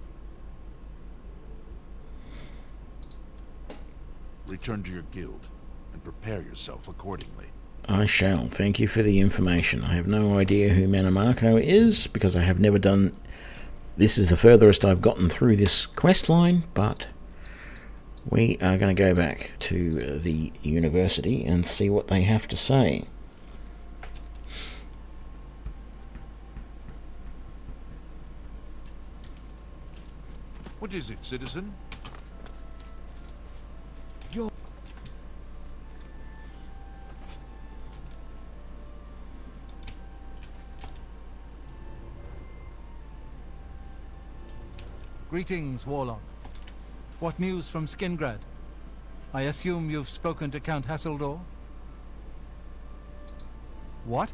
Return to your guild and prepare yourself accordingly. I shall. Thank you for the information. I have no idea who Manamarco is, because I have never done... This is the furthest I've gotten through this quest line, but we are going to go back to the university and see what they have to say. What is it, citizen? Greetings, Warlock. What news from Skingrad? I assume you've spoken to Count Hasseldor? What?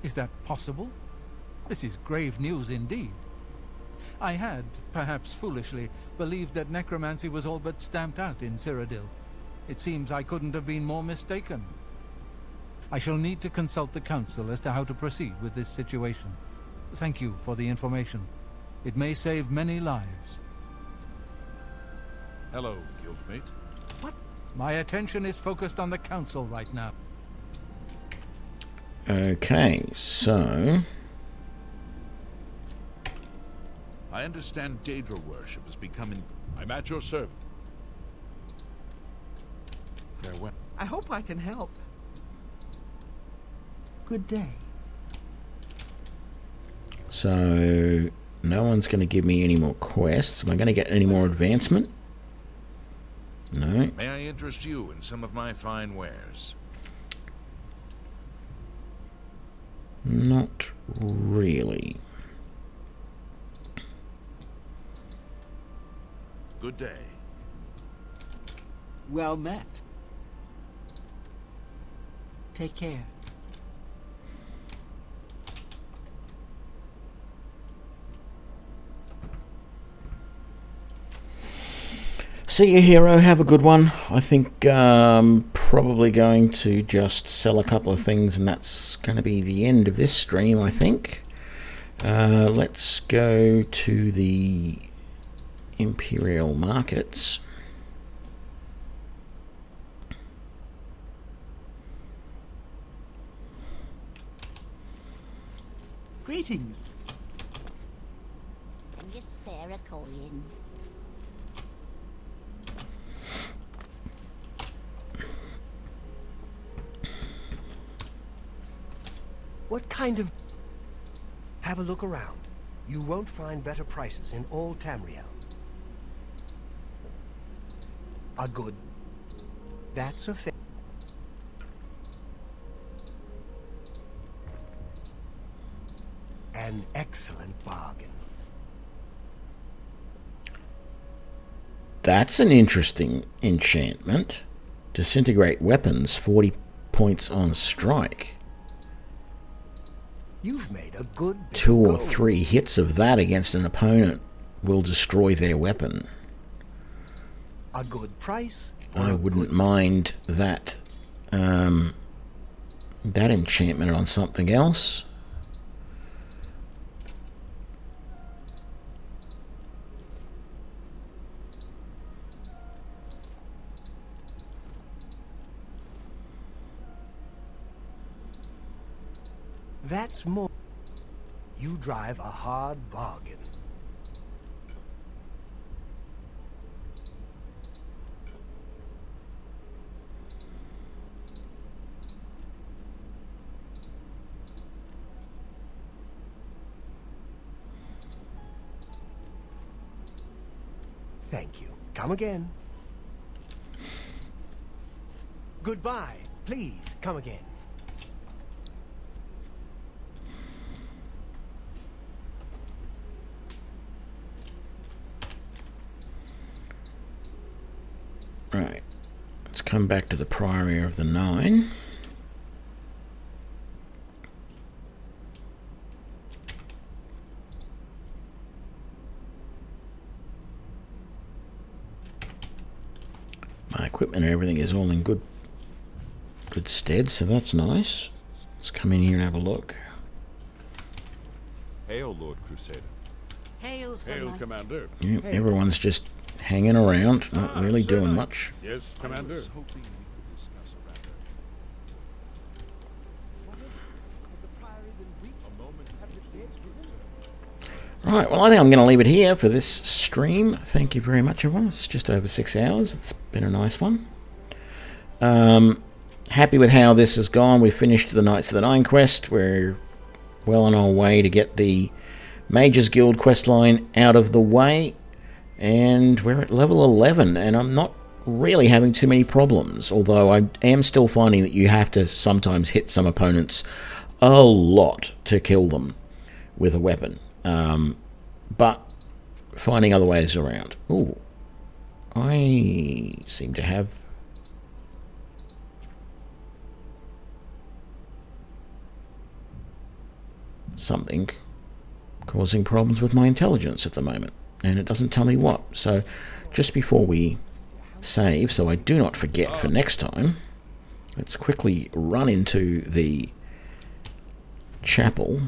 Is that possible? This is grave news indeed. I had, perhaps foolishly, believed that necromancy was all but stamped out in Cyrodiil. It seems I couldn't have been more mistaken. I shall need to consult the council as to how to proceed with this situation. Thank you for the information. It may save many lives. Hello, guildmate. What? My attention is focused on the council right now. Okay, so... I understand Daedra worship is becoming... I'm at your service. Farewell. I hope I can help. Good day. So, no one's going to give me any more quests. Am I going to get any more advancement? No. May I interest you in some of my fine wares? Not really. Good day. Well met. Take care. See you, hero. Have a good one. I think probably going to just sell a couple of things, and that's going to be the end of this stream, I think. Let's go to the Imperial markets. Greetings. Can you spare a coin? What kind of... Have a look around. You won't find better prices in all Tamriel. A good... That's a fair... An excellent bargain. That's an interesting enchantment. Disintegrate weapons, 40 points on strike. You've made a good bit 2 or of gold. 3 hits of that against an opponent will destroy their weapon. A good price. I wouldn't mind that that enchantment on something else. That's more. You drive a hard bargain. Thank you. Come again. Goodbye. Please, come again. Right, let's come back to the Priory of the Nine. My equipment and everything is all in good stead, so that's nice. Let's come in here and have a look. Hail, Lord Crusader. Hail, Sir Hail, Knight. Commander. Yeah, everyone's just hanging around, not really Sir doing Knight. much. Yes, Commander. I was hoping we could discuss a matter. Right, well, I think I'm going to leave it here for this stream. Thank you very much, everyone. It's just over 6 hours. It's been a nice one. Happy with how this has gone. We finished the Knights of the Nine quest. We're well on our way to get the Mages Guild quest line out of the way. And we're at level 11, and I'm not really having too many problems. Although I am still finding that you have to sometimes hit some opponents a lot to kill them with a weapon. But finding other ways around. Ooh, I seem to have something causing problems with my intelligence at the moment, and it doesn't tell me what. So just before we save, so I do not forget for next time, Let's quickly run into the chapel,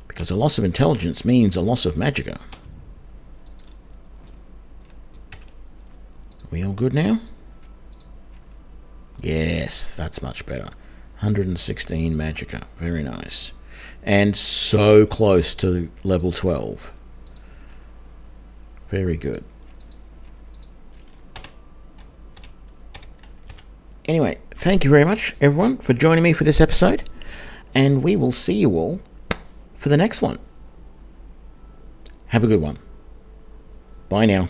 because a loss of intelligence means a loss of magicka. Are we all good now? Yes, that's much better. 116 magicka. Very nice. And so close to level 12. Very good. Anyway, thank you very much, everyone, for joining me for this episode. And we will see you all for the next one. Have a good one. Bye now.